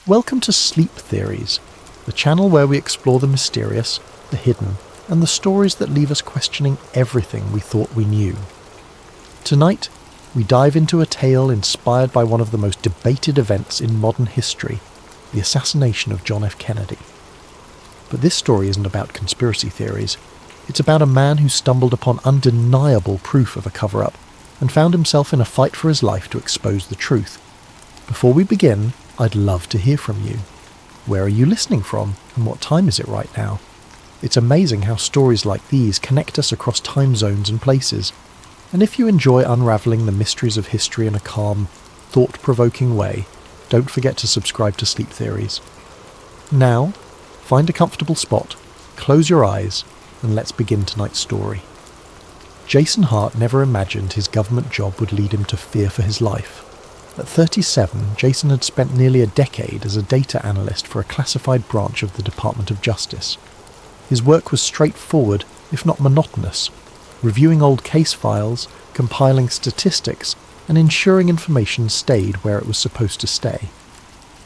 Welcome to Sleep Theories, the channel where we explore the mysterious, the hidden, and the stories that leave us questioning everything we thought we knew. Tonight, we dive into a tale inspired by one of the most debated events in modern history, the assassination of John F. Kennedy. But this story isn't about conspiracy theories. It's about a man who stumbled upon undeniable proof of a cover-up and found himself in a fight for his life to expose the truth. Before we begin, I'd love to hear from you. Where are you listening from, and what time is it right now? It's amazing how stories like these connect us across time zones and places. And if you enjoy unravelling the mysteries of history in a calm, thought-provoking way, don't forget to subscribe to Sleep Theories. Now, find a comfortable spot, close your eyes, and let's begin tonight's story. Jason Hart never imagined his government job would lead him to fear for his life. At 37, Jason had spent nearly a decade as a data analyst for a classified branch of the Department of Justice. His work was straightforward, if not monotonous, reviewing old case files, compiling statistics, and ensuring information stayed where it was supposed to stay.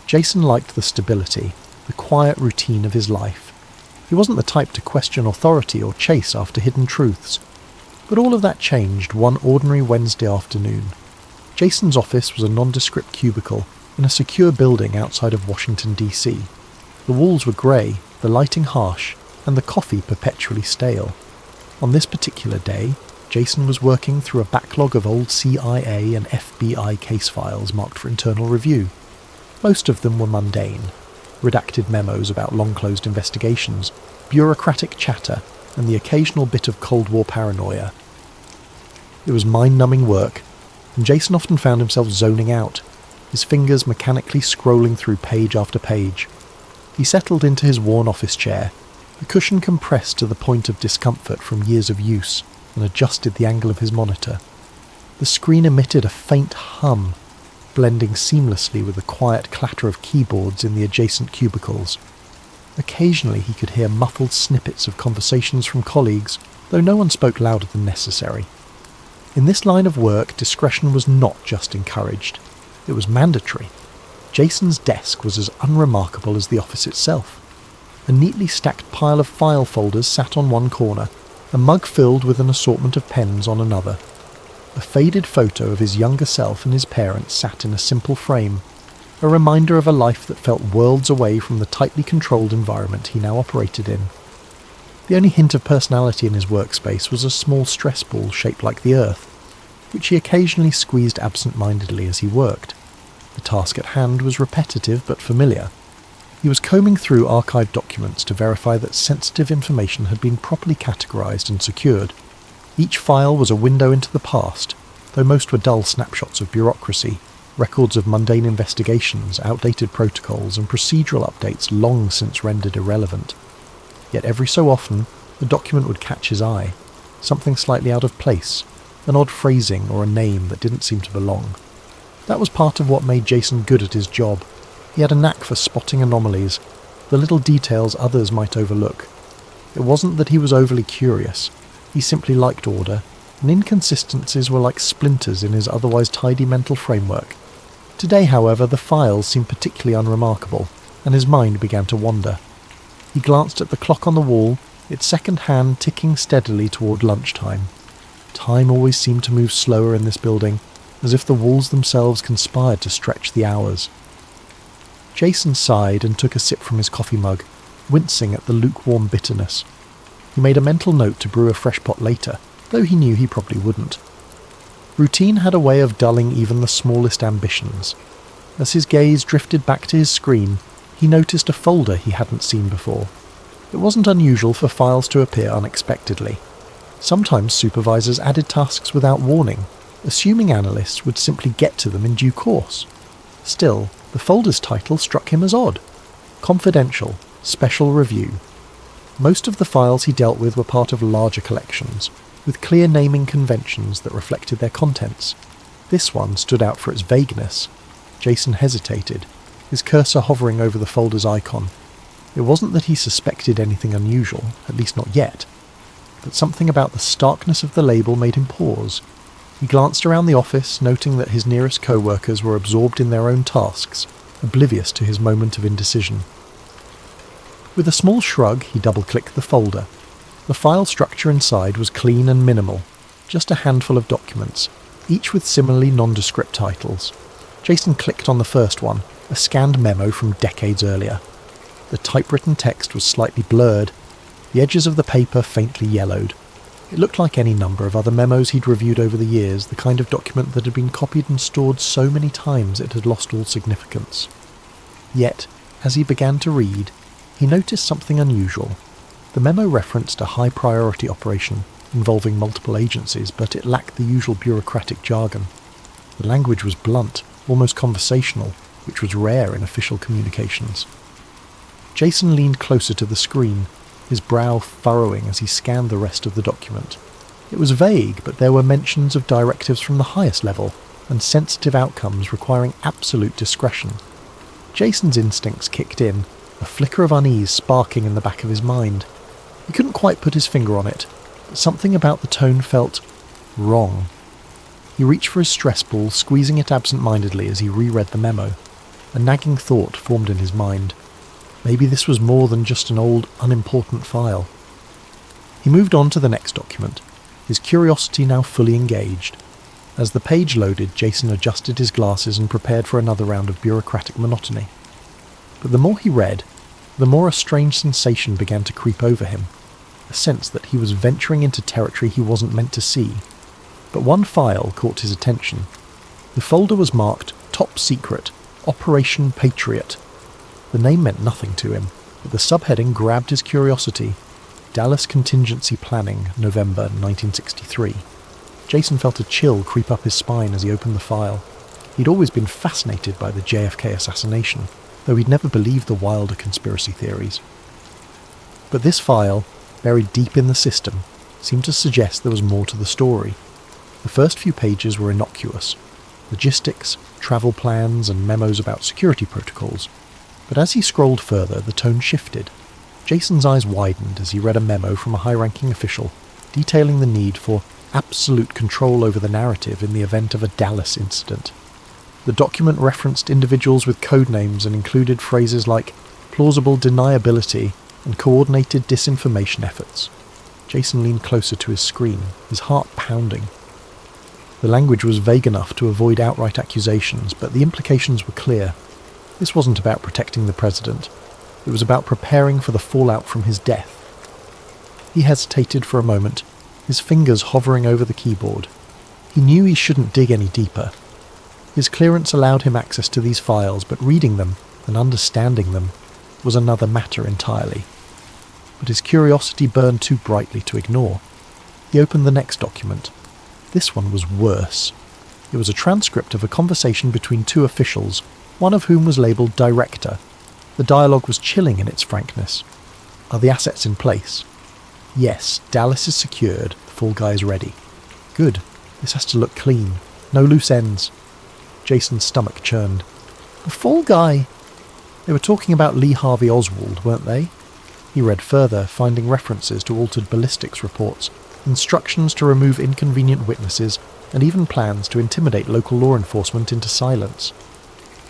Jason liked the stability, the quiet routine of his life. He wasn't the type to question authority or chase after hidden truths. But all of that changed one ordinary Wednesday afternoon. Jason's office was a nondescript cubicle in a secure building outside of Washington, D.C. The walls were grey, the lighting harsh, and the coffee perpetually stale. On this particular day, Jason was working through a backlog of old CIA and FBI case files marked for internal review. Most of them were mundane. Redacted memos about long-closed investigations, bureaucratic chatter, and the occasional bit of Cold War paranoia. It was mind-numbing work, and Jason often found himself zoning out, his fingers mechanically scrolling through page after page. He settled into his worn office chair, the cushion compressed to the point of discomfort from years of use, and adjusted the angle of his monitor. The screen emitted a faint hum, blending seamlessly with the quiet clatter of keyboards in the adjacent cubicles. Occasionally he could hear muffled snippets of conversations from colleagues, though no one spoke louder than necessary. In this line of work, discretion was not just encouraged. It was mandatory. Jason's desk was as unremarkable as the office itself. A neatly stacked pile of file folders sat on one corner, a mug filled with an assortment of pens on another. A faded photo of his younger self and his parents sat in a simple frame, a reminder of a life that felt worlds away from the tightly controlled environment he now operated in. The only hint of personality in his workspace was a small stress ball shaped like the Earth, which he occasionally squeezed absent-mindedly as he worked. The task at hand was repetitive but familiar. He was combing through archived documents to verify that sensitive information had been properly categorized and secured. Each file was a window into the past, though most were dull snapshots of bureaucracy, records of mundane investigations, outdated protocols, and procedural updates long since rendered irrelevant. Yet every so often, the document would catch his eye, something slightly out of place, an odd phrasing or a name that didn't seem to belong. That was part of what made Jason good at his job. He had a knack for spotting anomalies, the little details others might overlook. It wasn't that he was overly curious. He simply liked order, and inconsistencies were like splinters in his otherwise tidy mental framework. Today, however, the files seemed particularly unremarkable, and his mind began to wander. He glanced at the clock on the wall, its second hand ticking steadily toward lunchtime. Time always seemed to move slower in this building, as if the walls themselves conspired to stretch the hours. Jason sighed and took a sip from his coffee mug, wincing at the lukewarm bitterness. He made a mental note to brew a fresh pot later, though he knew he probably wouldn't. Routine had a way of dulling even the smallest ambitions. As his gaze drifted back to his screen, he noticed a folder he hadn't seen before. It wasn't unusual for files to appear unexpectedly. Sometimes supervisors added tasks without warning, assuming analysts would simply get to them in due course. Still, the folder's title struck him as odd. Confidential, Special Review. Most of the files he dealt with were part of larger collections, with clear naming conventions that reflected their contents. This one stood out for its vagueness. Jason hesitated, his cursor hovering over the folder's icon. It wasn't that he suspected anything unusual, at least not yet, but something about the starkness of the label made him pause. He glanced around the office, noting that his nearest co-workers were absorbed in their own tasks, oblivious to his moment of indecision. With a small shrug, he double-clicked the folder. The file structure inside was clean and minimal, just a handful of documents, each with similarly nondescript titles. Jason clicked on the first one, a scanned memo from decades earlier. The typewritten text was slightly blurred, the edges of the paper faintly yellowed. It looked like any number of other memos he'd reviewed over the years, the kind of document that had been copied and stored so many times it had lost all significance. Yet, as he began to read, he noticed something unusual. The memo referenced a high-priority operation involving multiple agencies, but it lacked the usual bureaucratic jargon. The language was blunt, almost conversational, which was rare in official communications. Jason leaned closer to the screen, his brow furrowing as he scanned the rest of the document. It was vague, but there were mentions of directives from the highest level, and sensitive outcomes requiring absolute discretion. Jason's instincts kicked in, a flicker of unease sparking in the back of his mind. He couldn't quite put his finger on it, but something about the tone felt wrong. He reached for his stress ball, squeezing it absent-mindedly as he reread the memo. A nagging thought formed in his mind. Maybe this was more than just an old, unimportant file. He moved on to the next document, his curiosity now fully engaged. As the page loaded, Jason adjusted his glasses and prepared for another round of bureaucratic monotony. But the more he read, the more a strange sensation began to creep over him, a sense that he was venturing into territory he wasn't meant to see. But one file caught his attention. The folder was marked Top Secret, Operation Patriot. The name meant nothing to him, but the subheading grabbed his curiosity. Dallas Contingency Planning, November 1963. Jason felt a chill creep up his spine as he opened the file. He'd always been fascinated by the JFK assassination, though he'd never believed the wilder conspiracy theories. But this file, buried deep in the system, seemed to suggest there was more to the story. The first few pages were innocuous. Logistics, travel plans, and memos about security protocols. But as he scrolled further, the tone shifted. Jason's eyes widened as he read a memo from a high-ranking official detailing the need for absolute control over the narrative in the event of a Dallas incident. The document referenced individuals with code names and included phrases like plausible deniability and coordinated disinformation efforts. Jason leaned closer to his screen, his heart pounding. The language was vague enough to avoid outright accusations, but the implications were clear. This wasn't about protecting the president. It was about preparing for the fallout from his death. He hesitated for a moment, his fingers hovering over the keyboard. He knew he shouldn't dig any deeper. His clearance allowed him access to these files, but reading them and understanding them was another matter entirely. But his curiosity burned too brightly to ignore. He opened the next document. This one was worse. It was a transcript of a conversation between two officials, one of whom was labelled Director. The dialogue was chilling in its frankness. Are the assets in place? Yes, Dallas is secured, the fall guy is ready. Good, this has to look clean. No loose ends. Jason's stomach churned. The fall guy? They were talking about Lee Harvey Oswald, weren't they? He read further, finding references to altered ballistics reports, instructions to remove inconvenient witnesses, and even plans to intimidate local law enforcement into silence.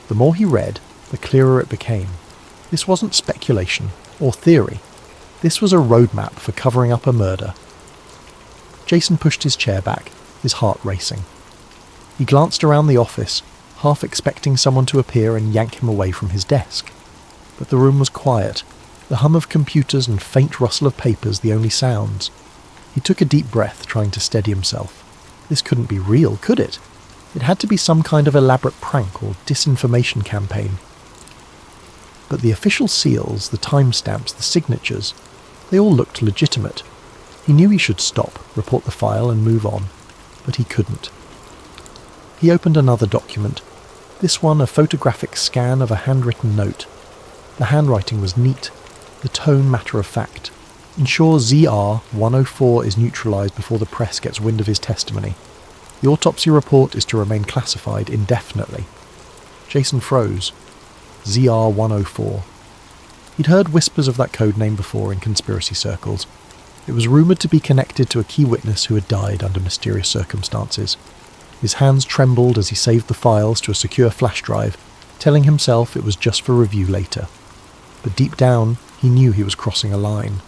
The more he read, the clearer it became. This wasn't speculation or theory. This was a roadmap for covering up a murder. Jason pushed his chair back, his heart racing. He glanced around the office, half expecting someone to appear and yank him away from his desk. But the room was quiet, the hum of computers and faint rustle of papers the only sounds. He took a deep breath, trying to steady himself. This couldn't be real, could it? It had to be some kind of elaborate prank or disinformation campaign. But the official seals, the timestamps, the signatures, they all looked legitimate. He knew he should stop, report the file and move on, but he couldn't. He opened another document, this one a photographic scan of a handwritten note. The handwriting was neat, the tone matter-of-fact. Ensure ZR-104 is neutralised before the press gets wind of his testimony. The autopsy report is to remain classified indefinitely. Jason froze. ZR-104. He'd heard whispers of that code name before in conspiracy circles. It was rumoured to be connected to a key witness who had died under mysterious circumstances. His hands trembled as he saved the files to a secure flash drive, telling himself it was just for review later. But deep down, he knew he was crossing a line.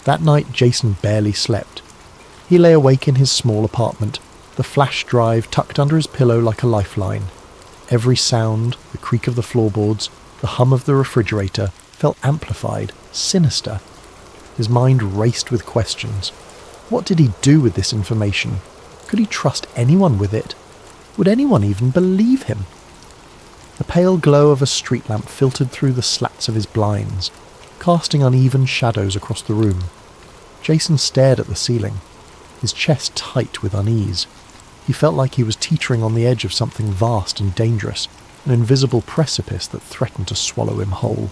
That night, Jason barely slept. He lay awake in his small apartment, the flash drive tucked under his pillow like a lifeline. Every sound, the creak of the floorboards, the hum of the refrigerator, felt amplified, sinister. His mind raced with questions. What did he do with this information? Could he trust anyone with it? Would anyone even believe him? The pale glow of a street lamp filtered through the slats of his blinds, casting uneven shadows across the room. Jason stared at the ceiling, his chest tight with unease. He felt like he was teetering on the edge of something vast and dangerous, an invisible precipice that threatened to swallow him whole.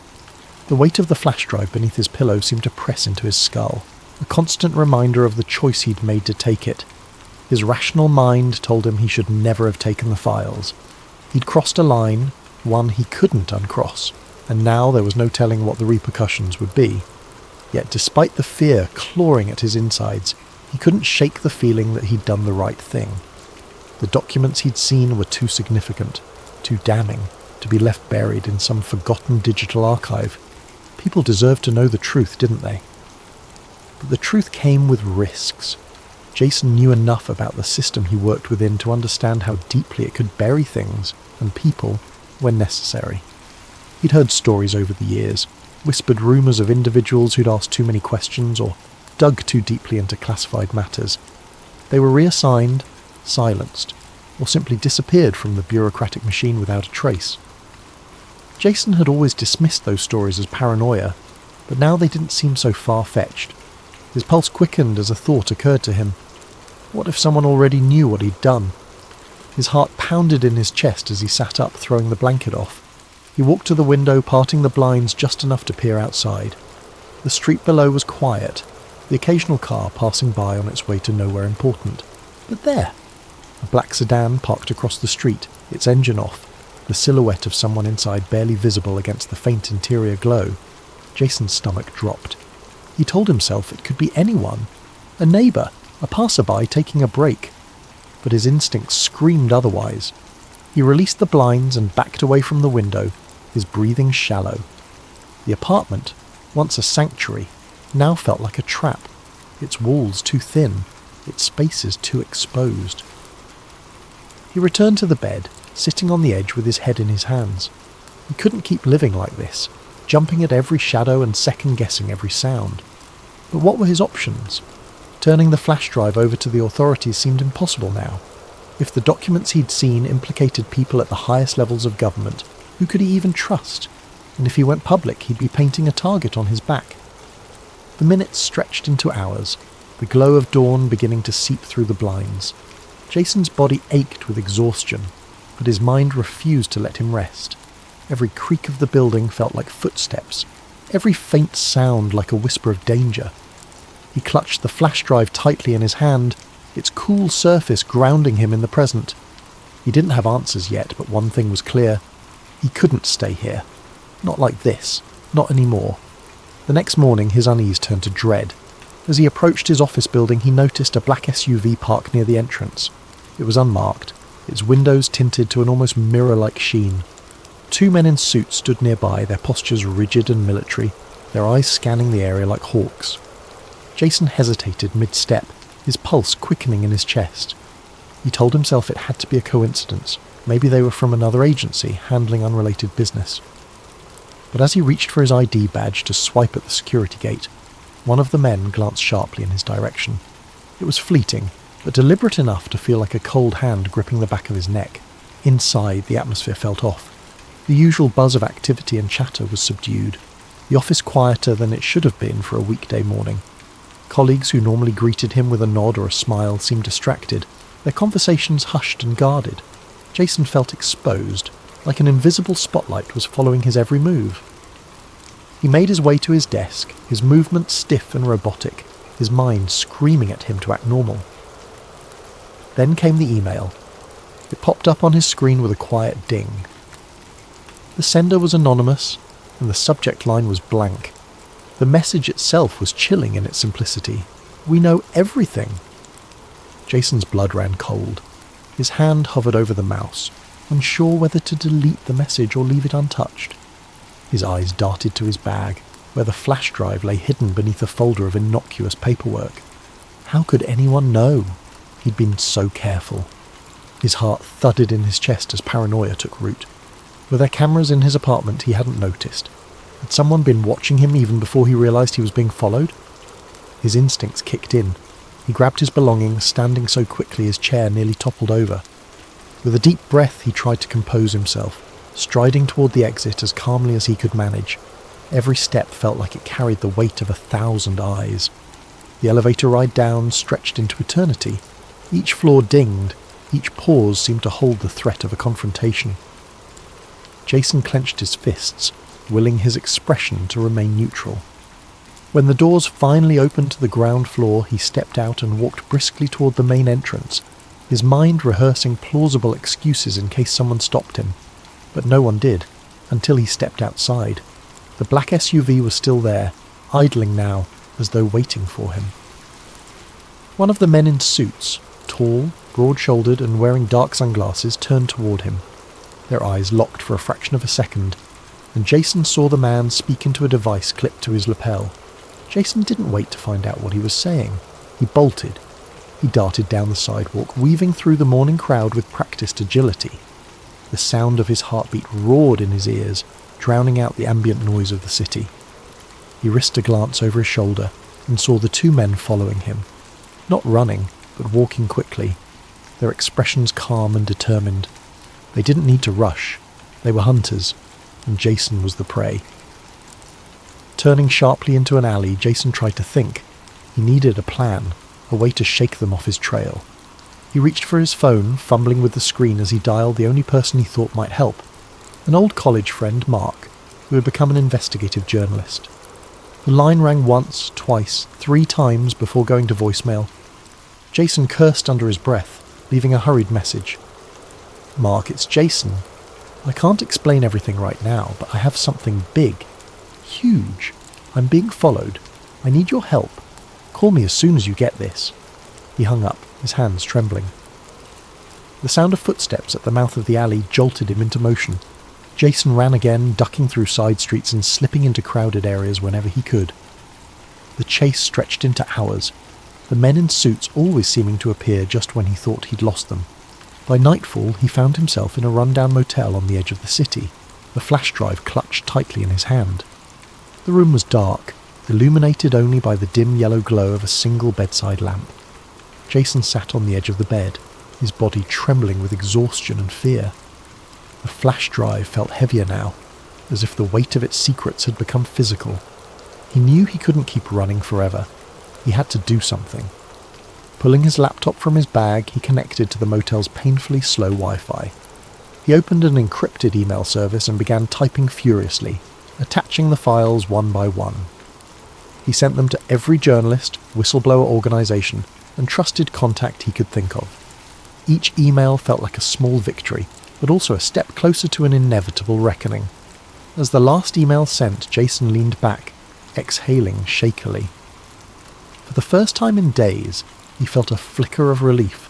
The weight of the flash drive beneath his pillow seemed to press into his skull, a constant reminder of the choice he'd made to take it. His rational mind told him he should never have taken the files. He'd crossed a line, one he couldn't uncross, and now there was no telling what the repercussions would be. Yet despite the fear clawing at his insides, he couldn't shake the feeling that he'd done the right thing. The documents he'd seen were too significant, too damning, to be left buried in some forgotten digital archive. People deserved to know the truth, didn't they? But the truth came with risks. Jason knew enough about the system he worked within to understand how deeply it could bury things and people when necessary. He'd heard stories over the years, whispered rumours of individuals who'd asked too many questions or dug too deeply into classified matters. They were reassigned, silenced, or simply disappeared from the bureaucratic machine without a trace. Jason had always dismissed those stories as paranoia, but now they didn't seem so far-fetched. His pulse quickened as a thought occurred to him. What if someone already knew what he'd done? His heart pounded in his chest as he sat up, throwing the blanket off. He walked to the window, parting the blinds just enough to peer outside. The street below was quiet, the occasional car passing by on its way to nowhere important. But there! A black sedan parked across the street, its engine off, the silhouette of someone inside barely visible against the faint interior glow. Jason's stomach dropped. He told himself it could be anyone, a neighbour, a passerby taking a break. But his instincts screamed otherwise. He released the blinds and backed away from the window, his breathing shallow. The apartment, once a sanctuary, now felt like a trap, its walls too thin, its spaces too exposed. He returned to the bed, sitting on the edge with his head in his hands. He couldn't keep living like this, jumping at every shadow and second-guessing every sound. But what were his options? Turning the flash drive over to the authorities seemed impossible now. If the documents he'd seen implicated people at the highest levels of government, who could he even trust? And if he went public, he'd be painting a target on his back. The minutes stretched into hours, the glow of dawn beginning to seep through the blinds. Jason's body ached with exhaustion, but his mind refused to let him rest. Every creak of the building felt like footsteps, every faint sound like a whisper of danger. He clutched the flash drive tightly in his hand, its cool surface grounding him in the present. He didn't have answers yet, but one thing was clear. He couldn't stay here. Not like this. Not anymore. The next morning his unease turned to dread. As he approached his office building, he noticed a black SUV parked near the entrance. It was unmarked, its windows tinted to an almost mirror-like sheen. Two men in suits stood nearby, their postures rigid and military, their eyes scanning the area like hawks. Jason hesitated mid-step, his pulse quickening in his chest. He told himself it had to be a coincidence. Maybe they were from another agency, handling unrelated business. But as he reached for his ID badge to swipe at the security gate, one of the men glanced sharply in his direction. It was fleeting, but deliberate enough to feel like a cold hand gripping the back of his neck. Inside, the atmosphere felt off. The usual buzz of activity and chatter was subdued, the office quieter than it should have been for a weekday morning. Colleagues who normally greeted him with a nod or a smile seemed distracted, their conversations hushed and guarded. Jason felt exposed, like an invisible spotlight was following his every move. He made his way to his desk, his movements stiff and robotic, his mind screaming at him to act normal. Then came the email. It popped up on his screen with a quiet ding. The sender was anonymous, and the subject line was blank. The message itself was chilling in its simplicity. We know everything. Jason's blood ran cold. His hand hovered over the mouse. unsure whether to delete the message or leave it untouched. His eyes darted to his bag, where the flash drive lay hidden beneath a folder of innocuous paperwork. How could anyone know? He'd been so careful. His heart thudded in his chest as paranoia took root. Were there cameras in his apartment he hadn't noticed? Had someone been watching him even before he realised he was being followed? His instincts kicked in. He grabbed his belongings, standing so quickly his chair nearly toppled over. With a deep breath he tried to compose himself, striding toward the exit as calmly as he could manage. Every step felt like it carried the weight of 1,000 eyes. The elevator ride down stretched into eternity. Each floor dinged. Each pause seemed to hold the threat of a confrontation. Jason clenched his fists, willing his expression to remain neutral. When the doors finally opened to the ground floor, he stepped out and walked briskly toward the main entrance, his mind rehearsing plausible excuses in case someone stopped him. But no one did, until he stepped outside. The black SUV was still there, idling now, as though waiting for him. One of the men in suits, tall, broad-shouldered and wearing dark sunglasses, turned toward him. Their eyes locked for a fraction of a second, and Jason saw the man speak into a device clipped to his lapel. Jason didn't wait to find out what he was saying. He bolted. He darted down the sidewalk, weaving through the morning crowd with practiced agility. The sound of his heartbeat roared in his ears, drowning out the ambient noise of the city. He risked a glance over his shoulder and saw the two men following him. Not running, but walking quickly, their expressions calm and determined. They didn't need to rush. They were hunters, and Jason was the prey. Turning sharply into an alley, Jason tried to think. He needed a plan, a way to shake them off his trail. He reached for his phone, fumbling with the screen as he dialed the only person he thought might help, an old college friend, Mark, who had become an investigative journalist. The line rang once, twice, 3 times before going to voicemail. Jason cursed under his breath, leaving a hurried message. "Mark, it's Jason. I can't explain everything right now, but I have something big. Huge. I'm being followed. I need your help. Call me as soon as you get this." He hung up, his hands trembling. The sound of footsteps at the mouth of the alley jolted him into motion. Jason ran again, ducking through side streets and slipping into crowded areas whenever he could. The chase stretched into hours, the men in suits always seeming to appear just when he thought he'd lost them. By nightfall, he found himself in a rundown motel on the edge of the city, the flash drive clutched tightly in his hand. The room was dark, illuminated only by the dim yellow glow of a single bedside lamp. Jason sat on the edge of the bed, his body trembling with exhaustion and fear. The flash drive felt heavier now, as if the weight of its secrets had become physical. He knew he couldn't keep running forever. He had to do something. Pulling his laptop from his bag, he connected to the motel's painfully slow Wi-Fi. He opened an encrypted email service and began typing furiously, attaching the files one by one. He sent them to every journalist, whistleblower organisation, and trusted contact he could think of. Each email felt like a small victory, but also a step closer to an inevitable reckoning. As the last email sent, Jason leaned back, exhaling shakily. For the first time in days, he felt a flicker of relief,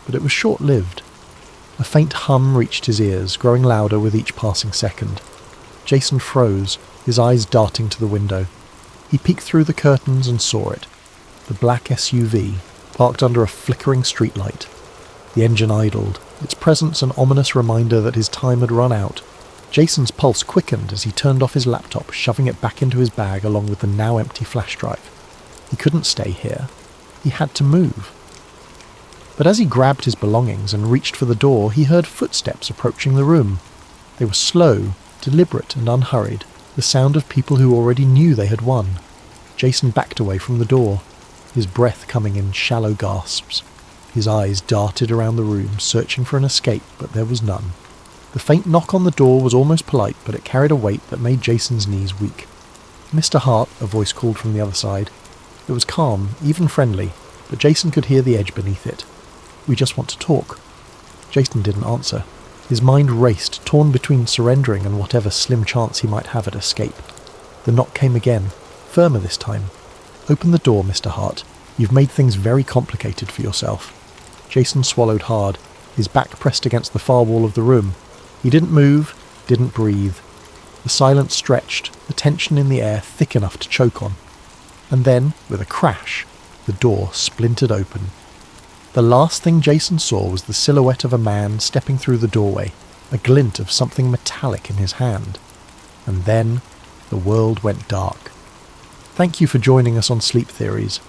but it was short-lived. A faint hum reached his ears, growing louder with each passing second. Jason froze, his eyes darting to the window. He peeked through the curtains and saw it. The black SUV, parked under a flickering streetlight. The engine idled, its presence an ominous reminder that his time had run out. Jason's pulse quickened as he turned off his laptop, shoving it back into his bag along with the now empty flash drive. He couldn't stay here. He had to move. But as he grabbed his belongings and reached for the door, he heard footsteps approaching the room. They were slow, deliberate and unhurried, the sound of people who already knew they had won. Jason backed away from the door, his breath coming in shallow gasps. His eyes darted around the room, searching for an escape, but there was none. The faint knock on the door was almost polite, but it carried a weight that made Jason's knees weak. "Mr. Hart," a voice called from the other side. It was calm, even friendly, but Jason could hear the edge beneath it. "We just want to talk." Jason didn't answer. His mind raced, torn between surrendering and whatever slim chance he might have at escape. The knock came again, firmer this time. "Open the door, Mr. Hart. You've made things very complicated for yourself." Jason swallowed hard, his back pressed against the far wall of the room. He didn't move, didn't breathe. The silence stretched, the tension in the air thick enough to choke on. And then, with a crash, the door splintered open. The last thing Jason saw was the silhouette of a man stepping through the doorway, a glint of something metallic in his hand. And then, the world went dark. Thank you for joining us on Sleep Theories.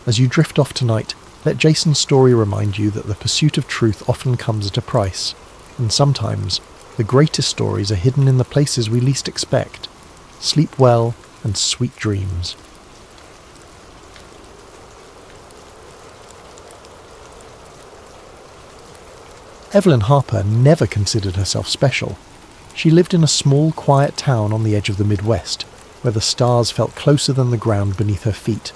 As you drift off tonight, let Jason's story remind you that the pursuit of truth often comes at a price, and sometimes the greatest stories are hidden in the places we least expect. Sleep well and sweet dreams. Evelyn Harper never considered herself special. She lived in a small, quiet town on the edge of the Midwest, where the stars felt closer than the ground beneath her feet.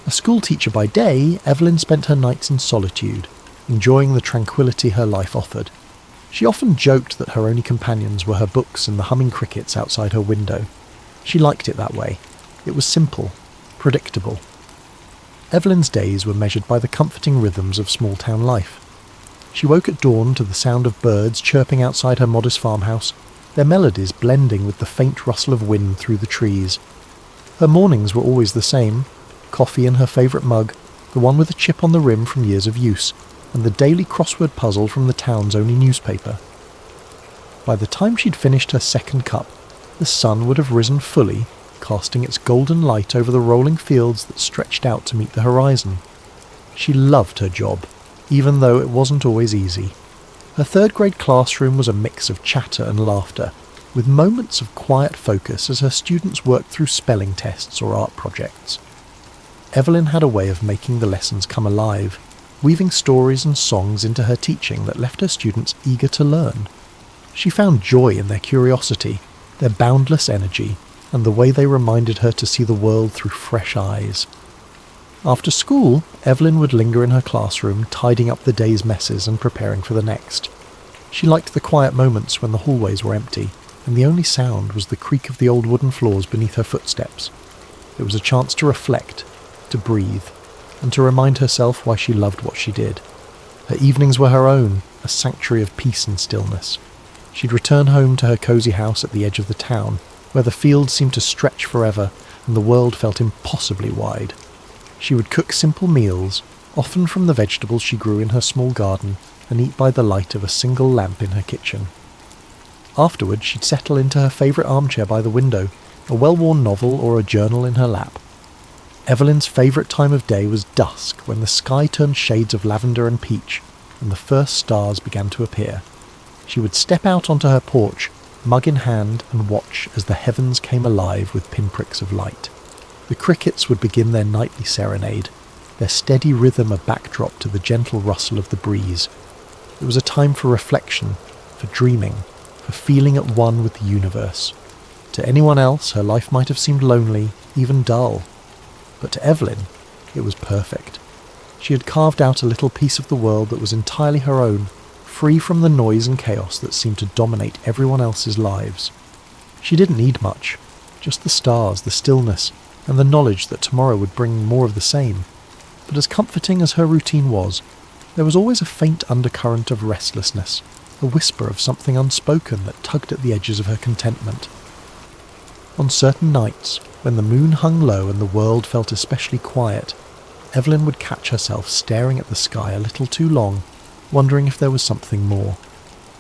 A schoolteacher by day, Evelyn spent her nights in solitude, enjoying the tranquility her life offered. She often joked that her only companions were her books and the humming crickets outside her window. She liked it that way. It was simple, predictable. Evelyn's days were measured by the comforting rhythms of small-town life. She woke at dawn to the sound of birds chirping outside her modest farmhouse, their melodies blending with the faint rustle of wind through the trees. Her mornings were always the same: coffee in her favourite mug, the one with a chip on the rim from years of use, and the daily crossword puzzle from the town's only newspaper. By the time she'd finished her second cup, the sun would have risen fully, casting its golden light over the rolling fields that stretched out to meet the horizon. She loved her job, even though it wasn't always easy. Her third-grade classroom was a mix of chatter and laughter, with moments of quiet focus as her students worked through spelling tests or art projects. Evelyn had a way of making the lessons come alive, weaving stories and songs into her teaching that left her students eager to learn. She found joy in their curiosity, their boundless energy, and the way they reminded her to see the world through fresh eyes. After school, Evelyn would linger in her classroom, tidying up the day's messes and preparing for the next. She liked the quiet moments when the hallways were empty, and the only sound was the creak of the old wooden floors beneath her footsteps. It was a chance to reflect, to breathe, and to remind herself why she loved what she did. Her evenings were her own, a sanctuary of peace and stillness. She'd return home to her cosy house at the edge of the town, where the fields seemed to stretch forever and the world felt impossibly wide. She would cook simple meals, often from the vegetables she grew in her small garden, and eat by the light of a single lamp in her kitchen. Afterward, she'd settle into her favourite armchair by the window, a well-worn novel or a journal in her lap. Evelyn's favourite time of day was dusk, when the sky turned shades of lavender and peach, and the first stars began to appear. She would step out onto her porch, mug in hand, and watch as the heavens came alive with pinpricks of light. The crickets would begin their nightly serenade, their steady rhythm a backdrop to the gentle rustle of the breeze. It was a time for reflection, for dreaming, for feeling at one with the universe. To anyone else, her life might have seemed lonely, even dull. But to Evelyn, it was perfect. She had carved out a little piece of the world that was entirely her own, free from the noise and chaos that seemed to dominate everyone else's lives. She didn't need much, just the stars, the stillness, and the knowledge that tomorrow would bring more of the same. But as comforting as her routine was, there was always a faint undercurrent of restlessness, a whisper of something unspoken that tugged at the edges of her contentment. On certain nights, when the moon hung low and the world felt especially quiet, Evelyn would catch herself staring at the sky a little too long, wondering if there was something more.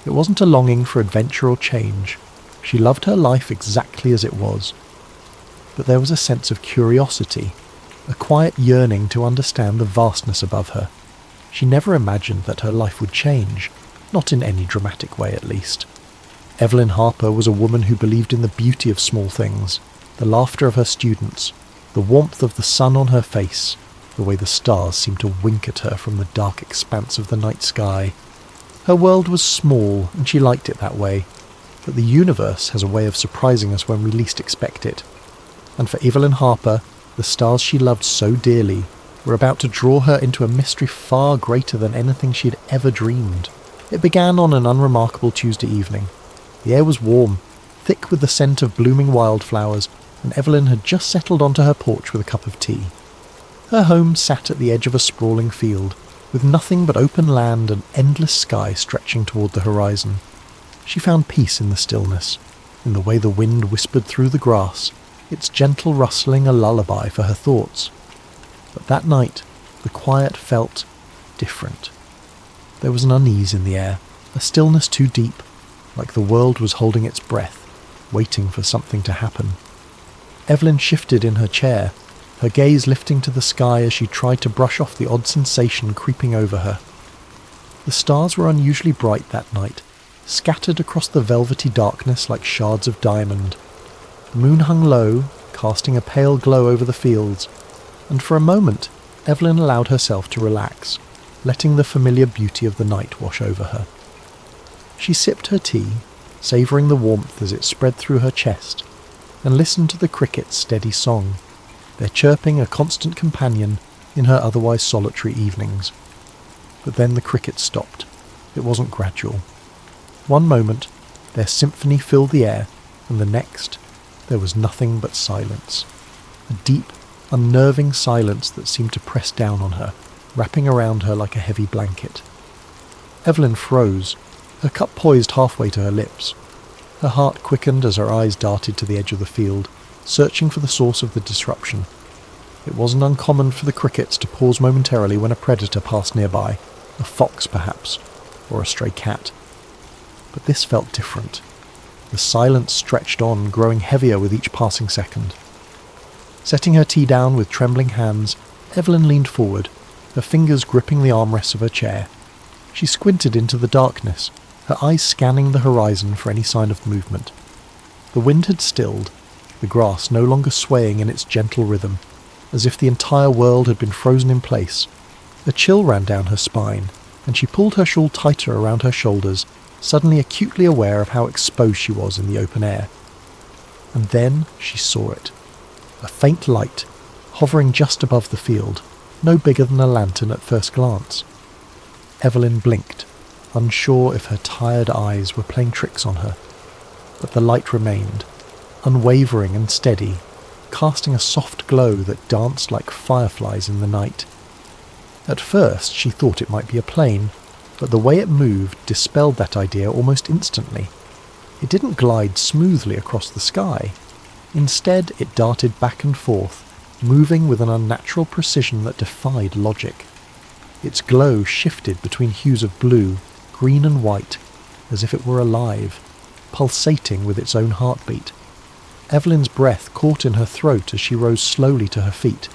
It wasn't a longing for adventure or change. She loved her life exactly as it was. But there was a sense of curiosity, a quiet yearning to understand the vastness above her. She never imagined that her life would change, not in any dramatic way at least. Evelyn Harper was a woman who believed in the beauty of small things, the laughter of her students, the warmth of the sun on her face, the way the stars seemed to wink at her from the dark expanse of the night sky. Her world was small, and she liked it that way, but the universe has a way of surprising us when we least expect it. And for Evelyn Harper, the stars she loved so dearly were about to draw her into a mystery far greater than anything she had ever dreamed. It began on an unremarkable Tuesday evening. The air was warm, thick with the scent of blooming wildflowers, and Evelyn had just settled onto her porch with a cup of tea. Her home sat at the edge of a sprawling field, with nothing but open land and endless sky stretching toward the horizon. She found peace in the stillness, in the way the wind whispered through the grass, its gentle rustling a lullaby for her thoughts. But that night, the quiet felt different. There was an unease in the air, a stillness too deep, like the world was holding its breath, waiting for something to happen. Evelyn shifted in her chair, her gaze lifting to the sky as she tried to brush off the odd sensation creeping over her. The stars were unusually bright that night, scattered across the velvety darkness like shards of diamond. The moon hung low, casting a pale glow over the fields, and for a moment Evelyn allowed herself to relax, letting the familiar beauty of the night wash over her. She sipped her tea, savouring the warmth as it spread through her chest, and listened to the crickets' steady song, their chirping a constant companion in her otherwise solitary evenings. But then the crickets stopped. It wasn't gradual. One moment, their symphony filled the air, and the next, there was nothing but silence. A deep, unnerving silence that seemed to press down on her, wrapping around her like a heavy blanket. Evelyn froze, her cup poised halfway to her lips. Her heart quickened as her eyes darted to the edge of the field, searching for the source of the disruption. It wasn't uncommon for the crickets to pause momentarily when a predator passed nearby, a fox perhaps, or a stray cat. But this felt different. The silence stretched on, growing heavier with each passing second. Setting her tea down with trembling hands, Evelyn leaned forward, her fingers gripping the armrests of her chair. She squinted into the darkness, her eyes scanning the horizon for any sign of movement. The wind had stilled, the grass no longer swaying in its gentle rhythm, as if the entire world had been frozen in place. A chill ran down her spine, and she pulled her shawl tighter around her shoulders, suddenly acutely aware of how exposed she was in the open air. And then she saw it. A faint light, hovering just above the field, no bigger than a lantern at first glance. Evelyn blinked, unsure if her tired eyes were playing tricks on her. But the light remained, unwavering and steady, casting a soft glow that danced like fireflies in the night. At first she thought it might be a plane, but the way it moved dispelled that idea almost instantly. It didn't glide smoothly across the sky. Instead, it darted back and forth, moving with an unnatural precision that defied logic. Its glow shifted between hues of blue, green and white, as if it were alive, pulsating with its own heartbeat. Evelyn's breath caught in her throat as she rose slowly to her feet,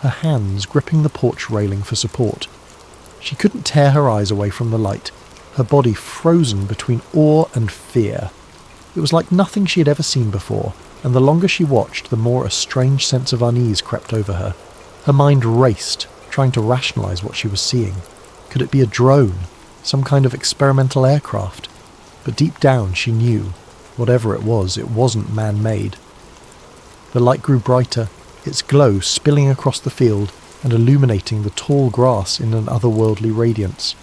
her hands gripping the porch railing for support. She couldn't tear her eyes away from the light, her body frozen between awe and fear. It was like nothing she had ever seen before, and the longer she watched, the more a strange sense of unease crept over her. Her mind raced, trying to rationalize what she was seeing. Could it be a drone, some kind of experimental aircraft? But deep down she knew, whatever it wasn't man-made. The light grew brighter, its glow spilling across the field and illuminating the tall grass in an otherworldly radiance.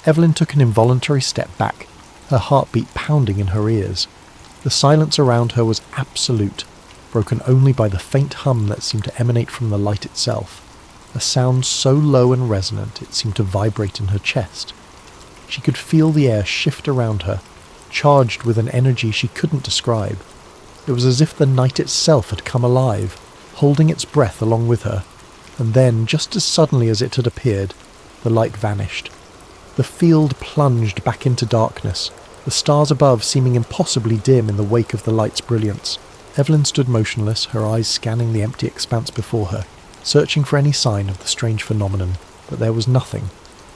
Evelyn took an involuntary step back, her heartbeat pounding in her ears. The silence around her was absolute, broken only by the faint hum that seemed to emanate from the light itself, a sound so low and resonant it seemed to vibrate in her chest. She could feel the air shift around her, charged with an energy she couldn't describe. It was as if the night itself had come alive, holding its breath along with her, and then, just as suddenly as it had appeared, the light vanished. The field plunged back into darkness, the stars above seeming impossibly dim in the wake of the light's brilliance. Evelyn stood motionless, her eyes scanning the empty expanse before her, searching for any sign of the strange phenomenon, but there was nothing,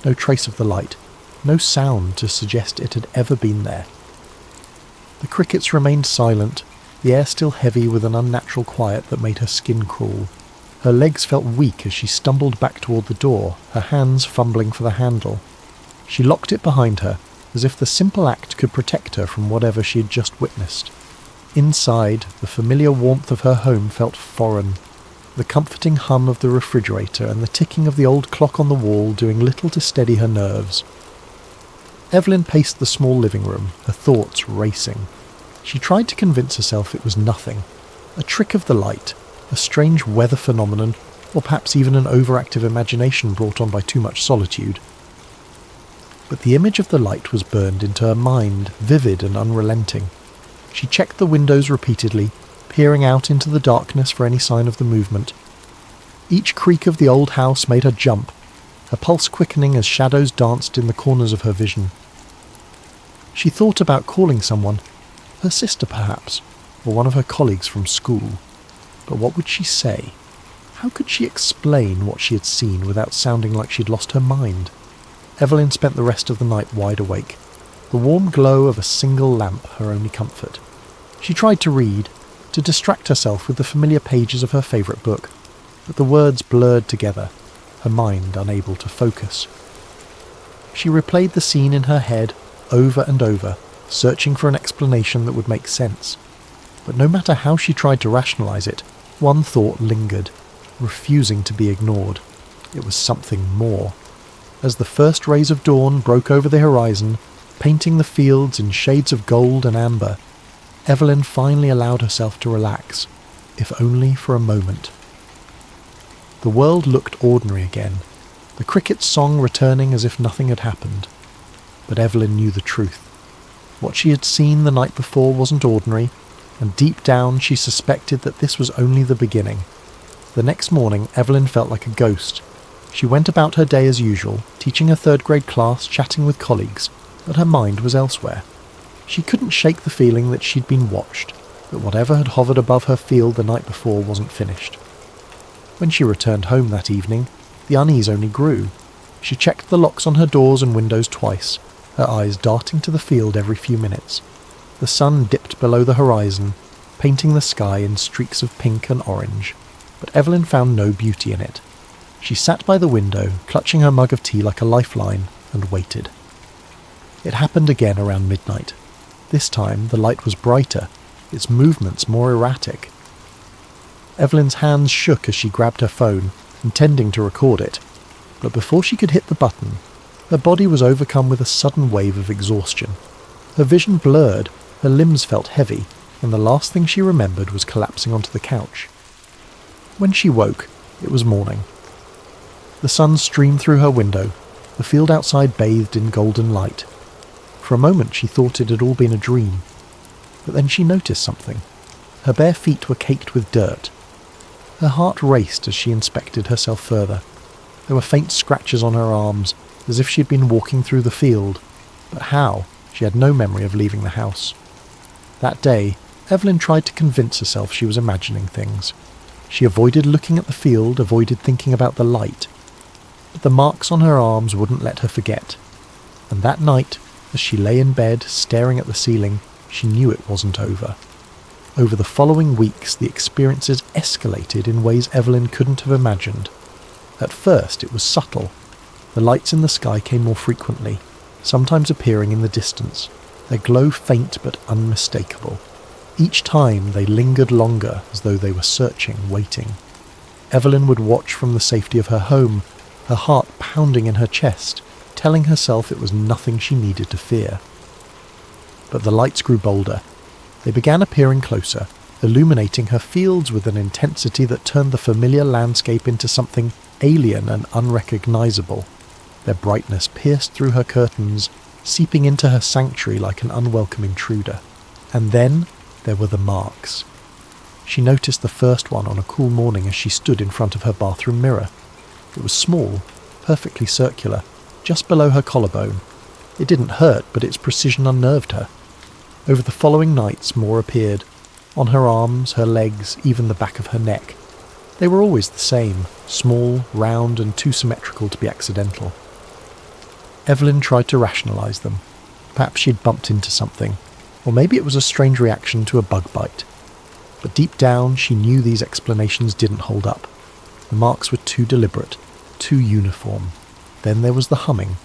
no trace of the light, no sound to suggest it had ever been there. The crickets remained silent, the air still heavy with an unnatural quiet that made her skin crawl. Her legs felt weak as she stumbled back toward the door, her hands fumbling for the handle. She locked it behind her, as if the simple act could protect her from whatever she had just witnessed. Inside, the familiar warmth of her home felt foreign, the comforting hum of the refrigerator and the ticking of the old clock on the wall doing little to steady her nerves. Evelyn paced the small living room, her thoughts racing. She tried to convince herself it was nothing, a trick of the light, a strange weather phenomenon, or perhaps even an overactive imagination brought on by too much solitude. But the image of the light was burned into her mind, vivid and unrelenting. She checked the windows repeatedly, peering out into the darkness for any sign of the movement. Each creak of the old house made her jump, her pulse quickening as shadows danced in the corners of her vision. She thought about calling someone, her sister perhaps, or one of her colleagues from school. But what would she say? How could she explain what she had seen without sounding like she'd lost her mind? Evelyn spent the rest of the night wide awake, the warm glow of a single lamp her only comfort. She tried to read, to distract herself with the familiar pages of her favourite book, but the words blurred together, her mind unable to focus. She replayed the scene in her head over and over, searching for an explanation that would make sense. But no matter how she tried to rationalise it, one thought lingered, refusing to be ignored. It was something more. As the first rays of dawn broke over the horizon, painting the fields in shades of gold and amber, Evelyn finally allowed herself to relax, if only for a moment. The world looked ordinary again, the cricket's song returning as if nothing had happened. But Evelyn knew the truth. What she had seen the night before wasn't ordinary, and deep down she suspected that this was only the beginning. The next morning, Evelyn felt like a ghost. She went about her day as usual, teaching her third-grade class, chatting with colleagues, but her mind was elsewhere. She couldn't shake the feeling that she'd been watched, that whatever had hovered above her field the night before wasn't finished. When she returned home that evening, the unease only grew. She checked the locks on her doors and windows twice, her eyes darting to the field every few minutes. The sun dipped below the horizon, painting the sky in streaks of pink and orange, but Evelyn found no beauty in it. She sat by the window, clutching her mug of tea like a lifeline, and waited. It happened again around midnight. This time the light was brighter, its movements more erratic. Evelyn's hands shook as she grabbed her phone, intending to record it, but before she could hit the button, her body was overcome with a sudden wave of exhaustion. Her vision blurred, her limbs felt heavy, and the last thing she remembered was collapsing onto the couch. When she woke, it was morning. The sun streamed through her window, the field outside bathed in golden light. For a moment she thought it had all been a dream, but then she noticed something. Her bare feet were caked with dirt. Her heart raced as she inspected herself further. There were faint scratches on her arms, as if she had been walking through the field, but how? She had no memory of leaving the house. That day, Evelyn tried to convince herself she was imagining things. She avoided looking at the field, avoided thinking about the light. But the marks on her arms wouldn't let her forget. And that night, as she lay in bed, staring at the ceiling, she knew it wasn't over. Over the following weeks, the experiences escalated in ways Evelyn couldn't have imagined. At first, it was subtle. The lights in the sky came more frequently, sometimes appearing in the distance, their glow faint but unmistakable. Each time they lingered longer, as though they were searching, waiting. Evelyn would watch from the safety of her home, her heart pounding in her chest, telling herself it was nothing she needed to fear. But the lights grew bolder. They began appearing closer, illuminating her fields with an intensity that turned the familiar landscape into something alien and unrecognizable. Their brightness pierced through her curtains, seeping into her sanctuary like an unwelcome intruder. And then there were the marks. She noticed the first one on a cool morning as she stood in front of her bathroom mirror. It was small, perfectly circular, just below her collarbone. It didn't hurt, but its precision unnerved her. Over the following nights more appeared, on her arms, her legs, even the back of her neck. They were always the same, small, round, and too symmetrical to be accidental. Evelyn tried to rationalise them. Perhaps she'd bumped into something, or maybe it was a strange reaction to a bug bite. But deep down she knew these explanations didn't hold up. The marks were too deliberate, too uniform. Then there was the humming.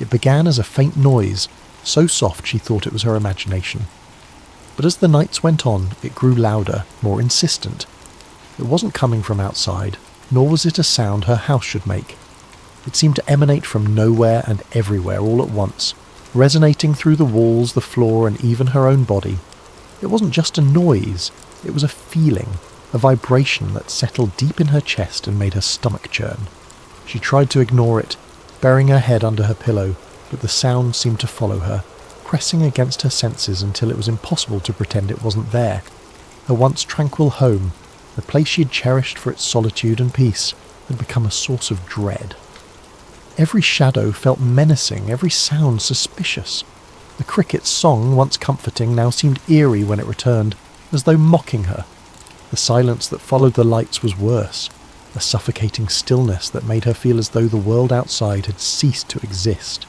It began as a faint noise, so soft she thought it was her imagination. But as the nights went on, it grew louder, more insistent. It wasn't coming from outside, nor was it a sound her house should make. It seemed to emanate from nowhere and everywhere all at once, resonating through the walls, the floor, and even her own body. It wasn't just a noise, it was a feeling, a vibration that settled deep in her chest and made her stomach churn. She tried to ignore it, burying her head under her pillow, but the sound seemed to follow her, pressing against her senses until it was impossible to pretend it wasn't there. Her once tranquil home, the place she had cherished for its solitude and peace, had become a source of dread. Every shadow felt menacing, every sound suspicious. The cricket's song, once comforting, now seemed eerie when it returned, as though mocking her. The silence that followed the lights was worse, a suffocating stillness that made her feel as though the world outside had ceased to exist.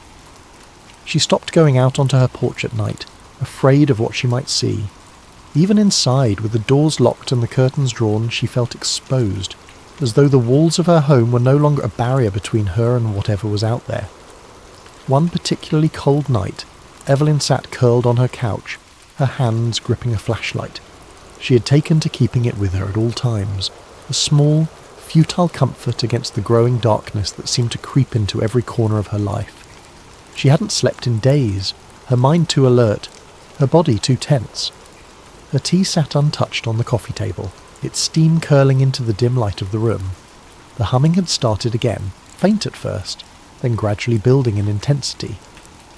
She stopped going out onto her porch at night, afraid of what she might see. Even inside, with the doors locked and the curtains drawn, she felt exposed, as though the walls of her home were no longer a barrier between her and whatever was out there. One particularly cold night, Evelyn sat curled on her couch, her hands gripping a flashlight. She had taken to keeping it with her at all times, a small, futile comfort against the growing darkness that seemed to creep into every corner of her life. She hadn't slept in days, her mind too alert, her body too tense. Her tea sat untouched on the coffee table, its steam curling into the dim light of the room. The humming had started again, faint at first, then gradually building in intensity.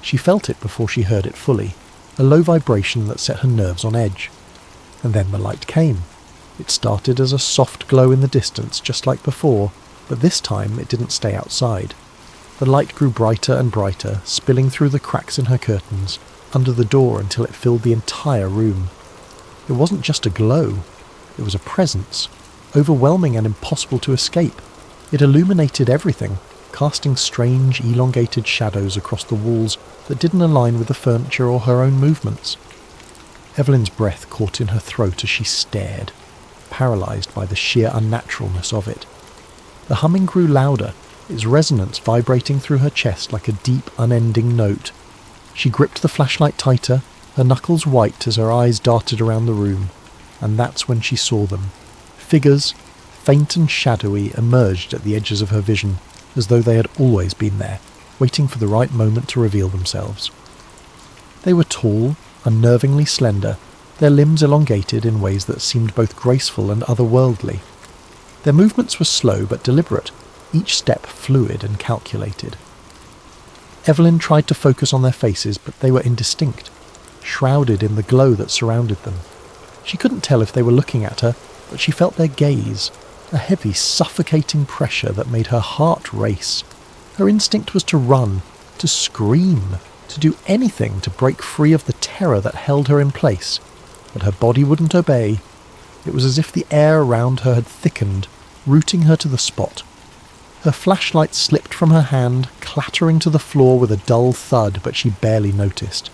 She felt it before she heard it fully, a low vibration that set her nerves on edge. And then the light came. It started as a soft glow in the distance, just like before, but this time it didn't stay outside. The light grew brighter and brighter, spilling through the cracks in her curtains, under the door until it filled the entire room. It wasn't just a glow, it was a presence, overwhelming and impossible to escape. It illuminated everything, casting strange, elongated shadows across the walls that didn't align with the furniture or her own movements. Evelyn's breath caught in her throat as she stared, paralysed by the sheer unnaturalness of it. The humming grew louder, its resonance vibrating through her chest like a deep, unending note. She gripped the flashlight tighter, her knuckles white as her eyes darted around the room, and that's when she saw them. Figures, faint and shadowy, emerged at the edges of her vision, as though they had always been there, waiting for the right moment to reveal themselves. They were tall, unnervingly slender, their limbs elongated in ways that seemed both graceful and otherworldly. Their movements were slow but deliberate, each step fluid and calculated. Evelyn tried to focus on their faces, but they were indistinct, shrouded in the glow that surrounded them. She couldn't tell if they were looking at her, but she felt their gaze, a heavy, suffocating pressure that made her heart race. Her instinct was to run, to scream, to do anything to break free of the terror that held her in place, but her body wouldn't obey. It was as if the air around her had thickened, rooting her to the spot. Her flashlight slipped from her hand, clattering to the floor with a dull thud, but she barely noticed.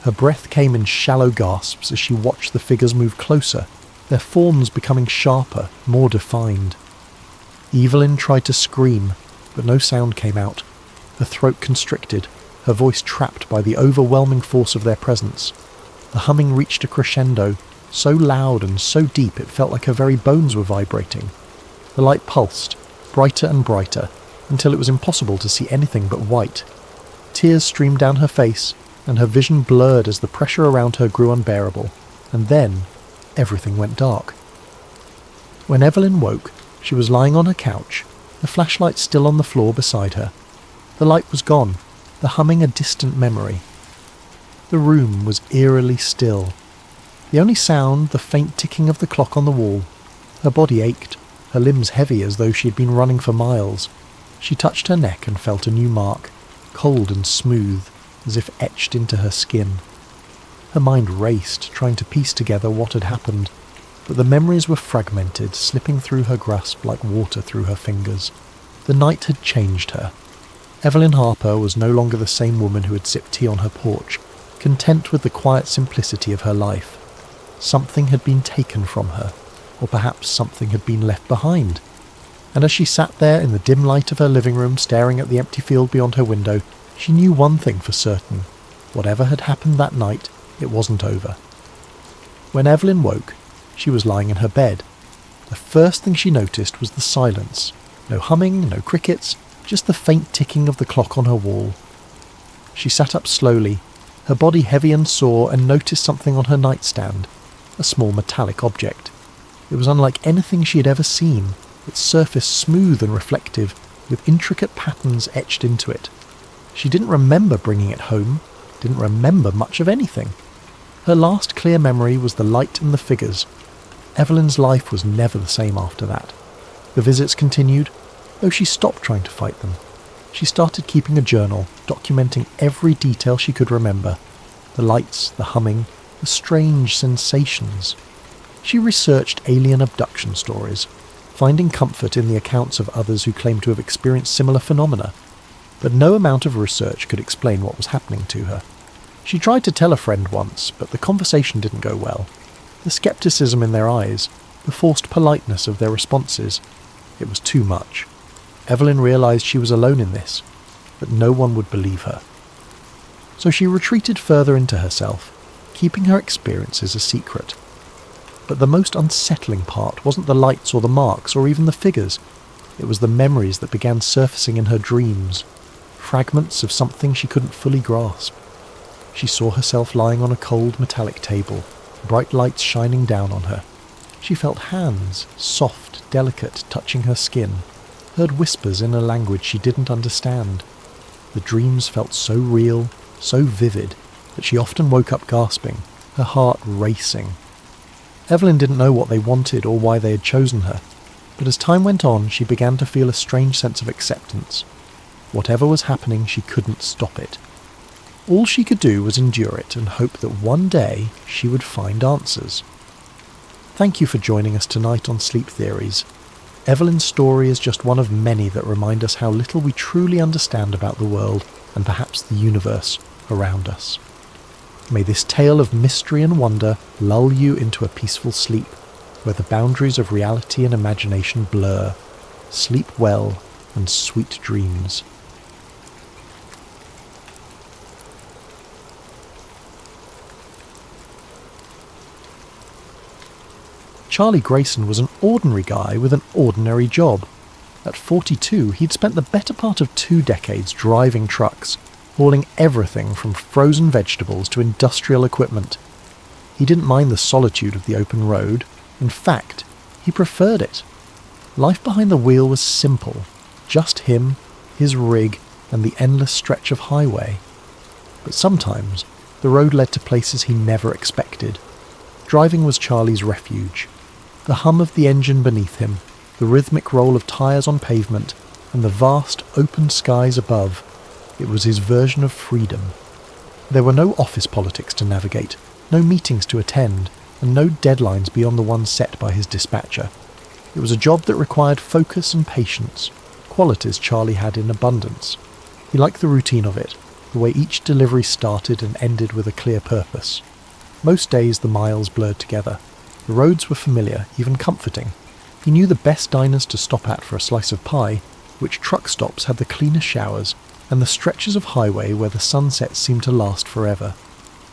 Her breath came in shallow gasps as she watched the figures move closer, their forms becoming sharper, more defined. Evelyn tried to scream, but no sound came out. Her throat constricted, her voice trapped by the overwhelming force of their presence. The humming reached a crescendo, so loud and so deep it felt like her very bones were vibrating. The light pulsed, brighter and brighter, until it was impossible to see anything but white. Tears streamed down her face, and her vision blurred as the pressure around her grew unbearable, and then everything went dark. When Evelyn woke, she was lying on her couch, the flashlight still on the floor beside her. The light was gone, the humming a distant memory. The room was eerily still. The only sound, the faint ticking of the clock on the wall. Her body ached, her limbs heavy as though she had been running for miles. She touched her neck and felt a new mark, cold and smooth, as if etched into her skin. Her mind raced, trying to piece together what had happened, but the memories were fragmented, slipping through her grasp like water through her fingers. The night had changed her. Evelyn Harper was no longer the same woman who had sipped tea on her porch, content with the quiet simplicity of her life. Something had been taken from her, or perhaps something had been left behind. And as she sat there in the dim light of her living room, staring at the empty field beyond her window, she knew one thing for certain. Whatever had happened that night, it wasn't over. When Evelyn woke, she was lying in her bed. The first thing she noticed was the silence. No humming, no crickets, just the faint ticking of the clock on her wall. She sat up slowly, her body heavy and sore, and noticed something on her nightstand, a small metallic object. It was unlike anything she had ever seen, its surface smooth and reflective, with intricate patterns etched into it. She didn't remember bringing it home, didn't remember much of anything. Her last clear memory was the light and the figures. Evelyn's life was never the same after that. The visits continued, though she stopped trying to fight them. She started keeping a journal, documenting every detail she could remember. The lights, the humming, the strange sensations. She researched alien abduction stories, finding comfort in the accounts of others who claimed to have experienced similar phenomena. But no amount of research could explain what was happening to her. She tried to tell a friend once, but the conversation didn't go well. The skepticism in their eyes, the forced politeness of their responses, it was too much. Evelyn realised she was alone in this, but no one would believe her. So she retreated further into herself, keeping her experiences a secret. But the most unsettling part wasn't the lights or the marks or even the figures. It was the memories that began surfacing in her dreams, fragments of something she couldn't fully grasp. She saw herself lying on a cold metallic table, bright lights shining down on her. She felt hands, soft, delicate, touching her skin, heard whispers in a language she didn't understand. The dreams felt so real, so vivid, that she often woke up gasping, her heart racing. Evelyn didn't know what they wanted or why they had chosen her, but as time went on she began to feel a strange sense of acceptance. Whatever was happening, she couldn't stop it. All she could do was endure it and hope that one day she would find answers. Thank you for joining us tonight on Sleep Theories. Evelyn's story is just one of many that remind us how little we truly understand about the world and perhaps the universe around us. May this tale of mystery and wonder lull you into a peaceful sleep, where the boundaries of reality and imagination blur. Sleep well and sweet dreams. Charlie Grayson was an ordinary guy with an ordinary job. At 42, he'd spent the better part of 2 decades driving trucks, hauling everything from frozen vegetables to industrial equipment. He didn't mind the solitude of the open road. In fact, he preferred it. Life behind the wheel was simple. Just him, his rig, and the endless stretch of highway. But sometimes, the road led to places he never expected. Driving was Charlie's refuge. The hum of the engine beneath him, the rhythmic roll of tyres on pavement, and the vast open skies above. It was his version of freedom. There were no office politics to navigate, no meetings to attend, and no deadlines beyond the ones set by his dispatcher. It was a job that required focus and patience, qualities Charlie had in abundance. He liked the routine of it, the way each delivery started and ended with a clear purpose. Most days the miles blurred together. The roads were familiar, even comforting. He knew the best diners to stop at for a slice of pie, which truck stops had the cleanest showers, and the stretches of highway where the sunsets seemed to last forever.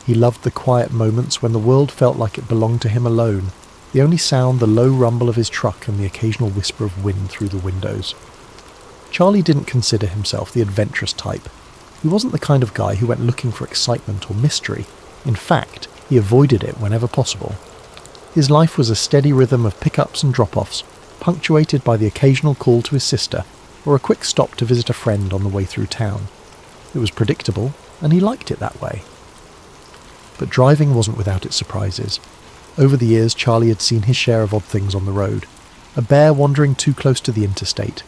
He loved the quiet moments when the world felt like it belonged to him alone, the only sound the low rumble of his truck and the occasional whisper of wind through the windows. Charlie didn't consider himself the adventurous type. He wasn't the kind of guy who went looking for excitement or mystery. In fact, he avoided it whenever possible. His life was a steady rhythm of pickups and drop-offs, punctuated by the occasional call to his sister, or a quick stop to visit a friend on the way through town. It was predictable, and he liked it that way. But driving wasn't without its surprises. Over the years, Charlie had seen his share of odd things on the road. A bear wandering too close to the interstate,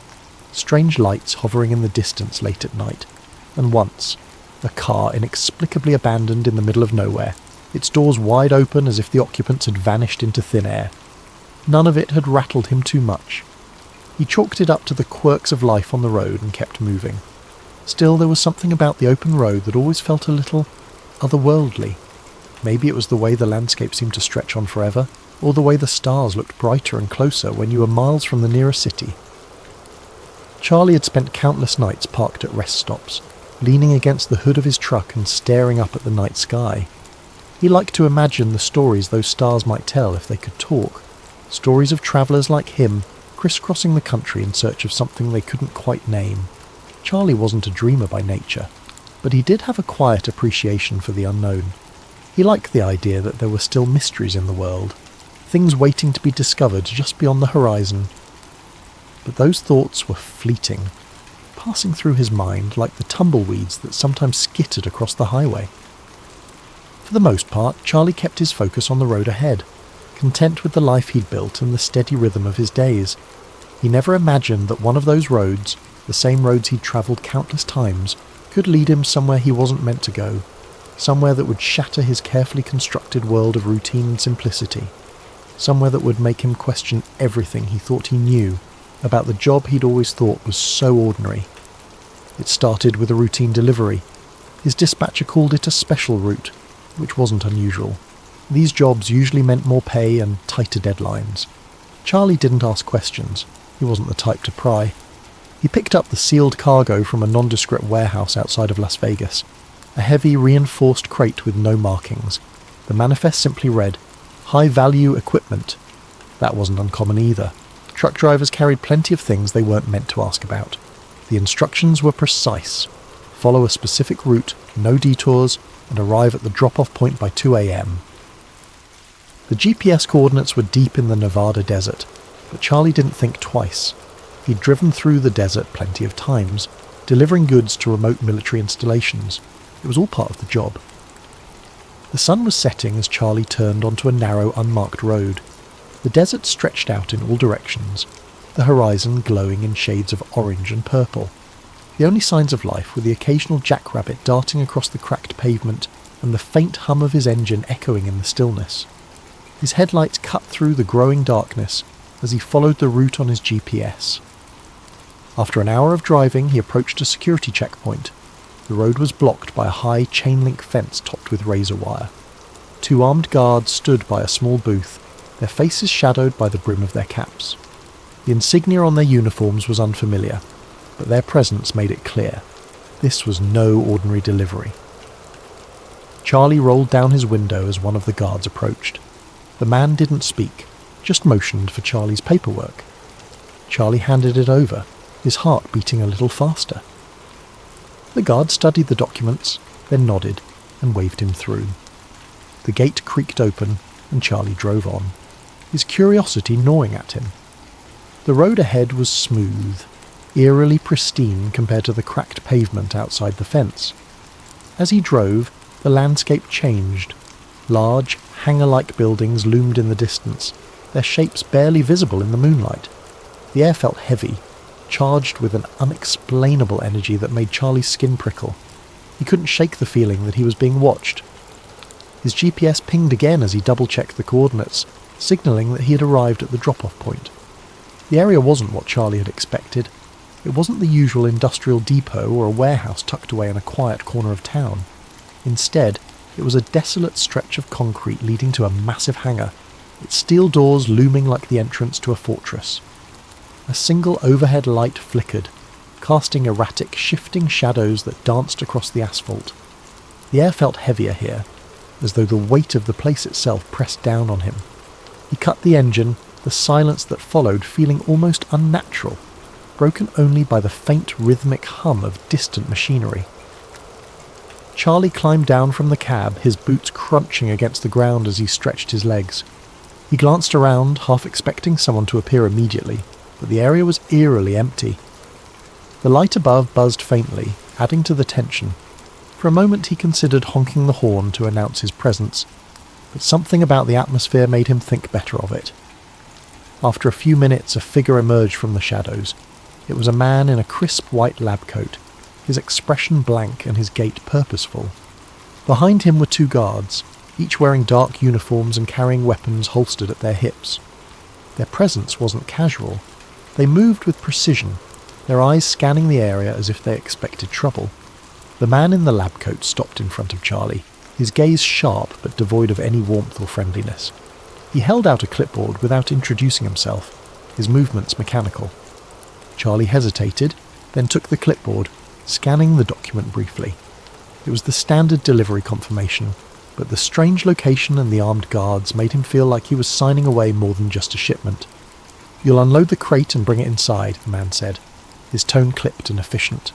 strange lights hovering in the distance late at night, and once, a car inexplicably abandoned in the middle of nowhere, its doors wide open as if the occupants had vanished into thin air. None of it had rattled him too much. He chalked it up to the quirks of life on the road and kept moving. Still, there was something about the open road that always felt a little otherworldly. Maybe it was the way the landscape seemed to stretch on forever, or the way the stars looked brighter and closer when you were miles from the nearest city. Charlie had spent countless nights parked at rest stops, leaning against the hood of his truck and staring up at the night sky. He liked to imagine the stories those stars might tell if they could talk, stories of travellers like him crisscrossing the country in search of something they couldn't quite name. Charlie wasn't a dreamer by nature, but he did have a quiet appreciation for the unknown. He liked the idea that there were still mysteries in the world. things waiting to be discovered just beyond the horizon. But those thoughts were fleeting, passing through his mind like the tumbleweeds that sometimes skittered across the highway. For the most part, Charlie kept his focus on the road ahead, content with the life he'd built and the steady rhythm of his days. He never imagined that one of those roads, the same roads he'd travelled countless times, could lead him somewhere he wasn't meant to go, somewhere that would shatter his carefully constructed world of routine and simplicity, somewhere that would make him question everything he thought he knew about the job he'd always thought was so ordinary. It started with a routine delivery. His dispatcher called it a special route, which wasn't unusual. These jobs usually meant more pay and tighter deadlines. Charlie didn't ask questions. He wasn't the type to pry. He picked up the sealed cargo from a nondescript warehouse outside of Las Vegas, a heavy, reinforced crate with no markings. The manifest simply read, "High-value equipment." That wasn't uncommon either. Truck drivers carried plenty of things they weren't meant to ask about. The instructions were precise. Follow a specific route, no detours, and arrive at the drop-off point by 2 a.m. The GPS coordinates were deep in the Nevada desert, but Charlie didn't think twice. He'd driven through the desert plenty of times, delivering goods to remote military installations. It was all part of the job. The sun was setting as Charlie turned onto a narrow, unmarked road. The desert stretched out in all directions, the horizon glowing in shades of orange and purple. The only signs of life were the occasional jackrabbit darting across the cracked pavement and the faint hum of his engine echoing in the stillness. His headlights cut through the growing darkness as he followed the route on his GPS. After an hour of driving, he approached a security checkpoint. The road was blocked by a high chain-link fence topped with razor wire. 2 armed guards stood by a small booth, their faces shadowed by the brim of their caps. The insignia on their uniforms was unfamiliar, but their presence made it clear. This was no ordinary delivery. Charlie rolled down his window as one of the guards approached. The man didn't speak, just motioned for Charlie's paperwork. Charlie handed it over, his heart beating a little faster. The guard studied the documents, then nodded and waved him through. The gate creaked open and Charlie drove on, his curiosity gnawing at him. The road ahead was smooth, eerily pristine compared to the cracked pavement outside the fence. As he drove, the landscape changed. Large, hangar-like buildings loomed in the distance, their shapes barely visible in the moonlight. The air felt heavy, charged with an unexplainable energy that made Charlie's skin prickle. He couldn't shake the feeling that he was being watched. His GPS pinged again as he double-checked the coordinates, signalling that he had arrived at the drop-off point. The area wasn't what Charlie had expected. It wasn't the usual industrial depot or a warehouse tucked away in a quiet corner of town. Instead, it was a desolate stretch of concrete leading to a massive hangar, its steel doors looming like the entrance to a fortress. A single overhead light flickered, casting erratic, shifting shadows that danced across the asphalt. The air felt heavier here, as though the weight of the place itself pressed down on him. He cut the engine, the silence that followed feeling almost unnatural, broken only by the faint rhythmic hum of distant machinery. Charlie climbed down from the cab, his boots crunching against the ground as he stretched his legs. He glanced around, half expecting someone to appear immediately, but the area was eerily empty. The light above buzzed faintly, adding to the tension. For a moment he considered honking the horn to announce his presence, but something about the atmosphere made him think better of it. After a few minutes, a figure emerged from the shadows. It was a man in a crisp white lab coat, his expression blank and his gait purposeful. Behind him were 2 guards, each wearing dark uniforms and carrying weapons holstered at their hips. Their presence wasn't casual. They moved with precision, their eyes scanning the area as if they expected trouble. The man in the lab coat stopped in front of Charlie, his gaze sharp but devoid of any warmth or friendliness. He held out a clipboard without introducing himself, his movements mechanical. Charlie hesitated, then took the clipboard, scanning the document briefly. It was the standard delivery confirmation, but the strange location and the armed guards made him feel like he was signing away more than just a shipment. "You'll unload the crate and bring it inside," the man said, his tone clipped and efficient.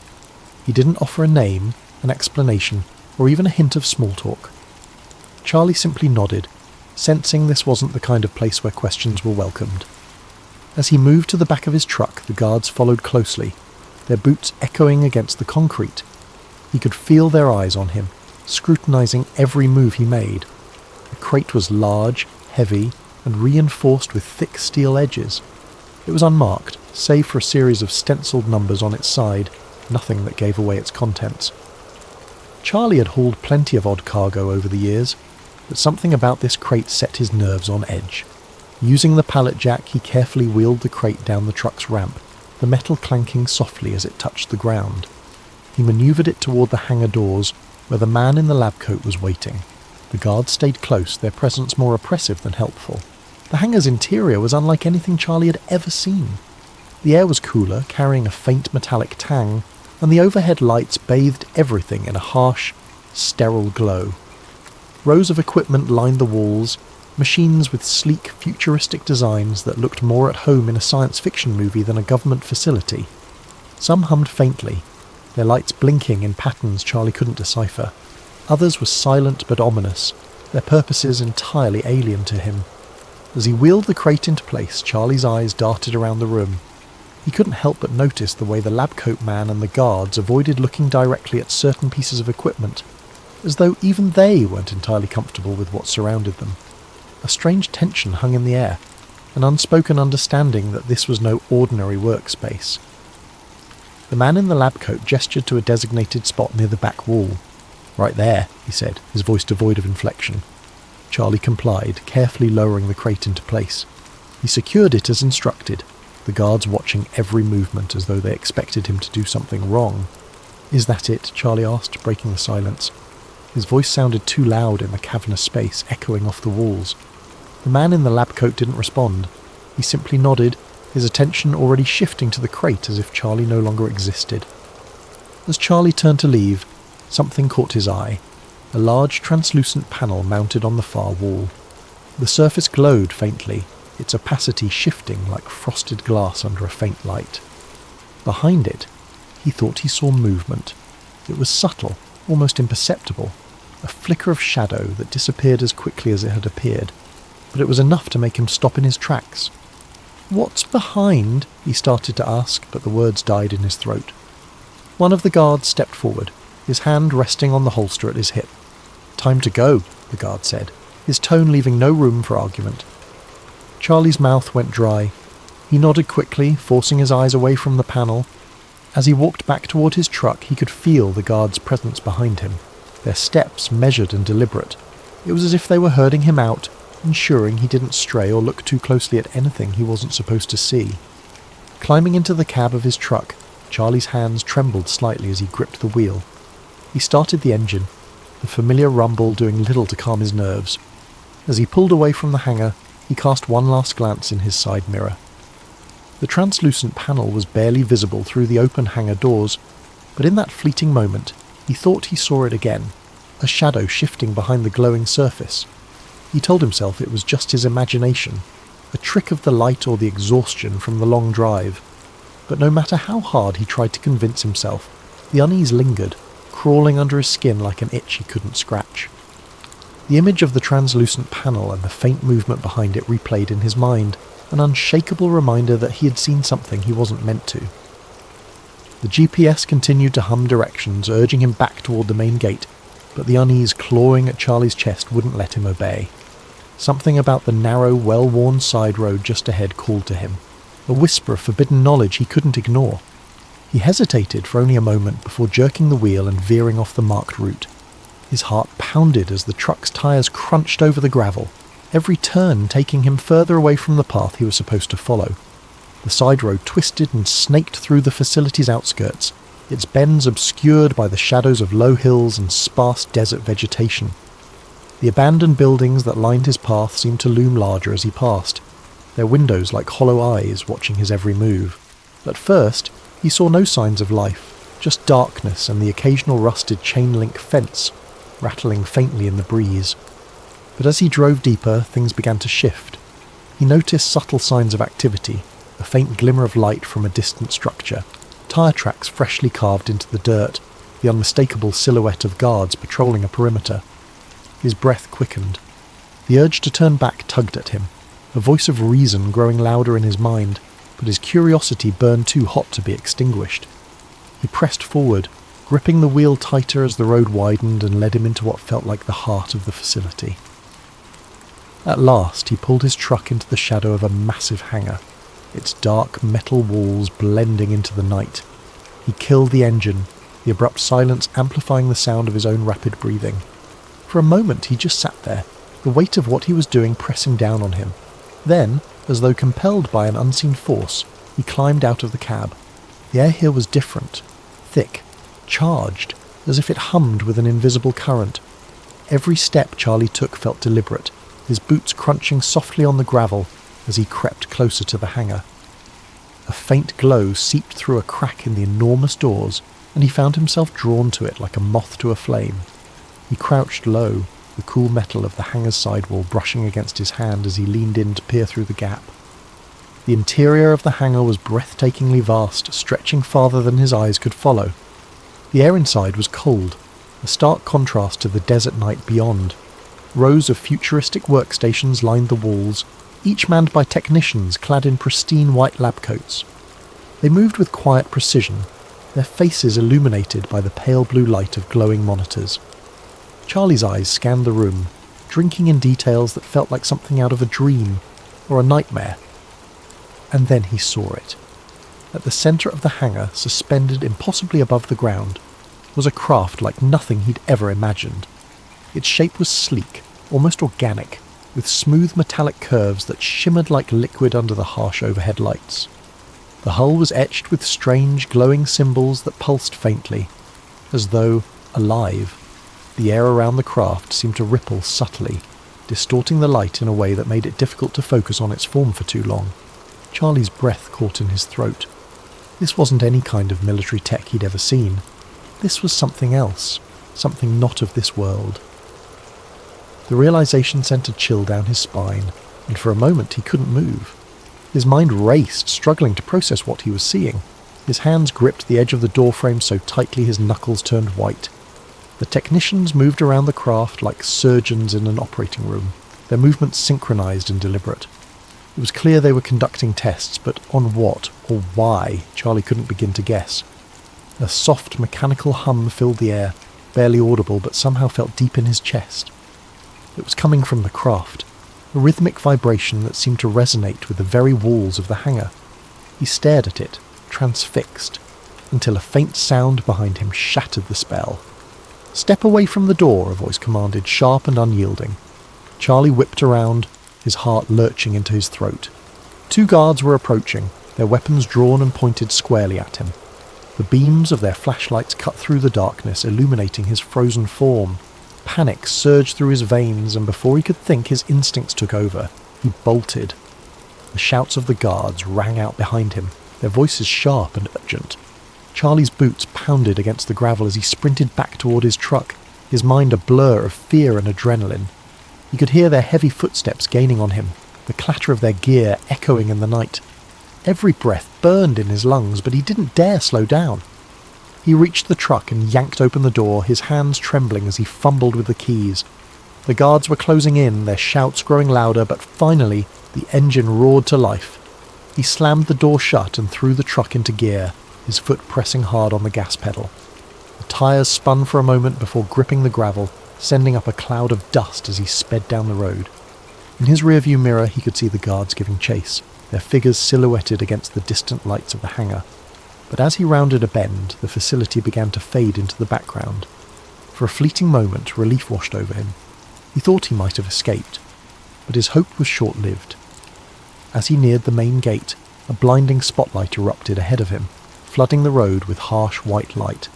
He didn't offer a name, an explanation, or even a hint of small talk. Charlie simply nodded, sensing this wasn't the kind of place where questions were welcomed. As he moved to the back of his truck, the guards followed closely, their boots echoing against the concrete. He could feel their eyes on him, scrutinizing every move he made. The crate was large, heavy, and reinforced with thick steel edges. It was unmarked, save for a series of stenciled numbers on its side, nothing that gave away its contents. Charlie had hauled plenty of odd cargo over the years, but something about this crate set his nerves on edge. Using the pallet jack, he carefully wheeled the crate down the truck's ramp, the metal clanking softly as it touched the ground. He manoeuvred it toward the hangar doors, where the man in the lab coat was waiting. The guards stayed close, their presence more oppressive than helpful. The hangar's interior was unlike anything Charlie had ever seen. The air was cooler, carrying a faint metallic tang, and the overhead lights bathed everything in a harsh, sterile glow. Rows of equipment lined the walls, machines with sleek, futuristic designs that looked more at home in a science fiction movie than a government facility. Some hummed faintly, their lights blinking in patterns Charlie couldn't decipher. Others were silent but ominous, their purposes entirely alien to him. As he wheeled the crate into place, Charlie's eyes darted around the room. He couldn't help but notice the way the lab coat man and the guards avoided looking directly at certain pieces of equipment, as though even they weren't entirely comfortable with what surrounded them. A strange tension hung in the air, an unspoken understanding that this was no ordinary workspace. The man in the lab coat gestured to a designated spot near the back wall. "Right there," he said, his voice devoid of inflection. Charlie complied, carefully lowering the crate into place. He secured it as instructed, the guards watching every movement as though they expected him to do something wrong. "Is that it?" Charlie asked, breaking the silence. His voice sounded too loud in the cavernous space, echoing off the walls. The man in the lab coat didn't respond. He simply nodded, his attention already shifting to the crate as if Charlie no longer existed. As Charlie turned to leave, something caught his eye. A large translucent panel mounted on the far wall. The surface glowed faintly, its opacity shifting like frosted glass under a faint light. Behind it, he thought he saw movement. It was subtle, almost imperceptible, a flicker of shadow that disappeared as quickly as it had appeared, but it was enough to make him stop in his tracks. "What's behind?" he started to ask, but the words died in his throat. One of the guards stepped forward, his hand resting on the holster at his hip. "Time to go," the guard said, his tone leaving no room for argument. Charlie's mouth went dry. He nodded quickly, forcing his eyes away from the panel. As he walked back toward his truck, he could feel the guard's presence behind him, their steps measured and deliberate. It was as if they were herding him out, ensuring he didn't stray or look too closely at anything he wasn't supposed to see. Climbing into the cab of his truck, Charlie's hands trembled slightly as he gripped the wheel. He started the engine, the familiar rumble doing little to calm his nerves. As he pulled away from the hangar, he cast one last glance in his side mirror. The translucent panel was barely visible through the open hangar doors, but in that fleeting moment, he thought he saw it again, a shadow shifting behind the glowing surface. He told himself it was just his imagination, a trick of the light or the exhaustion from the long drive. But no matter how hard he tried to convince himself, the unease lingered, crawling under his skin like an itch he couldn't scratch. The image of the translucent panel and the faint movement behind it replayed in his mind, an unshakable reminder that he had seen something he wasn't meant to. The GPS continued to hum directions, urging him back toward the main gate, but the unease clawing at Charlie's chest wouldn't let him obey. Something about the narrow, well-worn side road just ahead called to him, a whisper of forbidden knowledge he couldn't ignore. He hesitated for only a moment before jerking the wheel and veering off the marked route. His heart pounded as the truck's tyres crunched over the gravel, every turn taking him further away from the path he was supposed to follow. The side road twisted and snaked through the facility's outskirts, its bends obscured by the shadows of low hills and sparse desert vegetation. The abandoned buildings that lined his path seemed to loom larger as he passed, their windows like hollow eyes watching his every move. At first, he saw no signs of life, just darkness and the occasional rusted chain-link fence, rattling faintly in the breeze. But as he drove deeper, things began to shift. He noticed subtle signs of activity, a faint glimmer of light from a distant structure, tyre tracks freshly carved into the dirt, the unmistakable silhouette of guards patrolling a perimeter. His breath quickened. The urge to turn back tugged at him, a voice of reason growing louder in his mind, but his curiosity burned too hot to be extinguished. He pressed forward, gripping the wheel tighter as the road widened and led him into what felt like the heart of the facility. At last, he pulled his truck into the shadow of a massive hangar, its dark metal walls blending into the night. He killed the engine, the abrupt silence amplifying the sound of his own rapid breathing. For a moment he just sat there, the weight of what he was doing pressing down on him. Then, as though compelled by an unseen force, he climbed out of the cab. The air here was different, thick, charged, as if it hummed with an invisible current. Every step Charlie took felt deliberate, his boots crunching softly on the gravel as he crept closer to the hangar. A faint glow seeped through a crack in the enormous doors, and he found himself drawn to it like a moth to a flame. He crouched low, the cool metal of the hangar's sidewall brushing against his hand as he leaned in to peer through the gap. The interior of the hangar was breathtakingly vast, stretching farther than his eyes could follow. The air inside was cold, a stark contrast to the desert night beyond. Rows of futuristic workstations lined the walls, each manned by technicians clad in pristine white lab coats. They moved with quiet precision, their faces illuminated by the pale blue light of glowing monitors. Charlie's eyes scanned the room, drinking in details that felt like something out of a dream or a nightmare. And then he saw it. At the centre of the hangar, suspended impossibly above the ground, was a craft like nothing he'd ever imagined. Its shape was sleek, almost organic, with smooth metallic curves that shimmered like liquid under the harsh overhead lights. The hull was etched with strange, glowing symbols that pulsed faintly, as though alive. The air around the craft seemed to ripple subtly, distorting the light in a way that made it difficult to focus on its form for too long. Charlie's breath caught in his throat. This wasn't any kind of military tech he'd ever seen. This was something else, something not of this world. The realization sent a chill down his spine, and for a moment he couldn't move. His mind raced, struggling to process what he was seeing. His hands gripped the edge of the doorframe so tightly his knuckles turned white. The technicians moved around the craft like surgeons in an operating room, their movements synchronized and deliberate. It was clear they were conducting tests, but on what or why, Charlie couldn't begin to guess. A soft mechanical hum filled the air, barely audible but somehow felt deep in his chest. It was coming from the craft, a rhythmic vibration that seemed to resonate with the very walls of the hangar. He stared at it, transfixed, until a faint sound behind him shattered the spell. "Step away from the door," a voice commanded, sharp and unyielding. Charlie whipped around, his heart lurching into his throat. 2 guards were approaching, their weapons drawn and pointed squarely at him. The beams of their flashlights cut through the darkness, illuminating his frozen form. Panic surged through his veins, and before he could think, his instincts took over. He bolted. The shouts of the guards rang out behind him, their voices sharp and urgent. Charlie's boots pounded against the gravel as he sprinted back toward his truck, his mind a blur of fear and adrenaline. He could hear their heavy footsteps gaining on him, the clatter of their gear echoing in the night. Every breath burned in his lungs, but he didn't dare slow down. He reached the truck and yanked open the door, his hands trembling as he fumbled with the keys. The guards were closing in, their shouts growing louder, but finally the engine roared to life. He slammed the door shut and threw the truck into gear, his foot pressing hard on the gas pedal. The tyres spun for a moment before gripping the gravel, sending up a cloud of dust as he sped down the road. In his rearview mirror he could see the guards giving chase, their figures silhouetted against the distant lights of the hangar. But as he rounded a bend, the facility began to fade into the background. For a fleeting moment, relief washed over him. He thought he might have escaped, but his hope was short-lived. As he neared the main gate, a blinding spotlight erupted ahead of him, flooding the road with harsh white light.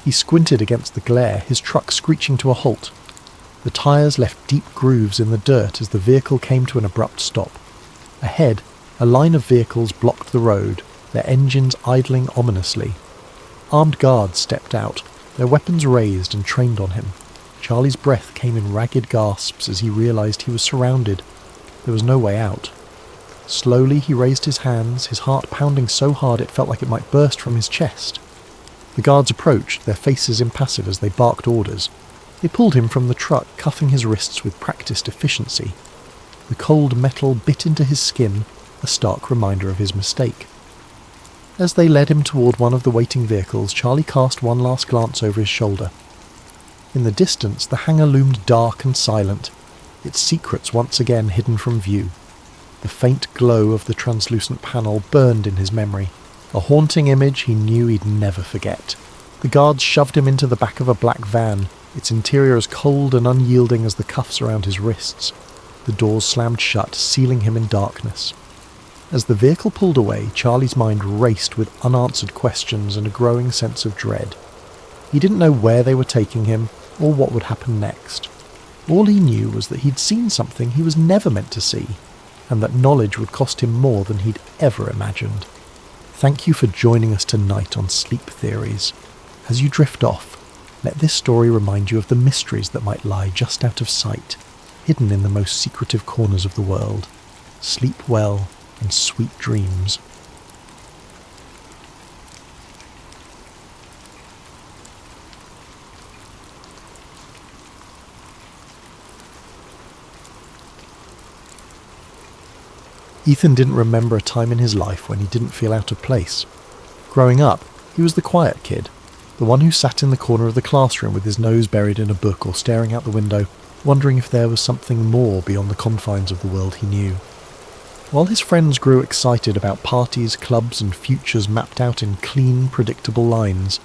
He squinted against the glare, his truck screeching to a halt. The tyres left deep grooves in the dirt as the vehicle came to an abrupt stop. Ahead, a line of vehicles blocked the road, their engines idling ominously. Armed guards stepped out, their weapons raised and trained on him. Charlie's breath came in ragged gasps as he realized he was surrounded. There was no way out. Slowly he raised his hands, his heart pounding so hard it felt like it might burst from his chest. The guards approached, their faces impassive as they barked orders. They pulled him from the truck, cuffing his wrists with practiced efficiency. The cold metal bit into his skin, a stark reminder of his mistake. As they led him toward one of the waiting vehicles, Charlie cast one last glance over his shoulder. In the distance, the hangar loomed dark and silent, its secrets once again hidden from view. The faint glow of the translucent panel burned in his memory, a haunting image he knew he'd never forget. The guards shoved him into the back of a black van, its interior as cold and unyielding as the cuffs around his wrists. The doors slammed shut, sealing him in darkness. As the vehicle pulled away, Charlie's mind raced with unanswered questions and a growing sense of dread. He didn't know where they were taking him, or what would happen next. All he knew was that he'd seen something he was never meant to see, and that knowledge would cost him more than he'd ever imagined. Thank you for joining us tonight on Sleep Theories. As you drift off, let this story remind you of the mysteries that might lie just out of sight, hidden in the most secretive corners of the world. Sleep well and sweet dreams. Ethan didn't remember a time in his life when he didn't feel out of place. Growing up, he was the quiet kid, the one who sat in the corner of the classroom with his nose buried in a book or staring out the window, wondering if there was something more beyond the confines of the world he knew. While his friends grew excited about parties, clubs, and futures mapped out in clean, predictable lines,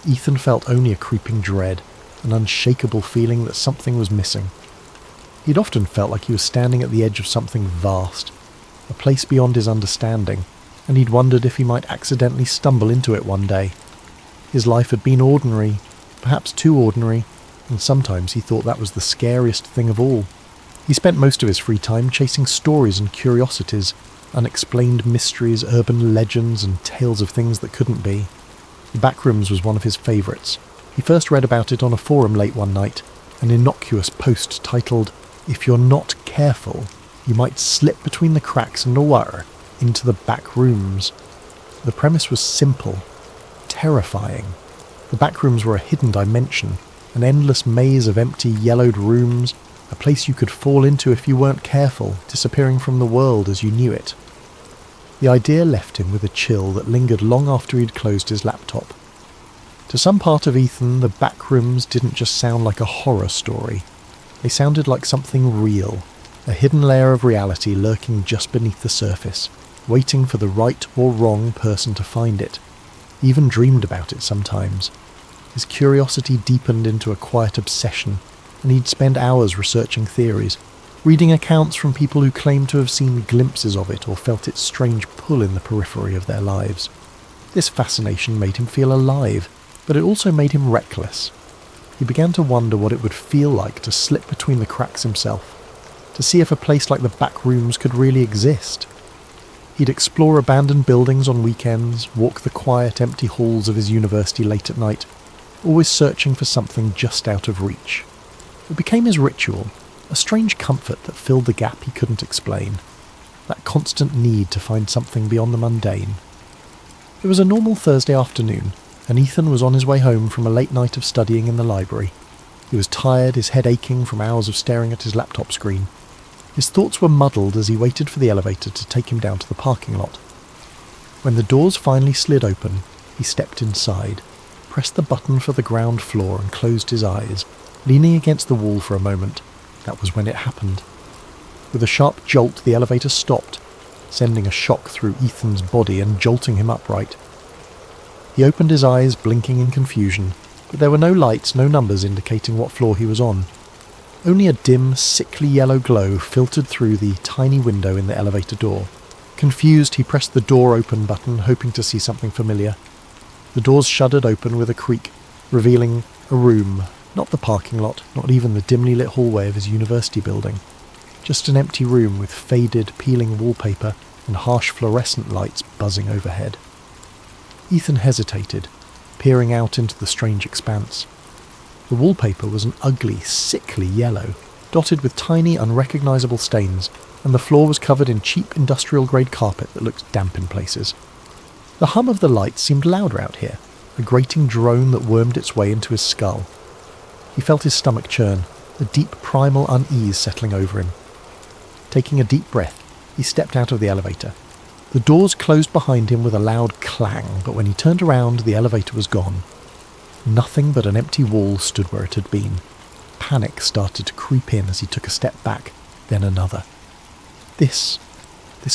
Ethan felt only a creeping dread, an unshakable feeling that something was missing. He'd often felt like he was standing at the edge of something vast, a place beyond his understanding, and he'd wondered if he might accidentally stumble into it one day. His life had been ordinary, perhaps too ordinary, and sometimes he thought that was the scariest thing of all. He spent most of his free time chasing stories and curiosities, unexplained mysteries, urban legends, and tales of things that couldn't be. The Backrooms was one of his favourites. He first read about it on a forum late one night, an innocuous post titled, "If you're not careful, you might slip between the cracks in the water into the back rooms." The premise was simple, terrifying. The Backrooms were a hidden dimension, an endless maze of empty, yellowed rooms, a place you could fall into if you weren't careful, disappearing from the world as you knew it. The idea left him with a chill that lingered long after he'd closed his laptop. To some part of Ethan, the Backrooms didn't just sound like a horror story. They sounded like something real, a hidden layer of reality lurking just beneath the surface, waiting for the right or wrong person to find it. He even dreamed about it sometimes. His curiosity deepened into a quiet obsession, and he'd spend hours researching theories, reading accounts from people who claimed to have seen glimpses of it or felt its strange pull in the periphery of their lives. This fascination made him feel alive, but it also made him reckless. He began to wonder what it would feel like to slip between the cracks himself, to see if a place like the Backrooms could really exist. He'd explore abandoned buildings on weekends, walk the quiet, empty halls of his university late at night, always searching for something just out of reach. It became his ritual, a strange comfort that filled the gap he couldn't explain, that constant need to find something beyond the mundane. It was a normal Thursday afternoon, and Ethan was on his way home from a late night of studying in the library. He was tired, his head aching from hours of staring at his laptop screen. His thoughts were muddled as he waited for the elevator to take him down to the parking lot. When the doors finally slid open, he stepped inside, pressed the button for the ground floor and closed his eyes, leaning against the wall for a moment. That was when it happened. With a sharp jolt, the elevator stopped, sending a shock through Ethan's body and jolting him upright. He opened his eyes, blinking in confusion, but there were no lights, no numbers indicating what floor he was on. Only a dim, sickly yellow glow filtered through the tiny window in the elevator door. Confused, he pressed the door open button, hoping to see something familiar. The doors shuddered open with a creak, revealing a room. Not the parking lot, not even the dimly lit hallway of his university building. Just an empty room with faded, peeling wallpaper and harsh fluorescent lights buzzing overhead. Ethan hesitated, peering out into the strange expanse. The wallpaper was an ugly, sickly yellow, dotted with tiny, unrecognisable stains, and the floor was covered in cheap industrial-grade carpet that looked damp in places. The hum of the lights seemed louder out here, a grating drone that wormed its way into his skull. He felt his stomach churn, a deep primal unease settling over him. Taking a deep breath, he stepped out of the elevator. The doors closed behind him with a loud clang, but when he turned around, the elevator was gone. Nothing but an empty wall stood where it had been. Panic started to creep in as he took a step back, then another. This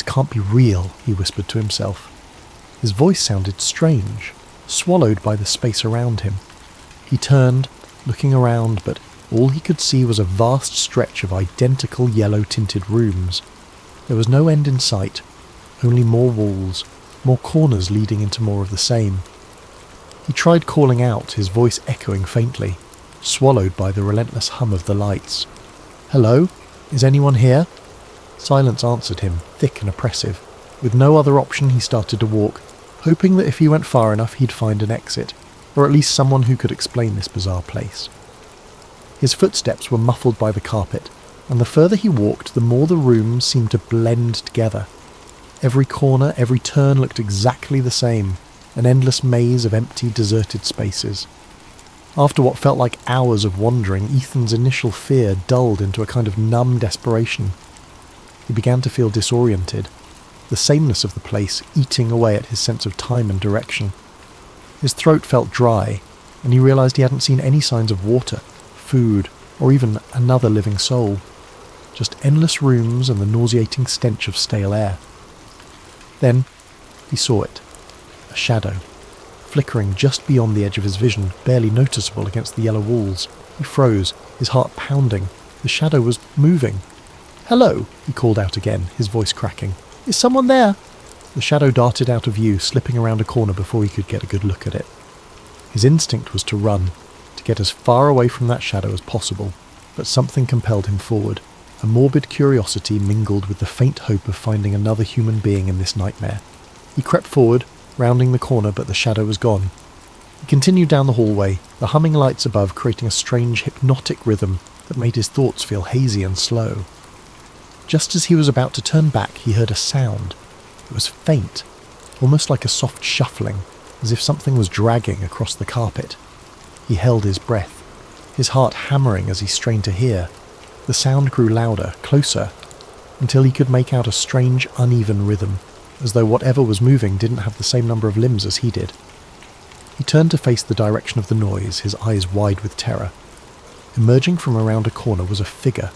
can't be real, he whispered to himself. His voice sounded strange, swallowed by the space around him. He turned, looking around, but all he could see was a vast stretch of identical yellow-tinted rooms. There was no end in sight, only more walls, more corners leading into more of the same. He tried calling out, his voice echoing faintly, swallowed by the relentless hum of the lights. "Hello? Is anyone here?" Silence answered him, thick and oppressive. With no other option, he started to walk, hoping that if he went far enough he'd find an exit, or at least someone who could explain this bizarre place. His footsteps were muffled by the carpet, and the further he walked, the more the rooms seemed to blend together. Every corner, every turn looked exactly the same, an endless maze of empty, deserted spaces. After what felt like hours of wandering, Ethan's initial fear dulled into a kind of numb desperation. He began to feel disoriented, the sameness of the place eating away at his sense of time and direction. His throat felt dry, and he realized he hadn't seen any signs of water, food, or even another living soul. Just endless rooms and the nauseating stench of stale air. Then he saw it. A shadow, flickering just beyond the edge of his vision, barely noticeable against the yellow walls. He froze, his heart pounding. The shadow was moving. "Hello," he called out again, his voice cracking. "Is someone there?" The shadow darted out of view, slipping around a corner before he could get a good look at it. His instinct was to run, to get as far away from that shadow as possible, but something compelled him forward. A morbid curiosity mingled with the faint hope of finding another human being in this nightmare. He crept forward, rounding the corner, but the shadow was gone. He continued down the hallway, the humming lights above creating a strange hypnotic rhythm that made his thoughts feel hazy and slow. Just as he was about to turn back, he heard a sound. It was faint, almost like a soft shuffling, as if something was dragging across the carpet. He held his breath, his heart hammering as he strained to hear. The sound grew louder, closer, until he could make out a strange, uneven rhythm, as though whatever was moving didn't have the same number of limbs as he did. He turned to face the direction of the noise, his eyes wide with terror. Emerging from around a corner was a figure,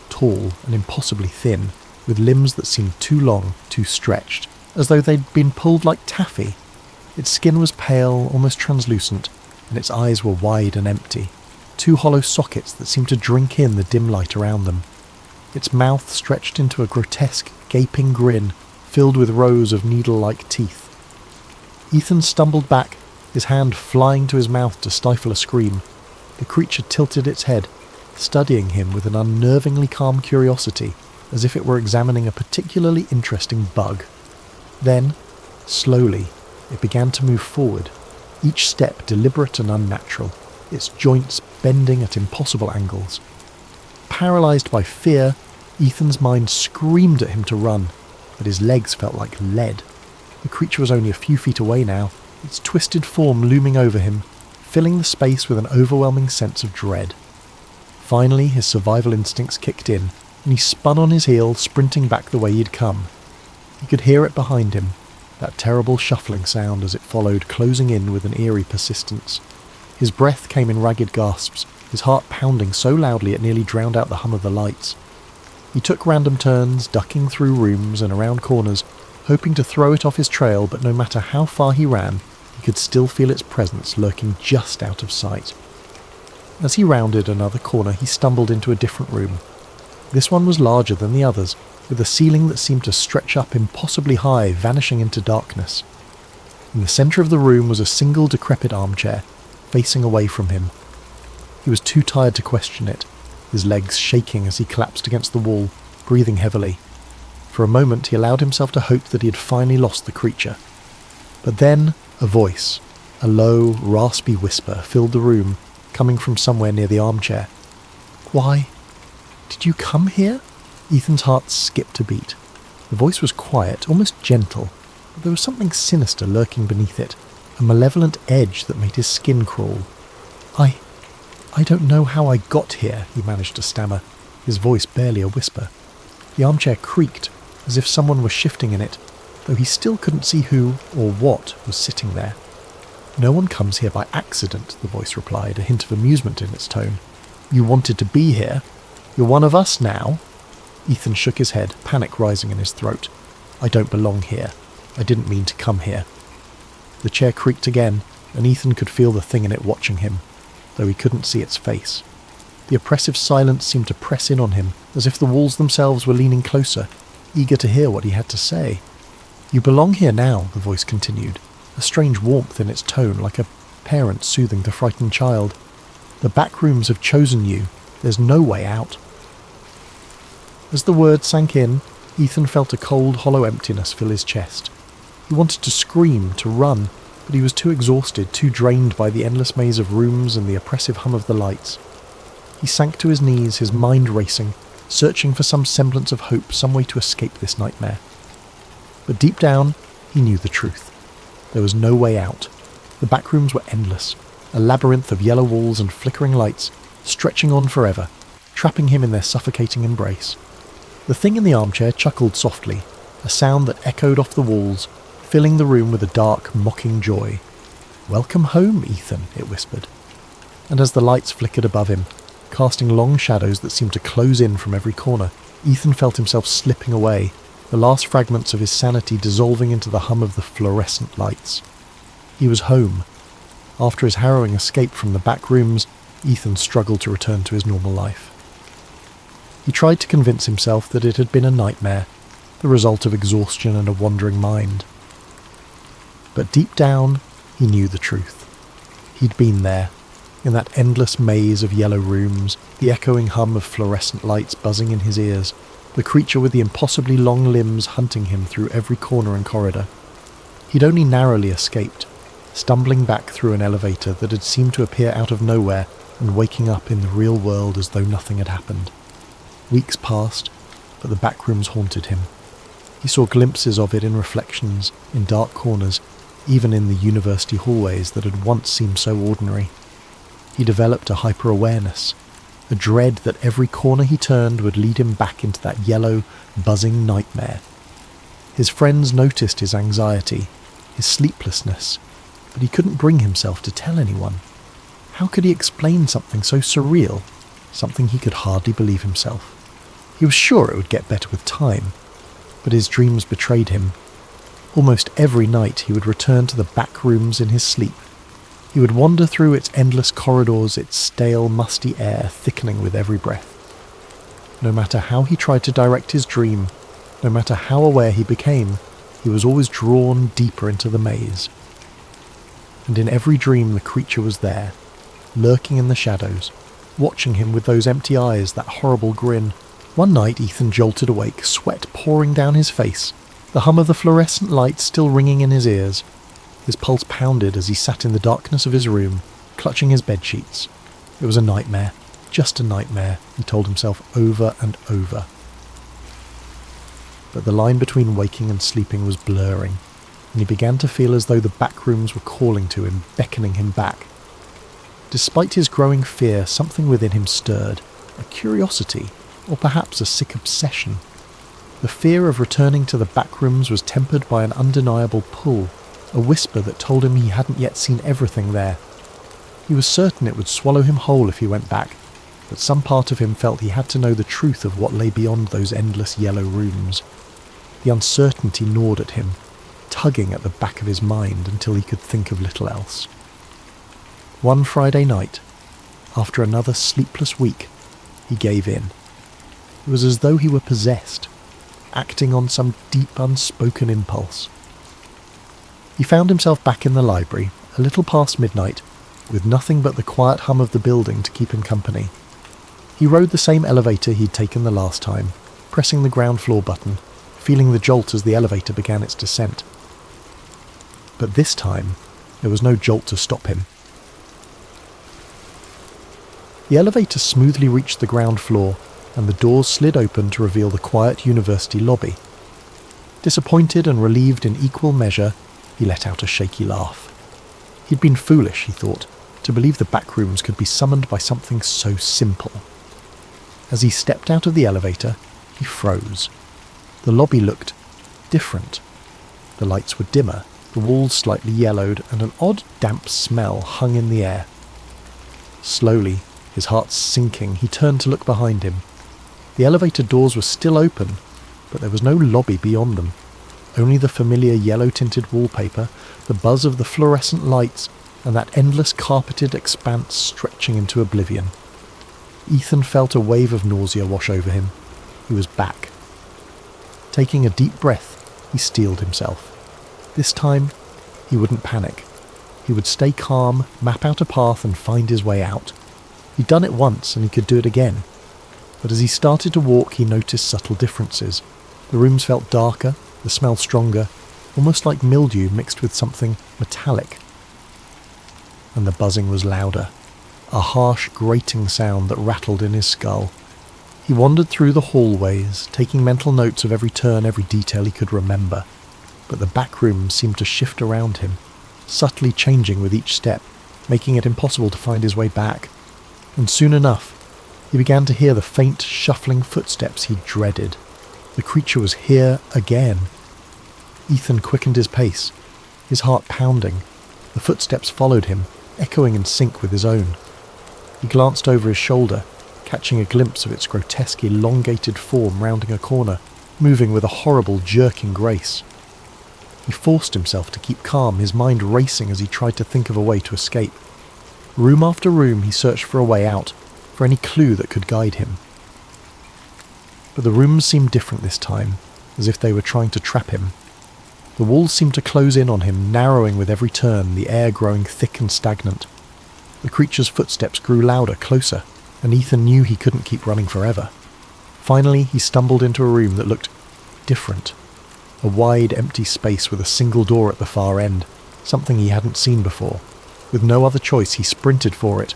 tall and impossibly thin, with limbs that seemed too long, too stretched, as though they'd been pulled like taffy. Its skin was pale, almost translucent, and its eyes were wide and empty, two hollow sockets that seemed to drink in the dim light around them. Its mouth stretched into a grotesque, gaping grin, filled with rows of needle-like teeth. Ethan stumbled back, his hand flying to his mouth to stifle a scream. The creature tilted its head, studying him with an unnervingly calm curiosity, as if it were examining a particularly interesting bug. Then, slowly, it began to move forward, each step deliberate and unnatural, its joints bending at impossible angles. Paralysed by fear, Ethan's mind screamed at him to run, but his legs felt like lead. The creature was only a few feet away now, its twisted form looming over him, filling the space with an overwhelming sense of dread. Finally, his survival instincts kicked in, and he spun on his heel, sprinting back the way he'd come. He could hear it behind him, that terrible shuffling sound as it followed, closing in with an eerie persistence. His breath came in ragged gasps, his heart pounding so loudly it nearly drowned out the hum of the lights. He took random turns, ducking through rooms and around corners, hoping to throw it off his trail, but no matter how far he ran, he could still feel its presence lurking just out of sight. As he rounded another corner, he stumbled into a different room. This one was larger than the others, with a ceiling that seemed to stretch up impossibly high, vanishing into darkness. In the centre of the room was a single decrepit armchair, facing away from him. He was too tired to question it, his legs shaking as he collapsed against the wall, breathing heavily. For a moment he allowed himself to hope that he had finally lost the creature. But then a voice, a low, raspy whisper, filled the room, coming from somewhere near the armchair. "Why? Did you come here?" Ethan's heart skipped a beat. The voice was quiet, almost gentle, but there was something sinister lurking beneath it, a malevolent edge that made his skin crawl. "I don't know how I got here," he managed to stammer, his voice barely a whisper. The armchair creaked, as if someone was shifting in it, though he still couldn't see who or what was sitting there. "No one comes here by accident," the voice replied, a hint of amusement in its tone. "You wanted to be here. You're one of us now." Ethan shook his head, panic rising in his throat. "I don't belong here. I didn't mean to come here." The chair creaked again, and Ethan could feel the thing in it watching him, though he couldn't see its face. The oppressive silence seemed to press in on him, as if the walls themselves were leaning closer, eager to hear what he had to say. "You belong here now," the voice continued, a strange warmth in its tone, like a parent soothing the frightened child. "The back rooms have chosen you. There's no way out." As the words sank in, Ethan felt a cold, hollow emptiness fill his chest. He wanted to scream, to run, but he was too exhausted, too drained by the endless maze of rooms and the oppressive hum of the lights. He sank to his knees, his mind racing, searching for some semblance of hope, some way to escape this nightmare. But deep down, he knew the truth. There was no way out. The back rooms were endless, a labyrinth of yellow walls and flickering lights, stretching on forever, trapping him in their suffocating embrace. The thing in the armchair chuckled softly, a sound that echoed off the walls, filling the room with a dark, mocking joy. "Welcome home, Ethan," it whispered. And as the lights flickered above him, casting long shadows that seemed to close in from every corner, Ethan felt himself slipping away, the last fragments of his sanity dissolving into the hum of the fluorescent lights. He was home. After his harrowing escape from the back rooms, Ethan struggled to return to his normal life. He tried to convince himself that it had been a nightmare, the result of exhaustion and a wandering mind. But deep down, he knew the truth. He'd been there, in that endless maze of yellow rooms, the echoing hum of fluorescent lights buzzing in his ears, the creature with the impossibly long limbs hunting him through every corner and corridor. He'd only narrowly escaped, stumbling back through an elevator that had seemed to appear out of nowhere and waking up in the real world as though nothing had happened. Weeks passed, but the back rooms haunted him. He saw glimpses of it in reflections, in dark corners, even in the university hallways that had once seemed so ordinary. He developed a hyper-awareness, a dread that every corner he turned would lead him back into that yellow, buzzing nightmare. His friends noticed his anxiety, his sleeplessness, but he couldn't bring himself to tell anyone. How could he explain something so surreal, something he could hardly believe himself? He was sure it would get better with time, but his dreams betrayed him. Almost every night he would return to the back rooms in his sleep. He would wander through its endless corridors, its stale, musty air thickening with every breath. No matter how he tried to direct his dream, no matter how aware he became, he was always drawn deeper into the maze. And in every dream the creature was there, lurking in the shadows, watching him with those empty eyes, that horrible grin. One night Ethan jolted awake, sweat pouring down his face, the hum of the fluorescent lights still ringing in his ears. His pulse pounded as he sat in the darkness of his room, clutching his bedsheets. It was a nightmare, just a nightmare, he told himself over and over. But the line between waking and sleeping was blurring, and he began to feel as though the back rooms were calling to him, beckoning him back. Despite his growing fear, something within him stirred, a curiosity, or perhaps a sick obsession. The fear of returning to the back rooms was tempered by an undeniable pull, a whisper that told him he hadn't yet seen everything there. He was certain it would swallow him whole if he went back, but some part of him felt he had to know the truth of what lay beyond those endless yellow rooms. The uncertainty gnawed at him, tugging at the back of his mind until he could think of little else. One Friday night, after another sleepless week, he gave in. It was as though he were possessed, acting on some deep unspoken impulse. He found himself back in the library, a little past midnight, with nothing but the quiet hum of the building to keep him company. He rode the same elevator he'd taken the last time, pressing the ground floor button, feeling the jolt as the elevator began its descent. But this time, there was no jolt to stop him. The elevator smoothly reached the ground floor, and the doors slid open to reveal the quiet university lobby. Disappointed and relieved in equal measure, he let out a shaky laugh. He'd been foolish, he thought. to believe the back rooms could be summoned by something so simple. As he stepped out of the elevator, he froze. The lobby looked different. The lights were dimmer, the walls slightly yellowed, and an odd damp smell hung in the air. Slowly, his heart sinking, he turned to look behind him. The elevator doors were still open, but there was no lobby beyond them. Only the familiar yellow-tinted wallpaper, the buzz of the fluorescent lights, and that endless carpeted expanse stretching into oblivion. Ethan felt a wave of nausea wash over him. He was back. Taking a deep breath, he steeled himself. This time, he wouldn't panic. He would stay calm, map out a path, and find his way out. He'd done it once, and he could do it again. But as he started to walk, he noticed subtle differences. The rooms felt darker, the smell stronger, almost like mildew mixed with something metallic. And the buzzing was louder, a harsh, grating sound that rattled in his skull. He wandered through the hallways, taking mental notes of every turn, every detail he could remember. But the back rooms seemed to shift around him, subtly changing with each step, making it impossible to find his way back. And soon enough, he began to hear the faint, shuffling footsteps he dreaded. The creature was here again. Ethan quickened his pace, his heart pounding. The footsteps followed him, echoing in sync with his own. He glanced over his shoulder, catching a glimpse of its grotesque, elongated form rounding a corner, moving with a horrible, jerking grace. He forced himself to keep calm, his mind racing as he tried to think of a way to escape. Room after room he searched for a way out, for any clue that could guide him. But the rooms seemed different this time, as if they were trying to trap him. The walls seemed to close in on him, narrowing with every turn, the air growing thick and stagnant. The creature's footsteps grew louder, closer, and Ethan knew he couldn't keep running forever. Finally, he stumbled into a room that looked different. A wide, empty space with a single door at the far end, something he hadn't seen before. With no other choice, he sprinted for it,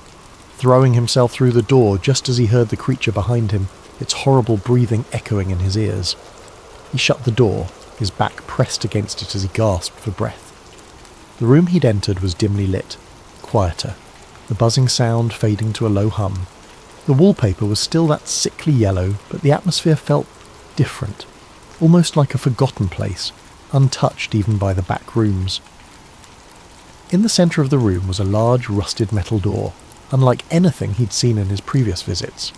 throwing himself through the door just as he heard the creature behind him, its horrible breathing echoing in his ears. He shut the door, his back pressed against it as he gasped for breath. The room he'd entered was dimly lit, quieter, the buzzing sound fading to a low hum. The wallpaper was still that sickly yellow, but the atmosphere felt different, almost like a forgotten place, untouched even by the back rooms. In the centre of the room was a large rusted metal door, unlike anything he'd seen in his previous visits.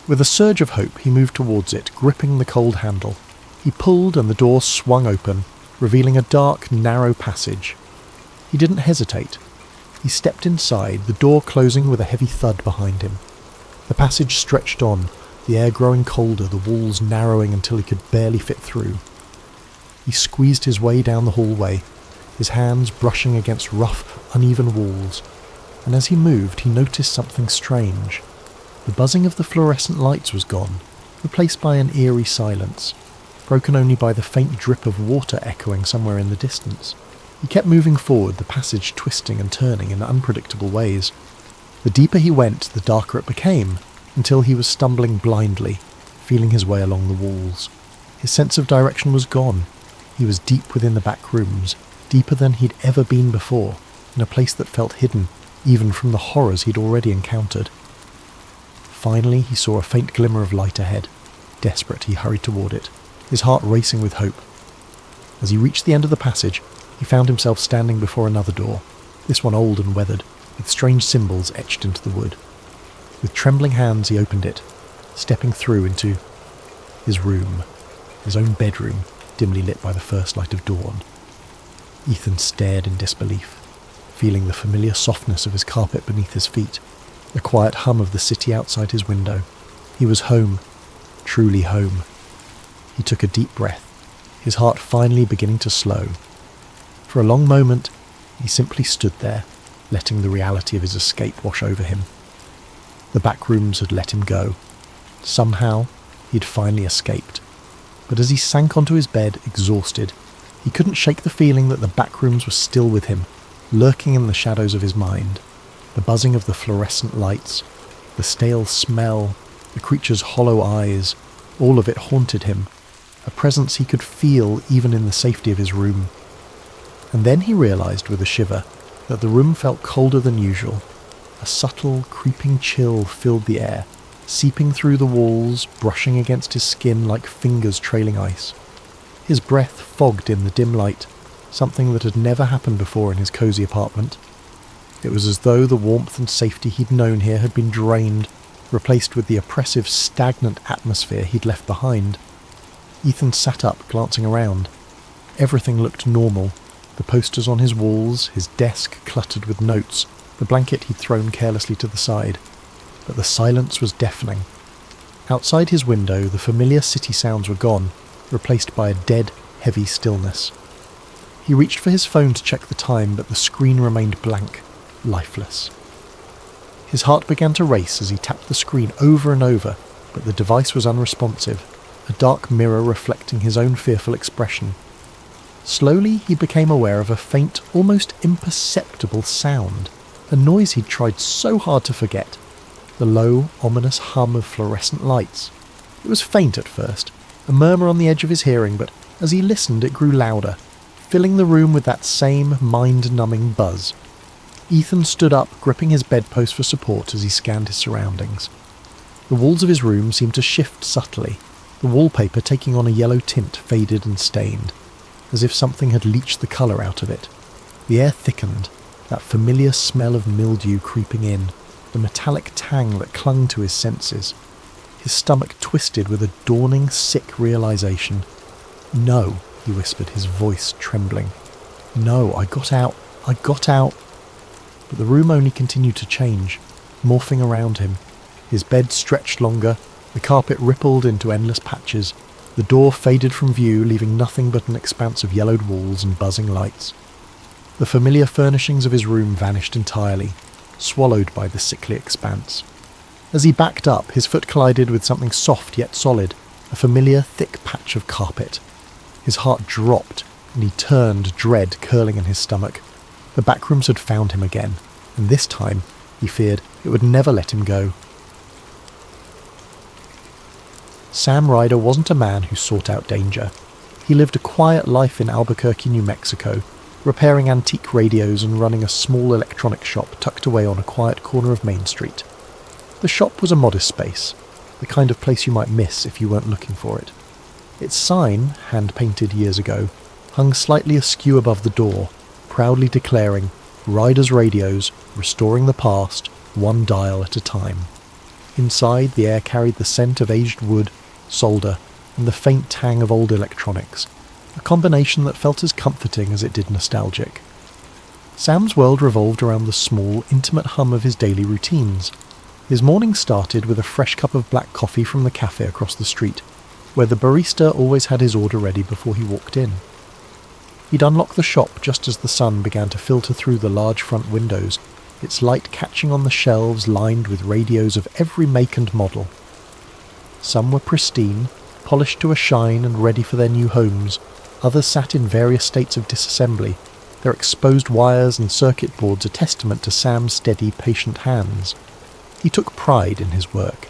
With a surge of hope, he moved towards it, gripping the cold handle. He pulled and the door swung open, revealing a dark, narrow passage. He didn't hesitate. He stepped inside, the door closing with a heavy thud behind him. The passage stretched on, the air growing colder, the walls narrowing until he could barely fit through. He squeezed his way down the hallway, his hands brushing against rough, uneven walls, and as he moved he noticed something strange. The buzzing of the fluorescent lights was gone, replaced by an eerie silence, broken only by the faint drip of water echoing somewhere in the distance. He kept moving forward, the passage twisting and turning in unpredictable ways. The deeper he went, the darker it became, until he was stumbling blindly, feeling his way along the walls. His sense of direction was gone. He was deep within the back rooms, deeper than he'd ever been before, in a place that felt hidden, even from the horrors he'd already encountered. Finally, he saw a faint glimmer of light ahead. Desperate, he hurried toward it, his heart racing with hope. As he reached the end of the passage, he found himself standing before another door, this one old and weathered, with strange symbols etched into the wood. With trembling hands he opened it, stepping through into his room, his own bedroom, dimly lit by the first light of dawn. Ethan stared in disbelief, feeling the familiar softness of his carpet beneath his feet, the quiet hum of the city outside his window. He was home, truly home. He took a deep breath, his heart finally beginning to slow. For a long moment, he simply stood there, letting the reality of his escape wash over him. The back rooms had let him go. Somehow, he'd finally escaped. But as he sank onto his bed, exhausted, he couldn't shake the feeling that the back rooms were still with him, lurking in the shadows of his mind. The buzzing of the fluorescent lights, the stale smell, the creature's hollow eyes, all of it haunted him, a presence he could feel even in the safety of his room. And then he realized with a shiver that the room felt colder than usual. A subtle, creeping chill filled the air, seeping through the walls, brushing against his skin like fingers trailing ice. His breath fogged in the dim light, something that had never happened before in his cosy apartment. It was as though the warmth and safety he'd known here had been drained, replaced with the oppressive, stagnant atmosphere he'd left behind. Ethan sat up, glancing around. Everything looked normal. The posters on his walls, his desk cluttered with notes, the blanket he'd thrown carelessly to the side. But the silence was deafening. Outside his window, the familiar city sounds were gone, replaced by a dead, heavy stillness. He reached for his phone to check the time, but the screen remained blank, lifeless. His heart began to race as he tapped the screen over and over, but the device was unresponsive, a dark mirror reflecting his own fearful expression. Slowly he became aware of a faint, almost imperceptible sound, a noise he'd tried so hard to forget, the low, ominous hum of fluorescent lights. It was faint at first, a murmur on the edge of his hearing, but as he listened it grew louder, filling the room with that same mind-numbing buzz. Ethan stood up, gripping his bedpost for support as he scanned his surroundings. The walls of his room seemed to shift subtly, the wallpaper taking on a yellow tint, faded and stained, as if something had leached the colour out of it. The air thickened, that familiar smell of mildew creeping in, the metallic tang that clung to his senses. His stomach twisted with a dawning, sick realisation. "No," he whispered, his voice trembling. "No, I got out. But the room only continued to change, morphing around him. His bed stretched longer, the carpet rippled into endless patches, the door faded from view, leaving nothing but an expanse of yellowed walls and buzzing lights. The familiar furnishings of his room vanished entirely, swallowed by the sickly expanse. As he backed up, his foot collided with something soft yet solid, a familiar thick patch of carpet. His heart dropped, and he turned, dread curling in his stomach. The backrooms had found him again, and this time, he feared, it would never let him go. Sam Ryder wasn't a man who sought out danger. He lived a quiet life in Albuquerque, New Mexico, repairing antique radios and running a small electronics shop tucked away on a quiet corner of Main Street. The shop was a modest space, the kind of place you might miss if you weren't looking for it. Its sign, hand-painted years ago, hung slightly askew above the door, proudly declaring, "Ryder's Radios, restoring the past, one dial at a time." Inside, the air carried the scent of aged wood, solder, and the faint tang of old electronics, a combination that felt as comforting as it did nostalgic. Sam's world revolved around the small, intimate hum of his daily routines. His morning started with a fresh cup of black coffee from the cafe across the street, where the barista always had his order ready before he walked in. He'd unlock the shop just as the sun began to filter through the large front windows, its light catching on the shelves lined with radios of every make and model. Some were pristine, polished to a shine and ready for their new homes. Others sat in various states of disassembly, their exposed wires and circuit boards a testament to Sam's steady, patient hands. He took pride in his work.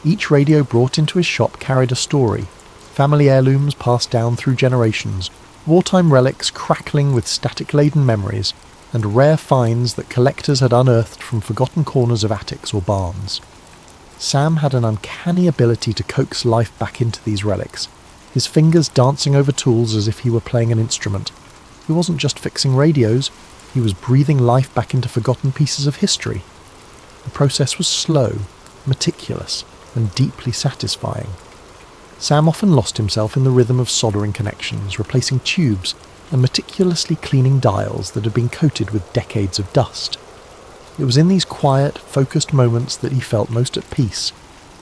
Each radio brought into his shop carried a story, family heirlooms passed down through generations, wartime relics crackling with static-laden memories, and rare finds that collectors had unearthed from forgotten corners of attics or barns. Sam had an uncanny ability to coax life back into these relics, his fingers dancing over tools as if he were playing an instrument. He wasn't just fixing radios, he was breathing life back into forgotten pieces of history. The process was slow, meticulous, and deeply satisfying. Sam often lost himself in the rhythm of soldering connections, replacing tubes, and meticulously cleaning dials that had been coated with decades of dust. It was in these quiet, focused moments that he felt most at peace,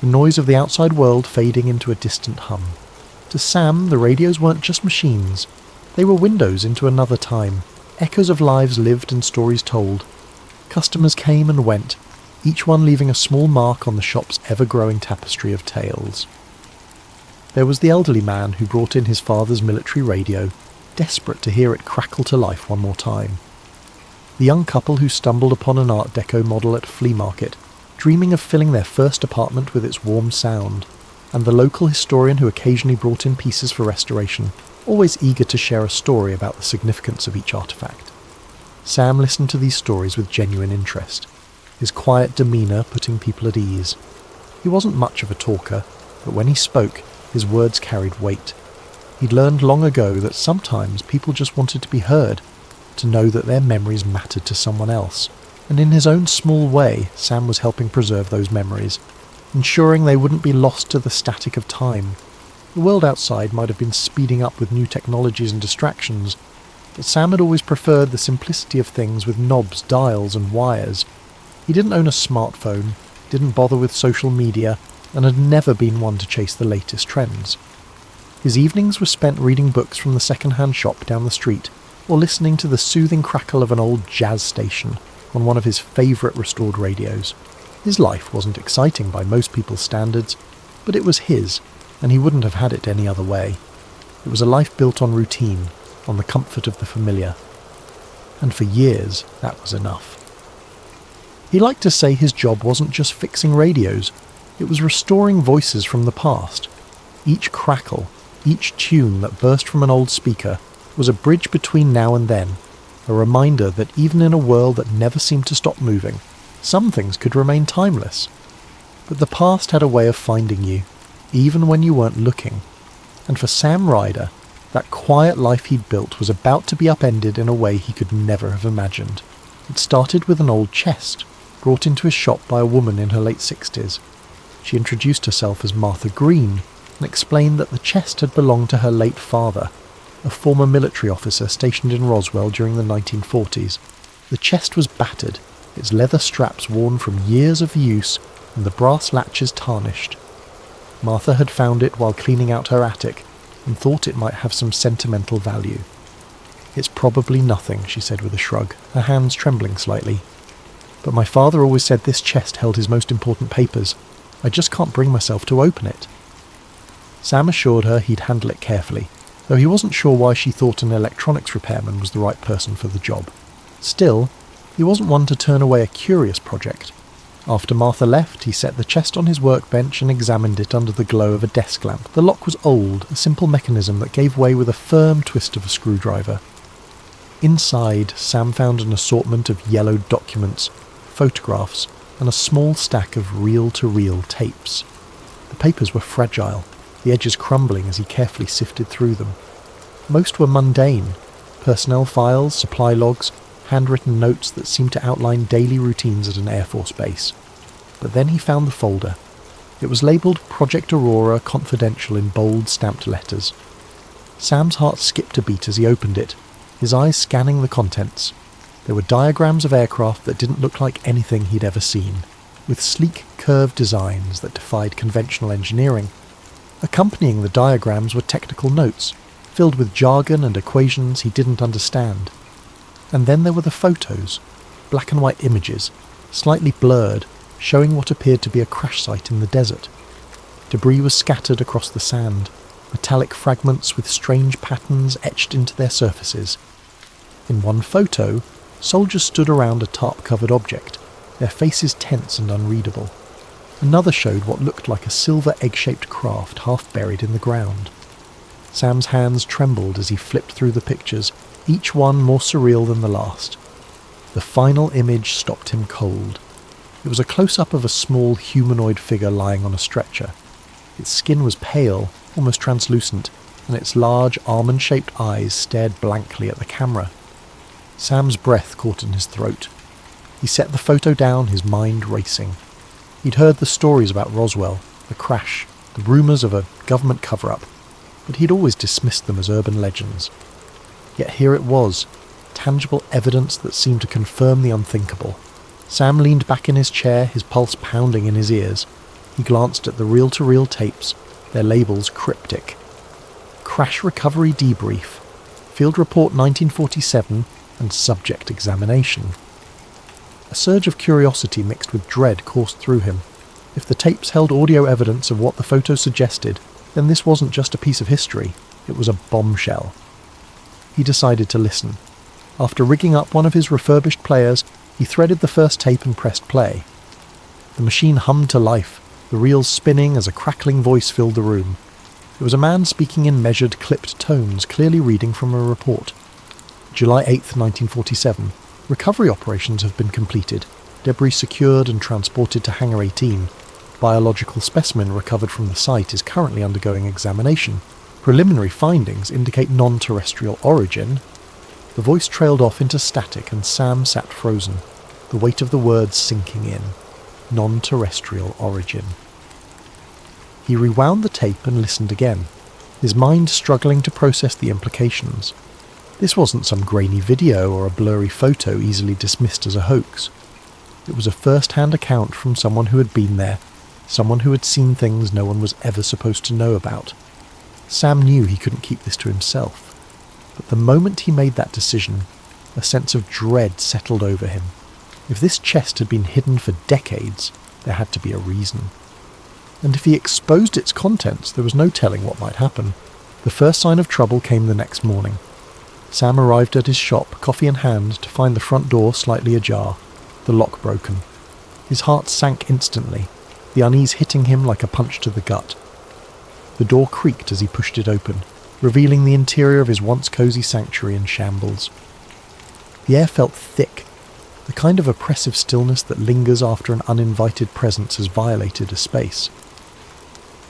the noise of the outside world fading into a distant hum. To Sam, the radios weren't just machines. They were windows into another time, echoes of lives lived and stories told. Customers came and went, each one leaving a small mark on the shop's ever-growing tapestry of tales. There was the elderly man who brought in his father's military radio, desperate to hear it crackle to life one more time. The young couple who stumbled upon an Art Deco model at a flea market, dreaming of filling their first apartment with its warm sound, and the local historian who occasionally brought in pieces for restoration, always eager to share a story about the significance of each artefact. Sam listened to these stories with genuine interest, his quiet demeanour putting people at ease. He wasn't much of a talker, but when he spoke, his words carried weight. He'd learned long ago that sometimes people just wanted to be heard, to know that their memories mattered to someone else, and in his own small way, Sam was helping preserve those memories, ensuring they wouldn't be lost to the static of time. The world outside might have been speeding up with new technologies and distractions, but Sam had always preferred the simplicity of things with knobs, dials and wires. He didn't own a smartphone, didn't bother with social media, and had never been one to chase the latest trends. His evenings were spent reading books from the second-hand shop down the street, or listening to the soothing crackle of an old jazz station on one of his favourite restored radios. His life wasn't exciting by most people's standards, but it was his, and he wouldn't have had it any other way. It was a life built on routine, on the comfort of the familiar. And for years, that was enough. He liked to say his job wasn't just fixing radios, it was restoring voices from the past. Each crackle, each tune that burst from an old speaker was a bridge between now and then, a reminder that even in a world that never seemed to stop moving, some things could remain timeless. But the past had a way of finding you, even when you weren't looking. And for Sam Ryder, that quiet life he'd built was about to be upended in a way he could never have imagined. It started with an old chest, brought into his shop by a woman in her late 60s. She introduced herself as Martha Green, and explained that the chest had belonged to her late father, a former military officer stationed in Roswell during the 1940s. The chest was battered, its leather straps worn from years of use, and the brass latches tarnished. Martha had found it while cleaning out her attic, and thought it might have some sentimental value. "It's probably nothing," she said with a shrug, her hands trembling slightly. "But my father always said this chest held his most important papers. I just can't bring myself to open it." Sam assured her he'd handle it carefully, though he wasn't sure why she thought an electronics repairman was the right person for the job. Still, he wasn't one to turn away a curious project. After Martha left, he set the chest on his workbench and examined it under the glow of a desk lamp. The lock was old, a simple mechanism that gave way with a firm twist of a screwdriver. Inside, Sam found an assortment of yellowed documents, photographs, and a small stack of reel-to-reel tapes. The papers were fragile, the edges crumbling as he carefully sifted through them. Most were mundane: personnel files, supply logs, handwritten notes that seemed to outline daily routines at an Air Force base. But then he found the folder. It was labelled Project Aurora Confidential in bold stamped letters. Sam's heart skipped a beat as he opened it, his eyes scanning the contents. There were diagrams of aircraft that didn't look like anything he'd ever seen, with sleek, curved designs that defied conventional engineering. Accompanying the diagrams were technical notes, filled with jargon and equations he didn't understand. And then there were the photos, black and white images, slightly blurred, showing what appeared to be a crash site in the desert. Debris was scattered across the sand, metallic fragments with strange patterns etched into their surfaces. In one photo, soldiers stood around a tarp-covered object, their faces tense and unreadable. Another showed what looked like a silver egg-shaped craft half buried in the ground. Sam's hands trembled as he flipped through the pictures, each one more surreal than the last. The final image stopped him cold. It was a close-up of a small humanoid figure lying on a stretcher. Its skin was pale, almost translucent, and its large almond-shaped eyes stared blankly at the camera. Sam's breath caught in his throat. He set the photo down, his mind racing. He'd heard the stories about Roswell, the crash, the rumours of a government cover-up, but he'd always dismissed them as urban legends. Yet here it was, tangible evidence that seemed to confirm the unthinkable. Sam leaned back in his chair, his pulse pounding in his ears. He glanced at the reel-to-reel tapes, their labels cryptic. Crash Recovery Debrief, Field Report 1947, and Subject Examination. A surge of curiosity mixed with dread coursed through him. If the tapes held audio evidence of what the photos suggested, then this wasn't just a piece of history, it was a bombshell. He decided to listen. After rigging up one of his refurbished players, he threaded the first tape and pressed play. The machine hummed to life, the reels spinning as a crackling voice filled the room. It was a man speaking in measured, clipped tones, clearly reading from a report. July 8th, 1947. Recovery operations have been completed, debris secured and transported to Hangar 18. Biological specimen recovered from the site is currently undergoing examination. Preliminary findings indicate non-terrestrial origin. The voice trailed off into static and Sam sat frozen, the weight of the words sinking in. Non-terrestrial origin. He rewound the tape and listened again, his mind struggling to process the implications. This wasn't some grainy video or a blurry photo easily dismissed as a hoax. It was a first-hand account from someone who had been there, someone who had seen things no one was ever supposed to know about. Sam knew he couldn't keep this to himself, but the moment he made that decision, a sense of dread settled over him. If this chest had been hidden for decades, there had to be a reason. And if he exposed its contents, there was no telling what might happen. The first sign of trouble came the next morning. Sam arrived at his shop, coffee in hand, to find the front door slightly ajar, the lock broken. His heart sank instantly, the unease hitting him like a punch to the gut. The door creaked as he pushed it open, revealing the interior of his once cosy sanctuary in shambles. The air felt thick, the kind of oppressive stillness that lingers after an uninvited presence has violated a space.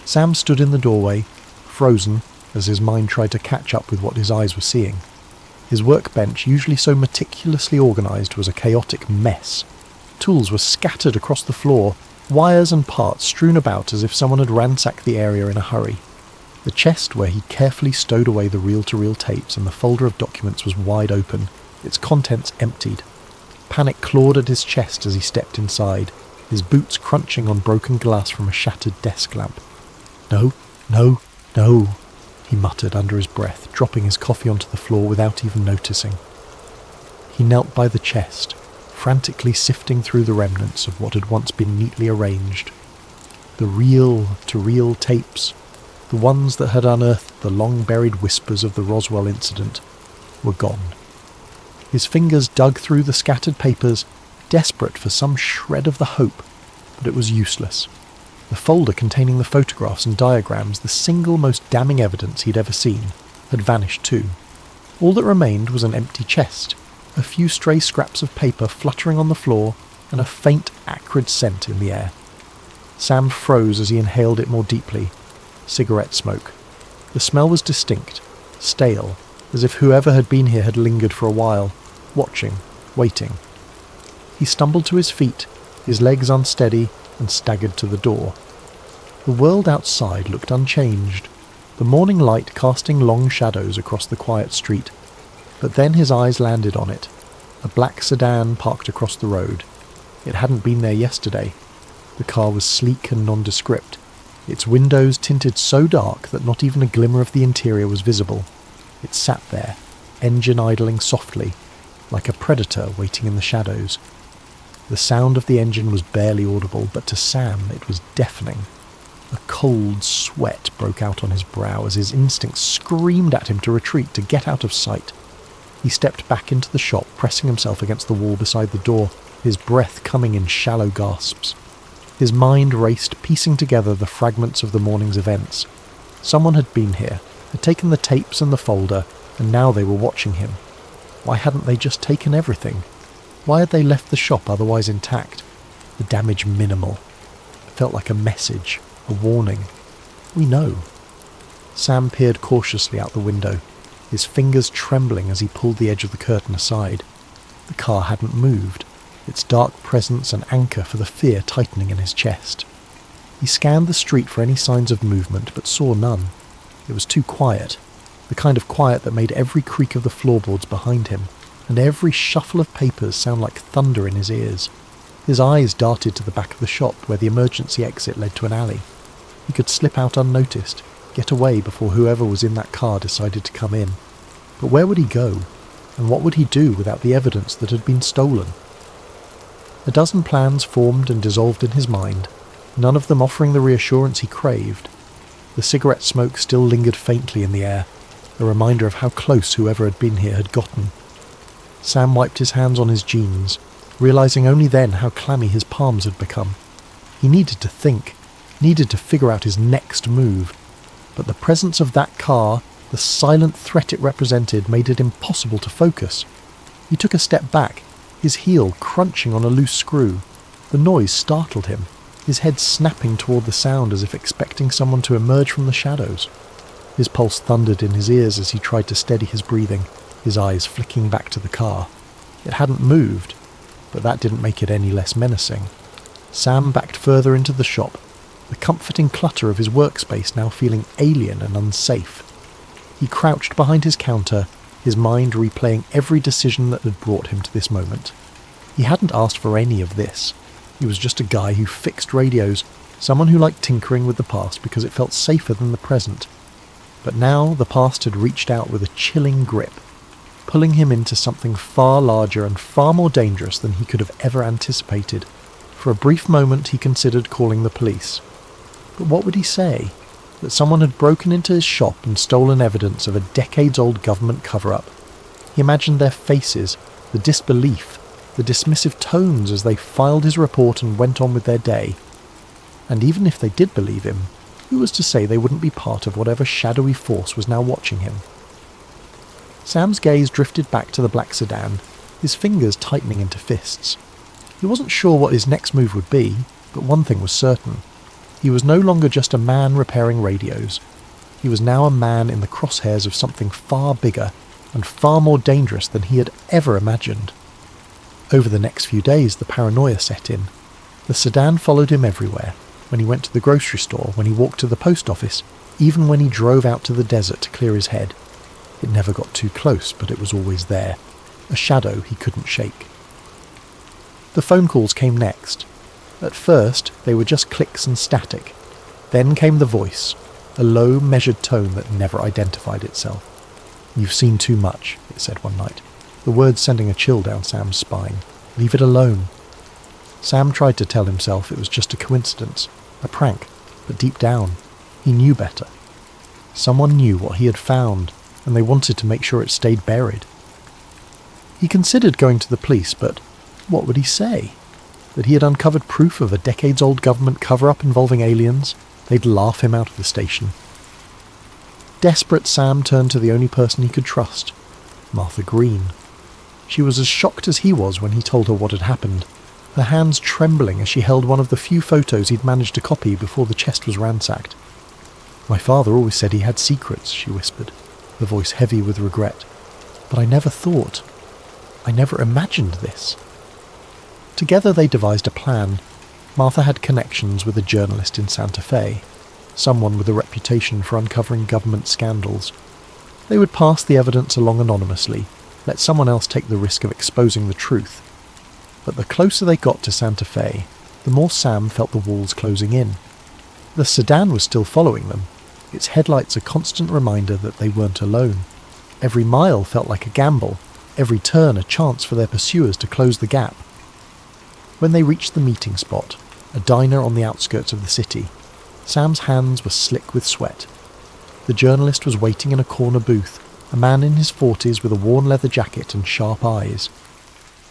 Sam stood in the doorway, frozen, as his mind tried to catch up with what his eyes were seeing. His workbench, usually so meticulously organised, was a chaotic mess. Tools were scattered across the floor, wires and parts strewn about as if someone had ransacked the area in a hurry. The chest where he'd carefully stowed away the reel-to-reel tapes and the folder of documents was wide open, its contents emptied. Panic clawed at his chest as he stepped inside, his boots crunching on broken glass from a shattered desk lamp. No, no, no, he muttered under his breath, dropping his coffee onto the floor without even noticing. He knelt by the chest, frantically sifting through the remnants of what had once been neatly arranged. The reel-to-reel tapes, the ones that had unearthed the long-buried whispers of the Roswell incident, were gone. His fingers dug through the scattered papers, desperate for some shred of the hope, but it was useless. The folder containing the photographs and diagrams, the single most damning evidence he'd ever seen, had vanished too. All that remained was an empty chest, a few stray scraps of paper fluttering on the floor, and a faint, acrid scent in the air. Sam froze as he inhaled it more deeply. Cigarette smoke. The smell was distinct, stale, as if whoever had been here had lingered for a while, watching, waiting. He stumbled to his feet, his legs unsteady, and staggered to the door. The world outside looked unchanged, the morning light casting long shadows across the quiet street. But then his eyes landed on it, a black sedan parked across the road. It hadn't been there yesterday. The car was sleek and nondescript, its windows tinted so dark that not even a glimmer of the interior was visible. It sat there, engine idling softly, like a predator waiting in the shadows. The sound of the engine was barely audible, but to Sam it was deafening. A cold sweat broke out on his brow as his instincts screamed at him to retreat, to get out of sight. He stepped back into the shop, pressing himself against the wall beside the door, his breath coming in shallow gasps. His mind raced, piecing together the fragments of the morning's events. Someone had been here, had taken the tapes and the folder, and now they were watching him. Why hadn't they just taken everything? Why had they left the shop otherwise intact? The damage minimal. It felt like a message, a warning. We know. Sam peered cautiously out the window, his fingers trembling as he pulled the edge of the curtain aside. The car hadn't moved, its dark presence an anchor for the fear tightening in his chest. He scanned the street for any signs of movement, but saw none. It was too quiet, the kind of quiet that made every creak of the floorboards behind him, and every shuffle of papers sound like thunder in his ears. His eyes darted to the back of the shop, where the emergency exit led to an alley. He could slip out unnoticed, get away before whoever was in that car decided to come in. But where would he go? And what would he do without the evidence that had been stolen? A dozen plans formed and dissolved in his mind, none of them offering the reassurance he craved. The cigarette smoke still lingered faintly in the air, a reminder of how close whoever had been here had gotten. Sam wiped his hands on his jeans, realizing only then how clammy his palms had become. He needed to think, needed to figure out his next move. But the presence of that car, the silent threat it represented, made it impossible to focus. He took a step back, his heel crunching on a loose screw. The noise startled him, his head snapping toward the sound as if expecting someone to emerge from the shadows. His pulse thundered in his ears as he tried to steady his breathing, his eyes flicking back to the car. It hadn't moved, but that didn't make it any less menacing. Sam backed further into the shop, the comforting clutter of his workspace now feeling alien and unsafe. He crouched behind his counter, his mind replaying every decision that had brought him to this moment. He hadn't asked for any of this. He was just a guy who fixed radios, someone who liked tinkering with the past because it felt safer than the present. But now the past had reached out with a chilling grip, pulling him into something far larger and far more dangerous than he could have ever anticipated. For a brief moment he considered calling the police. But what would he say? That someone had broken into his shop and stolen evidence of a decades-old government cover-up. He imagined their faces, the disbelief, the dismissive tones as they filed his report and went on with their day. And even if they did believe him, who was to say they wouldn't be part of whatever shadowy force was now watching him? Sam's gaze drifted back to the black sedan, his fingers tightening into fists. He wasn't sure what his next move would be, but one thing was certain. He was no longer just a man repairing radios. He was now a man in the crosshairs of something far bigger and far more dangerous than he had ever imagined. Over the next few days, the paranoia set in. The sedan followed him everywhere, when he went to the grocery store, when he walked to the post office, even when he drove out to the desert to clear his head. It never got too close, but it was always there, a shadow he couldn't shake. The phone calls came next. At first, they were just clicks and static. Then came the voice, a low, measured tone that never identified itself. "You've seen too much," it said one night, the words sending a chill down Sam's spine. "Leave it alone." Sam tried to tell himself it was just a coincidence, a prank, but deep down, he knew better. Someone knew what he had found, and they wanted to make sure it stayed buried. He considered going to the police, but what would he say? That he had uncovered proof of a decades-old government cover-up involving aliens? They'd laugh him out of the station. Desperate, Sam turned to the only person he could trust, Martha Green. She was as shocked as he was when he told her what had happened, her hands trembling as she held one of the few photos he'd managed to copy before the chest was ransacked. "My father always said he had secrets," she whispered, her voice heavy with regret. "But I never imagined this." Together they devised a plan. Martha had connections with a journalist in Santa Fe, someone with a reputation for uncovering government scandals. They would pass the evidence along anonymously, let someone else take the risk of exposing the truth. But the closer they got to Santa Fe, the more Sam felt the walls closing in. The sedan was still following them, its headlights a constant reminder that they weren't alone. Every mile felt like a gamble, every turn a chance for their pursuers to close the gap. When they reached the meeting spot, a diner on the outskirts of the city, Sam's hands were slick with sweat. The journalist was waiting in a corner booth, a man in his 40s with a worn leather jacket and sharp eyes.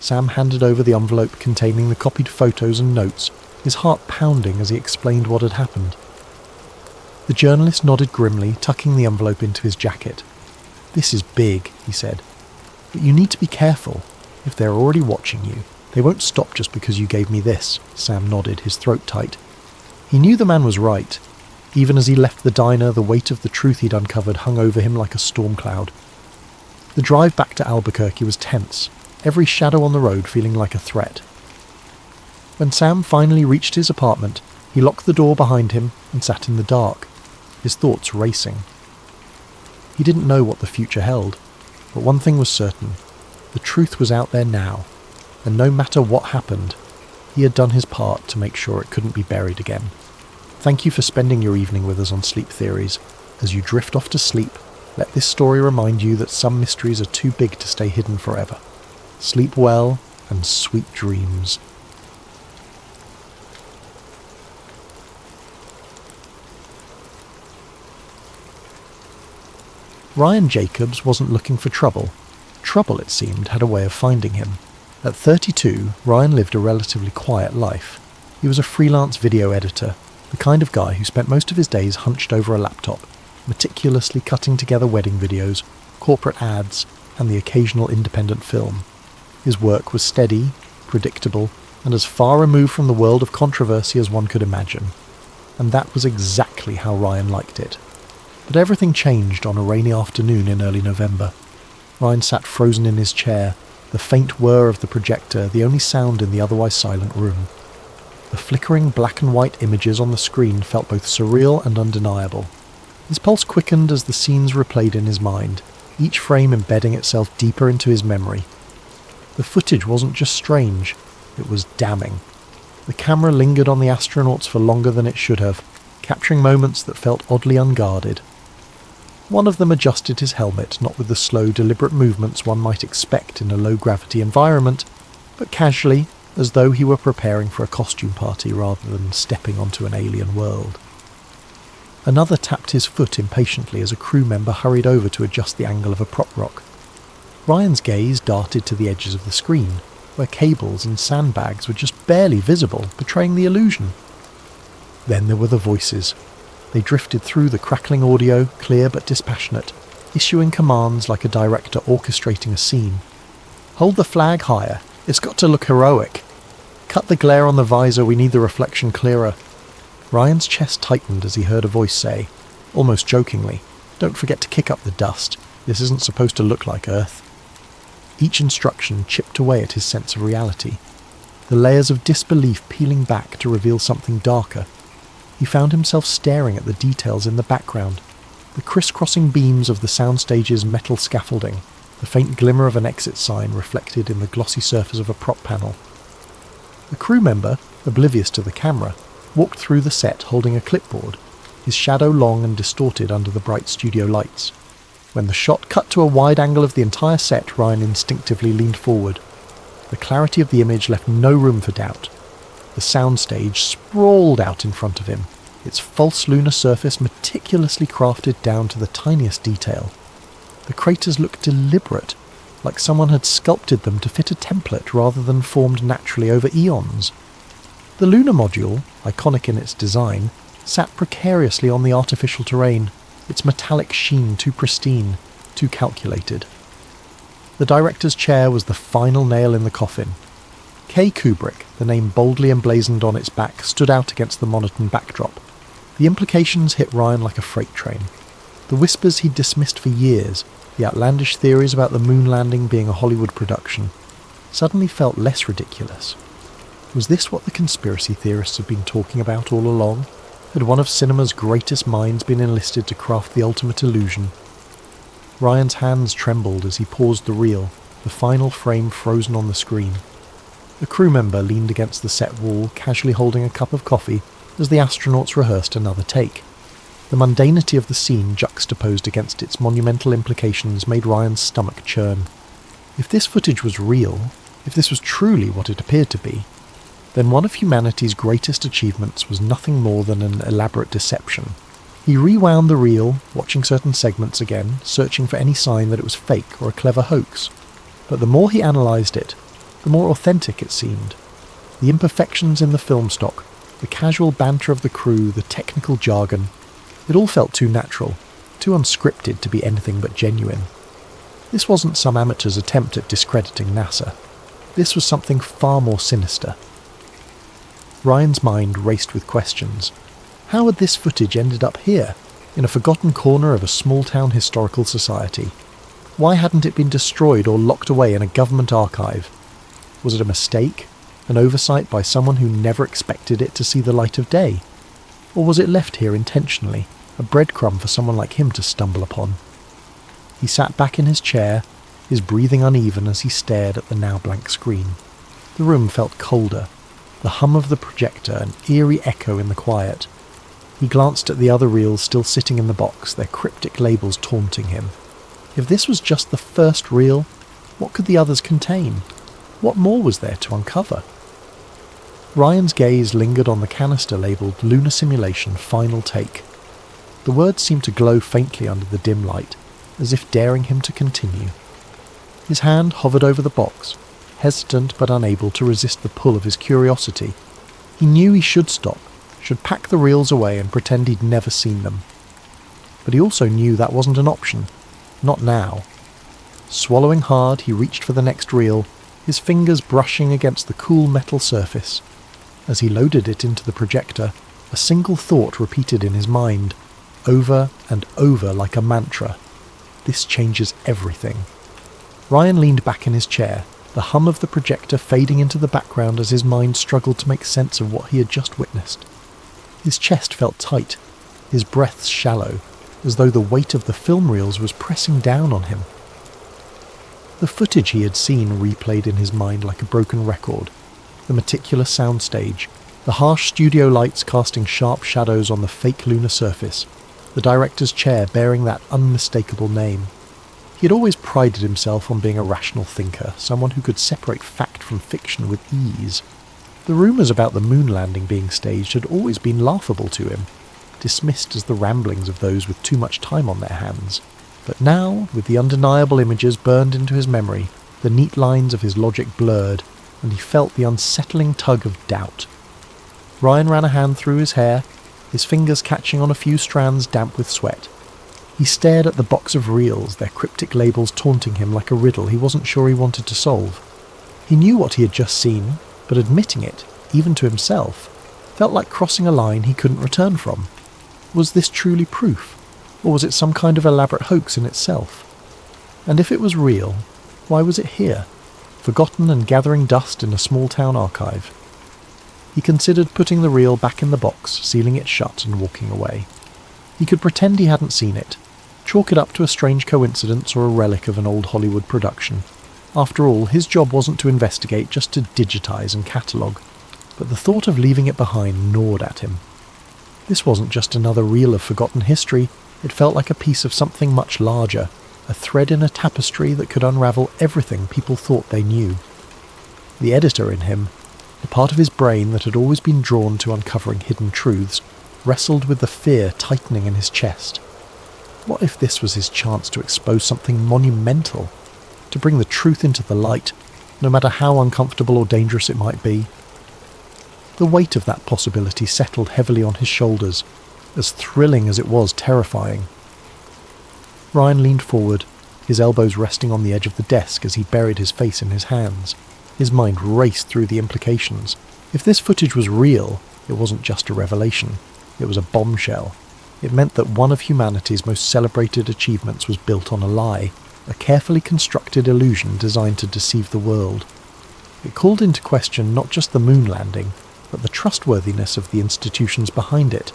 Sam handed over the envelope containing the copied photos and notes, his heart pounding as he explained what had happened. The journalist nodded grimly, tucking the envelope into his jacket. "This is big," he said. "But you need to be careful. If they're already watching you, they won't stop just because you gave me this." Sam nodded, his throat tight. He knew the man was right. Even as he left the diner, the weight of the truth he'd uncovered hung over him like a storm cloud. The drive back to Albuquerque was tense, every shadow on the road feeling like a threat. When Sam finally reached his apartment, he locked the door behind him and sat in the dark, his thoughts racing. He didn't know what the future held, but one thing was certain. The truth was out there now, and no matter what happened, he had done his part to make sure it couldn't be buried again. Thank you for spending your evening with us on Sleep Theories. As you drift off to sleep, let this story remind you that some mysteries are too big to stay hidden forever. Sleep well and sweet dreams. Ryan Jacobs wasn't looking for trouble. Trouble, it seemed, had a way of finding him. At 32, Ryan lived a relatively quiet life. He was a freelance video editor, the kind of guy who spent most of his days hunched over a laptop, meticulously cutting together wedding videos, corporate ads, and the occasional independent film. His work was steady, predictable, and as far removed from the world of controversy as one could imagine. And that was exactly how Ryan liked it. But everything changed on a rainy afternoon in early November. Ryan sat frozen in his chair, the faint whir of the projector the only sound in the otherwise silent room. The flickering black and white images on the screen felt both surreal and undeniable. His pulse quickened as the scenes replayed in his mind, each frame embedding itself deeper into his memory. The footage wasn't just strange, it was damning. The camera lingered on the astronauts for longer than it should have, capturing moments that felt oddly unguarded. One of them adjusted his helmet, not with the slow, deliberate movements one might expect in a low-gravity environment, but casually, as though he were preparing for a costume party rather than stepping onto an alien world. Another tapped his foot impatiently as a crew member hurried over to adjust the angle of a prop rock. Ryan's gaze darted to the edges of the screen, where cables and sandbags were just barely visible, betraying the illusion. Then there were the voices. They drifted through the crackling audio, clear but dispassionate, issuing commands like a director orchestrating a scene. Hold the flag higher. It's got to look heroic. Cut the glare on the visor. We need the reflection clearer. Ryan's chest tightened as he heard a voice say, almost jokingly, "Don't forget to kick up the dust. This isn't supposed to look like Earth." Each instruction chipped away at his sense of reality, the layers of disbelief peeling back to reveal something darker. He found himself staring at the details in the background, the crisscrossing beams of the soundstage's metal scaffolding, the faint glimmer of an exit sign reflected in the glossy surface of a prop panel. The crew member, oblivious to the camera, walked through the set holding a clipboard, his shadow long and distorted under the bright studio lights. When the shot cut to a wide angle of the entire set, Ryan instinctively leaned forward. The clarity of the image left no room for doubt. The soundstage sprawled out in front of him, its false lunar surface meticulously crafted down to the tiniest detail. The craters looked deliberate, like someone had sculpted them to fit a template rather than formed naturally over eons. The lunar module, iconic in its design, sat precariously on the artificial terrain, its metallic sheen too pristine, too calculated. The director's chair was the final nail in the coffin. K. Kubrick, the name boldly emblazoned on its back, stood out against the monotone backdrop. The implications hit Ryan like a freight train. The whispers he'd dismissed for years, the outlandish theories about the moon landing being a Hollywood production, suddenly felt less ridiculous. Was this what the conspiracy theorists had been talking about all along? Had one of cinema's greatest minds been enlisted to craft the ultimate illusion? Ryan's hands trembled as he paused the reel, the final frame frozen on the screen. A crew member leaned against the set wall, casually holding a cup of coffee, as the astronauts rehearsed another take. The mundanity of the scene juxtaposed against its monumental implications made Ryan's stomach churn. If this footage was real, if this was truly what it appeared to be, then one of humanity's greatest achievements was nothing more than an elaborate deception. He rewound the reel, watching certain segments again, searching for any sign that it was fake or a clever hoax. But the more he analysed it, the more authentic it seemed. The imperfections in the film stock, the casual banter of the crew, the technical jargon, it all felt too natural, too unscripted to be anything but genuine. This wasn't some amateur's attempt at discrediting NASA. This was something far more sinister. Ryan's mind raced with questions. How had this footage ended up here, in a forgotten corner of a small-town historical society? Why hadn't it been destroyed or locked away in a government archive? Was it a mistake, an oversight by someone who never expected it to see the light of day? Or was it left here intentionally, a breadcrumb for someone like him to stumble upon? He sat back in his chair, his breathing uneven as he stared at the now blank screen. The room felt colder, the hum of the projector an eerie echo in the quiet. He glanced at the other reels still sitting in the box, their cryptic labels taunting him. If this was just the first reel, what could the others contain? What more was there to uncover? Ryan's gaze lingered on the canister labelled Lunar Simulation Final Take. The words seemed to glow faintly under the dim light, as if daring him to continue. His hand hovered over the box, hesitant but unable to resist the pull of his curiosity. He knew he should stop, should pack the reels away and pretend he'd never seen them. But he also knew that wasn't an option. Not now. Swallowing hard, he reached for the next reel, his fingers brushing against the cool metal surface. As he loaded it into the projector, a single thought repeated in his mind, over and over like a mantra. This changes everything. Ryan leaned back in his chair, the hum of the projector fading into the background as his mind struggled to make sense of what he had just witnessed. His chest felt tight, his breaths shallow, as though the weight of the film reels was pressing down on him. The footage he had seen replayed in his mind like a broken record. The meticulous soundstage, the harsh studio lights casting sharp shadows on the fake lunar surface, the director's chair bearing that unmistakable name. He had always prided himself on being a rational thinker, someone who could separate fact from fiction with ease. The rumours about the moon landing being staged had always been laughable to him, dismissed as the ramblings of those with too much time on their hands. But now, with the undeniable images burned into his memory, the neat lines of his logic blurred, and he felt the unsettling tug of doubt. Ryan ran a hand through his hair, his fingers catching on a few strands damp with sweat. He stared at the box of reels, their cryptic labels taunting him like a riddle he wasn't sure he wanted to solve. He knew what he had just seen, but admitting it, even to himself, felt like crossing a line he couldn't return from. Was this truly proof, or was it some kind of elaborate hoax in itself? And if it was real, why was it here, forgotten and gathering dust in a small-town archive? He considered putting the reel back in the box, sealing it shut and walking away. He could pretend he hadn't seen it, chalk it up to a strange coincidence or a relic of an old Hollywood production. After all, his job wasn't to investigate, just to digitize and catalogue. But the thought of leaving it behind gnawed at him. This wasn't just another reel of forgotten history, it felt like a piece of something much larger, a thread in a tapestry that could unravel everything people thought they knew. The editor in him, the part of his brain that had always been drawn to uncovering hidden truths, wrestled with the fear tightening in his chest. What if this was his chance to expose something monumental? To bring the truth into the light, no matter how uncomfortable or dangerous it might be? The weight of that possibility settled heavily on his shoulders, as thrilling as it was terrifying. Ryan leaned forward, his elbows resting on the edge of the desk as he buried his face in his hands. His mind raced through the implications. If this footage was real, it wasn't just a revelation. It was a bombshell. It meant that one of humanity's most celebrated achievements was built on a lie, a carefully constructed illusion designed to deceive the world. It called into question not just the moon landing, but the trustworthiness of the institutions behind it.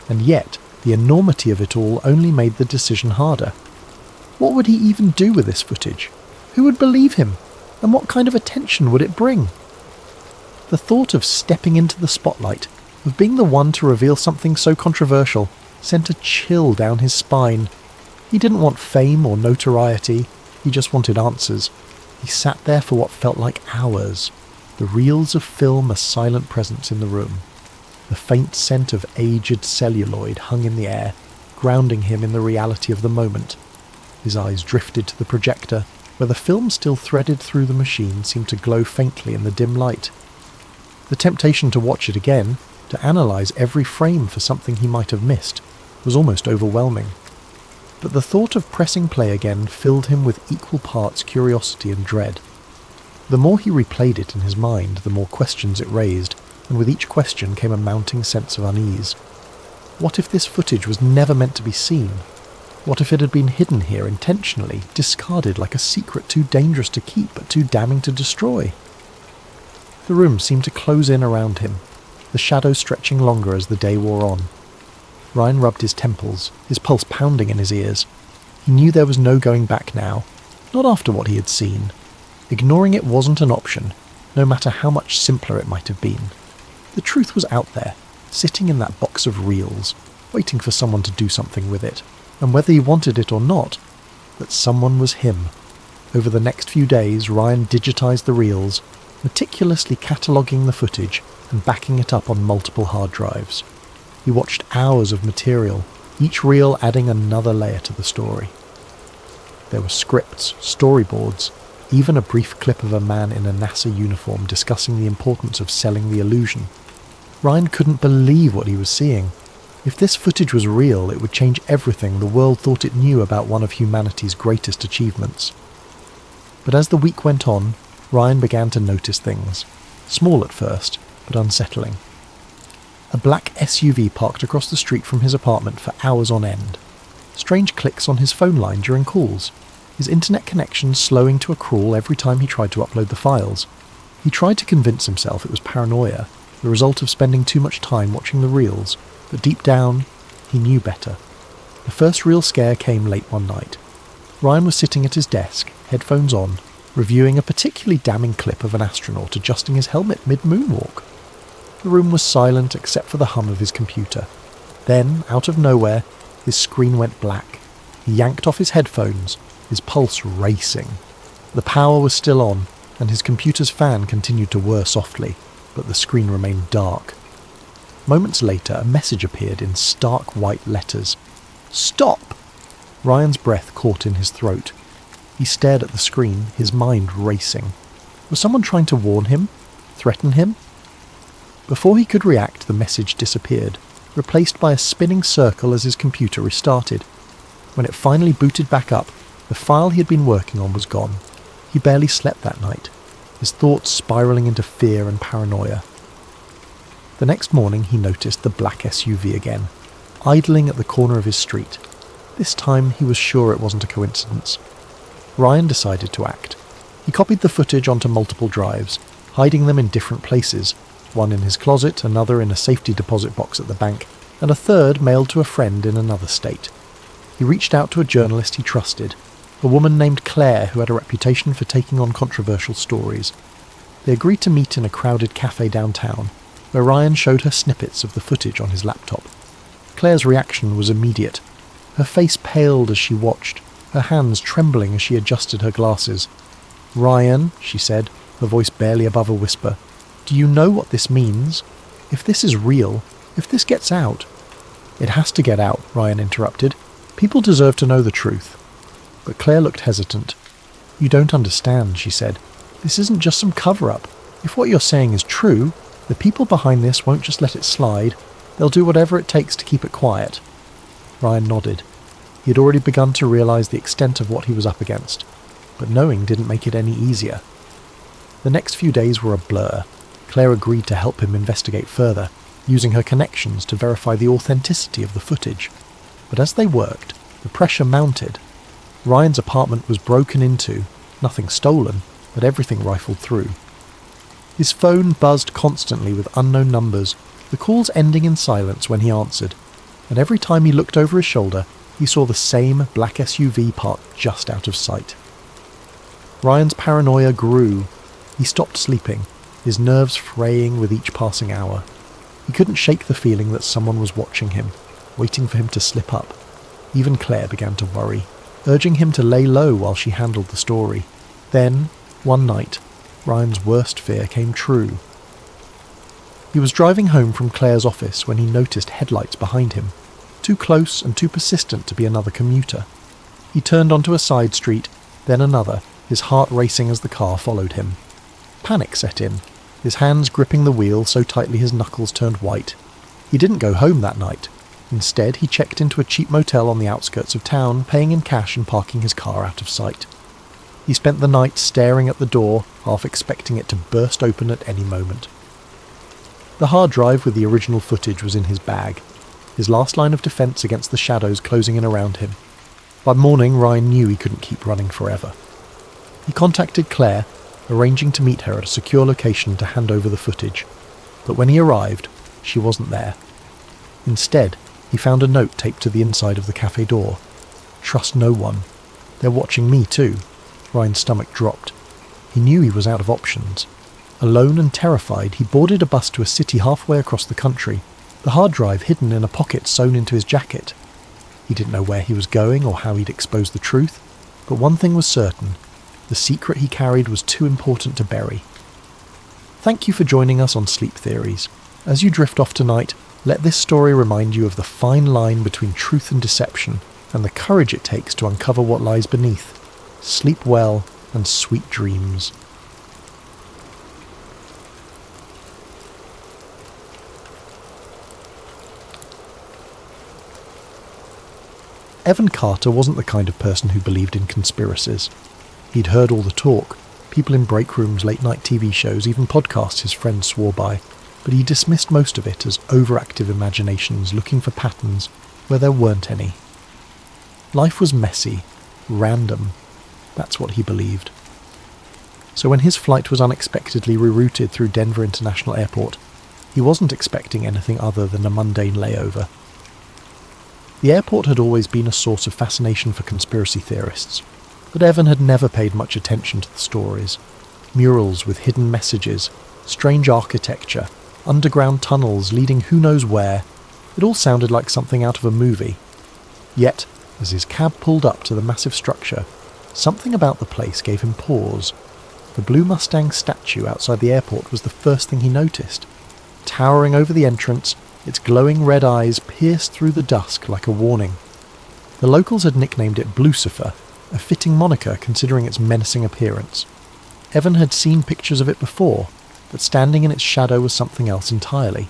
And yet, the enormity of it all only made the decision harder. What would he even do with this footage? Who would believe him? And what kind of attention would it bring? The thought of stepping into the spotlight, of being the one to reveal something so controversial, sent a chill down his spine. He didn't want fame or notoriety, he just wanted answers. He sat there for what felt like hours, the reels of film a silent presence in the room. The faint scent of aged celluloid hung in the air, grounding him in the reality of the moment. His eyes drifted to the projector, where the film still threaded through the machine seemed to glow faintly in the dim light. The temptation to watch it again, to analyse every frame for something he might have missed, was almost overwhelming. But the thought of pressing play again filled him with equal parts curiosity and dread. The more he replayed it in his mind, the more questions it raised, and with each question came a mounting sense of unease. What if this footage was never meant to be seen? What if it had been hidden here intentionally, discarded like a secret too dangerous to keep but too damning to destroy? The room seemed to close in around him, the shadows stretching longer as the day wore on. Ryan rubbed his temples, his pulse pounding in his ears. He knew there was no going back now, not after what he had seen. Ignoring it wasn't an option, no matter how much simpler it might have been. The truth was out there, sitting in that box of reels, waiting for someone to do something with it. And whether he wanted it or not, that someone was him. Over the next few days, Ryan digitized the reels, meticulously cataloguing the footage and backing it up on multiple hard drives. He watched hours of material, each reel adding another layer to the story. There were scripts, storyboards, even a brief clip of a man in a NASA uniform discussing the importance of selling the illusion. Ryan couldn't believe what he was seeing. If this footage was real, it would change everything the world thought it knew about one of humanity's greatest achievements. But as the week went on, Ryan began to notice things. Small at first, but unsettling. A black SUV parked across the street from his apartment for hours on end. Strange clicks on his phone line during calls. His internet connection slowing to a crawl every time he tried to upload the files. He tried to convince himself it was paranoia, the result of spending too much time watching the reels, but deep down, he knew better. The first real scare came late one night. Ryan was sitting at his desk, headphones on, reviewing a particularly damning clip of an astronaut adjusting his helmet mid-moonwalk. The room was silent except for the hum of his computer. Then, out of nowhere, his screen went black. He yanked off his headphones, his pulse racing. The power was still on, and his computer's fan continued to whir softly, but the screen remained dark. Moments later, a message appeared in stark white letters. "Stop!" Ryan's breath caught in his throat. He stared at the screen, his mind racing. Was someone trying to warn him? Threaten him? Before he could react, the message disappeared, replaced by a spinning circle as his computer restarted. When it finally booted back up, the file he had been working on was gone. He barely slept that night, his thoughts spiralling into fear and paranoia. The next morning he noticed the black SUV again, idling at the corner of his street. This time he was sure it wasn't a coincidence. Ryan decided to act. He copied the footage onto multiple drives, hiding them in different places, one in his closet, another in a safety deposit box at the bank, and a third mailed to a friend in another state. He reached out to a journalist he trusted, a woman named Claire who had a reputation for taking on controversial stories. They agreed to meet in a crowded cafe downtown, where Ryan showed her snippets of the footage on his laptop. Claire's reaction was immediate. Her face paled as she watched, her hands trembling as she adjusted her glasses. "Ryan," she said, her voice barely above a whisper, "do you know what this means? If this is real, if this gets out—" "It has to get out," Ryan interrupted. "People deserve to know the truth." But Claire looked hesitant. "You don't understand," she said. "This isn't just some cover-up. If what you're saying is true, the people behind this won't just let it slide. They'll do whatever it takes to keep it quiet." Ryan nodded. He had already begun to realise the extent of what he was up against, but knowing didn't make it any easier. The next few days were a blur. Claire agreed to help him investigate further, using her connections to verify the authenticity of the footage. But as they worked, the pressure mounted. Ryan's apartment was broken into, nothing stolen, but everything rifled through. His phone buzzed constantly with unknown numbers, the calls ending in silence when he answered, and every time he looked over his shoulder, he saw the same black SUV parked just out of sight. Ryan's paranoia grew. He stopped sleeping, his nerves fraying with each passing hour. He couldn't shake the feeling that someone was watching him, waiting for him to slip up. Even Claire began to worry, urging him to lay low while she handled the story. Then, one night, Ryan's worst fear came true. He was driving home from Claire's office when he noticed headlights behind him, too close and too persistent to be another commuter. He turned onto a side street, then another, his heart racing as the car followed him. Panic set in, his hands gripping the wheel so tightly his knuckles turned white. He didn't go home that night. Instead, he checked into a cheap motel on the outskirts of town, paying in cash and parking his car out of sight. He spent the night staring at the door, half expecting it to burst open at any moment. The hard drive with the original footage was in his bag, his last line of defence against the shadows closing in around him. By morning, Ryan knew he couldn't keep running forever. He contacted Claire, arranging to meet her at a secure location to hand over the footage. But when he arrived, she wasn't there. Instead, he found a note taped to the inside of the cafe door. "Trust no one. They're watching me too." Ryan's stomach dropped. He knew he was out of options. Alone and terrified, he boarded a bus to a city halfway across the country, the hard drive hidden in a pocket sewn into his jacket. He didn't know where he was going or how he'd expose the truth, but one thing was certain. The secret he carried was too important to bury. Thank you for joining us on Sleep Theories. As you drift off tonight, let this story remind you of the fine line between truth and deception, and the courage it takes to uncover what lies beneath. Sleep well, and sweet dreams. Evan Carter wasn't the kind of person who believed in conspiracies. He'd heard all the talk. People in break rooms, late-night TV shows, even podcasts his friends swore by, but he dismissed most of it as overactive imaginations looking for patterns where there weren't any. Life was messy, random. That's what he believed. So when his flight was unexpectedly rerouted through Denver International Airport, he wasn't expecting anything other than a mundane layover. The airport had always been a source of fascination for conspiracy theorists, but Evan had never paid much attention to the stories. Murals with hidden messages, strange architecture, underground tunnels leading who knows where. It all sounded like something out of a movie. Yet, as his cab pulled up to the massive structure, something about the place gave him pause. The Blue Mustang statue outside the airport was the first thing he noticed. Towering over the entrance, its glowing red eyes pierced through the dusk like a warning. The locals had nicknamed it Blucifer, a fitting moniker considering its menacing appearance. Evan had seen pictures of it before, but standing in its shadow was something else entirely.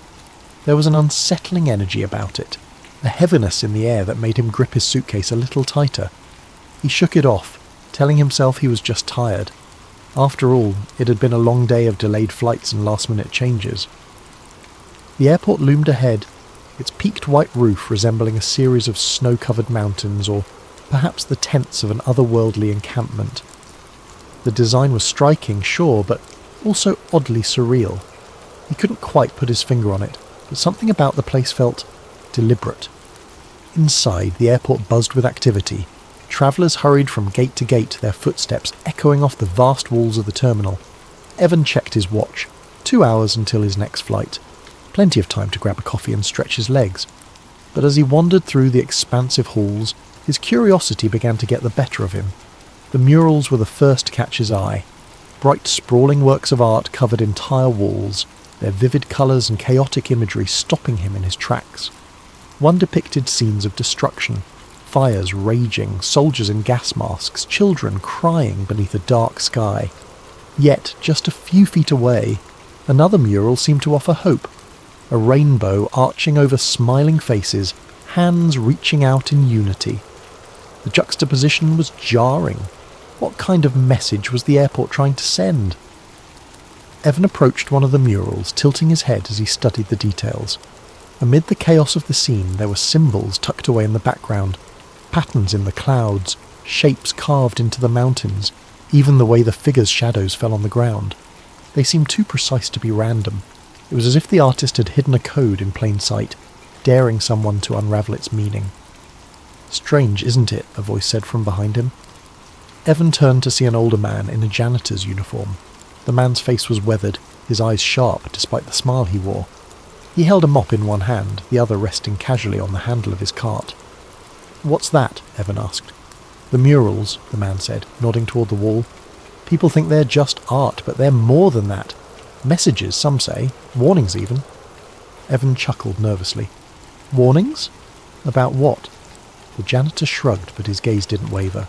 There was an unsettling energy about it, a heaviness in the air that made him grip his suitcase a little tighter. He shook it off, telling himself he was just tired. After all, it had been a long day of delayed flights and last-minute changes. The airport loomed ahead, its peaked white roof resembling a series of snow-covered mountains, or perhaps the tents of an otherworldly encampment. The design was striking, sure, but also oddly surreal. He couldn't quite put his finger on it, but something about the place felt deliberate. Inside, the airport buzzed with activity. Travellers hurried from gate to gate, their footsteps echoing off the vast walls of the terminal. Evan checked his watch. 2 hours until his next flight. Plenty of time to grab a coffee and stretch his legs. But as he wandered through the expansive halls, his curiosity began to get the better of him. The murals were the first to catch his eye. Bright, sprawling works of art covered entire walls, their vivid colours and chaotic imagery stopping him in his tracks. One depicted scenes of destruction, fires raging, soldiers in gas masks, children crying beneath a dark sky. Yet, just a few feet away, another mural seemed to offer hope. A rainbow arching over smiling faces, hands reaching out in unity. The juxtaposition was jarring. What kind of message was the airport trying to send? Evan approached one of the murals, tilting his head as he studied the details. Amid the chaos of the scene, there were symbols tucked away in the background, patterns in the clouds, shapes carved into the mountains, even the way the figures' shadows fell on the ground. They seemed too precise to be random. It was as if the artist had hidden a code in plain sight, daring someone to unravel its meaning. "Strange, isn't it?" a voice said from behind him. Evan turned to see an older man in a janitor's uniform. The man's face was weathered, his eyes sharp despite the smile he wore. He held a mop in one hand, the other resting casually on the handle of his cart. "What's that?" Evan asked. "The murals," the man said, nodding toward the wall. "People think they're just art, but they're more than that. Messages, some say. Warnings, even." Evan chuckled nervously. "Warnings? About what?" The janitor shrugged, but his gaze didn't waver.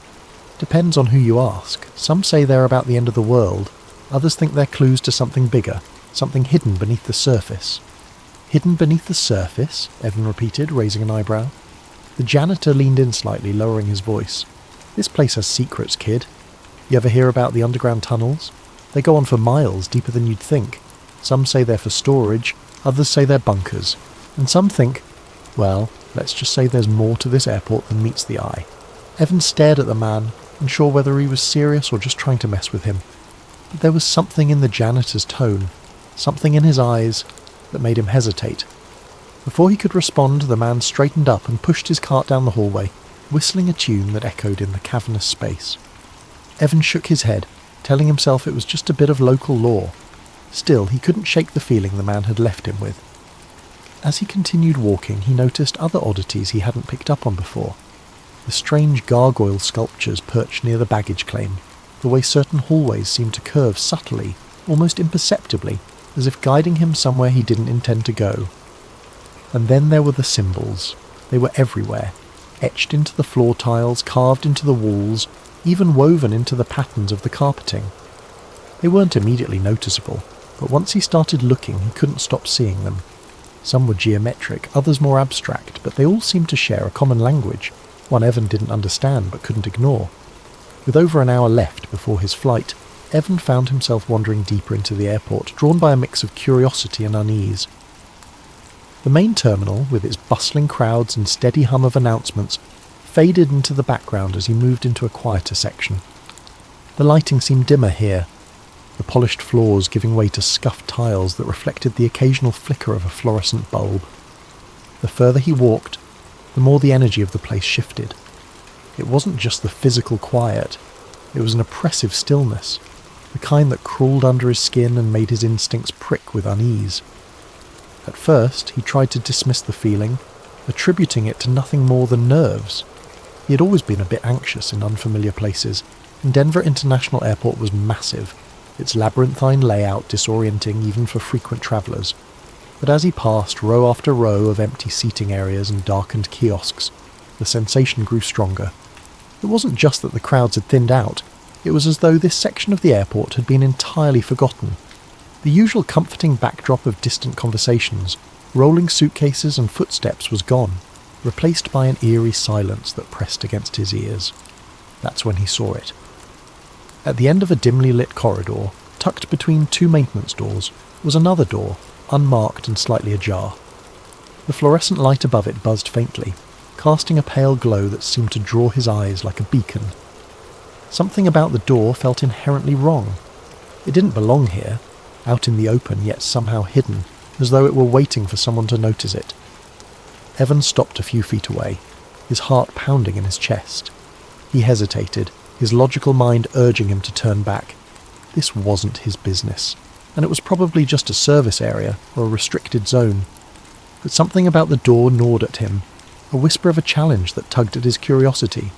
"Depends on who you ask. Some say they're about the end of the world. Others think they're clues to something bigger, something hidden beneath the surface." "Hidden beneath the surface?" Evan repeated, raising an eyebrow. The janitor leaned in slightly, lowering his voice. "This place has secrets, kid. You ever hear about the underground tunnels? They go on for miles, deeper than you'd think. Some say they're for storage, others say they're bunkers. And some think, well, let's just say there's more to this airport than meets the eye." Evan stared at the man, unsure whether he was serious or just trying to mess with him. But there was something in the janitor's tone, something in his eyes, that made him hesitate. Before he could respond, the man straightened up and pushed his cart down the hallway, whistling a tune that echoed in the cavernous space. Evan shook his head, telling himself it was just a bit of local lore. Still, he couldn't shake the feeling the man had left him with. As he continued walking, he noticed other oddities he hadn't picked up on before. The strange gargoyle sculptures perched near the baggage claim, the way certain hallways seemed to curve subtly, almost imperceptibly, as if guiding him somewhere he didn't intend to go. And then there were the symbols. They were everywhere, etched into the floor tiles, carved into the walls, even woven into the patterns of the carpeting. They weren't immediately noticeable, but once he started looking, he couldn't stop seeing them. Some were geometric, others more abstract, but they all seemed to share a common language, one Evan didn't understand but couldn't ignore. With over an hour left before his flight, Evan found himself wandering deeper into the airport, drawn by a mix of curiosity and unease. The main terminal, with its bustling crowds and steady hum of announcements, faded into the background as he moved into a quieter section. The lighting seemed dimmer here, the polished floors giving way to scuffed tiles that reflected the occasional flicker of a fluorescent bulb. The further he walked, the more the energy of the place shifted. It wasn't just the physical quiet, it was an oppressive stillness, the kind that crawled under his skin and made his instincts prick with unease. At first, he tried to dismiss the feeling, attributing it to nothing more than nerves. He had always been a bit anxious in unfamiliar places, and Denver International Airport was massive, its labyrinthine layout disorienting even for frequent travellers. But as he passed row after row of empty seating areas and darkened kiosks, the sensation grew stronger. It wasn't just that the crowds had thinned out, it was as though this section of the airport had been entirely forgotten. The usual comforting backdrop of distant conversations, rolling suitcases and footsteps was gone, replaced by an eerie silence that pressed against his ears. That's when he saw it. At the end of a dimly lit corridor, tucked between two maintenance doors, was another door, unmarked and slightly ajar. The fluorescent light above it buzzed faintly, casting a pale glow that seemed to draw his eyes like a beacon. Something about the door felt inherently wrong. It didn't belong here, out in the open yet somehow hidden, as though it were waiting for someone to notice it. Evan stopped a few feet away, his heart pounding in his chest. He hesitated, his logical mind urging him to turn back. This wasn't his business, and it was probably just a service area or a restricted zone. But something about the door gnawed at him, a whisper of a challenge that tugged at his curiosity.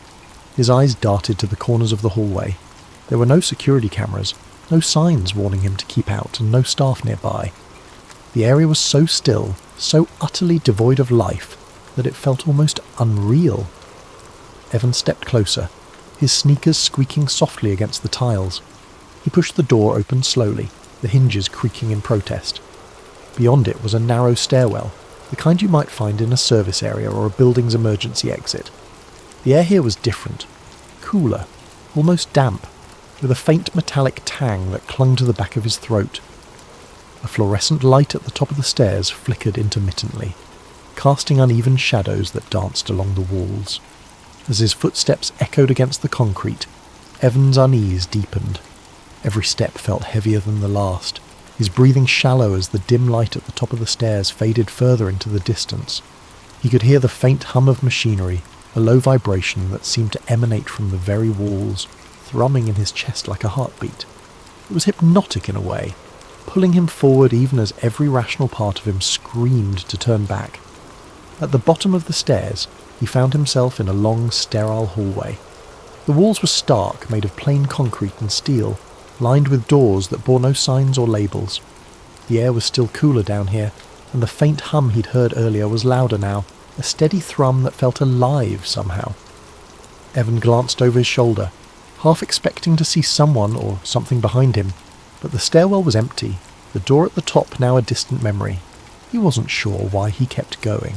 His eyes darted to the corners of the hallway. There were no security cameras, no signs warning him to keep out, and no staff nearby. The area was so still, so utterly devoid of life, that it felt almost unreal. Evan stepped closer, his sneakers squeaking softly against the tiles. He pushed the door open slowly, the hinges creaking in protest. Beyond it was a narrow stairwell, the kind you might find in a service area or a building's emergency exit. The air here was different, cooler, almost damp, with a faint metallic tang that clung to the back of his throat. A fluorescent light at the top of the stairs flickered intermittently, casting uneven shadows that danced along the walls. As his footsteps echoed against the concrete, Evan's unease deepened. Every step felt heavier than the last, his breathing shallow as the dim light at the top of the stairs faded further into the distance. He could hear the faint hum of machinery, a low vibration that seemed to emanate from the very walls, thrumming in his chest like a heartbeat. It was hypnotic in a way, pulling him forward even as every rational part of him screamed to turn back. At the bottom of the stairs, he found himself in a long, sterile hallway. The walls were stark, made of plain concrete and steel, lined with doors that bore no signs or labels. The air was still cooler down here, and the faint hum he'd heard earlier was louder now, a steady thrum that felt alive somehow. Evan glanced over his shoulder, half expecting to see someone or something behind him, but the stairwell was empty, the door at the top now a distant memory. He wasn't sure why he kept going.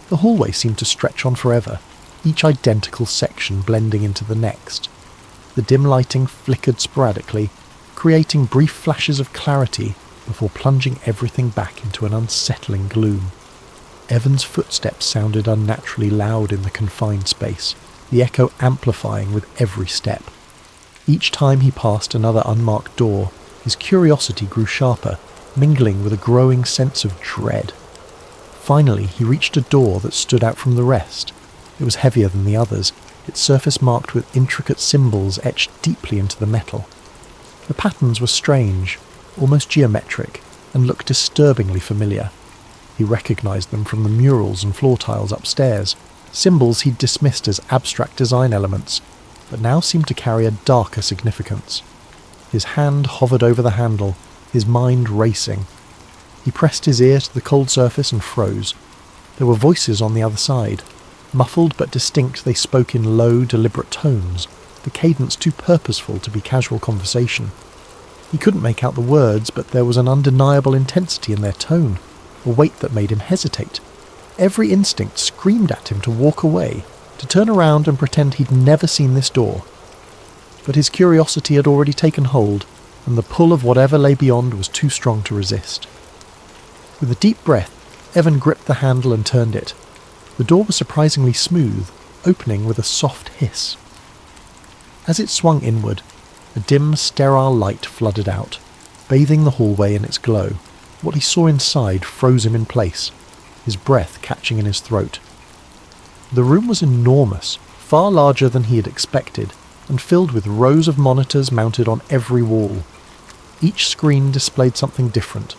The hallway seemed to stretch on forever, each identical section blending into the next. The dim lighting flickered sporadically, creating brief flashes of clarity before plunging everything back into an unsettling gloom. Evan's footsteps sounded unnaturally loud in the confined space, the echo amplifying with every step. Each time he passed another unmarked door, his curiosity grew sharper, mingling with a growing sense of dread. Finally, he reached a door that stood out from the rest. It was heavier than the others, its surface marked with intricate symbols etched deeply into the metal. The patterns were strange, almost geometric, and looked disturbingly familiar. He recognized them from the murals and floor tiles upstairs, symbols he'd dismissed as abstract design elements, but now seemed to carry a darker significance. His hand hovered over the handle, his mind racing. He pressed his ear to the cold surface and froze. There were voices on the other side. Muffled but distinct, they spoke in low, deliberate tones, the cadence too purposeful to be casual conversation. He couldn't make out the words, but there was an undeniable intensity in their tone, a weight that made him hesitate. Every instinct screamed at him to walk away, to turn around and pretend he'd never seen this door. but his curiosity had already taken hold, and the pull of whatever lay beyond was too strong to resist. With a deep breath, Evan gripped the handle and turned it. The door was surprisingly smooth, opening with a soft hiss. As it swung inward, a dim, sterile light flooded out, bathing the hallway in its glow. What he saw inside froze him in place, his breath catching in his throat. The room was enormous, far larger than he had expected, and filled with rows of monitors mounted on every wall. Each screen displayed something different: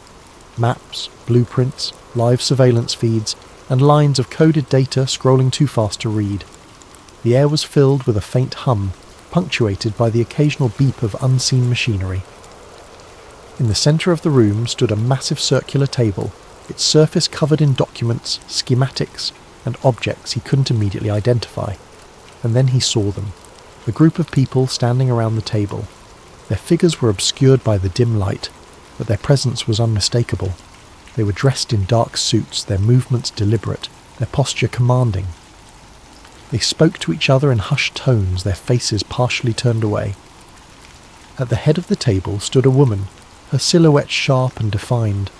maps, blueprints, live surveillance feeds, and lines of coded data scrolling too fast to read. The air was filled with a faint hum, punctuated by the occasional beep of unseen machinery. In the centre of the room stood a massive circular table, its surface covered in documents, schematics, and objects he couldn't immediately identify. And then he saw them, the group of people standing around the table. Their figures were obscured by the dim light, but their presence was unmistakable. They were dressed in dark suits, their movements deliberate, their posture commanding. They spoke to each other in hushed tones, their faces partially turned away. At the head of the table stood a woman, her silhouette sharp and defined.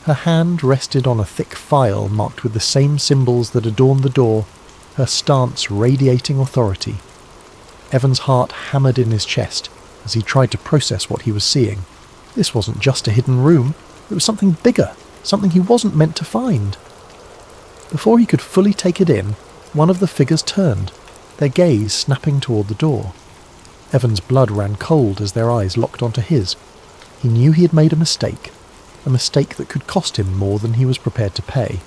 Her hand rested on a thick file marked with the same symbols that adorned the door, her stance radiating authority. Evan's heart hammered in his chest as he tried to process what he was seeing. This wasn't just a hidden room, it was something bigger, something he wasn't meant to find. Before he could fully take it in, one of the figures turned, their gaze snapping toward the door. Evan's blood ran cold as their eyes locked onto his. He knew he had made a mistake that could cost him more than he was prepared to pay.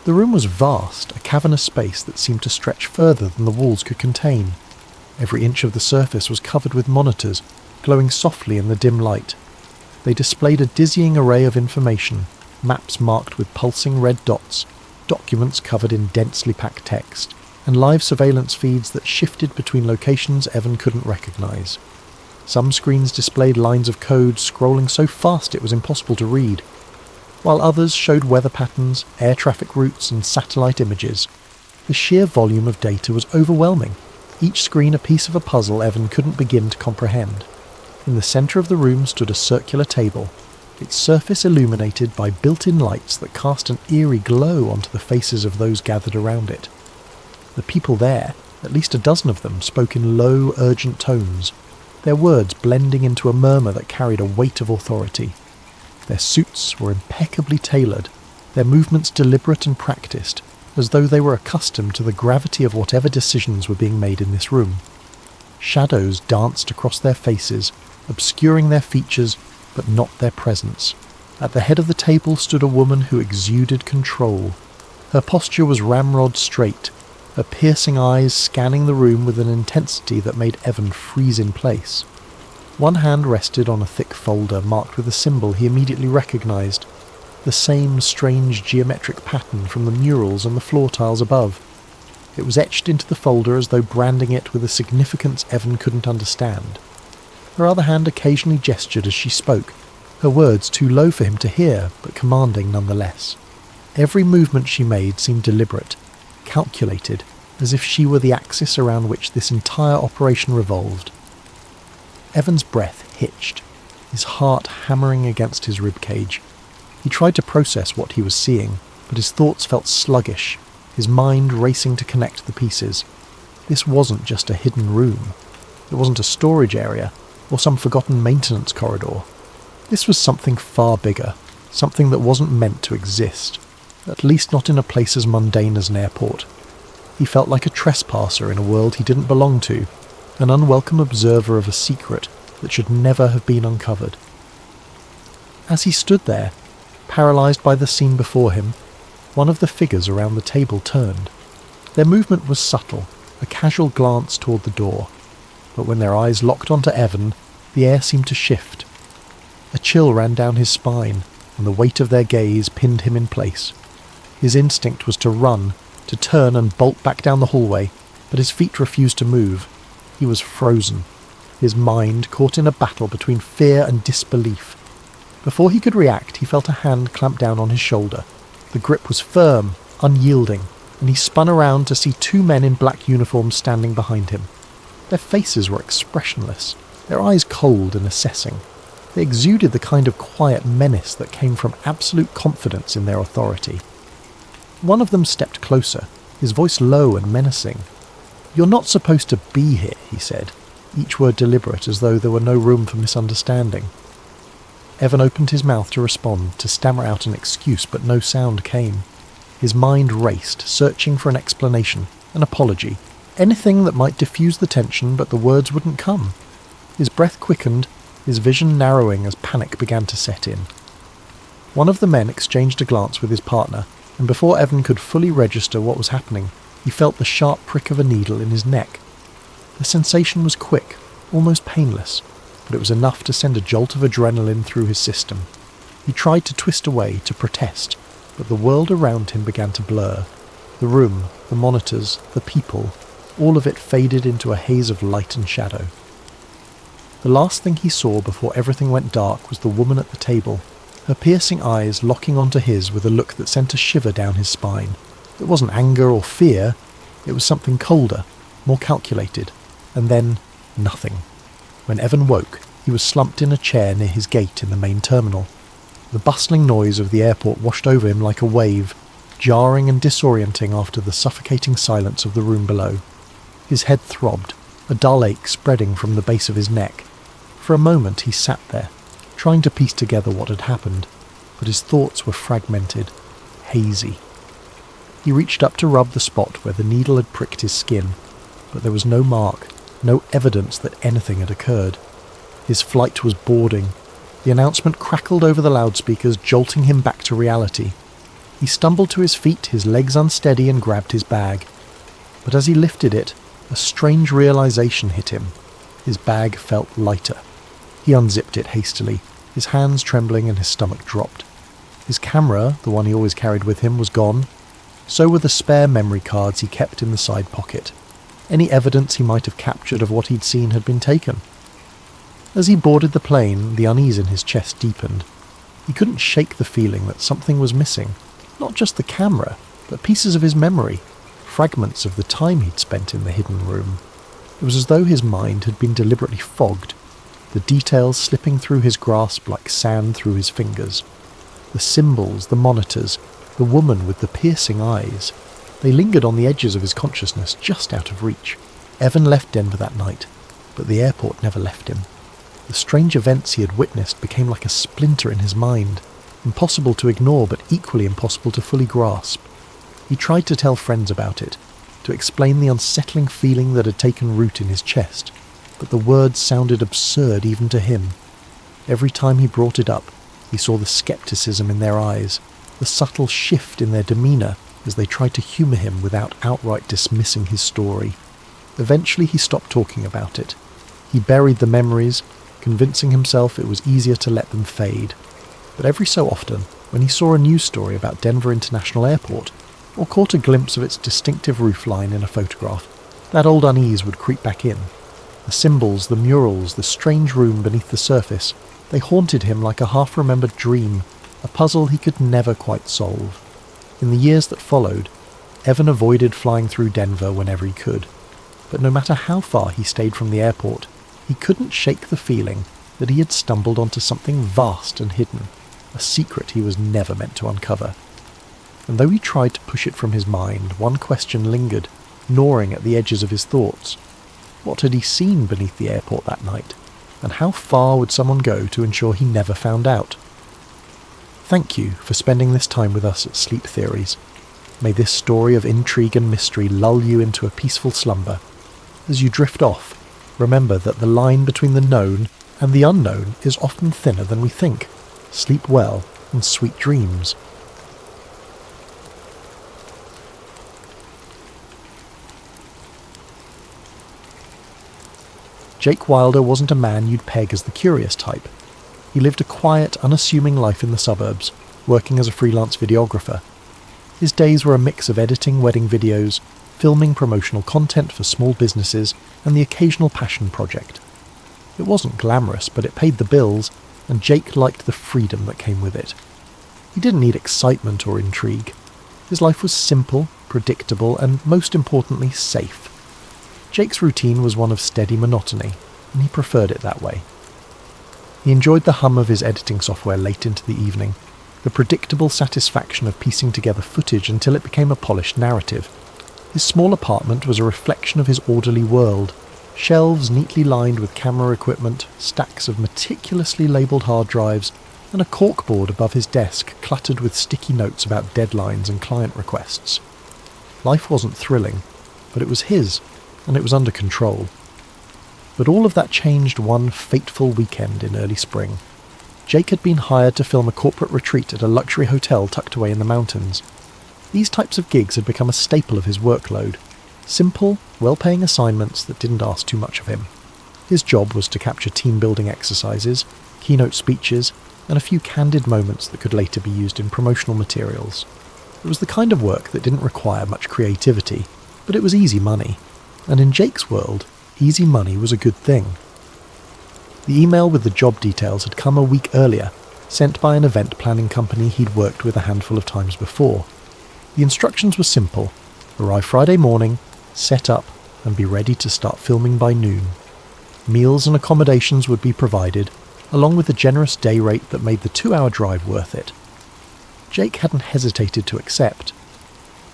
The room was vast, a cavernous space that seemed to stretch further than the walls could contain. Every inch of the surface was covered with monitors, glowing softly in the dim light. They displayed a dizzying array of information, maps marked with pulsing red dots, documents covered in densely packed text, and live surveillance feeds that shifted between locations Evan couldn't recognize. Some screens displayed lines of code scrolling so fast it was impossible to read, while others showed weather patterns, air traffic routes, and satellite images. The sheer volume of data was overwhelming, each screen a piece of a puzzle Evan couldn't begin to comprehend. In the centre of the room stood a circular table, its surface illuminated by built-in lights that cast an eerie glow onto the faces of those gathered around it. The people there, at least a dozen of them, spoke in low, urgent tones, their words blending into a murmur that carried a weight of authority. Their suits were impeccably tailored, their movements deliberate and practiced, as though they were accustomed to the gravity of whatever decisions were being made in this room. Shadows danced across their faces, obscuring their features, but not their presence. At the head of the table stood a woman who exuded control. Her posture was ramrod straight, her piercing eyes scanning the room with an intensity that made Evan freeze in place. One hand rested on a thick folder marked with a symbol he immediately recognized, the same strange geometric pattern from the murals on the floor tiles above. It was etched into the folder as though branding it with a significance Evan couldn't understand. Her other hand occasionally gestured as she spoke, her words too low for him to hear, but commanding nonetheless. Every movement she made seemed deliberate, calculated, as if she were the axis around which this entire operation revolved. Evan's breath hitched, his heart hammering against his ribcage. He tried to process what he was seeing, but his thoughts felt sluggish, his mind racing to connect the pieces. This wasn't just a hidden room. It wasn't a storage area, or some forgotten maintenance corridor. This was something far bigger, something that wasn't meant to exist, at least not in a place as mundane as an airport. He felt like a trespasser in a world he didn't belong to, an unwelcome observer of a secret that should never have been uncovered. As he stood there, paralysed by the scene before him, one of the figures around the table turned. Their movement was subtle, a casual glance toward the door, but when their eyes locked onto Evan, the air seemed to shift. A chill ran down his spine, and the weight of their gaze pinned him in place. His instinct was to run, to turn and bolt back down the hallway, but his feet refused to move. He was frozen, his mind caught in a battle between fear and disbelief. Before he could react, he felt a hand clamp down on his shoulder. The grip was firm, unyielding, and he spun around to see two men in black uniforms standing behind him. Their faces were expressionless, their eyes cold and assessing. They exuded the kind of quiet menace that came from absolute confidence in their authority. One of them stepped closer, his voice low and menacing. "You're not supposed to be here," he said, each word deliberate as though there were no room for misunderstanding. Evan opened his mouth to respond, to stammer out an excuse, but no sound came. His mind raced, searching for an explanation, an apology, anything that might diffuse the tension, but the words wouldn't come. His breath quickened, his vision narrowing as panic began to set in. One of the men exchanged a glance with his partner, and before Evan could fully register what was happening, he felt the sharp prick of a needle in his neck. The sensation was quick, almost painless, but it was enough to send a jolt of adrenaline through his system. He tried to twist away, to protest, but the world around him began to blur. The room, the monitors, the people, all of it faded into a haze of light and shadow. The last thing he saw before everything went dark was the woman at the table, her piercing eyes locking onto his with a look that sent a shiver down his spine. It wasn't anger or fear, it was something colder, more calculated, and then nothing. When Evan woke, he was slumped in a chair near his gate in the main terminal. The bustling noise of the airport washed over him like a wave, jarring and disorienting after the suffocating silence of the room below. His head throbbed, a dull ache spreading from the base of his neck. For a moment he sat there, trying to piece together what had happened, but his thoughts were fragmented, hazy. He reached up to rub the spot where the needle had pricked his skin, but there was no mark, no evidence that anything had occurred. His flight was boarding. The announcement crackled over the loudspeakers, jolting him back to reality. He stumbled to his feet, his legs unsteady, and grabbed his bag. But as he lifted it, a strange realization hit him. His bag felt lighter. He unzipped it hastily, his hands trembling and his stomach dropped. His camera, the one he always carried with him, was gone. So were the spare memory cards he kept in the side pocket. Any evidence he might have captured of what he'd seen had been taken. As he boarded the plane, the unease in his chest deepened. He couldn't shake the feeling that something was missing. Not just the camera, but pieces of his memory, fragments of the time he'd spent in the hidden room. It was as though his mind had been deliberately fogged, the details slipping through his grasp like sand through his fingers. The symbols, the monitors, the woman with the piercing eyes, they lingered on the edges of his consciousness, just out of reach. Evan left Denver that night, but the airport never left him. The strange events he had witnessed became like a splinter in his mind, impossible to ignore but equally impossible to fully grasp. He tried to tell friends about it, to explain the unsettling feeling that had taken root in his chest, but the words sounded absurd even to him. Every time he brought it up, he saw the skepticism in their eyes, the subtle shift in their demeanour as they tried to humour him without outright dismissing his story. Eventually he stopped talking about it. He buried the memories, convincing himself it was easier to let them fade. But every so often, when he saw a news story about Denver International Airport, or caught a glimpse of its distinctive roofline in a photograph, that old unease would creep back in. The symbols, the murals, the strange room beneath the surface, they haunted him like a half-remembered dream, a puzzle he could never quite solve. In the years that followed, Evan avoided flying through Denver whenever he could. But no matter how far he stayed from the airport, he couldn't shake the feeling that he had stumbled onto something vast and hidden, a secret he was never meant to uncover. And though he tried to push it from his mind, one question lingered, gnawing at the edges of his thoughts. What had he seen beneath the airport that night? And how far would someone go to ensure he never found out? Thank you for spending this time with us at Sleep Theories. May this story of intrigue and mystery lull you into a peaceful slumber. As you drift off, remember that the line between the known and the unknown is often thinner than we think. Sleep well and sweet dreams. Jake Wilder wasn't a man you'd peg as the curious type. He lived a quiet, unassuming life in the suburbs, working as a freelance videographer. His days were a mix of editing wedding videos, filming promotional content for small businesses, and the occasional passion project. It wasn't glamorous, but it paid the bills, and Jake liked the freedom that came with it. He didn't need excitement or intrigue. His life was simple, predictable, and most importantly, safe. Jake's routine was one of steady monotony, and he preferred it that way. He enjoyed the hum of his editing software late into the evening, the predictable satisfaction of piecing together footage until it became a polished narrative. His small apartment was a reflection of his orderly world. Shelves neatly lined with camera equipment, stacks of meticulously labelled hard drives, and a corkboard above his desk cluttered with sticky notes about deadlines and client requests. Life wasn't thrilling, but it was his, and it was under control. But all of that changed one fateful weekend in early spring. Jake had been hired to film a corporate retreat at a luxury hotel tucked away in the mountains. These types of gigs had become a staple of his workload. Simple, well-paying assignments that didn't ask too much of him. His job was to capture team-building exercises, keynote speeches, and a few candid moments that could later be used in promotional materials. It was the kind of work that didn't require much creativity, but it was easy money. And in Jake's world, easy money was a good thing. The email with the job details had come a week earlier, sent by an event planning company he'd worked with a handful of times before. The instructions were simple: arrive Friday morning, set up, and be ready to start filming by noon. Meals and accommodations would be provided, along with a generous day rate that made the 2-hour drive worth it. Jake hadn't hesitated to accept.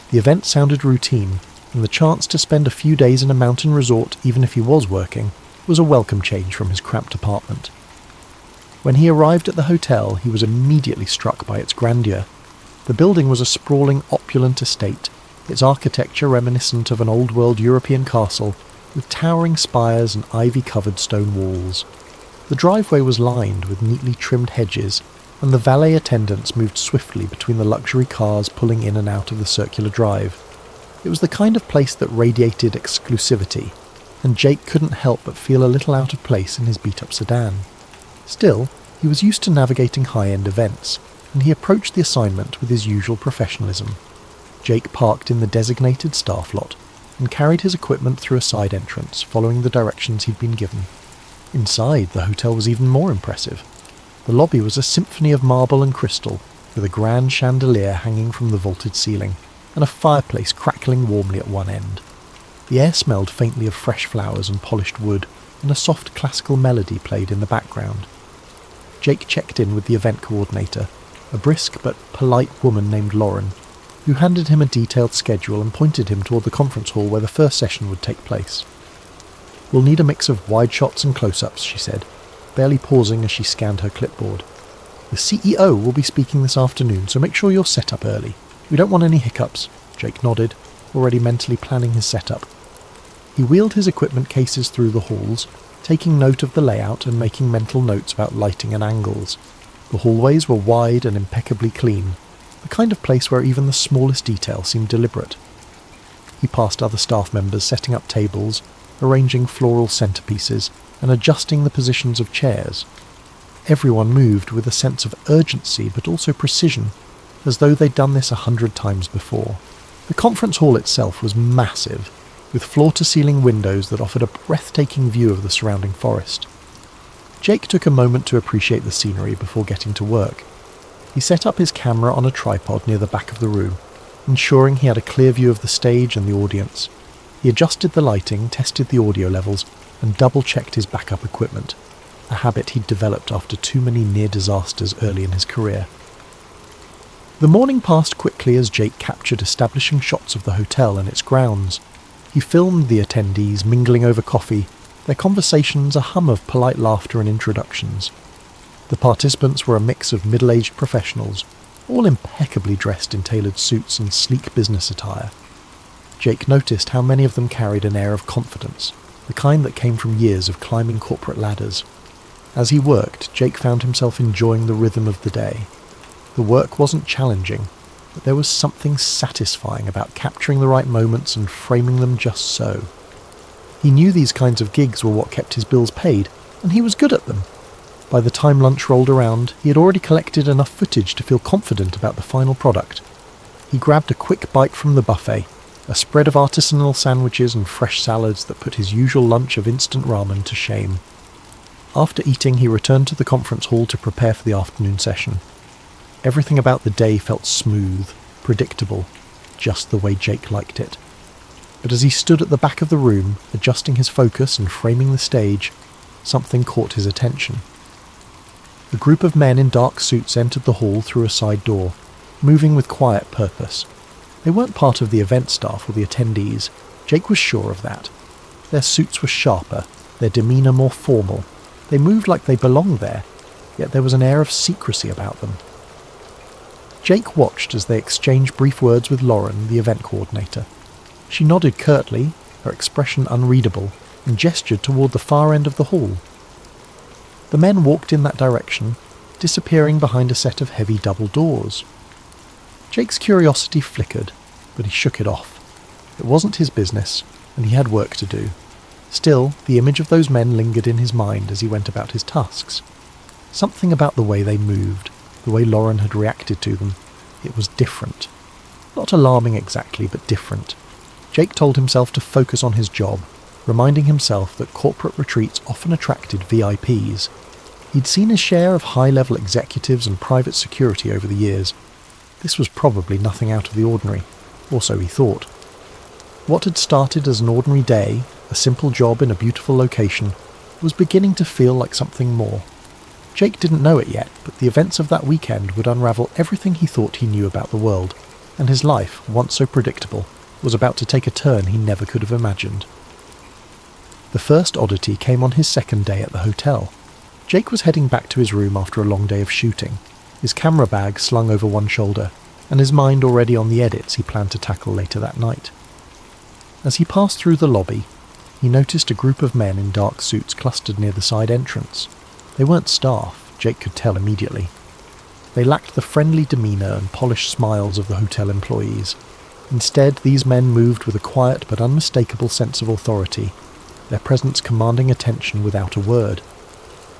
The event sounded routine, and the chance to spend a few days in a mountain resort, even if he was working, was a welcome change from his cramped apartment. When he arrived at the hotel, he was immediately struck by its grandeur. The building was a sprawling, opulent estate, its architecture reminiscent of an old-world European castle, with towering spires and ivy-covered stone walls. The driveway was lined with neatly trimmed hedges, and the valet attendants moved swiftly between the luxury cars pulling in and out of the circular drive. It was the kind of place that radiated exclusivity, and Jake couldn't help but feel a little out of place in his beat-up sedan. Still, he was used to navigating high-end events, and he approached the assignment with his usual professionalism. Jake parked in the designated staff lot, and carried his equipment through a side entrance, following the directions he'd been given. Inside, the hotel was even more impressive. The lobby was a symphony of marble and crystal, with a grand chandelier hanging from the vaulted ceiling, and a fireplace crackling warmly at one end. The air smelled faintly of fresh flowers and polished wood, and a soft classical melody played in the background. Jake checked in with the event coordinator, a brisk but polite woman named Lauren, who handed him a detailed schedule and pointed him toward the conference hall where the first session would take place. "We'll need a mix of wide shots and close-ups," she said, barely pausing as she scanned her clipboard. "The CEO will be speaking this afternoon, so make sure you're set up early. We don't want any hiccups." Jake nodded, already mentally planning his setup. He wheeled his equipment cases through the halls, taking note of the layout and making mental notes about lighting and angles. The hallways were wide and impeccably clean, the kind of place where even the smallest detail seemed deliberate. He passed other staff members setting up tables, arranging floral centerpieces, and adjusting the positions of chairs. Everyone moved with a sense of urgency but also precision, as though they'd done this 100 times before. The conference hall itself was massive, with floor-to-ceiling windows that offered a breathtaking view of the surrounding forest. Jake took a moment to appreciate the scenery before getting to work. He set up his camera on a tripod near the back of the room, ensuring he had a clear view of the stage and the audience. He adjusted the lighting, tested the audio levels, and double-checked his backup equipment, a habit he'd developed after too many near disasters early in his career. The morning passed quickly as Jake captured establishing shots of the hotel and its grounds. He filmed the attendees mingling over coffee, their conversations a hum of polite laughter and introductions. The participants were a mix of middle-aged professionals, all impeccably dressed in tailored suits and sleek business attire. Jake noticed how many of them carried an air of confidence, the kind that came from years of climbing corporate ladders. As he worked, Jake found himself enjoying the rhythm of the day. The work wasn't challenging, but there was something satisfying about capturing the right moments and framing them just so. He knew these kinds of gigs were what kept his bills paid, and he was good at them. By the time lunch rolled around, he had already collected enough footage to feel confident about the final product. He grabbed a quick bite from the buffet, a spread of artisanal sandwiches and fresh salads that put his usual lunch of instant ramen to shame. After eating, he returned to the conference hall to prepare for the afternoon session. Everything about the day felt smooth, predictable, just the way Jake liked it. but as he stood at the back of the room, adjusting his focus and framing the stage, something caught his attention. A group of men in dark suits entered the hall through a side door, moving with quiet purpose. They weren't part of the event staff or the attendees. Jake was sure of that. Their suits were sharper, their demeanour more formal. They moved like they belonged there, yet there was an air of secrecy about them. Jake watched as they exchanged brief words with Lauren, the event coordinator. She nodded curtly, her expression unreadable, and gestured toward the far end of the hall. The men walked in that direction, disappearing behind a set of heavy double doors. Jake's curiosity flickered, but he shook it off. It wasn't his business, and he had work to do. Still, the image of those men lingered in his mind as he went about his tasks. Something about the way they moved, the way Lauren had reacted to them, it was different. Not alarming exactly, but different. Jake told himself to focus on his job, reminding himself that corporate retreats often attracted VIPs. He'd seen his share of high-level executives and private security over the years. This was probably nothing out of the ordinary, or so he thought. What had started as an ordinary day, a simple job in a beautiful location, was beginning to feel like something more. Jake didn't know it yet, but the events of that weekend would unravel everything he thought he knew about the world, and his life, once so predictable, was about to take a turn he never could have imagined. The first oddity came on his second day at the hotel. Jake was heading back to his room after a long day of shooting, his camera bag slung over one shoulder, and his mind already on the edits he planned to tackle later that night. As he passed through the lobby, he noticed a group of men in dark suits clustered near the side entrance. They weren't staff, Jake could tell immediately. They lacked the friendly demeanour and polished smiles of the hotel employees. Instead, these men moved with a quiet but unmistakable sense of authority, their presence commanding attention without a word.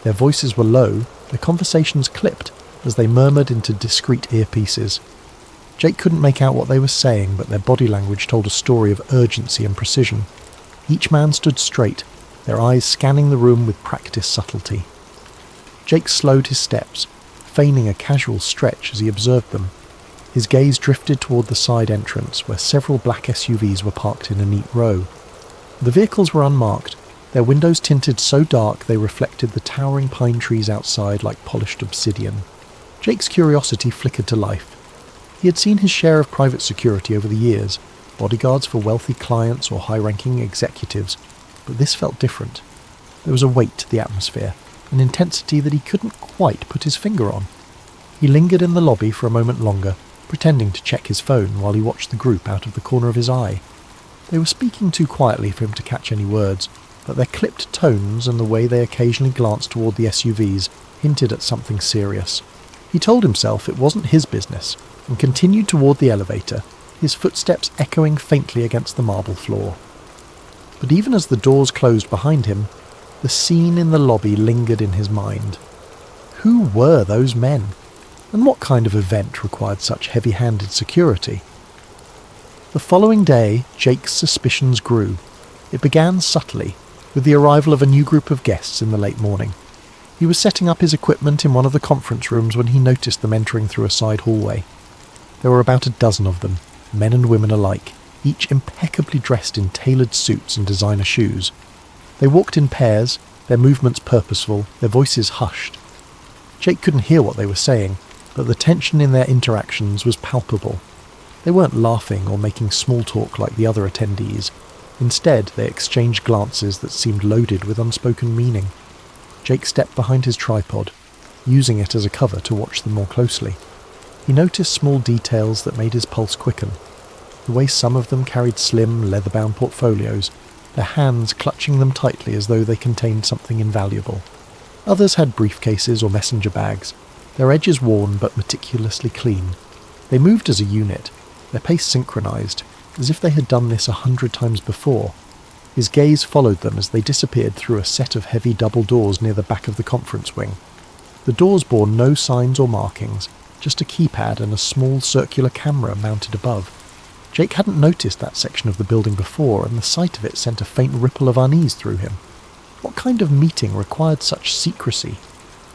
Their voices were low, their conversations clipped as they murmured into discreet earpieces. Jake couldn't make out what they were saying, but their body language told a story of urgency and precision. Each man stood straight, their eyes scanning the room with practiced subtlety. Jake slowed his steps, feigning a casual stretch as he observed them. His gaze drifted toward the side entrance, where several black SUVs were parked in a neat row. The vehicles were unmarked, their windows tinted so dark they reflected the towering pine trees outside like polished obsidian. Jake's curiosity flickered to life. He had seen his share of private security over the years, bodyguards for wealthy clients or high-ranking executives, but this felt different. There was a weight to the atmosphere, an intensity that he couldn't quite put his finger on. He lingered in the lobby for a moment longer, pretending to check his phone while he watched the group out of the corner of his eye. They were speaking too quietly for him to catch any words, but their clipped tones and the way they occasionally glanced toward the SUVs hinted at something serious. He told himself it wasn't his business, and continued toward the elevator, his footsteps echoing faintly against the marble floor. But even as the doors closed behind him, the scene in the lobby lingered in his mind. Who were those men? And what kind of event required such heavy-handed security? The following day, Jake's suspicions grew. It began subtly, with the arrival of a new group of guests in the late morning. He was setting up his equipment in one of the conference rooms when he noticed them entering through a side hallway. There were about a dozen of them, men and women alike, each impeccably dressed in tailored suits and designer shoes. They walked in pairs, their movements purposeful, their voices hushed. Jake couldn't hear what they were saying, but the tension in their interactions was palpable. They weren't laughing or making small talk like the other attendees. Instead, they exchanged glances that seemed loaded with unspoken meaning. Jake stepped behind his tripod, using it as a cover to watch them more closely. He noticed small details that made his pulse quicken. The way some of them carried slim, leather-bound portfolios, their hands clutching them tightly as though they contained something invaluable. Others had briefcases or messenger bags, their edges worn but meticulously clean. They moved as a unit, their pace synchronized, as if they had done this 100 times before. His gaze followed them as they disappeared through a set of heavy double doors near the back of the conference wing. The doors bore no signs or markings, just a keypad and a small circular camera mounted above. Jake hadn't noticed that section of the building before, and the sight of it sent a faint ripple of unease through him. What kind of meeting required such secrecy?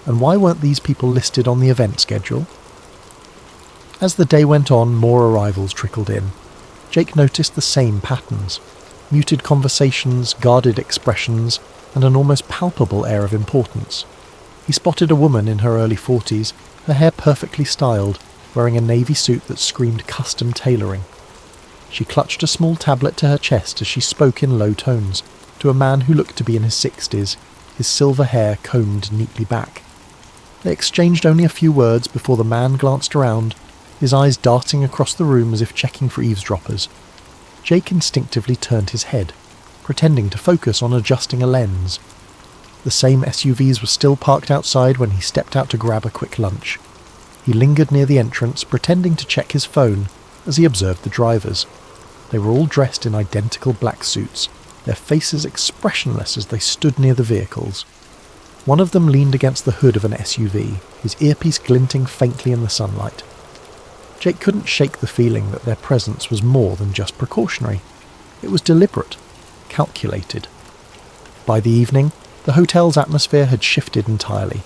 And why weren't these people listed on the event schedule? As the day went on, more arrivals trickled in. Jake noticed the same patterns: muted conversations, guarded expressions, and an almost palpable air of importance. He spotted a woman in her early 40s, her hair perfectly styled, wearing a navy suit that screamed custom tailoring. She clutched a small tablet to her chest as she spoke in low tones to a man who looked to be in his 60s, his silver hair combed neatly back. They exchanged only a few words before the man glanced around, his eyes darting across the room as if checking for eavesdroppers. Jake instinctively turned his head, pretending to focus on adjusting a lens. The same SUVs were still parked outside when he stepped out to grab a quick lunch. He lingered near the entrance, pretending to check his phone as he observed the drivers. They were all dressed in identical black suits, their faces expressionless as they stood near the vehicles. One of them leaned against the hood of an SUV, his earpiece glinting faintly in the sunlight. Jake couldn't shake the feeling that their presence was more than just precautionary. It was deliberate, calculated. By the evening, the hotel's atmosphere had shifted entirely.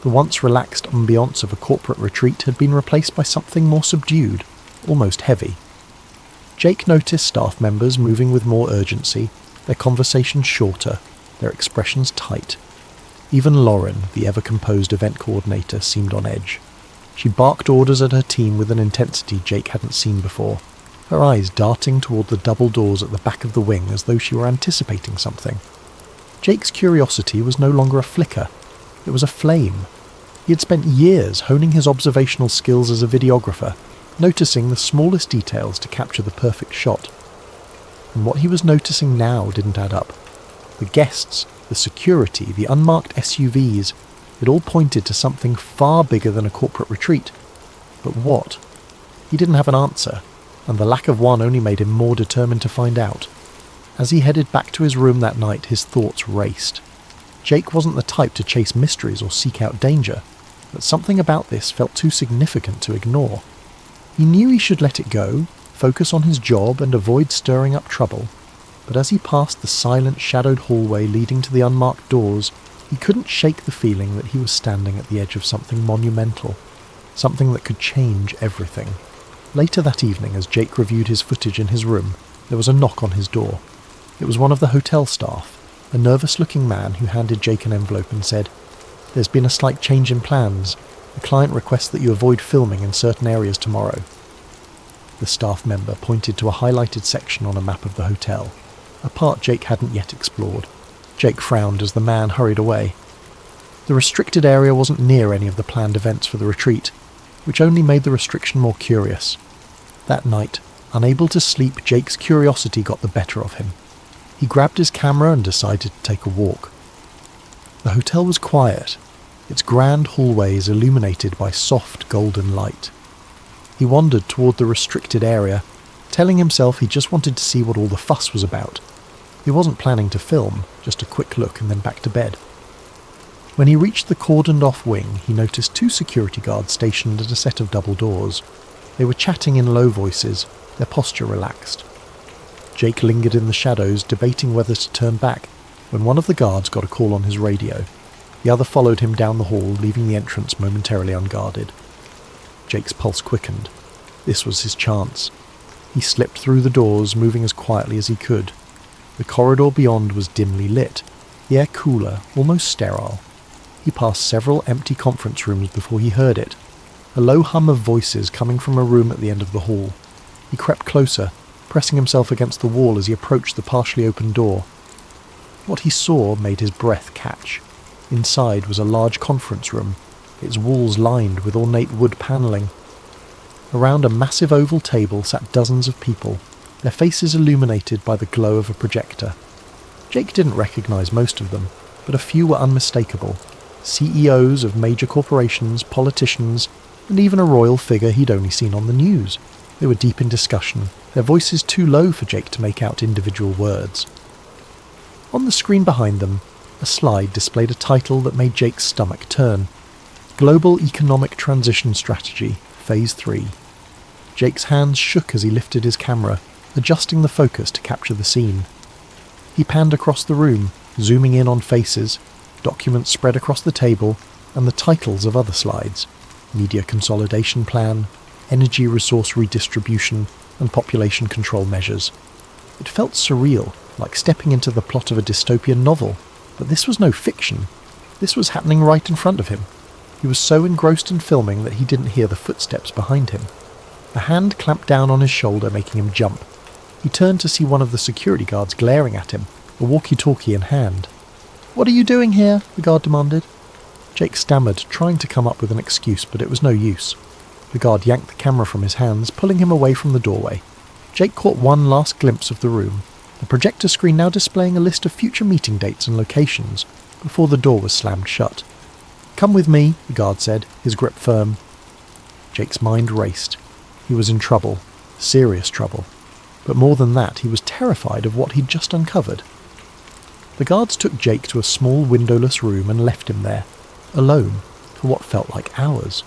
The once relaxed ambiance of a corporate retreat had been replaced by something more subdued, almost heavy. Jake noticed staff members moving with more urgency, their conversations shorter, their expressions tight. Even Lauren, the ever-composed event coordinator, seemed on edge. She barked orders at her team with an intensity Jake hadn't seen before, her eyes darting toward the double doors at the back of the wing as though she were anticipating something. Jake's curiosity was no longer a flicker. It was a flame. He had spent years honing his observational skills as a videographer, noticing the smallest details to capture the perfect shot. And what he was noticing now didn't add up. The guests, the security, the unmarked SUVs, it all pointed to something far bigger than a corporate retreat. But what? He didn't have an answer, and the lack of one only made him more determined to find out. As he headed back to his room that night, his thoughts raced. Jake wasn't the type to chase mysteries or seek out danger, but something about this felt too significant to ignore. He knew he should let it go, focus on his job and avoid stirring up trouble, but as he passed the silent, shadowed hallway leading to the unmarked doors, he couldn't shake the feeling that he was standing at the edge of something monumental, something that could change everything. Later that evening, as Jake reviewed his footage in his room, there was a knock on his door. It was one of the hotel staff, a nervous-looking man who handed Jake an envelope and said, "There's been a slight change in plans. The client requests that you avoid filming in certain areas tomorrow." The staff member pointed to a highlighted section on a map of the hotel, a part Jake hadn't yet explored. Jake frowned as the man hurried away. The restricted area wasn't near any of the planned events for the retreat, which only made the restriction more curious. That night, unable to sleep, Jake's curiosity got the better of him. He grabbed his camera and decided to take a walk. The hotel was quiet, its grand hallways illuminated by soft golden light. He wandered toward the restricted area, telling himself he just wanted to see what all the fuss was about. He wasn't planning to film, just a quick look and then back to bed. When he reached the cordoned-off wing, he noticed 2 security guards stationed at a set of double doors. They were chatting in low voices, their posture relaxed. Jake lingered in the shadows, debating whether to turn back, when one of the guards got a call on his radio. The other followed him down the hall, leaving the entrance momentarily unguarded. Jake's pulse quickened. This was his chance. He slipped through the doors, moving as quietly as he could. The corridor beyond was dimly lit, the air cooler, almost sterile. He passed several empty conference rooms before he heard it, a low hum of voices coming from a room at the end of the hall. He crept closer, pressing himself against the wall as he approached the partially open door. What he saw made his breath catch. Inside was a large conference room, its walls lined with ornate wood panelling. Around a massive oval table sat dozens of people, their faces illuminated by the glow of a projector. Jake didn't recognize most of them, but a few were unmistakable. CEOs of major corporations, politicians, and even a royal figure he'd only seen on the news. They were deep in discussion, their voices too low for Jake to make out individual words. On the screen behind them, a slide displayed a title that made Jake's stomach turn. Global Economic Transition Strategy, Phase 3. Jake's hands shook as he lifted his camera, adjusting the focus to capture the scene. He panned across the room, zooming in on faces, documents spread across the table, and the titles of other slides: Media Consolidation Plan, Energy Resource Redistribution, and population control measures. It felt surreal, like stepping into the plot of a dystopian novel, but this was no fiction. This was happening right in front of him. He was so engrossed in filming that he didn't hear the footsteps behind him. A hand clamped down on his shoulder, making him jump. He turned to see one of the security guards glaring at him, a walkie-talkie in hand. "What are you doing here?" the guard demanded. Jake stammered, trying to come up with an excuse, but it was no use. The guard yanked the camera from his hands, pulling him away from the doorway. Jake caught one last glimpse of the room, the projector screen now displaying a list of future meeting dates and locations, before the door was slammed shut. "Come with me," the guard said, his grip firm. Jake's mind raced. He was in trouble, serious trouble. But more than that, he was terrified of what he'd just uncovered. The guards took Jake to a small windowless room and left him there, alone, for what felt like hours.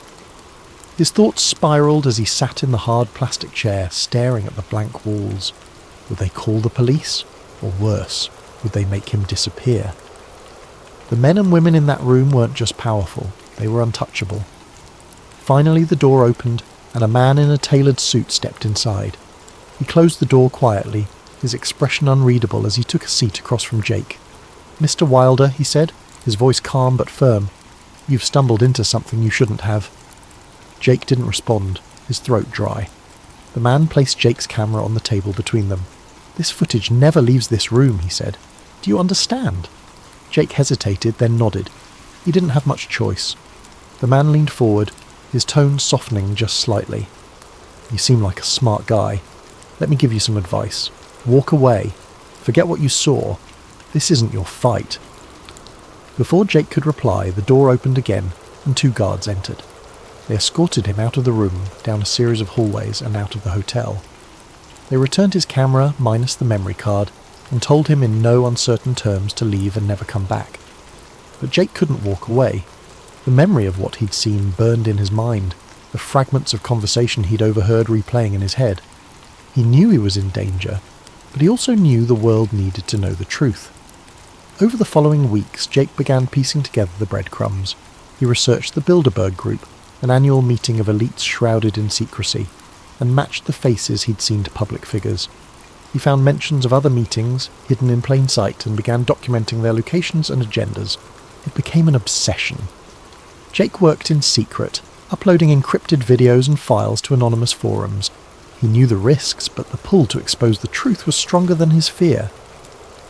His thoughts spiraled as he sat in the hard plastic chair, staring at the blank walls. Would they call the police? Or worse, would they make him disappear? The men and women in that room weren't just powerful, they were untouchable. Finally the door opened, and a man in a tailored suit stepped inside. He closed the door quietly, his expression unreadable as he took a seat across from Jake. "Mr. Wilder," he said, his voice calm but firm, "you've stumbled into something you shouldn't have." Jake didn't respond, his throat dry. The man placed Jake's camera on the table between them. "This footage never leaves this room," he said. "Do you understand?" Jake hesitated, then nodded. He didn't have much choice. The man leaned forward, his tone softening just slightly. "You seem like a smart guy. Let me give you some advice. Walk away. Forget what you saw. This isn't your fight." Before Jake could reply, the door opened again, and two guards entered. They escorted him out of the room, down a series of hallways, and out of the hotel. They returned his camera, minus the memory card, and told him in no uncertain terms to leave and never come back. But Jake couldn't walk away. The memory of what he'd seen burned in his mind, the fragments of conversation he'd overheard replaying in his head. He knew he was in danger, but he also knew the world needed to know the truth. Over the following weeks, Jake began piecing together the breadcrumbs. He researched the Bilderberg Group, an annual meeting of elites shrouded in secrecy, and matched the faces he'd seen to public figures. He found mentions of other meetings, hidden in plain sight, and began documenting their locations and agendas. It became an obsession. Jake worked in secret, uploading encrypted videos and files to anonymous forums. He knew the risks, but the pull to expose the truth was stronger than his fear.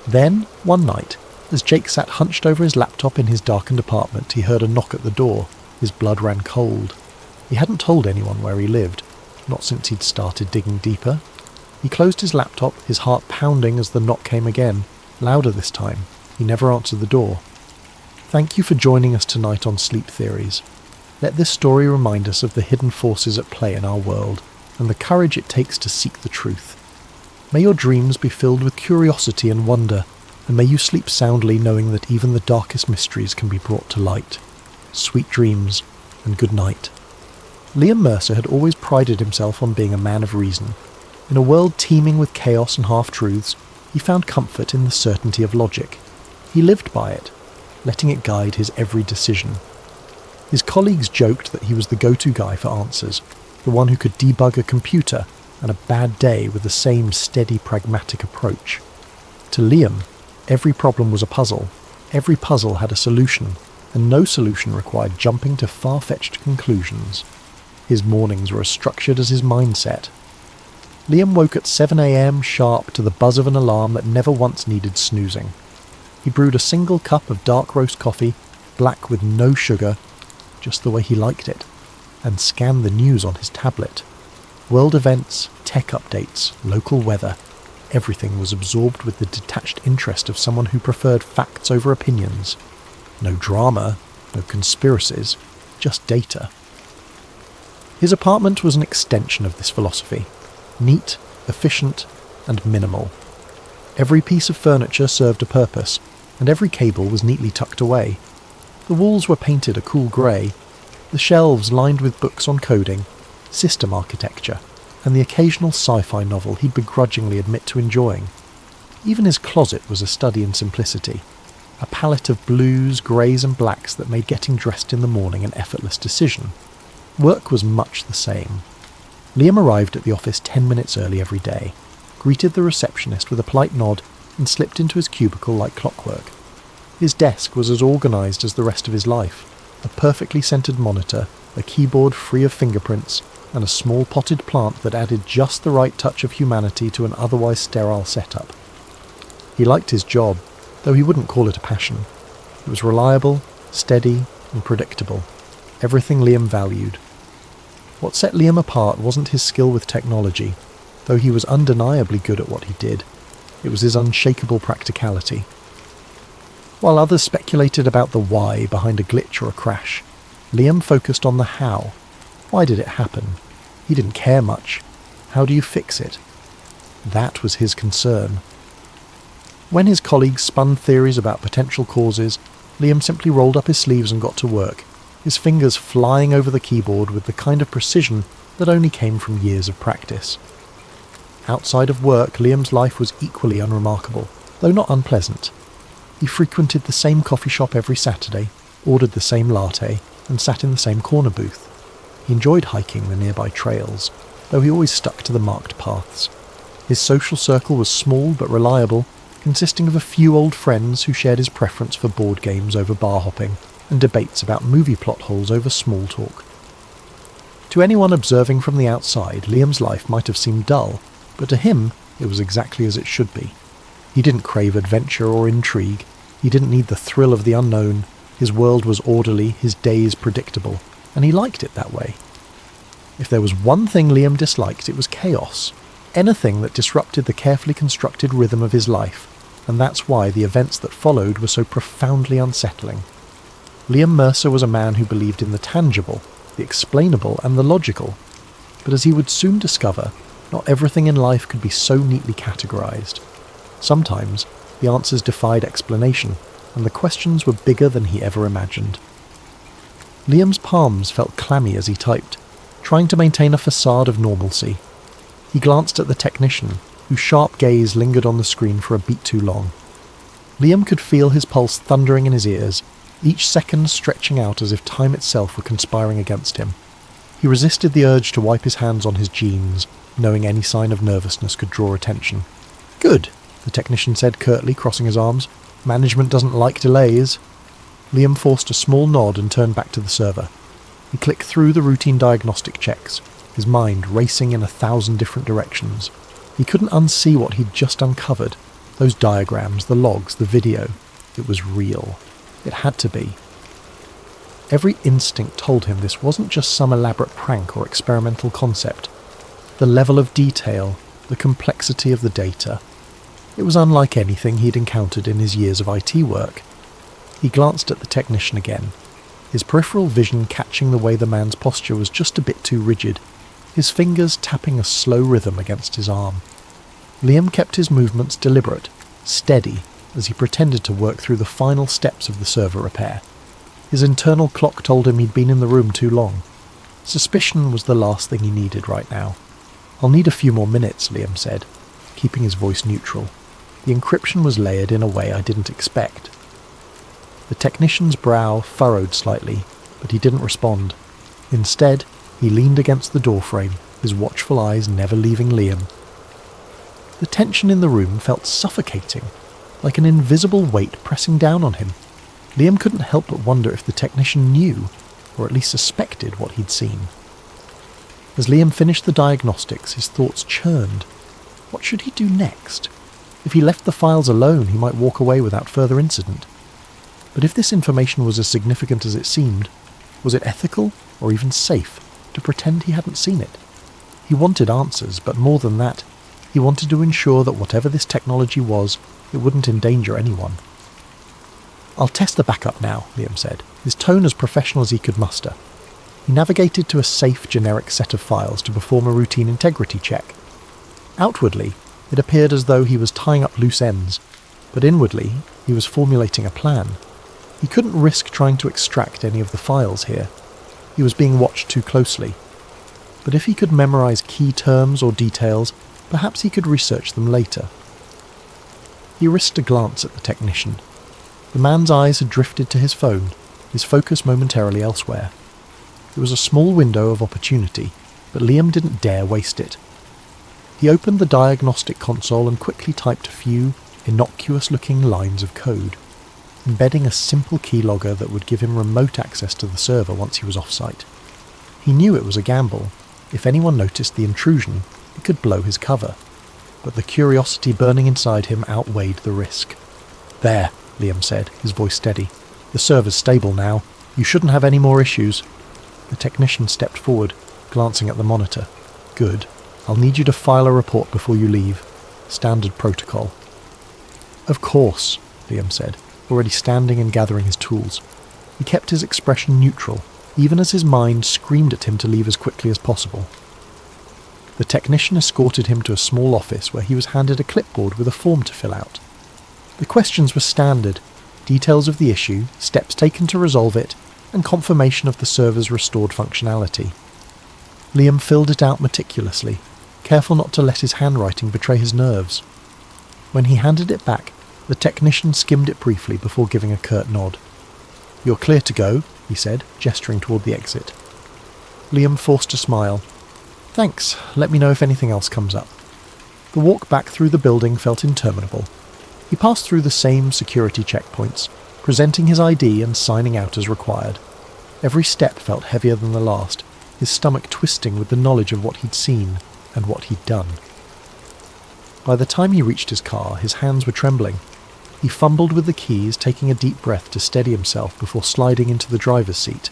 Then, one night, as Jake sat hunched over his laptop in his darkened apartment, he heard a knock at the door. His blood ran cold. He hadn't told anyone where he lived, not since he'd started digging deeper. He closed his laptop, his heart pounding as the knock came again, louder this time. He never answered the door. Thank you for joining us tonight on Sleep Theories. Let this story remind us of the hidden forces at play in our world, and the courage it takes to seek the truth. May your dreams be filled with curiosity and wonder, and may you sleep soundly knowing that even the darkest mysteries can be brought to light. Sweet dreams, and good night. Liam Mercer had always prided himself on being a man of reason. In a world teeming with chaos and half-truths, he found comfort in the certainty of logic. He lived by it, letting it guide his every decision. His colleagues joked that he was the go-to guy for answers, the one who could debug a computer and a bad day with the same steady, pragmatic approach. To Liam, every problem was a puzzle. Every puzzle had a solution, and no solution required jumping to far-fetched conclusions. His mornings were as structured as his mindset. Liam woke at 7 a.m. sharp to the buzz of an alarm that never once needed snoozing. He brewed a single cup of dark roast coffee, black with no sugar, just the way he liked it, and scanned the news on his tablet. World events, tech updates, local weather, everything was absorbed with the detached interest of someone who preferred facts over opinions. No drama, no conspiracies, just data. His apartment was an extension of this philosophy. Neat, efficient, and minimal. Every piece of furniture served a purpose, and every cable was neatly tucked away. The walls were painted a cool grey, the shelves lined with books on coding, system architecture, and the occasional sci-fi novel he'd begrudgingly admit to enjoying. Even his closet was a study in simplicity, a palette of blues, greys and blacks that made getting dressed in the morning an effortless decision. Work was much the same. Liam arrived at the office 10 minutes early every day, greeted the receptionist with a polite nod, and slipped into his cubicle like clockwork. His desk was as organised as the rest of his life. A perfectly centred monitor, a keyboard free of fingerprints, and a small potted plant that added just the right touch of humanity to an otherwise sterile setup. He liked his job, though he wouldn't call it a passion. It was reliable, steady, and predictable. Everything Liam valued. What set Liam apart wasn't his skill with technology, though he was undeniably good at what he did. It was his unshakable practicality. While others speculated about the why behind a glitch or a crash, Liam focused on the how. Why did it happen? He didn't care much. How do you fix it? That was his concern. When his colleagues spun theories about potential causes, Liam simply rolled up his sleeves and got to work, his fingers flying over the keyboard with the kind of precision that only came from years of practice. Outside of work, Liam's life was equally unremarkable, though not unpleasant. He frequented the same coffee shop every Saturday, ordered the same latte, and sat in the same corner booth. He enjoyed hiking the nearby trails, though he always stuck to the marked paths. His social circle was small but reliable, consisting of a few old friends who shared his preference for board games over bar hopping, and debates about movie plot holes over small talk. To anyone observing from the outside, Liam's life might have seemed dull, but to him it was exactly as it should be. He didn't crave adventure or intrigue. He didn't need the thrill of the unknown. His world was orderly, his days predictable, and he liked it that way. If there was one thing Liam disliked, it was chaos. Anything that disrupted the carefully constructed rhythm of his life, and that's why the events that followed were so profoundly unsettling. Liam Mercer was a man who believed in the tangible, the explainable, and the logical. But as he would soon discover, not everything in life could be so neatly categorized. Sometimes, the answers defied explanation, and the questions were bigger than he ever imagined. Liam's palms felt clammy as he typed, trying to maintain a facade of normalcy. He glanced at the technician, whose sharp gaze lingered on the screen for a beat too long. Liam could feel his pulse thundering in his ears, each second stretching out as if time itself were conspiring against him. He resisted the urge to wipe his hands on his jeans, knowing any sign of nervousness could draw attention. "Good," the technician said curtly, crossing his arms. "Management doesn't like delays." Liam forced a small nod and turned back to the server. He clicked through the routine diagnostic checks, his mind racing in 1,000 different directions. He couldn't unsee what he'd just uncovered. Those diagrams, the logs, the video. It was real. It had to be. Every instinct told him this wasn't just some elaborate prank or experimental concept. The level of detail, the complexity of the data. It was unlike anything he'd encountered in his years of IT work. He glanced at the technician again, his peripheral vision catching the way the man's posture was just a bit too rigid, his fingers tapping a slow rhythm against his arm. Liam kept his movements deliberate, steady, as he pretended to work through the final steps of the server repair. His internal clock told him he'd been in the room too long. Suspicion was the last thing he needed right now. "I'll need a few more minutes," Liam said, keeping his voice neutral. The encryption was layered in a way I didn't expect. The technician's brow furrowed slightly, but he didn't respond. Instead, he leaned against the doorframe, his watchful eyes never leaving Liam. The tension in the room felt suffocating, like an invisible weight pressing down on him. Liam couldn't help but wonder if the technician knew, or at least suspected, what he'd seen. As Liam finished the diagnostics, his thoughts churned. What should he do next? If he left the files alone, he might walk away without further incident. But if this information was as significant as it seemed, was it ethical, or even safe, to pretend he hadn't seen it? He wanted answers, but more than that, he wanted to ensure that whatever this technology was, it wouldn't endanger anyone. "I'll test the backup now," Liam said, his tone as professional as he could muster. He navigated to a safe, generic set of files to perform a routine integrity check. Outwardly, it appeared as though he was tying up loose ends, but inwardly, he was formulating a plan. He couldn't risk trying to extract any of the files here. He was being watched too closely. But if he could memorize key terms or details, perhaps he could research them later. He risked a glance at the technician. The man's eyes had drifted to his phone, his focus momentarily elsewhere. It was a small window of opportunity, but Liam didn't dare waste it. He opened the diagnostic console and quickly typed a few innocuous-looking lines of code, embedding a simple keylogger that would give him remote access to the server once he was off-site. He knew it was a gamble. If anyone noticed the intrusion, it could blow his cover, but the curiosity burning inside him outweighed the risk. "There," Liam said, his voice steady. "The server's stable now. You shouldn't have any more issues." The technician stepped forward, glancing at the monitor. "Good. I'll need you to file a report before you leave. Standard protocol." "Of course," Liam said, already standing and gathering his tools. He kept his expression neutral, even as his mind screamed at him to leave as quickly as possible. The technician escorted him to a small office where he was handed a clipboard with a form to fill out. The questions were standard: details of the issue, steps taken to resolve it, and confirmation of the server's restored functionality. Liam filled it out meticulously, careful not to let his handwriting betray his nerves. When he handed it back, the technician skimmed it briefly before giving a curt nod. "You're clear to go," he said, gesturing toward the exit. Liam forced a smile. "Thanks, let me know if anything else comes up." The walk back through the building felt interminable. He passed through the same security checkpoints, presenting his ID and signing out as required. Every step felt heavier than the last, his stomach twisting with the knowledge of what he'd seen and what he'd done. By the time he reached his car, his hands were trembling. He fumbled with the keys, taking a deep breath to steady himself before sliding into the driver's seat.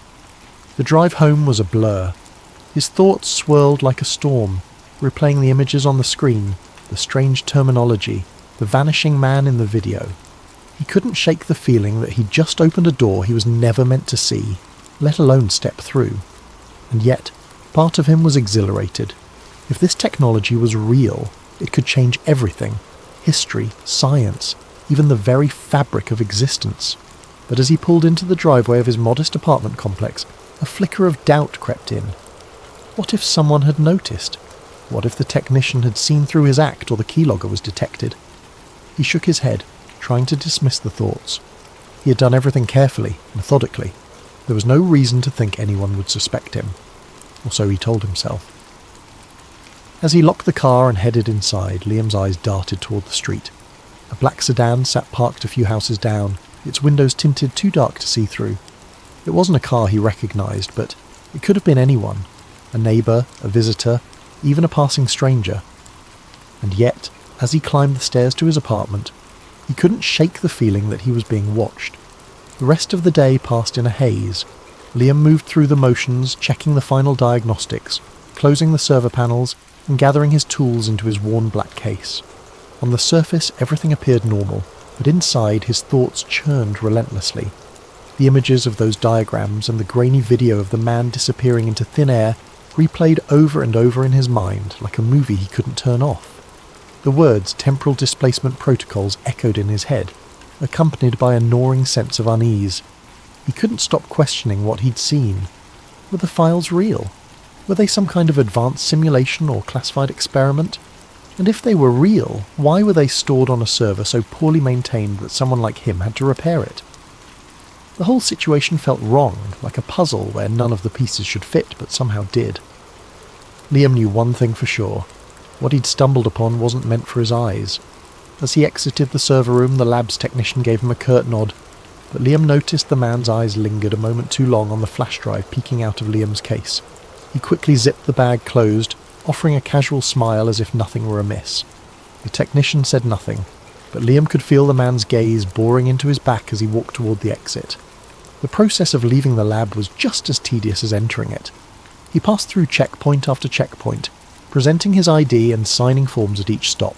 The drive home was a blur. His thoughts swirled like a storm, replaying the images on the screen, the strange terminology, the vanishing man in the video. He couldn't shake the feeling that he'd just opened a door he was never meant to see, let alone step through. And yet, part of him was exhilarated. If this technology was real, it could change everything: history, science, even the very fabric of existence. But as he pulled into the driveway of his modest apartment complex, a flicker of doubt crept in. What if someone had noticed? What if the technician had seen through his act or the keylogger was detected? He shook his head, trying to dismiss the thoughts. He had done everything carefully, methodically. There was no reason to think anyone would suspect him. Or so he told himself. As he locked the car and headed inside, Liam's eyes darted toward the street. A black sedan sat parked a few houses down, its windows tinted too dark to see through. It wasn't a car he recognised, but it could have been anyone. A neighbour, a visitor, even a passing stranger. And yet, as he climbed the stairs to his apartment, he couldn't shake the feeling that he was being watched. The rest of the day passed in a haze. Liam moved through the motions, checking the final diagnostics, closing the server panels, and gathering his tools into his worn black case. On the surface, everything appeared normal, but inside his thoughts churned relentlessly. The images of those diagrams and the grainy video of the man disappearing into thin air replayed over and over in his mind like a movie he couldn't turn off. The words temporal displacement protocols echoed in his head, accompanied by a gnawing sense of unease. He couldn't stop questioning what he'd seen. Were the files real? Were they some kind of advanced simulation or classified experiment? And if they were real, why were they stored on a server so poorly maintained that someone like him had to repair it? The whole situation felt wrong, like a puzzle where none of the pieces should fit but somehow did. Liam knew one thing for sure. What he'd stumbled upon wasn't meant for his eyes. As he exited the server room, the lab's technician gave him a curt nod, but Liam noticed the man's eyes lingered a moment too long on the flash drive peeking out of Liam's case. He quickly zipped the bag closed, offering a casual smile as if nothing were amiss. The technician said nothing, but Liam could feel the man's gaze boring into his back as he walked toward the exit. The process of leaving the lab was just as tedious as entering it. He passed through checkpoint after checkpoint, presenting his ID and signing forms at each stop.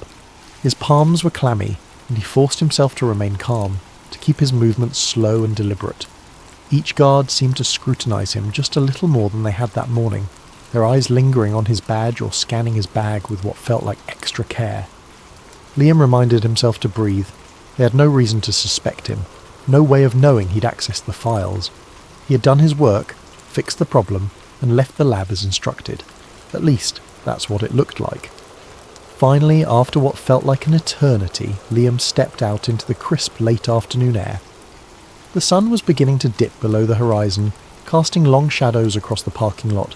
His palms were clammy, and he forced himself to remain calm, to keep his movements slow and deliberate. Each guard seemed to scrutinize him just a little more than they had that morning, their eyes lingering on his badge or scanning his bag with what felt like extra care. Liam reminded himself to breathe. They had no reason to suspect him, no way of knowing he'd accessed the files. He had done his work, fixed the problem, and left the lab as instructed. At least, that's what it looked like. Finally, after what felt like an eternity, Liam stepped out into the crisp late afternoon air. The sun was beginning to dip below the horizon, casting long shadows across the parking lot.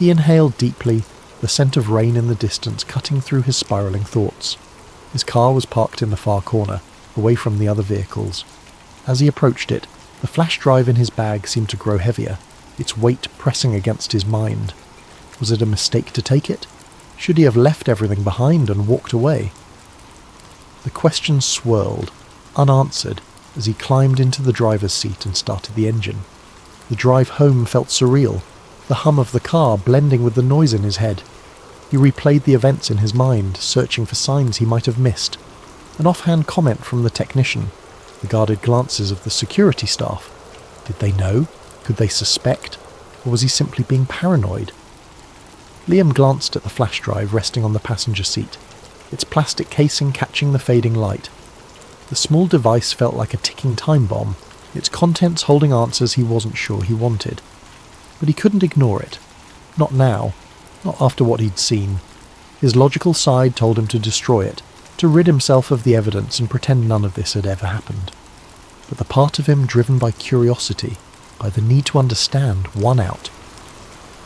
He inhaled deeply, the scent of rain in the distance cutting through his spiralling thoughts. His car was parked in the far corner, away from the other vehicles. As he approached it, the flash drive in his bag seemed to grow heavier, its weight pressing against his mind. Was it a mistake to take it? Should he have left everything behind and walked away? The questions swirled, unanswered, as he climbed into the driver's seat and started the engine. The drive home felt surreal, the hum of the car blending with the noise in his head. He replayed the events in his mind, searching for signs he might have missed. An offhand comment from the technician, the guarded glances of the security staff. Did they know? Could they suspect? Or was he simply being paranoid? Liam glanced at the flash drive resting on the passenger seat, its plastic casing catching the fading light. The small device felt like a ticking time bomb, its contents holding answers he wasn't sure he wanted. But he couldn't ignore it. Not now. Not after what he'd seen. His logical side told him to destroy it, to rid himself of the evidence and pretend none of this had ever happened. But the part of him driven by curiosity, by the need to understand, won out.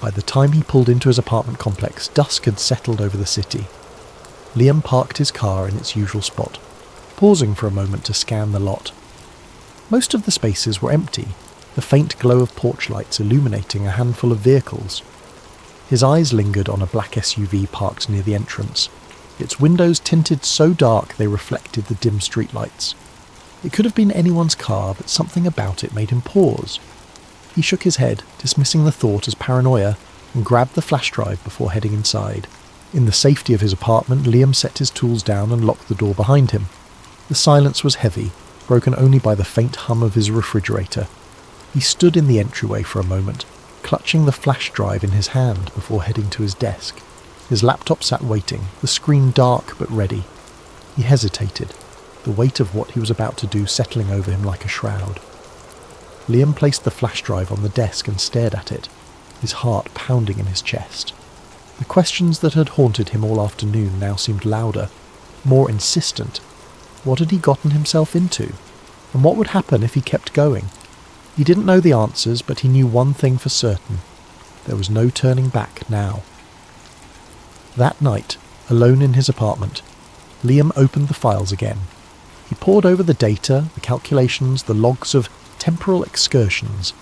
By the time he pulled into his apartment complex, dusk had settled over the city. Liam parked his car in its usual spot, pausing for a moment to scan the lot. Most of the spaces were empty, the faint glow of porch lights illuminating a handful of vehicles. His eyes lingered on a black SUV parked near the entrance, its windows tinted so dark they reflected the dim streetlights. It could have been anyone's car, but something about it made him pause. He shook his head, dismissing the thought as paranoia, and grabbed the flash drive before heading inside. In the safety of his apartment, Liam set his tools down and locked the door behind him. The silence was heavy, broken only by the faint hum of his refrigerator. He stood in the entryway for a moment, clutching the flash drive in his hand before heading to his desk. His laptop sat waiting, the screen dark but ready. He hesitated, the weight of what he was about to do settling over him like a shroud. Liam placed the flash drive on the desk and stared at it, his heart pounding in his chest. The questions that had haunted him all afternoon now seemed louder, more insistent. What had he gotten himself into? And what would happen if he kept going? He didn't know the answers, but he knew one thing for certain. There was no turning back now. That night, alone in his apartment, Liam opened the files again. He pored over the data, the calculations, the logs of temporal excursions.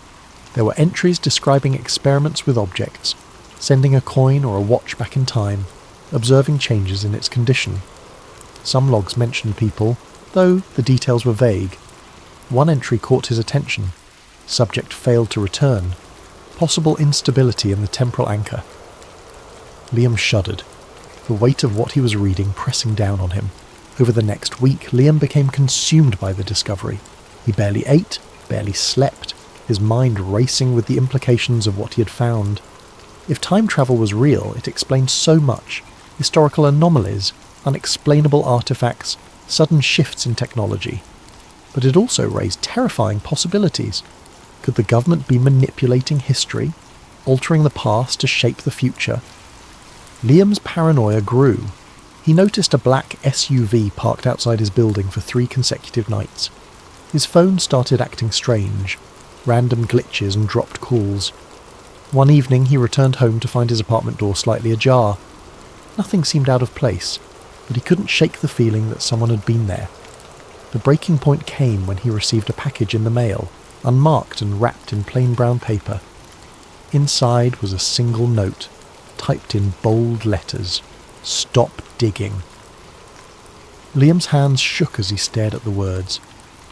There were entries describing experiments with objects, sending a coin or a watch back in time, observing changes in its condition. Some logs mentioned people, though the details were vague. One entry caught his attention. Subject failed to return. Possible instability in the temporal anchor. Liam shuddered, the weight of what he was reading pressing down on him. Over the next week, Liam became consumed by the discovery. He barely ate, barely slept, his mind racing with the implications of what he had found. If time travel was real, it explained so much. Historical anomalies, unexplainable artifacts, sudden shifts in technology. But it also raised terrifying possibilities. Could the government be manipulating history, altering the past to shape the future? Liam's paranoia grew. He noticed a black SUV parked outside his building for 3 consecutive nights. His phone started acting strange, random glitches and dropped calls. One evening he returned home to find his apartment door slightly ajar. Nothing seemed out of place, but he couldn't shake the feeling that someone had been there. The breaking point came when he received a package in the mail, unmarked and wrapped in plain brown paper. Inside was a single note, typed in bold letters, "Stop digging." Liam's hands shook as he stared at the words.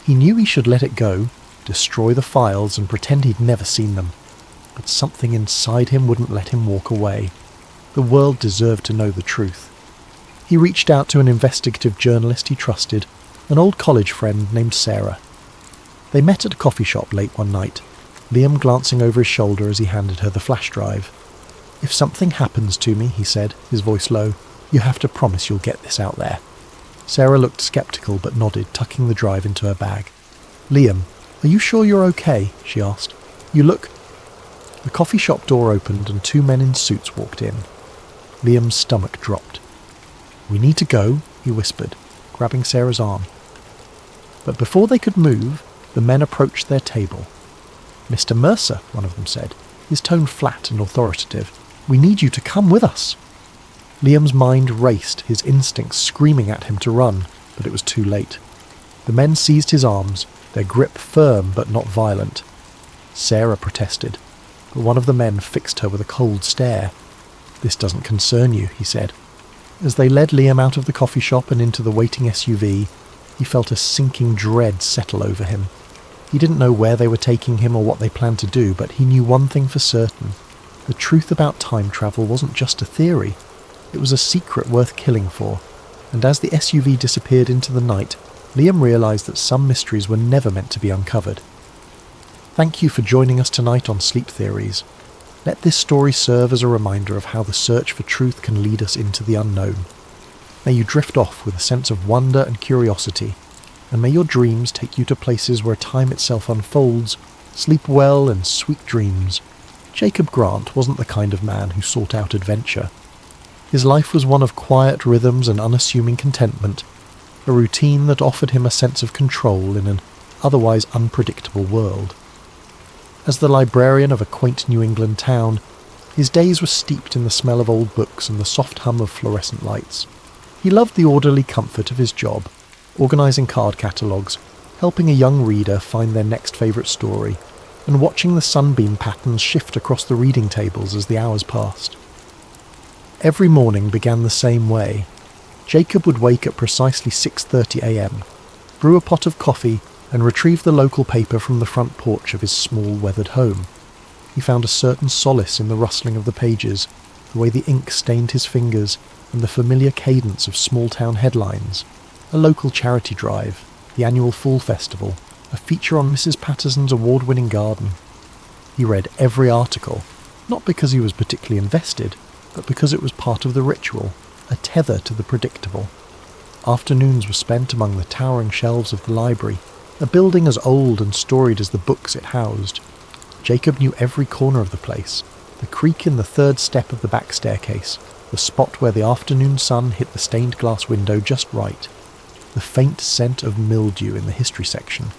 He knew he should let it go, destroy the files and pretend he'd never seen them. But something inside him wouldn't let him walk away. The world deserved to know the truth. He reached out to an investigative journalist he trusted, an old college friend named Sarah. They met at a coffee shop late one night, Liam glancing over his shoulder as he handed her the flash drive. "If something happens to me," he said, his voice low, "you have to promise you'll get this out there." Sarah looked sceptical but nodded, tucking the drive into her bag. "Liam, are you sure you're okay?" she asked. "You look—" The coffee shop door opened and 2 men in suits walked in. Liam's stomach dropped. "We need to go," he whispered, grabbing Sarah's arm. But before they could move, the men approached their table. "Mr. Mercer," one of them said, his tone flat and authoritative. We need you to come with us." Liam's mind raced, his instincts screaming at him to run, but it was too late. The men seized his arms, their grip firm but not violent. Sarah protested, but one of the men fixed her with a cold stare. "This doesn't concern you," he said. As they led Liam out of the coffee shop and into the waiting SUV, he felt a sinking dread settle over him. He didn't know where they were taking him or what they planned to do, but he knew one thing for certain. The truth about time travel wasn't just a theory. It was a secret worth killing for, and as the SUV disappeared into the night, Liam realised that some mysteries were never meant to be uncovered. Thank you for joining us tonight on Sleep Theories. Let this story serve as a reminder of how the search for truth can lead us into the unknown. May you drift off with a sense of wonder and curiosity, and may your dreams take you to places where time itself unfolds. Sleep well and sweet dreams. Jacob Grant wasn't the kind of man who sought out adventure. His life was one of quiet rhythms and unassuming contentment, a routine that offered him a sense of control in an otherwise unpredictable world. As the librarian of a quaint New England town, his days were steeped in the smell of old books and the soft hum of fluorescent lights. He loved the orderly comfort of his job, organising card catalogues, helping a young reader find their next favourite story, and watching the sunbeam patterns shift across the reading tables as the hours passed. Every morning began the same way. Jacob would wake at precisely 6:30 a.m, brew a pot of coffee, and retrieve the local paper from the front porch of his small, weathered home. He found a certain solace in the rustling of the pages, the way the ink stained his fingers, and the familiar cadence of small-town headlines. A local charity drive, the annual Fall Festival, a feature on Mrs. Patterson's award-winning garden. He read every article, not because he was particularly invested, but because it was part of the ritual, a tether to the predictable. Afternoons were spent among the towering shelves of the library, a building as old and storied as the books it housed. Jacob knew every corner of the place, the creak in the third step of the back staircase, the spot where the afternoon sun hit the stained glass window just right, the faint scent of mildew in the history section.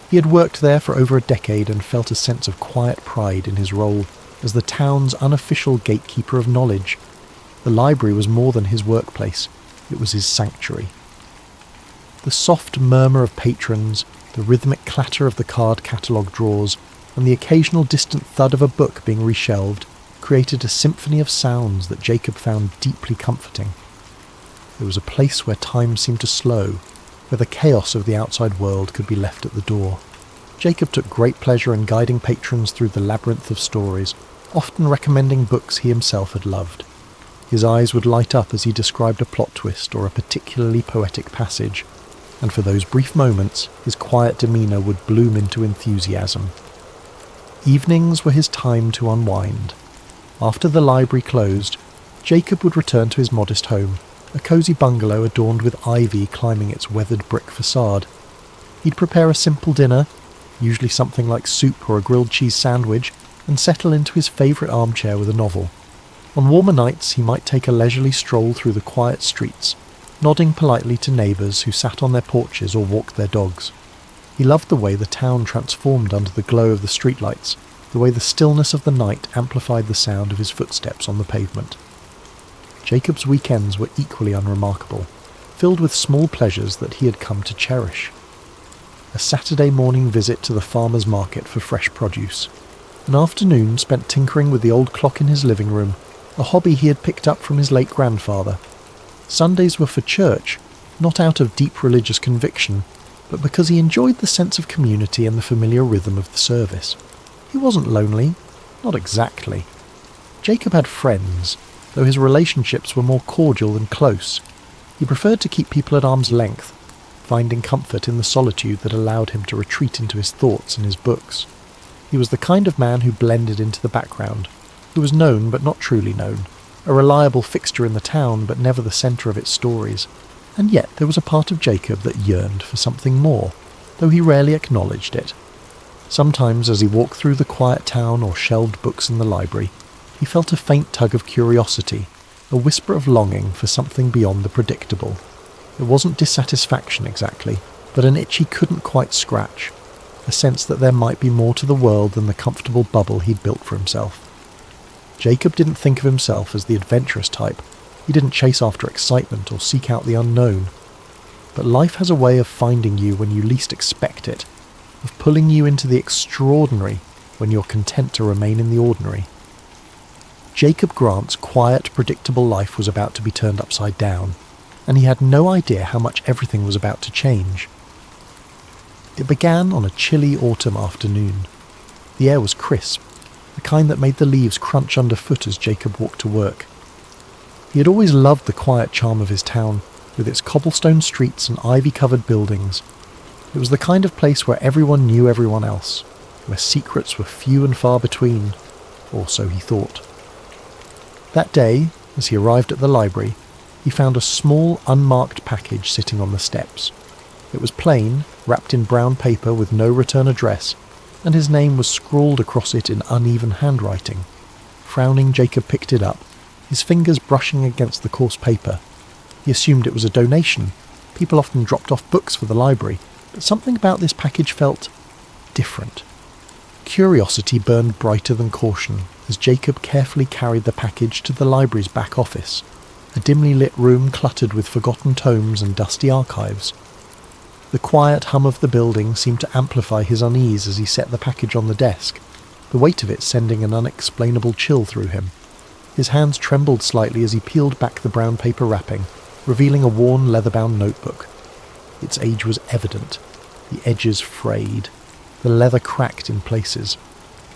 He had worked there for over a decade and felt a sense of quiet pride in his role as the town's unofficial gatekeeper of knowledge. The library was more than his workplace, it was his sanctuary. The soft murmur of patrons, the rhythmic clatter of the card catalogue drawers, and the occasional distant thud of a book being reshelved created a symphony of sounds that Jacob found deeply comforting. It was a place where time seemed to slow, where the chaos of the outside world could be left at the door. Jacob took great pleasure in guiding patrons through the labyrinth of stories, often recommending books he himself had loved. His eyes would light up as he described a plot twist or a particularly poetic passage, and for those brief moments his quiet demeanour would bloom into enthusiasm. Evenings were his time to unwind. After the library closed, Jacob would return to his modest home, a cosy bungalow adorned with ivy climbing its weathered brick facade. He'd prepare a simple dinner, usually something like soup or a grilled cheese sandwich, and settle into his favourite armchair with a novel. On warmer nights he might take a leisurely stroll through the quiet streets, nodding politely to neighbours who sat on their porches or walked their dogs. He loved the way the town transformed under the glow of the streetlights, the way the stillness of the night amplified the sound of his footsteps on the pavement. Jacob's weekends were equally unremarkable, filled with small pleasures that he had come to cherish. A Saturday morning visit to the farmer's market for fresh produce, an afternoon spent tinkering with the old clock in his living room, a hobby he had picked up from his late grandfather. Sundays were for church, not out of deep religious conviction, but because he enjoyed the sense of community and the familiar rhythm of the service. He wasn't lonely, not exactly. Jacob had friends, though his relationships were more cordial than close. He preferred to keep people at arm's length, finding comfort in the solitude that allowed him to retreat into his thoughts and his books. He was the kind of man who blended into the background, who was known but not truly known, a reliable fixture in the town but never the centre of its stories. And yet there was a part of Jacob that yearned for something more, though he rarely acknowledged it. Sometimes as he walked through the quiet town or shelved books in the library, he felt a faint tug of curiosity, a whisper of longing for something beyond the predictable. It wasn't dissatisfaction exactly, but an itch he couldn't quite scratch, a sense that there might be more to the world than the comfortable bubble he'd built for himself. Jacob didn't think of himself as the adventurous type. He didn't chase after excitement or seek out the unknown. But life has a way of finding you when you least expect it, of pulling you into the extraordinary when you're content to remain in the ordinary. Jacob Grant's quiet, predictable life was about to be turned upside down, and he had no idea how much everything was about to change. It began on a chilly autumn afternoon. The air was crisp, the kind that made the leaves crunch underfoot as Jacob walked to work. He had always loved the quiet charm of his town, with its cobblestone streets and ivy-covered buildings. It was the kind of place where everyone knew everyone else, where secrets were few and far between, or so he thought. That day, as he arrived at the library, he found a small, unmarked package sitting on the steps. It was plain, wrapped in brown paper with no return address, and his name was scrawled across it in uneven handwriting. Frowning, Jacob picked it up, his fingers brushing against the coarse paper. He assumed it was a donation. People often dropped off books for the library, but something about this package felt different. Curiosity burned brighter than caution as Jacob carefully carried the package to the library's back office, a dimly lit room cluttered with forgotten tomes and dusty archives. The quiet hum of the building seemed to amplify his unease as he set the package on the desk, the weight of it sending an unexplainable chill through him. His hands trembled slightly as he peeled back the brown paper wrapping, revealing a worn leather-bound notebook. Its age was evident, the edges frayed, the leather cracked in places.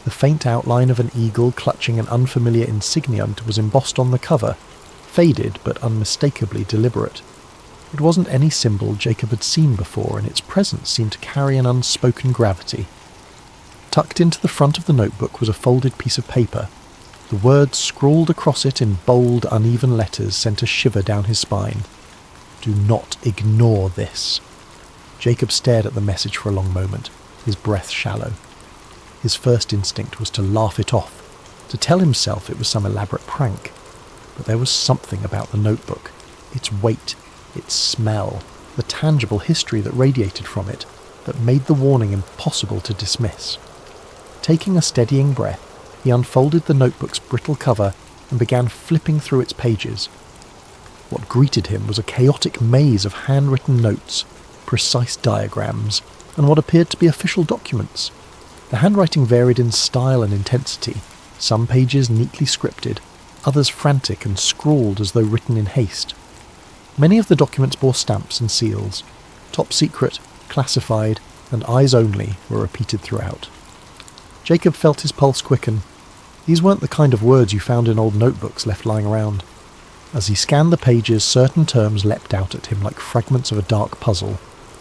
The faint outline of an eagle clutching an unfamiliar insignia was embossed on the cover, faded but unmistakably deliberate. It wasn't any symbol Jacob had seen before, and its presence seemed to carry an unspoken gravity. Tucked into the front of the notebook was a folded piece of paper. The words scrawled across it in bold, uneven letters sent a shiver down his spine. "Do not ignore this." Jacob stared at the message for a long moment, his breath shallow. His first instinct was to laugh it off, to tell himself it was some elaborate prank. But there was something about the notebook, its weight, its smell, the tangible history that radiated from it, that made the warning impossible to dismiss. Taking a steadying breath, he unfolded the notebook's brittle cover and began flipping through its pages. What greeted him was a chaotic maze of handwritten notes, precise diagrams, and what appeared to be official documents. The handwriting varied in style and intensity, some pages neatly scripted, others frantic and scrawled as though written in haste. Many of the documents bore stamps and seals. Top secret, classified, and eyes only were repeated throughout. Jacob felt his pulse quicken. These weren't the kind of words you found in old notebooks left lying around. As he scanned the pages, certain terms leapt out at him like fragments of a dark puzzle.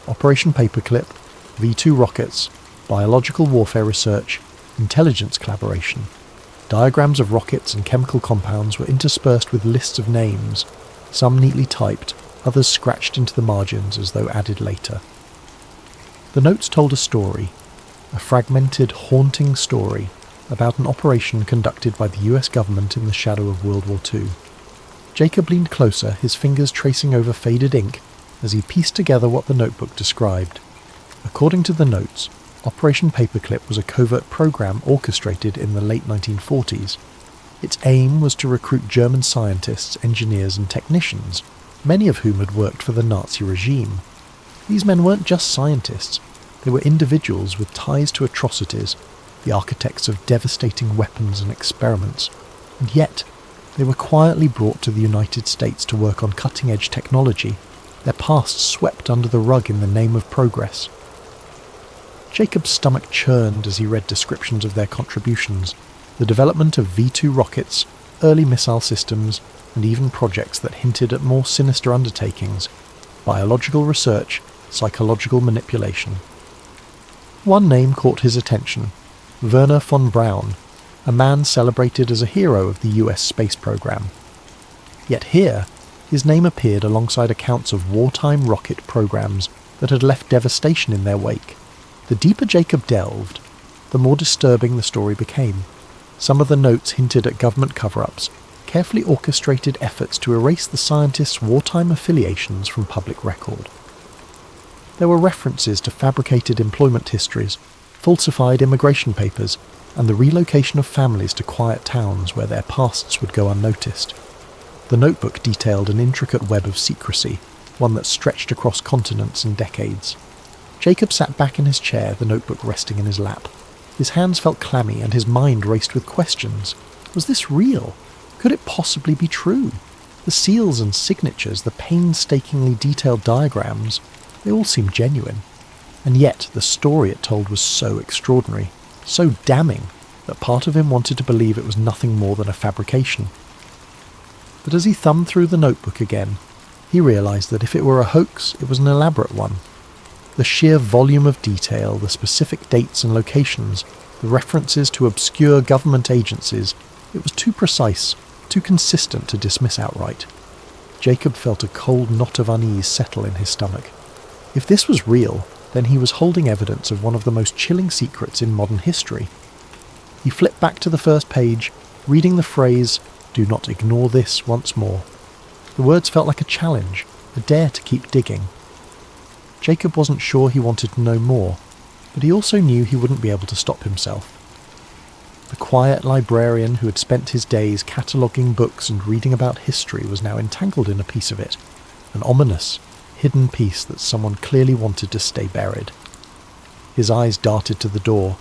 Operation Paperclip, V2 rockets, biological warfare research, intelligence collaboration. Diagrams of rockets and chemical compounds were interspersed with lists of names, some neatly typed, others scratched into the margins as though added later. The notes told a story, a fragmented, haunting story about an operation conducted by the US government in the shadow of World War II. Jacob leaned closer, his fingers tracing over faded ink as he pieced together what the notebook described. According to the notes, Operation Paperclip was a covert program orchestrated in the late 1940s. Its aim was to recruit German scientists, engineers and technicians, many of whom had worked for the Nazi regime. These men weren't just scientists, they were individuals with ties to atrocities, the architects of devastating weapons and experiments, and yet they were quietly brought to the United States to work on cutting-edge technology, their pasts swept under the rug in the name of progress. Jacob's stomach churned as he read descriptions of their contributions, the development of V2 rockets, early missile systems, and even projects that hinted at more sinister undertakings, biological research, psychological manipulation. One name caught his attention, Werner von Braun, a man celebrated as a hero of the US space program. Yet here, his name appeared alongside accounts of wartime rocket programs that had left devastation in their wake. The deeper Jacob delved, the more disturbing the story became. Some of the notes hinted at government cover-ups, carefully orchestrated efforts to erase the scientists' wartime affiliations from public record. There were references to fabricated employment histories, falsified immigration papers, and the relocation of families to quiet towns where their pasts would go unnoticed. The notebook detailed an intricate web of secrecy, one that stretched across continents and decades. Jacob sat back in his chair, the notebook resting in his lap. His hands felt clammy and his mind raced with questions. Was this real? Could it possibly be true? The seals and signatures, the painstakingly detailed diagrams, they all seemed genuine. And yet the story it told was so extraordinary, so damning, that part of him wanted to believe it was nothing more than a fabrication. But as he thumbed through the notebook again, he realised that if it were a hoax, it was an elaborate one. The sheer volume of detail, the specific dates and locations, the references to obscure government agencies, it was too precise, too consistent to dismiss outright. Jacob felt a cold knot of unease settle in his stomach. If this was real, then he was holding evidence of one of the most chilling secrets in modern history. He flipped back to the first page, reading the phrase, "Do not ignore this," once more. The words felt like a challenge, a dare to keep digging. Jacob wasn't sure he wanted to know more, but he also knew he wouldn't be able to stop himself. The quiet librarian who had spent his days cataloguing books and reading about history was now entangled in a piece of it, an ominous, hidden piece that someone clearly wanted to stay buried. His eyes darted to the door,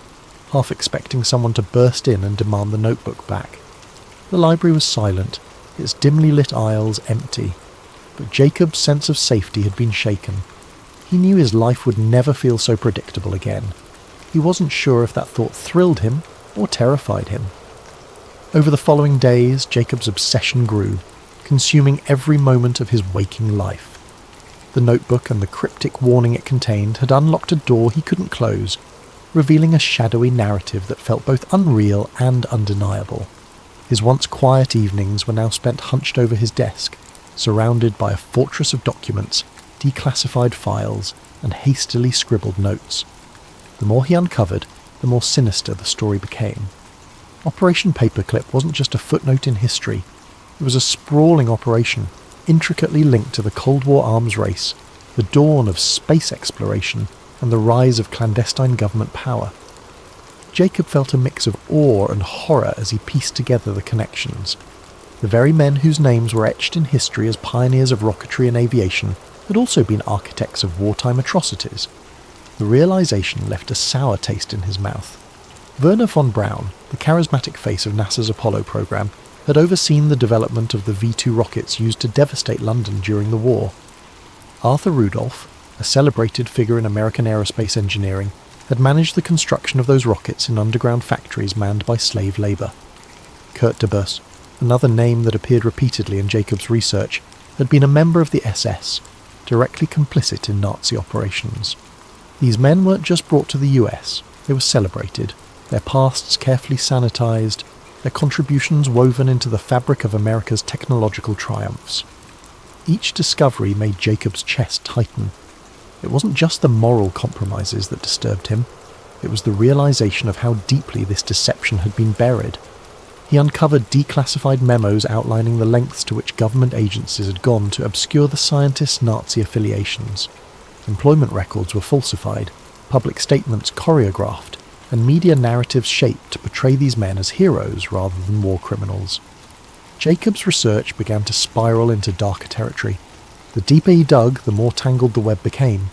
half expecting someone to burst in and demand the notebook back. The library was silent, its dimly lit aisles empty, but Jacob's sense of safety had been shaken. He knew his life would never feel so predictable again. He wasn't sure if that thought thrilled him or terrified him. Over the following days, Jacob's obsession grew, consuming every moment of his waking life. The notebook and the cryptic warning it contained had unlocked a door he couldn't close, revealing a shadowy narrative that felt both unreal and undeniable. His once quiet evenings were now spent hunched over his desk, surrounded by a fortress of documents, declassified files, and hastily scribbled notes. The more he uncovered, the more sinister the story became. Operation Paperclip wasn't just a footnote in history. It was a sprawling operation, intricately linked to the Cold War arms race, the dawn of space exploration, and the rise of clandestine government power. Jacob felt a mix of awe and horror as he pieced together the connections. The very men whose names were etched in history as pioneers of rocketry and aviation had also been architects of wartime atrocities. The realization left a sour taste in his mouth. Werner von Braun, the charismatic face of NASA's Apollo program, had overseen the development of the V-2 rockets used to devastate London during the war. Arthur Rudolph, a celebrated figure in American aerospace engineering, had managed the construction of those rockets in underground factories manned by slave labour. Kurt de Bus, another name that appeared repeatedly in Jacob's research, had been a member of the SS, directly complicit in Nazi operations. These men weren't just brought to the US, they were celebrated, their pasts carefully sanitised, their contributions woven into the fabric of America's technological triumphs. Each discovery made Jacob's chest tighten. It wasn't just the moral compromises that disturbed him, it was the realisation of how deeply this deception had been buried. He uncovered declassified memos outlining the lengths to which government agencies had gone to obscure the scientists' Nazi affiliations. Employment records were falsified, public statements choreographed, and media narratives shaped to portray these men as heroes rather than war criminals. Jacob's research began to spiral into darker territory. The deeper he dug, the more tangled the web became.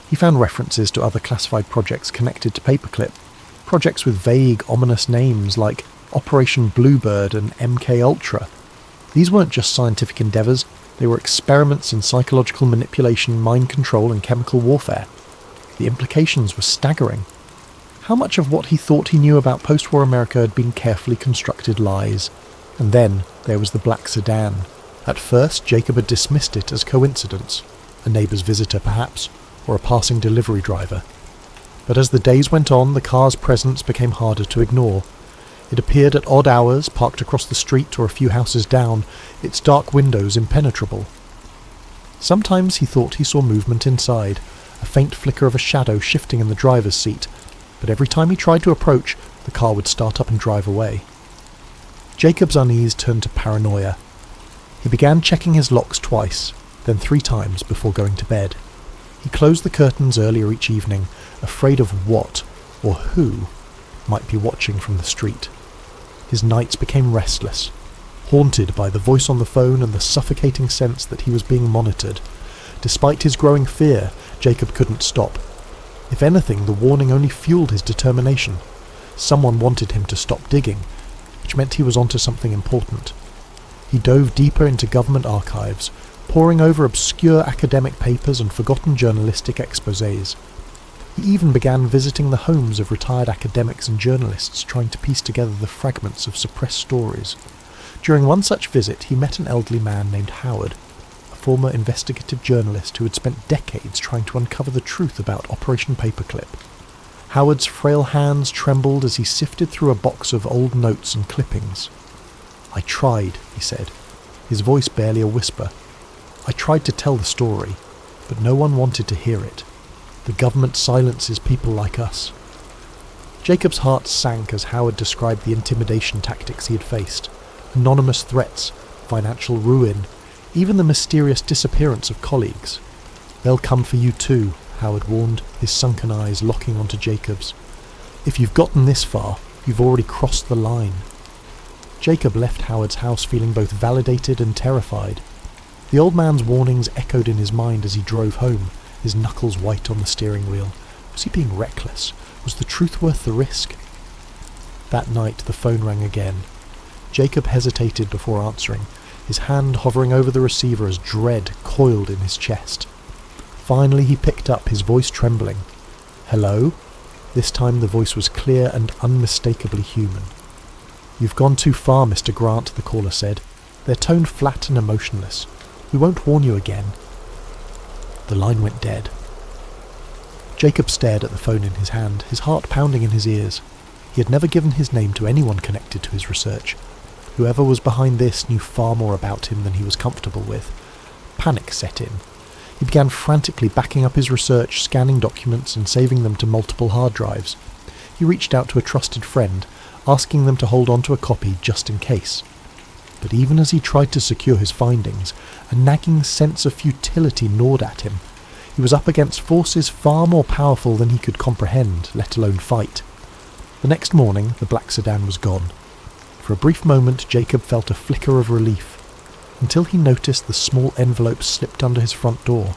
He found references to other classified projects connected to Paperclip, projects with vague, ominous names like Operation Bluebird and MK Ultra. These weren't just scientific endeavours, they were experiments in psychological manipulation, mind control and chemical warfare. The implications were staggering. How much of what he thought he knew about post-war America had been carefully constructed lies? And then there was the black sedan. At first, Jacob had dismissed it as coincidence, a neighbour's visitor perhaps, or a passing delivery driver. But as the days went on, the car's presence became harder to ignore. It appeared at odd hours, parked across the street or a few houses down, its dark windows impenetrable. Sometimes he thought he saw movement inside, a faint flicker of a shadow shifting in the driver's seat, but every time he tried to approach, the car would start up and drive away. Jacob's unease turned to paranoia. He began checking his locks twice, then 3 times before going to bed. He closed the curtains earlier each evening, afraid of what or who might be watching from the street. His nights became restless, haunted by the voice on the phone and the suffocating sense that he was being monitored. Despite his growing fear, Jacob couldn't stop. If anything, the warning only fueled his determination. Someone wanted him to stop digging, which meant he was onto something important. He dove deeper into government archives, poring over obscure academic papers and forgotten journalistic exposés. He even began visiting the homes of retired academics and journalists, trying to piece together the fragments of suppressed stories. During one such visit, he met an elderly man named Howard, a former investigative journalist who had spent decades trying to uncover the truth about Operation Paperclip. Howard's frail hands trembled as he sifted through a box of old notes and clippings. "I tried," he said, his voice barely a whisper. "I tried to tell the story, but no one wanted to hear it. The government silences people like us." Jacob's heart sank as Howard described the intimidation tactics he had faced. Anonymous threats, financial ruin, even the mysterious disappearance of colleagues. "They'll come for you too," Howard warned, his sunken eyes locking onto Jacob's. "If you've gotten this far, you've already crossed the line." Jacob left Howard's house feeling both validated and terrified. The old man's warnings echoed in his mind as he drove home, his knuckles white on the steering wheel. Was he being reckless? Was the truth worth the risk? That night the phone rang again. Jacob hesitated before answering, his hand hovering over the receiver as dread coiled in his chest. Finally he picked up, his voice trembling. "Hello?" This time the voice was clear and unmistakably human. "You've gone too far, Mr. Grant," the caller said, their tone flat and emotionless. "We won't warn you again." The line went dead. Jacob stared at the phone in his hand, his heart pounding in his ears. He had never given his name to anyone connected to his research. Whoever was behind this knew far more about him than he was comfortable with. Panic set in. He began frantically backing up his research, scanning documents and saving them to multiple hard drives. He reached out to a trusted friend, asking them to hold on to a copy just in case. But even as he tried to secure his findings, a nagging sense of futility gnawed at him. He was up against forces far more powerful than he could comprehend, let alone fight. The next morning, the black sedan was gone. For a brief moment, Jacob felt a flicker of relief, until he noticed the small envelope slipped under his front door.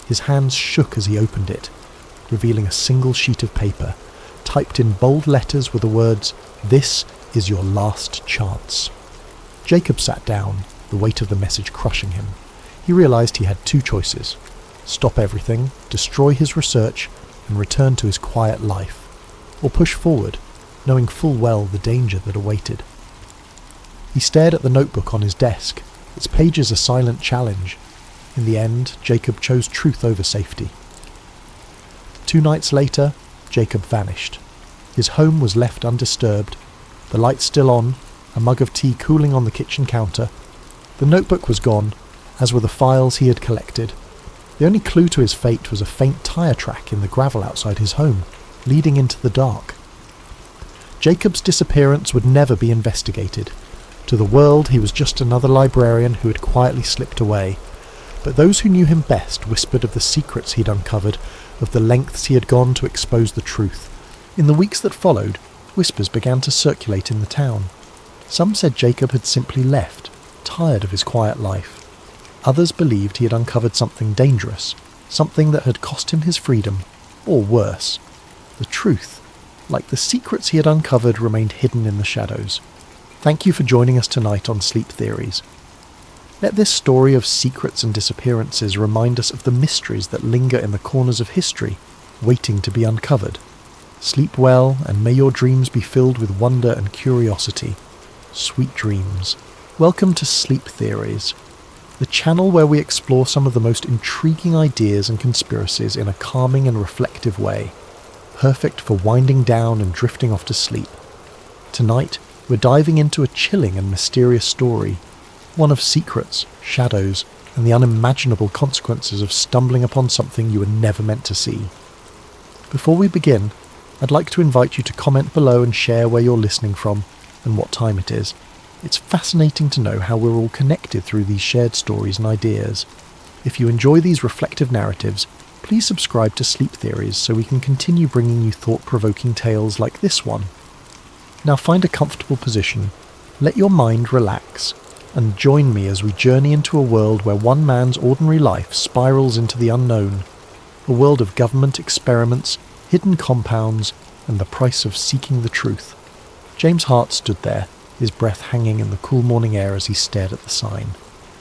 His hands shook as he opened it, revealing a single sheet of paper, typed in bold letters with the words, "This is your last chance." Jacob sat down, the weight of the message crushing him. He realized he had two choices: stop everything, destroy his research, and return to his quiet life, or push forward, knowing full well the danger that awaited. He stared at the notebook on his desk, its pages a silent challenge. In the end, Jacob chose truth over safety. 2 nights later, Jacob vanished. His home was left undisturbed, the lights still on, a mug of tea cooling on the kitchen counter. The notebook was gone, as were the files he had collected. The only clue to his fate was a faint tyre track in the gravel outside his home, leading into the dark. Jacob's disappearance would never be investigated. To the world, he was just another librarian who had quietly slipped away. But those who knew him best whispered of the secrets he'd uncovered, of the lengths he had gone to expose the truth. In the weeks that followed, whispers began to circulate in the town. Some said Jacob had simply left, tired of his quiet life. Others believed he had uncovered something dangerous, something that had cost him his freedom, or worse. The truth, like the secrets he had uncovered, remained hidden in the shadows. Thank you for joining us tonight on Sleep Theories. Let this story of secrets and disappearances remind us of the mysteries that linger in the corners of history, waiting to be uncovered. Sleep well, and may your dreams be filled with wonder and curiosity. Sweet dreams. Welcome to Sleep Theories, the channel where we explore some of the most intriguing ideas and conspiracies in a calming and reflective way, perfect for winding down and drifting off to sleep. Tonight, we're diving into a chilling and mysterious story, one of secrets, shadows, and the unimaginable consequences of stumbling upon something you were never meant to see. Before we begin, I'd like to invite you to comment below and share where you're listening from and what time it is. It's fascinating to know how we're all connected through these shared stories and ideas. If you enjoy these reflective narratives, please subscribe to Sleep Theories so we can continue bringing you thought-provoking tales like this one. Now find a comfortable position, let your mind relax, and join me as we journey into a world where one man's ordinary life spirals into the unknown, a world of government experiments, hidden compounds, and the price of seeking the truth. James Hart stood there, his breath hanging in the cool morning air as he stared at the sign.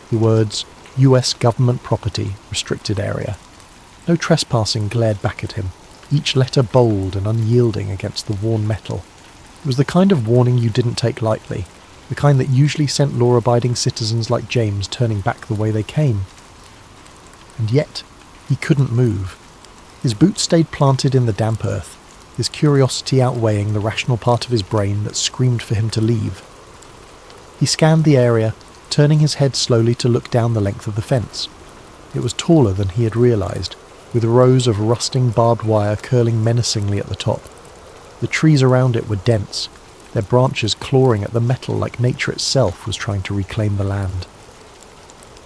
The words, US Government Property, Restricted Area. No trespassing glared back at him, each letter bold and unyielding against the worn metal. It was the kind of warning you didn't take lightly, the kind that usually sent law-abiding citizens like James turning back the way they came. And yet, he couldn't move. His boots stayed planted in the damp earth, his curiosity outweighing the rational part of his brain that screamed for him to leave. He scanned the area, turning his head slowly to look down the length of the fence. It was taller than he had realised, with rows of rusting barbed wire curling menacingly at the top. The trees around it were dense, their branches clawing at the metal like nature itself was trying to reclaim the land.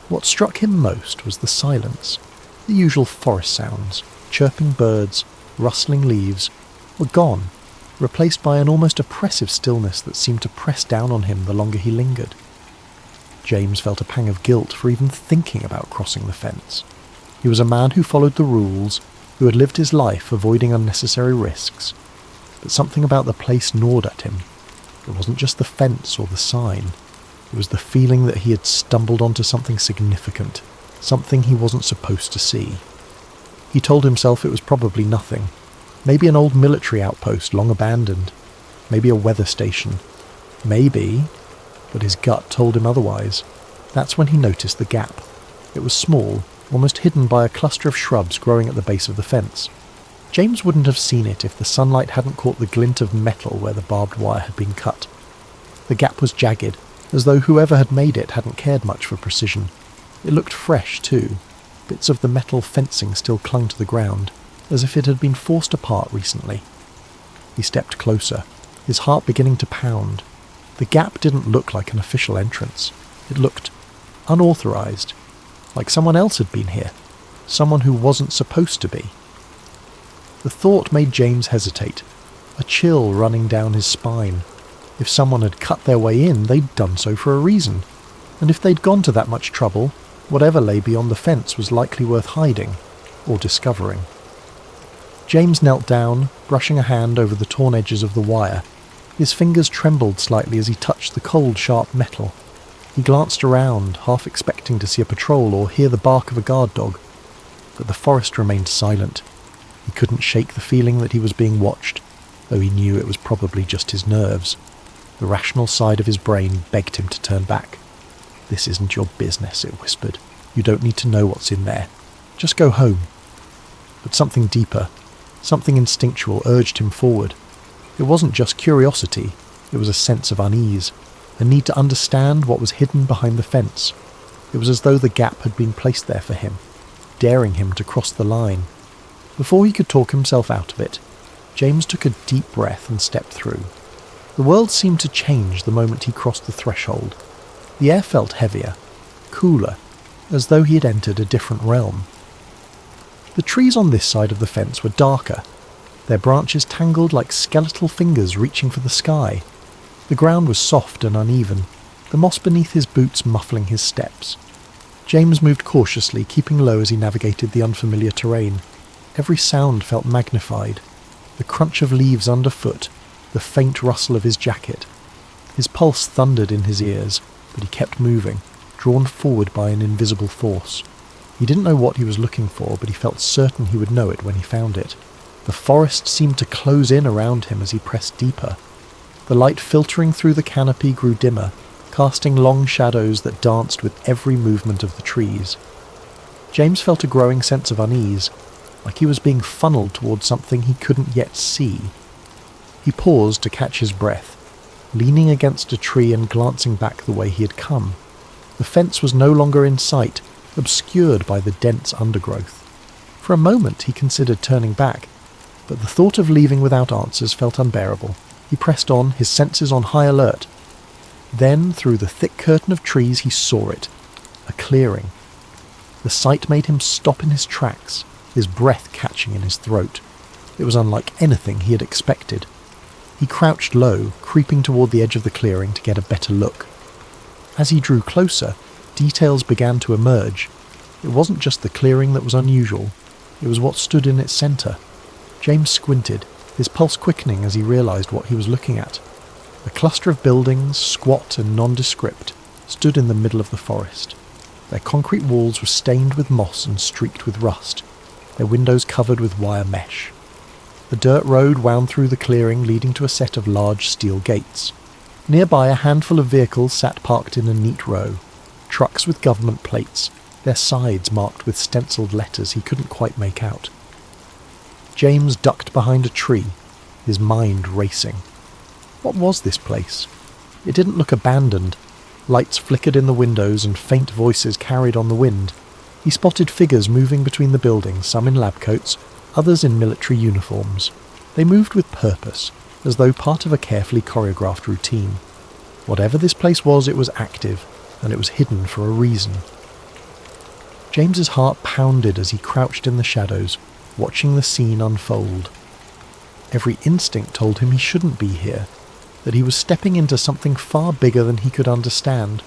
What struck him most was the silence. The usual forest sounds, chirping birds, rustling leaves, were gone, replaced by an almost oppressive stillness that seemed to press down on him the longer he lingered. James felt a pang of guilt for even thinking about crossing the fence. He was a man who followed the rules, who had lived his life avoiding unnecessary risks. But something about the place gnawed at him. It wasn't just the fence or the sign. It was the feeling that he had stumbled onto something significant, something he wasn't supposed to see. He told himself it was probably nothing. Maybe an old military outpost long abandoned. Maybe a weather station. Maybe... But his gut told him otherwise. That's when he noticed the gap. It was small, almost hidden by a cluster of shrubs growing at the base of the fence. James wouldn't have seen it if the sunlight hadn't caught the glint of metal where the barbed wire had been cut. The gap was jagged, as though whoever had made it hadn't cared much for precision. It looked fresh, too. Bits of the metal fencing still clung to the ground, as if it had been forced apart recently. He stepped closer, his heart beginning to pound. The gap didn't look like an official entrance. It looked unauthorized, like someone else had been here, someone who wasn't supposed to be. The thought made James hesitate, a chill running down his spine. If someone had cut their way in, they'd done so for a reason, and if they'd gone to that much trouble, whatever lay beyond the fence was likely worth hiding, or discovering. James knelt down, brushing a hand over the torn edges of the wire. His fingers trembled slightly as he touched the cold, sharp metal. He glanced around, half expecting to see a patrol or hear the bark of a guard dog. But the forest remained silent. He couldn't shake the feeling that he was being watched, though he knew it was probably just his nerves. The rational side of his brain begged him to turn back. "This isn't your business," it whispered. "You don't need to know what's in there. Just go home." But something deeper, something instinctual urged him forward. It wasn't just curiosity, it was a sense of unease, a need to understand what was hidden behind the fence. It was as though the gap had been placed there for him, daring him to cross the line. Before he could talk himself out of it, James took a deep breath and stepped through. The world seemed to change the moment he crossed the threshold. The air felt heavier, cooler, as though he had entered a different realm. The trees on this side of the fence were darker, their branches tangled like skeletal fingers reaching for the sky. The ground was soft and uneven, the moss beneath his boots muffling his steps. James moved cautiously, keeping low as he navigated the unfamiliar terrain. Every sound felt magnified. The crunch of leaves underfoot, the faint rustle of his jacket. His pulse thundered in his ears, but he kept moving, drawn forward by an invisible force. He didn't know what he was looking for, but he felt certain he would know it when he found it. The forest seemed to close in around him as he pressed deeper. The light filtering through the canopy grew dimmer, casting long shadows that danced with every movement of the trees. James felt a growing sense of unease, like he was being funneled towards something he couldn't yet see. He paused to catch his breath, leaning against a tree and glancing back the way he had come. The fence was no longer in sight, obscured by the dense undergrowth. For a moment he considered turning back, but the thought of leaving without answers felt unbearable. He pressed on, his senses on high alert. Then, through the thick curtain of trees, he saw it. A clearing. The sight made him stop in his tracks. his breath catching in his throat. It was unlike anything he had expected. He crouched low, creeping toward the edge of the clearing to get a better look. As he drew closer, details began to emerge. It wasn't just the clearing that was unusual, it was what stood in its centre. James squinted, his pulse quickening as he realised what he was looking at. A cluster of buildings, squat and nondescript, stood in the middle of the forest. Their concrete walls were stained with moss and streaked with rust, their windows covered with wire mesh. The dirt road wound through the clearing, leading to a set of large steel gates. Nearby, a handful of vehicles sat parked in a neat row, trucks with government plates, their sides marked with stenciled letters he couldn't quite make out. James ducked behind a tree, his mind racing. What was this place? It didn't look abandoned. Lights flickered in the windows and faint voices carried on the wind. He spotted figures moving between the buildings, some in lab coats, others in military uniforms. They moved with purpose, as though part of a carefully choreographed routine. Whatever this place was, it was active, and it was hidden for a reason. James's heart pounded as he crouched in the shadows, watching the scene unfold. Every instinct told him he shouldn't be here, that he was stepping into something far bigger than he could understand,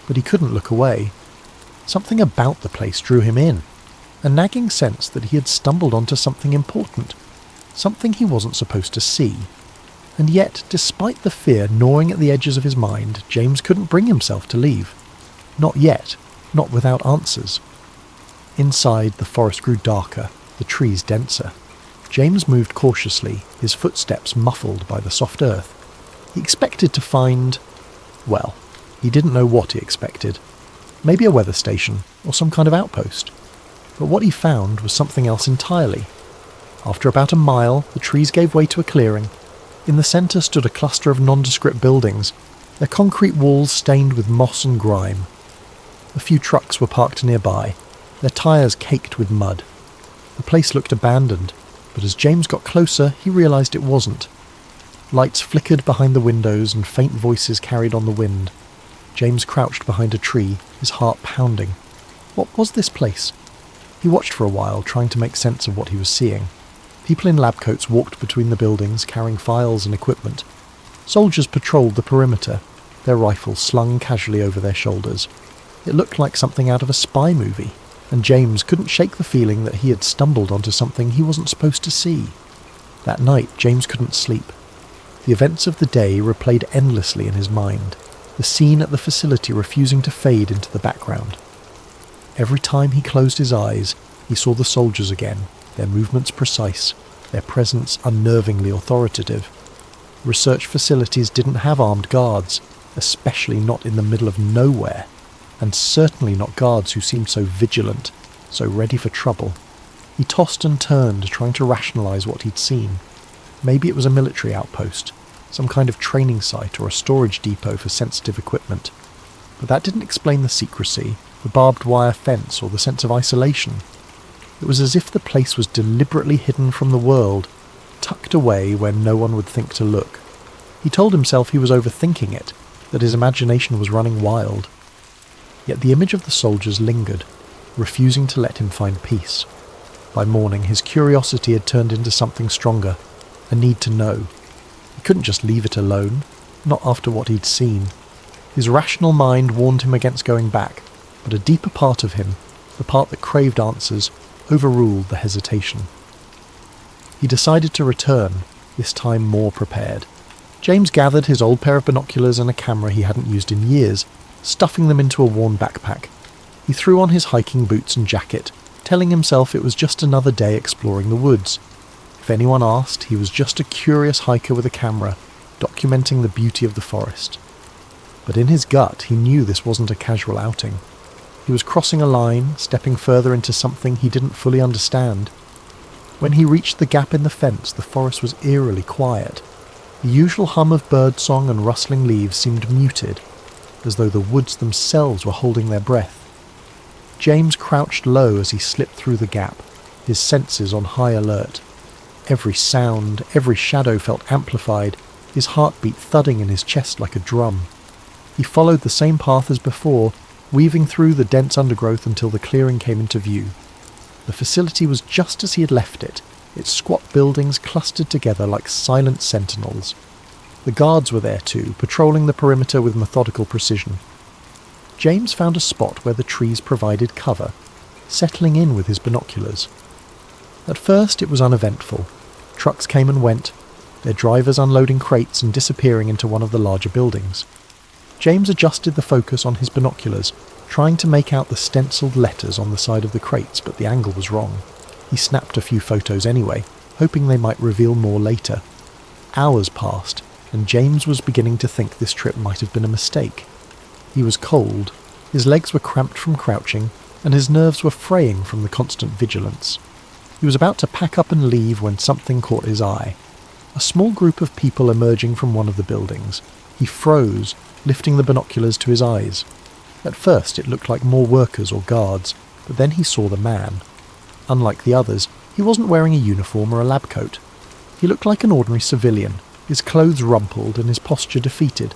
but he couldn't look away. Something about the place drew him in, a nagging sense that he had stumbled onto something important, something he wasn't supposed to see. And yet, despite the fear gnawing at the edges of his mind, James couldn't bring himself to leave. Not yet, not without answers. Inside, the forest grew darker, the trees denser. James moved cautiously, his footsteps muffled by the soft earth. He expected to find... well, he didn't know what he expected. Maybe a weather station, or some kind of outpost. But what he found was something else entirely. After about a mile, the trees gave way to a clearing. In the centre stood a cluster of nondescript buildings, their concrete walls stained with moss and grime. A few trucks were parked nearby, their tyres caked with mud. The place looked abandoned, but as James got closer, he realised it wasn't. Lights flickered behind the windows and faint voices carried on the wind. James crouched behind a tree, his heart pounding. What was this place? He watched for a while, trying to make sense of what he was seeing. People in lab coats walked between the buildings, carrying files and equipment. Soldiers patrolled the perimeter, their rifles slung casually over their shoulders. It looked like something out of a spy movie, and James couldn't shake the feeling that he had stumbled onto something he wasn't supposed to see. That night, James couldn't sleep. The events of the day replayed endlessly in his mind, the scene at the facility refusing to fade into the background. Every time he closed his eyes, he saw the soldiers again, their movements precise, their presence unnervingly authoritative. Research facilities didn't have armed guards, especially not in the middle of nowhere, and certainly not guards who seemed so vigilant, so ready for trouble. He tossed and turned, trying to rationalise what he'd seen. Maybe it was a military outpost, some kind of training site or a storage depot for sensitive equipment. But that didn't explain the secrecy, the barbed wire fence, or the sense of isolation. It was as if the place was deliberately hidden from the world, tucked away where no one would think to look. He told himself he was overthinking it, that his imagination was running wild. Yet the image of the soldiers lingered, refusing to let him find peace. By morning, his curiosity had turned into something stronger, a need to know. He couldn't just leave it alone, not after what he'd seen. His rational mind warned him against going back, but a deeper part of him, the part that craved answers, overruled the hesitation. He decided to return, this time more prepared. James gathered his old pair of binoculars and a camera he hadn't used in years, stuffing them into a worn backpack. He threw on his hiking boots and jacket, telling himself it was just another day exploring the woods. If anyone asked, he was just a curious hiker with a camera, documenting the beauty of the forest. But in his gut, he knew this wasn't a casual outing. He was crossing a line, stepping further into something he didn't fully understand. When he reached the gap in the fence, the forest was eerily quiet. The usual hum of birdsong and rustling leaves seemed muted, as though the woods themselves were holding their breath. James crouched low as he slipped through the gap, his senses on high alert. Every sound, every shadow felt amplified, his heartbeat thudding in his chest like a drum. He followed the same path as before, weaving through the dense undergrowth until the clearing came into view. The facility was just as he had left it, its squat buildings clustered together like silent sentinels. The guards were there too, patrolling the perimeter with methodical precision. James found a spot where the trees provided cover, settling in with his binoculars. At first it was uneventful. Trucks came and went, their drivers unloading crates and disappearing into one of the larger buildings. James adjusted the focus on his binoculars, trying to make out the stenciled letters on the side of the crates, but the angle was wrong. He snapped a few photos anyway, hoping they might reveal more later. Hours passed, and James was beginning to think this trip might have been a mistake. He was cold, his legs were cramped from crouching, and his nerves were fraying from the constant vigilance. He was about to pack up and leave when something caught his eye. A small group of people emerging from one of the buildings. He froze, lifting the binoculars to his eyes. At first it looked like more workers or guards, but then he saw the man. Unlike the others, he wasn't wearing a uniform or a lab coat. He looked like an ordinary civilian, his clothes rumpled and his posture defeated.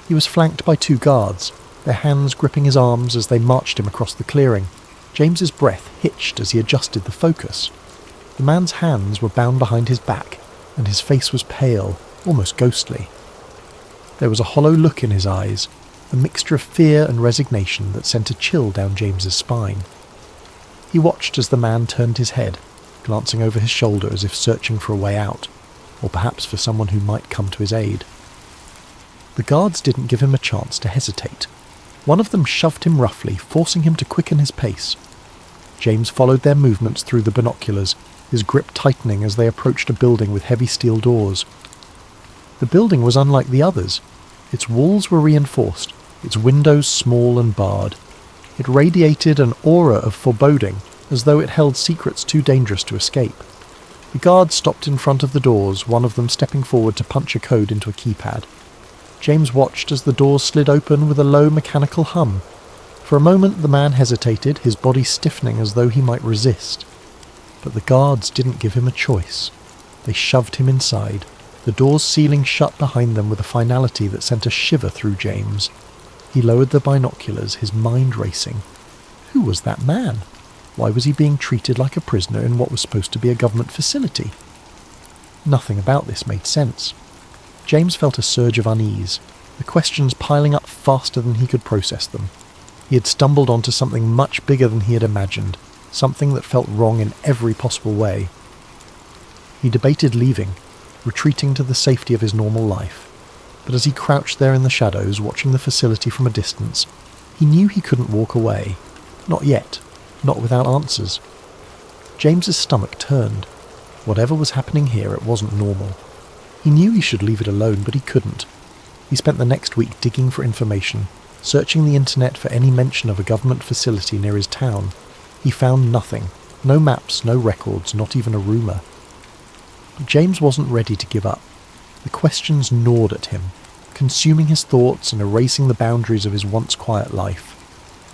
He was flanked by 2 guards, their hands gripping his arms as they marched him across the clearing. James's breath hitched as he adjusted the focus. The man's hands were bound behind his back, and his face was pale, almost ghostly. There was a hollow look in his eyes, a mixture of fear and resignation that sent a chill down James's spine. He watched as the man turned his head, glancing over his shoulder as if searching for a way out, or perhaps for someone who might come to his aid. The guards didn't give him a chance to hesitate. One of them shoved him roughly, forcing him to quicken his pace. James followed their movements through the binoculars, his grip tightening as they approached a building with heavy steel doors. The building was unlike the others. Its walls were reinforced, its windows small and barred. It radiated an aura of foreboding, as though it held secrets too dangerous to escape. The guards stopped in front of the doors, one of them stepping forward to punch a code into a keypad. James watched as the doors slid open with a low mechanical hum. For a moment the man hesitated, his body stiffening as though he might resist. But the guards didn't give him a choice. They shoved him inside, the doors sealing shut behind them with a finality that sent a shiver through James. He lowered the binoculars, his mind racing. Who was that man? Why was he being treated like a prisoner in what was supposed to be a government facility? Nothing about this made sense. James felt a surge of unease, the questions piling up faster than he could process them. He had stumbled onto something much bigger than he had imagined, something that felt wrong in every possible way. He debated leaving, retreating to the safety of his normal life, but as he crouched there in the shadows, watching the facility from a distance, he knew he couldn't walk away. Not yet, not without answers. James's stomach turned. Whatever was happening here, it wasn't normal. He knew he should leave it alone, but he couldn't. He spent the next week digging for information, searching the internet for any mention of a government facility near his town. He found nothing. No maps, no records, not even a rumour. But James wasn't ready to give up. The questions gnawed at him, consuming his thoughts and erasing the boundaries of his once quiet life.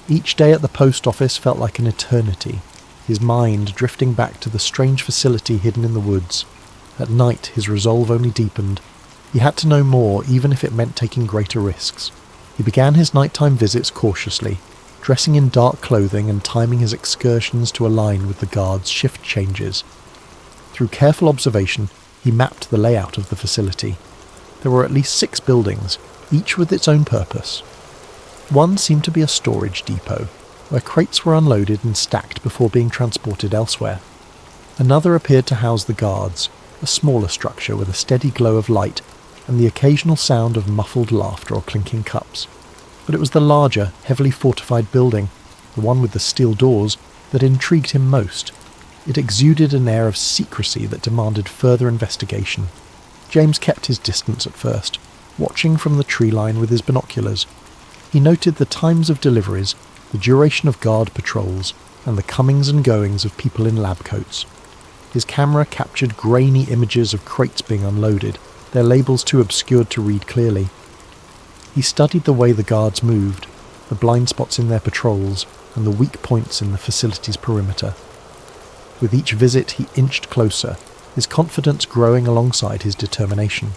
Each day at the post office felt like an eternity, his mind drifting back to the strange facility hidden in the woods. At night, his resolve only deepened. He had to know more, even if it meant taking greater risks. He began his nighttime visits cautiously, dressing in dark clothing and timing his excursions to align with the guards' shift changes. Through careful observation, he mapped the layout of the facility. There were at least 6 buildings, each with its own purpose. One seemed to be a storage depot, where crates were unloaded and stacked before being transported elsewhere. Another appeared to house the guards, a smaller structure with a steady glow of light and the occasional sound of muffled laughter or clinking cups. But it was the larger, heavily fortified building, the one with the steel doors, that intrigued him most. It exuded an air of secrecy that demanded further investigation. James kept his distance at first, watching from the tree line with his binoculars. He noted the times of deliveries, the duration of guard patrols, and the comings and goings of people in lab coats. His camera captured grainy images of crates being unloaded, their labels too obscured to read clearly. He studied the way the guards moved, the blind spots in their patrols, and the weak points in the facility's perimeter. With each visit he inched closer, his confidence growing alongside his determination.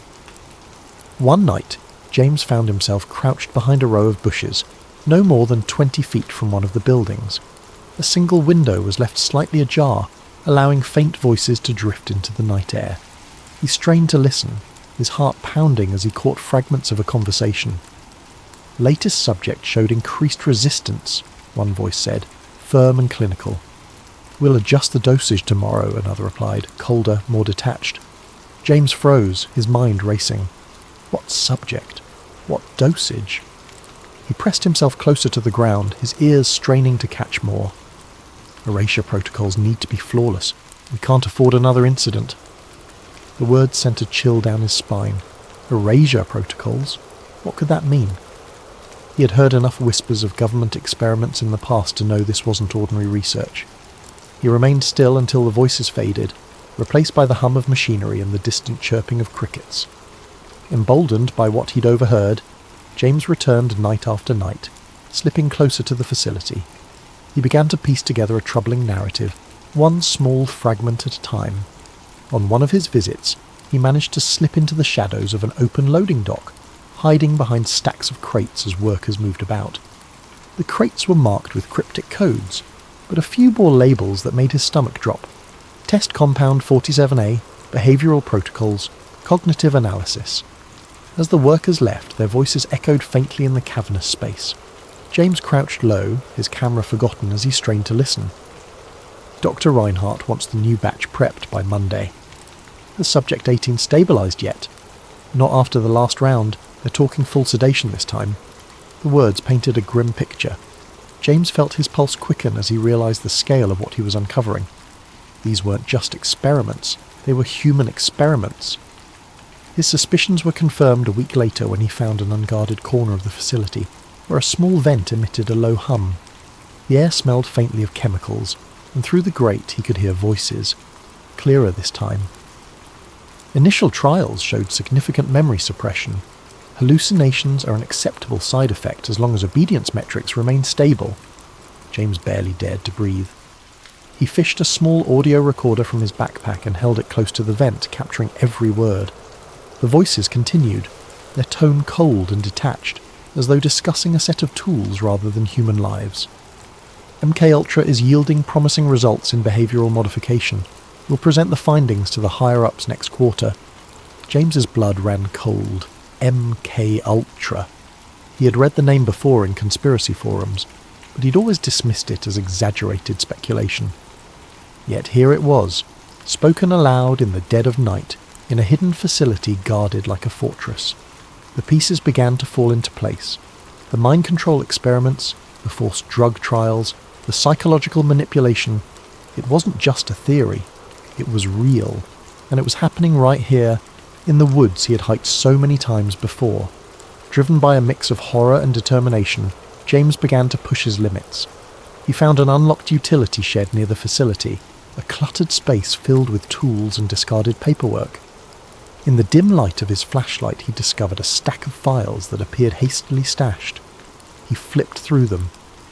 One night, James found himself crouched behind a row of bushes, no more than 20 feet from one of the buildings. A single window was left slightly ajar, allowing faint voices to drift into the night air. He strained to listen, his heart pounding as he caught fragments of a conversation. Latest subject showed increased resistance, one voice said, firm and clinical. We'll adjust the dosage tomorrow, another replied, colder, more detached. James froze, his mind racing. What subject? What dosage? He pressed himself closer to the ground, his ears straining to catch more. Erasure protocols need to be flawless. We can't afford another incident. The words sent a chill down his spine. Erasure protocols? What could that mean? He had heard enough whispers of government experiments in the past to know this wasn't ordinary research. He remained still until the voices faded, replaced by the hum of machinery and the distant chirping of crickets. Emboldened by what he'd overheard, James returned night after night, slipping closer to the facility. He began to piece together a troubling narrative, one small fragment at a time. On one of his visits, he managed to slip into the shadows of an open loading dock, hiding behind stacks of crates as workers moved about. The crates were marked with cryptic codes, but a few bore labels that made his stomach drop. Test Compound 47A, Behavioral Protocols, Cognitive Analysis. As the workers left, their voices echoed faintly in the cavernous space. James crouched low, his camera forgotten as he strained to listen. Dr. Reinhardt wants the new batch prepped by Monday. Has Subject 18 stabilised yet? Not after the last round. They're talking full sedation this time. The words painted a grim picture. James felt his pulse quicken as he realised the scale of what he was uncovering. These weren't just experiments, they were human experiments. His suspicions were confirmed a week later when he found an unguarded corner of the facility, where a small vent emitted a low hum. The air smelled faintly of chemicals, and through the grate he could hear voices, clearer this time. Initial trials showed significant memory suppression. Hallucinations are an acceptable side effect as long as obedience metrics remain stable. James barely dared to breathe. He fished a small audio recorder from his backpack and held it close to the vent, capturing every word. The voices continued, their tone cold and detached, as though discussing a set of tools rather than human lives. MK Ultra is yielding promising results in behavioural modification. We'll present the findings to the higher-ups next quarter. James's blood ran cold. MK Ultra. He had read the name before in conspiracy forums, but he'd always dismissed it as exaggerated speculation. Yet here it was, spoken aloud in the dead of night, in a hidden facility guarded like a fortress. The pieces began to fall into place. The mind control experiments, the forced drug trials, the psychological manipulation. It wasn't just a theory. It was real. And it was happening right here, in the woods he had hiked so many times before. Driven by a mix of horror and determination, James began to push his limits. He found an unlocked utility shed near the facility, a cluttered space filled with tools and discarded paperwork. In the dim light of his flashlight he discovered a stack of files that appeared hastily stashed. He flipped through them,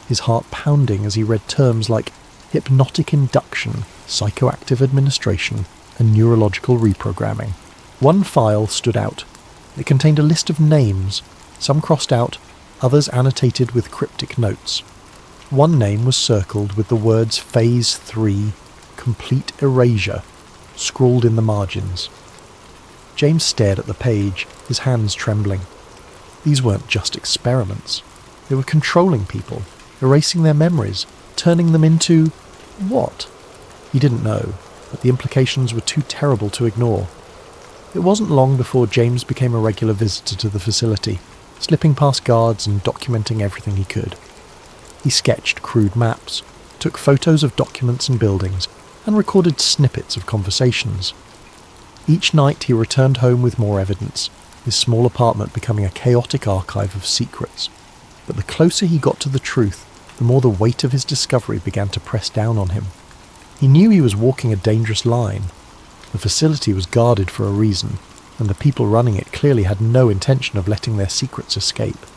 his heart pounding as he read terms like hypnotic induction, psychoactive administration, and neurological reprogramming. One file stood out. It contained a list of names, some crossed out, others annotated with cryptic notes. One name was circled with the words Phase 3, Complete Erasure, scrawled in the margins. James stared at the page, his hands trembling. These weren't just experiments. They were controlling people, erasing their memories, turning them into... what? He didn't know, but the implications were too terrible to ignore. It wasn't long before James became a regular visitor to the facility, slipping past guards and documenting everything he could. He sketched crude maps, took photos of documents and buildings, and recorded snippets of conversations. Each night he returned home with more evidence, his small apartment becoming a chaotic archive of secrets. But the closer he got to the truth, the more the weight of his discovery began to press down on him. He knew he was walking a dangerous line. The facility was guarded for a reason, and the people running it clearly had no intention of letting their secrets escape.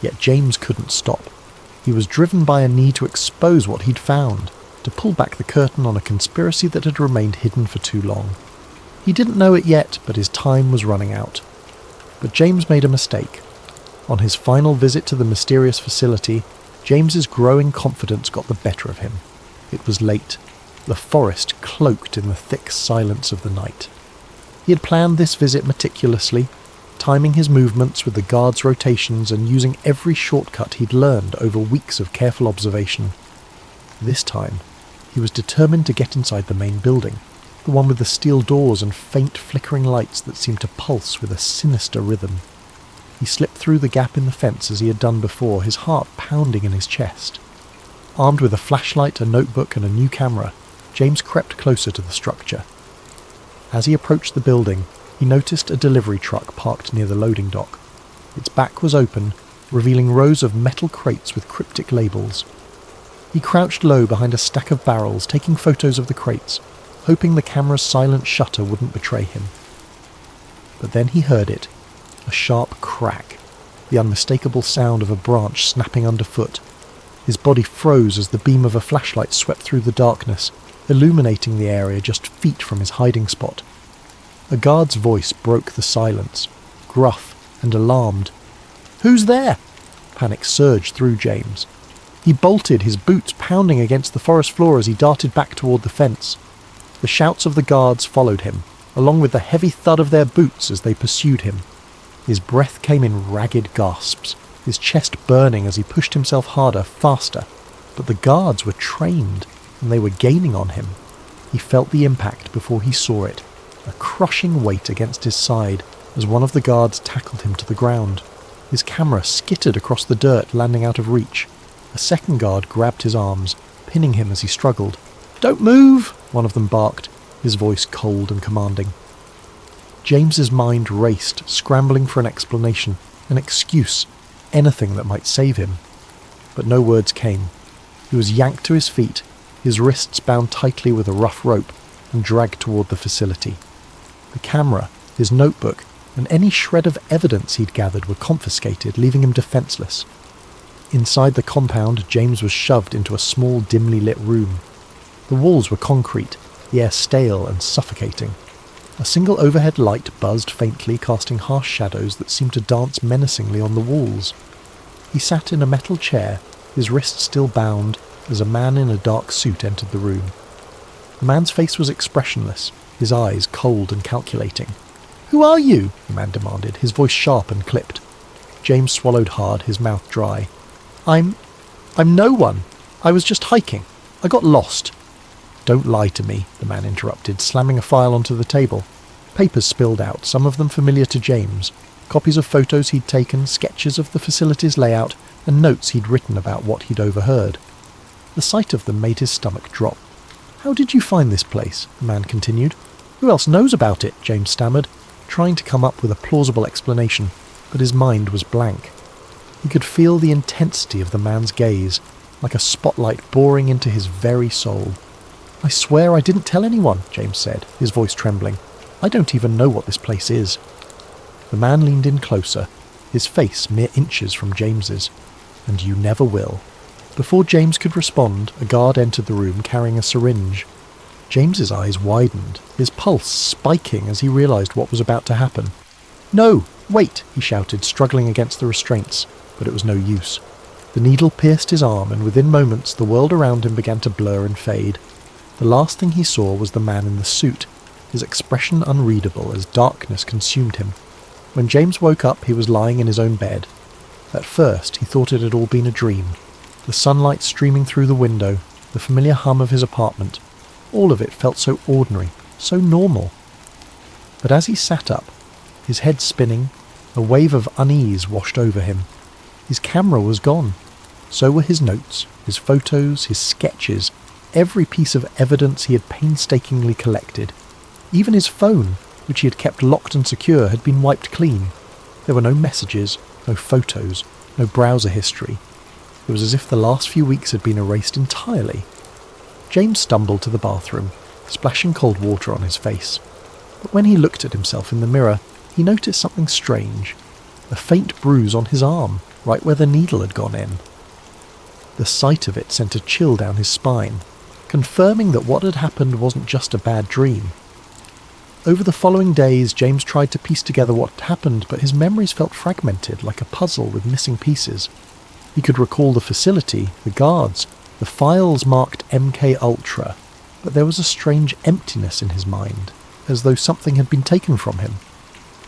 Yet James couldn't stop. He was driven by a need to expose what he'd found, to pull back the curtain on a conspiracy that had remained hidden for too long. He didn't know it yet, but his time was running out. But James made a mistake. On his final visit to the mysterious facility, James's growing confidence got the better of him. It was late, the forest cloaked in the thick silence of the night. He had planned this visit meticulously, timing his movements with the guards' rotations and using every shortcut he'd learned over weeks of careful observation. This time, he was determined to get inside the main building, the one with the steel doors and faint flickering lights that seemed to pulse with a sinister rhythm. He slipped through the gap in the fence as he had done before, his heart pounding in his chest. Armed with a flashlight, a notebook and a new camera, James crept closer to the structure. As he approached the building, he noticed a delivery truck parked near the loading dock. Its back was open, revealing rows of metal crates with cryptic labels. He crouched low behind a stack of barrels, taking photos of the crates, hoping the camera's silent shutter wouldn't betray him. But then he heard it, a sharp crack, the unmistakable sound of a branch snapping underfoot. His body froze as the beam of a flashlight swept through the darkness, illuminating the area just feet from his hiding spot. A guard's voice broke the silence, gruff and alarmed. "Who's there?" Panic surged through James. He bolted, his boots pounding against the forest floor as he darted back toward the fence. The shouts of the guards followed him, along with the heavy thud of their boots as they pursued him. His breath came in ragged gasps, his chest burning as he pushed himself harder, faster. But the guards were trained, and they were gaining on him. He felt the impact before he saw it, a crushing weight against his side as one of the guards tackled him to the ground. His camera skittered across the dirt, landing out of reach. A second guard grabbed his arms, pinning him as he struggled. "Don't move!" one of them barked, his voice cold and commanding. James's mind raced, scrambling for an explanation, an excuse, anything that might save him. But no words came. He was yanked to his feet, his wrists bound tightly with a rough rope, and dragged toward the facility. The camera, his notebook, and any shred of evidence he'd gathered were confiscated, leaving him defenseless. Inside the compound, James was shoved into a small, dimly lit room. The walls were concrete, the air stale and suffocating. A single overhead light buzzed faintly, casting harsh shadows that seemed to dance menacingly on the walls. He sat in a metal chair, his wrists still bound, as a man in a dark suit entered the room. The man's face was expressionless, his eyes cold and calculating. "Who are you?" the man demanded, his voice sharp and clipped. James swallowed hard, his mouth dry. I'm no one. I was just hiking. I got lost." "Don't lie to me," the man interrupted, slamming a file onto the table. Papers spilled out, some of them familiar to James. Copies of photos he'd taken, sketches of the facility's layout, and notes he'd written about what he'd overheard. The sight of them made his stomach drop. "How did you find this place?" the man continued. "Who else knows about it?" James stammered, trying to come up with a plausible explanation, but his mind was blank. He could feel the intensity of the man's gaze, like a spotlight boring into his very soul. "I swear I didn't tell anyone," James said, his voice trembling. "I don't even know what this place is." The man leaned in closer, his face mere inches from James's. "And you never will." Before James could respond, a guard entered the room carrying a syringe. James's eyes widened, his pulse spiking as he realized what was about to happen. "No, wait!" he shouted, struggling against the restraints, but it was no use. The needle pierced his arm, and within moments the world around him began to blur and fade. The last thing he saw was the man in the suit, his expression unreadable as darkness consumed him. When James woke up, he was lying in his own bed. At first, he thought it had all been a dream. The sunlight streaming through the window, the familiar hum of his apartment, all of it felt so ordinary, so normal. But as he sat up, his head spinning, a wave of unease washed over him. His camera was gone. So were his notes, his photos, his sketches, every piece of evidence he had painstakingly collected. Even his phone, which he had kept locked and secure, had been wiped clean. There were no messages, no photos, no browser history. It was as if the last few weeks had been erased entirely. James stumbled to the bathroom, splashing cold water on his face. But when he looked at himself in the mirror, he noticed something strange. A faint bruise on his arm, right where the needle had gone in. The sight of it sent a chill down his spine, confirming that what had happened wasn't just a bad dream. Over the following days, James tried to piece together what had happened, but his memories felt fragmented, like a puzzle with missing pieces. He could recall the facility, the guards, the files marked MK Ultra, but there was a strange emptiness in his mind, as though something had been taken from him.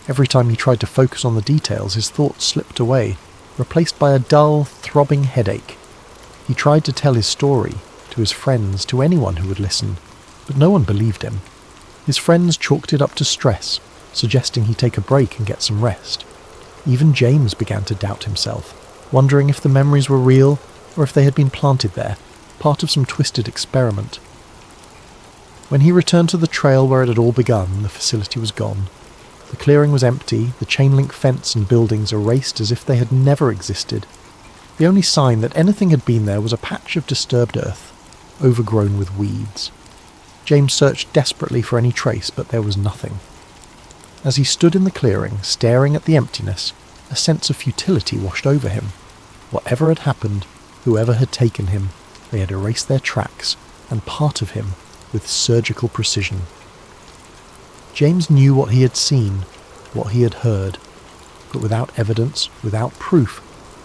Every time he tried to focus on the details, his thoughts slipped away, replaced by a dull, throbbing headache. He tried to tell his story, to his friends, to anyone who would listen, but no one believed him. His friends chalked it up to stress, suggesting he take a break and get some rest. Even James began to doubt himself, wondering if the memories were real or if they had been planted there, part of some twisted experiment. When he returned to the trail where it had all begun, the facility was gone. The clearing was empty, the chain-link fence and buildings erased as if they had never existed. The only sign that anything had been there was a patch of disturbed earth, overgrown with weeds. James searched desperately for any trace, but there was nothing. As he stood in the clearing, staring at the emptiness, a sense of futility washed over him. Whatever had happened, whoever had taken him, they had erased their tracks, and part of him, with surgical precision. James knew what he had seen, what he had heard, but without evidence, without proof,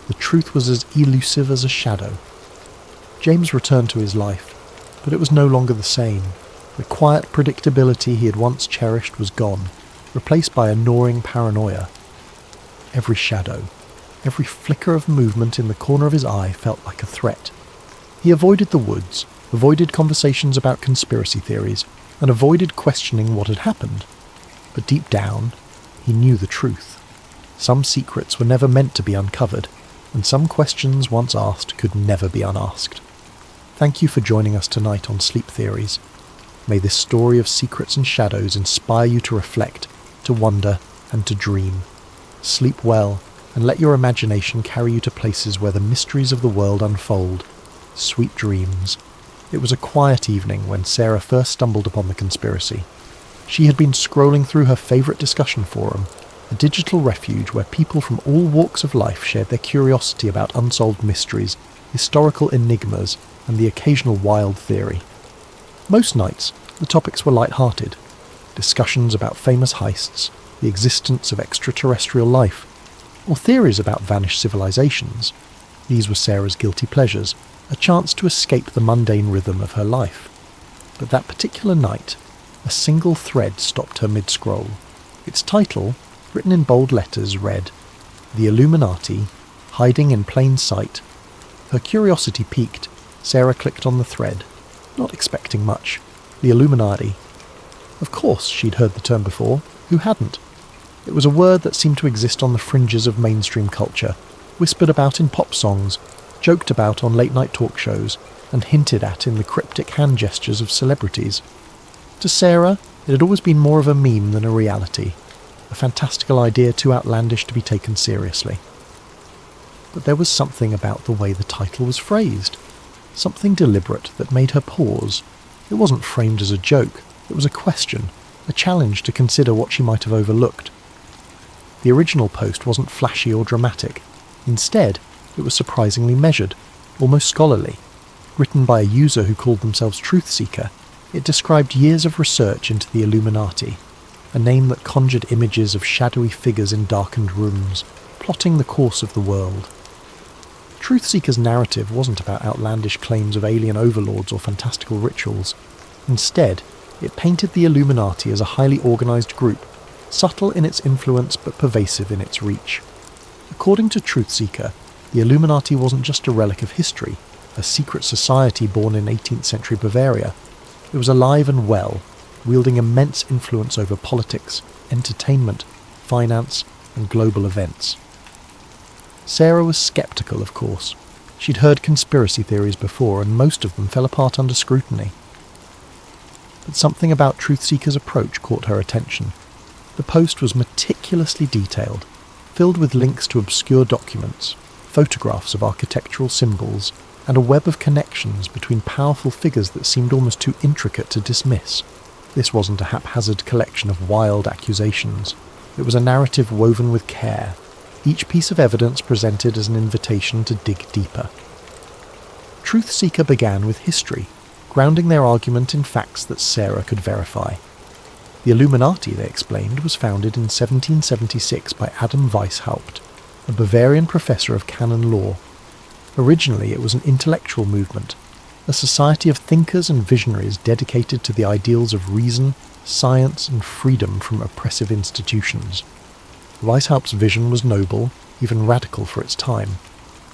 the truth was as elusive as a shadow. James returned to his life, but it was no longer the same. The quiet predictability he had once cherished was gone, replaced by a gnawing paranoia. Every shadow, every flicker of movement in the corner of his eye felt like a threat. He avoided the woods, avoided conversations about conspiracy theories, and avoided questioning what had happened. But deep down, he knew the truth. Some secrets were never meant to be uncovered, and some questions once asked could never be unasked. Thank you for joining us tonight on Sleep Theories. May this story of secrets and shadows inspire you to reflect, to wonder, and to dream. Sleep well, and let your imagination carry you to places where the mysteries of the world unfold. Sweet dreams. It was a quiet evening when Sarah first stumbled upon the conspiracy. She had been scrolling through her favourite discussion forum, a digital refuge where people from all walks of life shared their curiosity about unsolved mysteries, historical enigmas, and the occasional wild theory. Most nights, the topics were light-hearted. Discussions about famous heists, the existence of extraterrestrial life, or theories about vanished civilizations. These were Sarah's guilty pleasures, a chance to escape the mundane rhythm of her life. But that particular night, a single thread stopped her mid-scroll. Its title, written in bold letters, read, "The Illuminati, Hiding in Plain Sight." Her curiosity piqued. Sarah clicked on the thread, not expecting much. The Illuminati. Of course, she'd heard the term before. Who hadn't? It was a word that seemed to exist on the fringes of mainstream culture, whispered about in pop songs, joked about on late-night talk shows, and hinted at in the cryptic hand gestures of celebrities. To Sarah, it had always been more of a meme than a reality, a fantastical idea too outlandish to be taken seriously. But there was something about the way the title was phrased, something deliberate that made her pause. It wasn't framed as a joke, it was a question, a challenge to consider what she might have overlooked. The original post wasn't flashy or dramatic. Instead, it was surprisingly measured, almost scholarly. Written by a user who called themselves Truth Seeker, it described years of research into the Illuminati, a name that conjured images of shadowy figures in darkened rooms, plotting the course of the world. Truth Seeker's narrative wasn't about outlandish claims of alien overlords or fantastical rituals. Instead, it painted the Illuminati as a highly organised group, subtle in its influence but pervasive in its reach. According to Truth Seeker, the Illuminati wasn't just a relic of history, a secret society born in 18th century Bavaria. It was alive and well, wielding immense influence over politics, entertainment, finance, and global events. Sarah was sceptical, of course. She'd heard conspiracy theories before, and most of them fell apart under scrutiny. But something about Truth Seeker's approach caught her attention. The post was meticulously detailed, filled with links to obscure documents, photographs of architectural symbols, and a web of connections between powerful figures that seemed almost too intricate to dismiss. This wasn't a haphazard collection of wild accusations. It was a narrative woven with care, each piece of evidence presented as an invitation to dig deeper. Truth Seeker began with history, grounding their argument in facts that Sarah could verify. The Illuminati, they explained, was founded in 1776 by Adam Weishaupt, a Bavarian professor of canon law. Originally, it was an intellectual movement, a society of thinkers and visionaries dedicated to the ideals of reason, science, and freedom from oppressive institutions. Weishaupt's vision was noble, even radical for its time,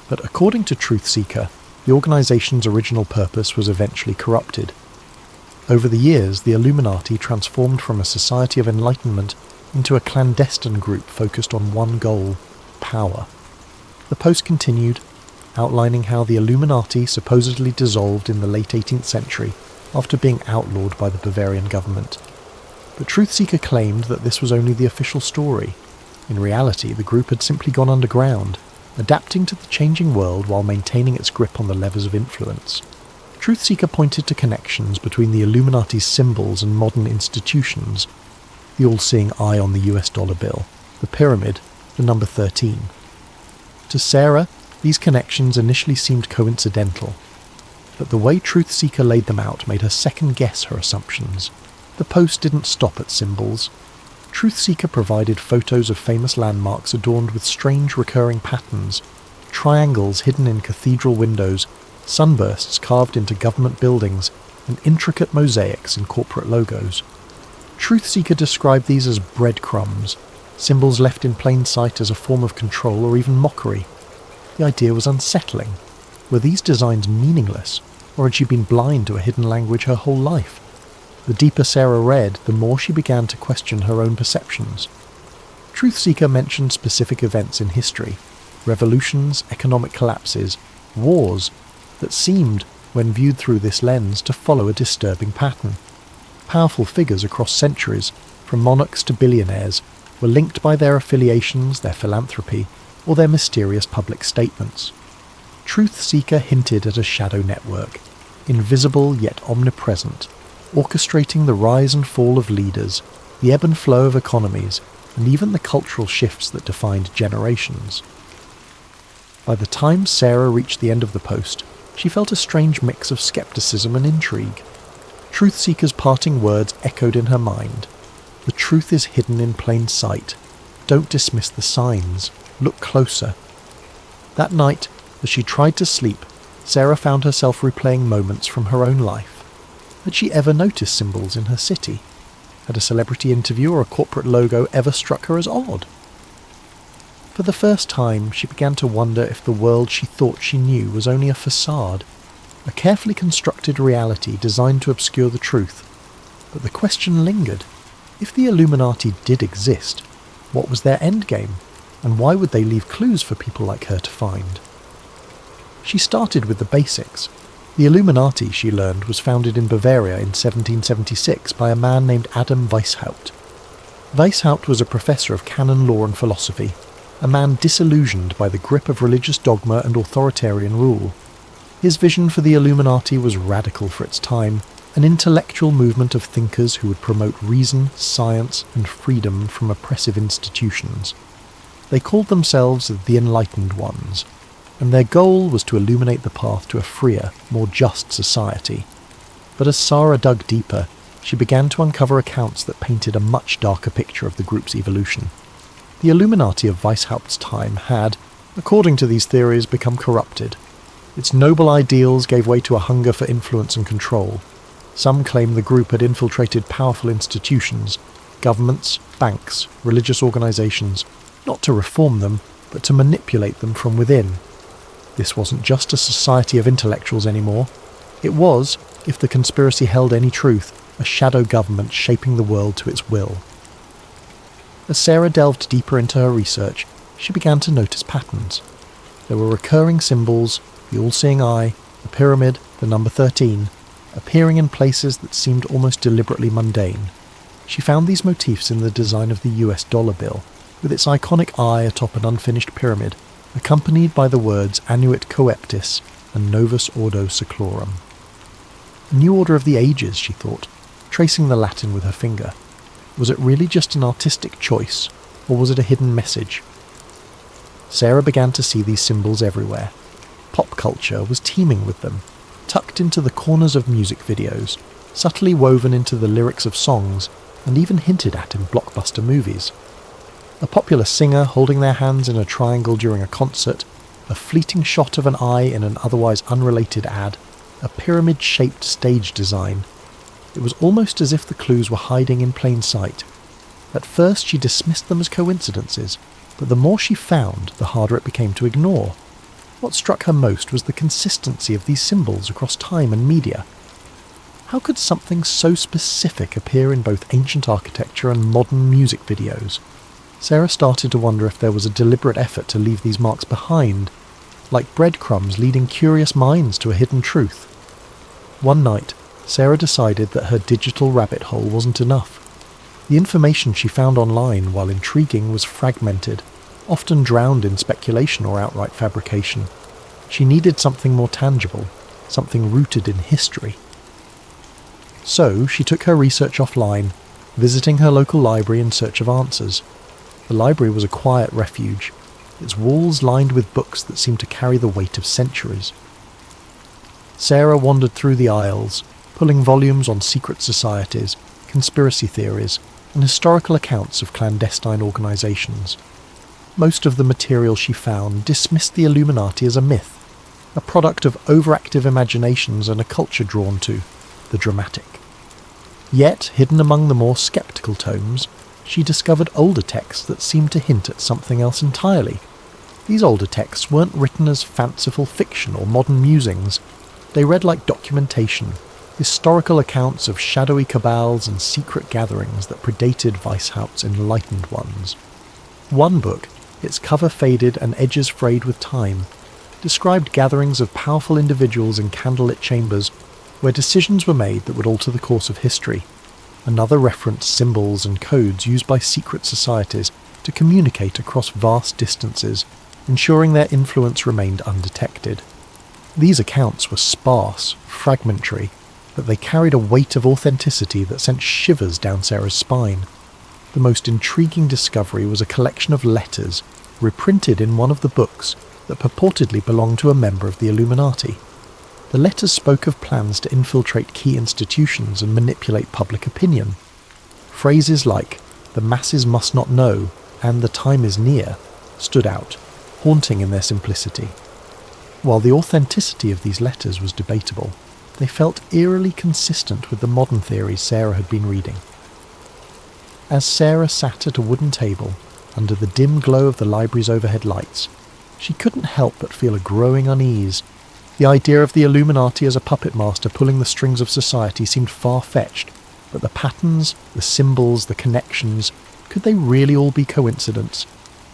but according to Truthseeker, the organization's original purpose was eventually corrupted. Over the years, the Illuminati transformed from a society of enlightenment into a clandestine group focused on one goal: power. The post continued, outlining how the Illuminati supposedly dissolved in the late 18th century after being outlawed by the Bavarian government. But Truthseeker claimed that this was only the official story. In reality, the group had simply gone underground, adapting to the changing world while maintaining its grip on the levers of influence. Truthseeker pointed to connections between the Illuminati's symbols and modern institutions: the all-seeing eye on the US dollar bill, the pyramid, the number 13. To Sarah, these connections initially seemed coincidental, but the way Truthseeker laid them out made her second-guess her assumptions. The post didn't stop at symbols. Truthseeker provided photos of famous landmarks adorned with strange recurring patterns: triangles hidden in cathedral windows, sunbursts carved into government buildings, and intricate mosaics in corporate logos. Truthseeker described these as breadcrumbs, symbols left in plain sight as a form of control or even mockery. The idea was unsettling. Were these designs meaningless, or had she been blind to a hidden language her whole life? The deeper Sarah read, the more she began to question her own perceptions. Truthseeker mentioned specific events in history: revolutions, economic collapses, wars, that seemed, when viewed through this lens, to follow a disturbing pattern. Powerful figures across centuries, from monarchs to billionaires, were linked by their affiliations, their philanthropy, or their mysterious public statements. Truthseeker hinted at a shadow network, invisible yet omnipresent, orchestrating the rise and fall of leaders, the ebb and flow of economies, and even the cultural shifts that defined generations. By the time Sarah reached the end of the post, she felt a strange mix of skepticism and intrigue. Truthseeker's parting words echoed in her mind: "The truth is hidden in plain sight. Don't dismiss the signs. Look closer." That night, as she tried to sleep, Sarah found herself replaying moments from her own life. Had she ever noticed symbols in her city? Had a celebrity interview or a corporate logo ever struck her as odd? For the first time, she began to wonder if the world she thought she knew was only a facade, a carefully constructed reality designed to obscure the truth. But the question lingered: if the Illuminati did exist, what was their endgame, and why would they leave clues for people like her to find? She started with the basics. The Illuminati, she learned, was founded in Bavaria in 1776 by a man named Adam Weishaupt. Weishaupt was a professor of canon law and philosophy, a man disillusioned by the grip of religious dogma and authoritarian rule. His vision for the Illuminati was radical for its time, an intellectual movement of thinkers who would promote reason, science, and freedom from oppressive institutions. They called themselves the Enlightened Ones, and their goal was to illuminate the path to a freer, more just society. But as Sarah dug deeper, she began to uncover accounts that painted a much darker picture of the group's evolution. The Illuminati of Weishaupt's time had, according to these theories, become corrupted. Its noble ideals gave way to a hunger for influence and control. Some claim the group had infiltrated powerful institutions, governments, banks, religious organizations, not to reform them, but to manipulate them from within. This wasn't just a society of intellectuals anymore. It was, if the conspiracy held any truth, a shadow government shaping the world to its will. As Sarah delved deeper into her research, she began to notice patterns. There were recurring symbols: the all-seeing eye, the pyramid, the number 13, appearing in places that seemed almost deliberately mundane. She found these motifs in the design of the US dollar bill, with its iconic eye atop an unfinished pyramid, accompanied by the words Annuit Coeptis and Novus Ordo Seclorum. A new order of the ages, she thought, tracing the Latin with her finger. Was it really just an artistic choice, or was it a hidden message? Sarah began to see these symbols everywhere. Pop culture was teeming with them, tucked into the corners of music videos, subtly woven into the lyrics of songs, and even hinted at in blockbuster movies. A popular singer holding their hands in a triangle during a concert, a fleeting shot of an eye in an otherwise unrelated ad, a pyramid-shaped stage design. It was almost as if the clues were hiding in plain sight. At first she dismissed them as coincidences, but the more she found, the harder it became to ignore. What struck her most was the consistency of these symbols across time and media. How could something so specific appear in both ancient architecture and modern music videos? Sarah started to wonder if there was a deliberate effort to leave these marks behind, like breadcrumbs leading curious minds to a hidden truth. One night, Sarah decided that her digital rabbit hole wasn't enough. The information she found online, while intriguing, was fragmented, often drowned in speculation or outright fabrication. She needed something more tangible, something rooted in history. So she took her research offline, visiting her local library in search of answers. The library was a quiet refuge, its walls lined with books that seemed to carry the weight of centuries. Sarah wandered through the aisles, pulling volumes on secret societies, conspiracy theories, and historical accounts of clandestine organisations. Most of the material she found dismissed the Illuminati as a myth, a product of overactive imaginations and a culture drawn to the dramatic. Yet, hidden among the more sceptical tomes, she discovered older texts that seemed to hint at something else entirely. These older texts weren't written as fanciful fiction or modern musings. They read like documentation, historical accounts of shadowy cabals and secret gatherings that predated Weishaupt's enlightened ones. One book, its cover faded and edges frayed with time, described gatherings of powerful individuals in candlelit chambers where decisions were made that would alter the course of history. Another referenced symbols and codes used by secret societies to communicate across vast distances, ensuring their influence remained undetected. These accounts were sparse, fragmentary, but they carried a weight of authenticity that sent shivers down Sarah's spine. The most intriguing discovery was a collection of letters, reprinted in one of the books, that purportedly belonged to a member of the Illuminati. The letters spoke of plans to infiltrate key institutions and manipulate public opinion. Phrases like, "the masses must not know," and "the time is near," stood out, haunting in their simplicity. While the authenticity of these letters was debatable, they felt eerily consistent with the modern theories Sarah had been reading. As Sarah sat at a wooden table, under the dim glow of the library's overhead lights, she couldn't help but feel a growing unease. The idea of the Illuminati as a puppet master pulling the strings of society seemed far-fetched, but the patterns, the symbols, the connections, could they really all be coincidence?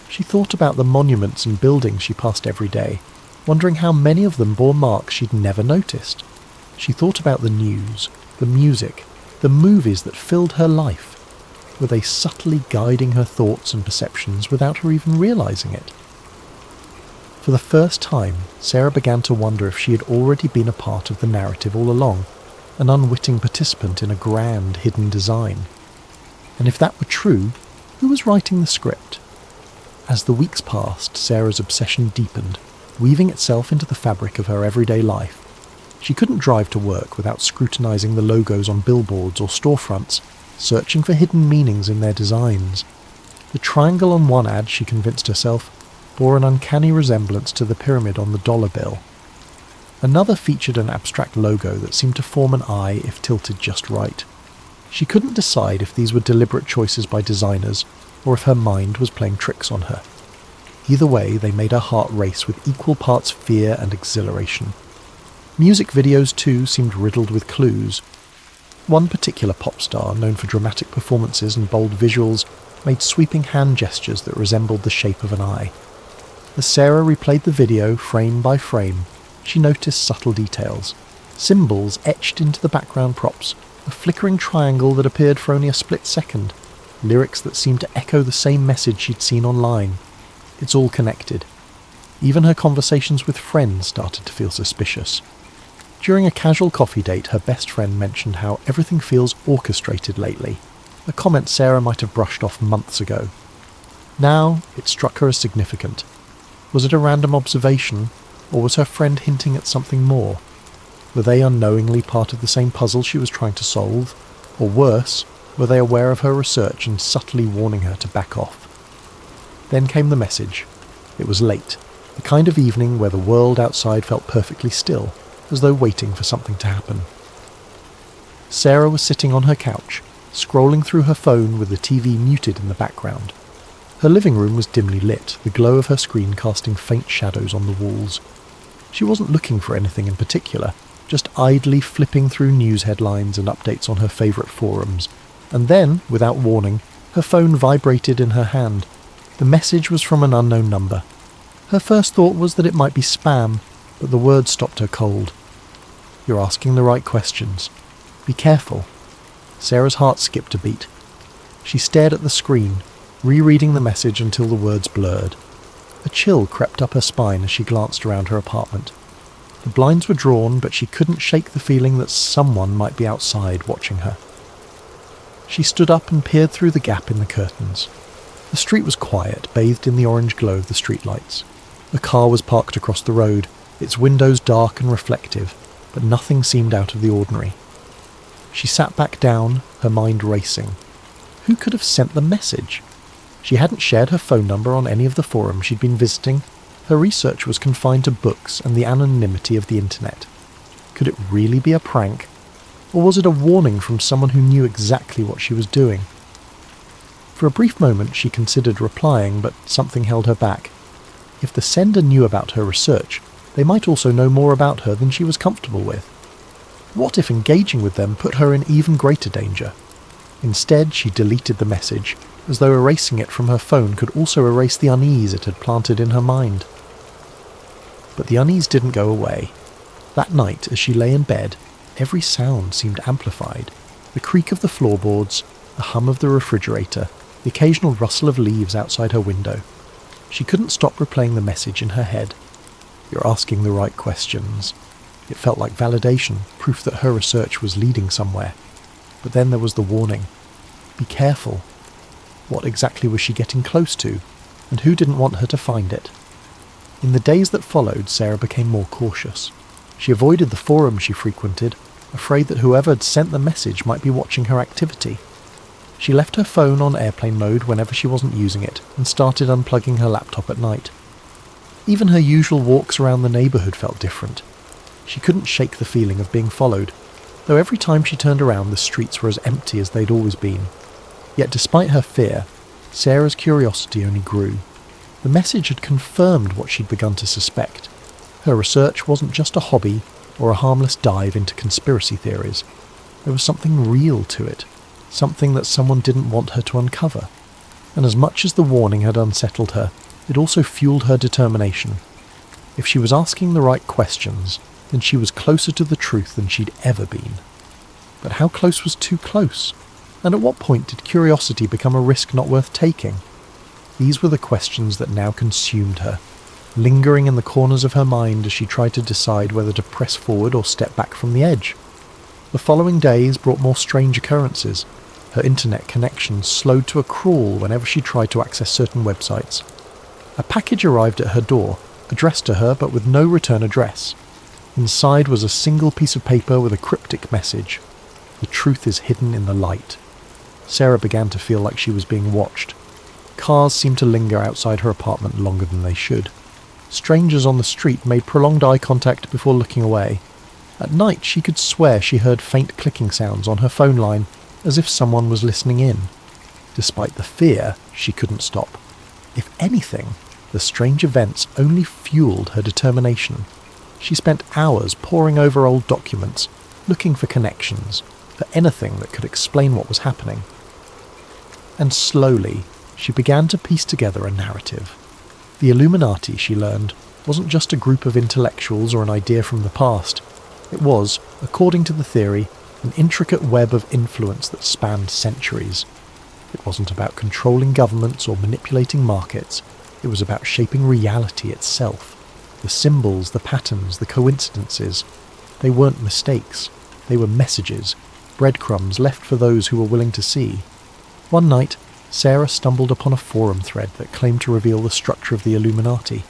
She thought about the monuments and buildings she passed every day, wondering how many of them bore marks she'd never noticed. She thought about the news, the music, the movies that filled her life. Were they subtly guiding her thoughts and perceptions without her even realising it? For the first time, Sarah began to wonder if she had already been a part of the narrative all along, an unwitting participant in a grand hidden design. And if that were true, who was writing the script? As the weeks passed, Sarah's obsession deepened, weaving itself into the fabric of her everyday life. She couldn't drive to work without scrutinising the logos on billboards or storefronts, searching for hidden meanings in their designs. The triangle on one ad, she convinced herself, bore an uncanny resemblance to the pyramid on the dollar bill. Another featured an abstract logo that seemed to form an eye if tilted just right. She couldn't decide if these were deliberate choices by designers, or if her mind was playing tricks on her. Either way, they made her heart race with equal parts fear and exhilaration. Music videos, too, seemed riddled with clues. One particular pop star, known for dramatic performances and bold visuals, made sweeping hand gestures that resembled the shape of an eye. As Sarah replayed the video frame by frame, she noticed subtle details. Symbols etched into the background props, a flickering triangle that appeared for only a split second, lyrics that seemed to echo the same message she'd seen online. It's all connected. Even her conversations with friends started to feel suspicious. During a casual coffee date, her best friend mentioned how everything feels orchestrated lately, a comment Sarah might have brushed off months ago. Now, it struck her as significant. Was it a random observation, or was her friend hinting at something more? Were they unknowingly part of the same puzzle she was trying to solve? Or worse, were they aware of her research and subtly warning her to back off? Then came the message. It was late, The kind of evening where the world outside felt perfectly still, as though waiting for something to happen. Sarah was sitting on her couch, scrolling through her phone with the TV muted in the background. Her living room was dimly lit, the glow of her screen casting faint shadows on the walls. She wasn't looking for anything in particular, just idly flipping through news headlines and updates on her favourite forums. And then, without warning, her phone vibrated in her hand. The message was from an unknown number. Her first thought was that it might be spam, but the words stopped her cold. "You're asking the right questions. Be careful." Sarah's heart skipped a beat. She stared at the screen, rereading the message until the words blurred. A chill crept up her spine as she glanced around her apartment. The blinds were drawn, but she couldn't shake the feeling that someone might be outside watching her. She stood up and peered through the gap in the curtains. The street was quiet, bathed in the orange glow of the streetlights. A car was parked across the road, its windows dark and reflective, but nothing seemed out of the ordinary. She sat back down, her mind racing. Who could have sent the message? She hadn't shared her phone number on any of the forums she'd been visiting. Her research was confined to books and the anonymity of the internet. Could it really be a prank? Or was it a warning from someone who knew exactly what she was doing? For a brief moment she considered replying, but something held her back. If the sender knew about her research, they might also know more about her than she was comfortable with. What if engaging with them put her in even greater danger? Instead, she deleted the message, as though erasing it from her phone could also erase the unease it had planted in her mind. But the unease didn't go away. That night, as she lay in bed, every sound seemed amplified. The creak of the floorboards, the hum of the refrigerator, the occasional rustle of leaves outside her window. She couldn't stop replaying the message in her head. "You're asking the right questions." It felt like validation, proof that her research was leading somewhere. But then there was the warning. Be careful. What exactly was she getting close to, and who didn't want her to find it? In the days that followed, Sarah became more cautious. She avoided the forums she frequented, afraid that whoever had sent the message might be watching her activity. She left her phone on airplane mode whenever she wasn't using it, and started unplugging her laptop at night. Even her usual walks around the neighbourhood felt different. She couldn't shake the feeling of being followed, though every time she turned around the streets were as empty as they'd always been. Yet despite her fear, Sarah's curiosity only grew. The message had confirmed what she'd begun to suspect. Her research wasn't just a hobby or a harmless dive into conspiracy theories. There was something real to it, something that someone didn't want her to uncover. And as much as the warning had unsettled her, it also fueled her determination. If she was asking the right questions, then she was closer to the truth than she'd ever been. But how close was too close? And at what point did curiosity become a risk not worth taking? These were the questions that now consumed her, lingering in the corners of her mind as she tried to decide whether to press forward or step back from the edge. The following days brought more strange occurrences. Her internet connection slowed to a crawl whenever she tried to access certain websites. A package arrived at her door, addressed to her but with no return address. Inside was a single piece of paper with a cryptic message. The truth is hidden in the light. Sarah began to feel like she was being watched. Cars seemed to linger outside her apartment longer than they should. Strangers on the street made prolonged eye contact before looking away. At night she could swear she heard faint clicking sounds on her phone line, as if someone was listening in. Despite the fear, she couldn't stop. If anything, the strange events only fueled her determination. She spent hours poring over old documents, looking for connections, for anything that could explain what was happening. And slowly, she began to piece together a narrative. The Illuminati, she learned, wasn't just a group of intellectuals or an idea from the past. It was, according to the theory, an intricate web of influence that spanned centuries. It wasn't about controlling governments or manipulating markets. It was about shaping reality itself. The symbols, the patterns, the coincidences. They weren't mistakes. They were messages, breadcrumbs left for those who were willing to see. One night, Sarah stumbled upon a forum thread that claimed to reveal the structure of the Illuminati.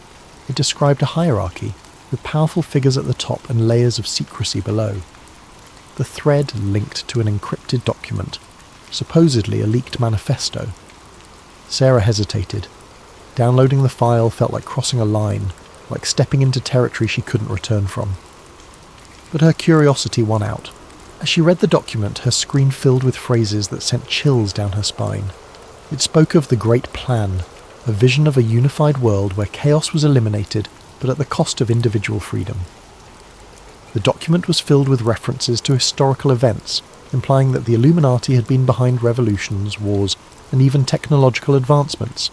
It described a hierarchy, with powerful figures at the top and layers of secrecy below. The thread linked to an encrypted document, supposedly a leaked manifesto. Sarah hesitated. Downloading the file felt like crossing a line. like stepping into territory she couldn't return from. But her curiosity won out. As she read the document, her screen filled with phrases that sent chills down her spine. It spoke of the Great Plan, a vision of a unified world where chaos was eliminated, but at the cost of individual freedom. The document was filled with references to historical events, implying that the Illuminati had been behind revolutions, wars, and even technological advancements.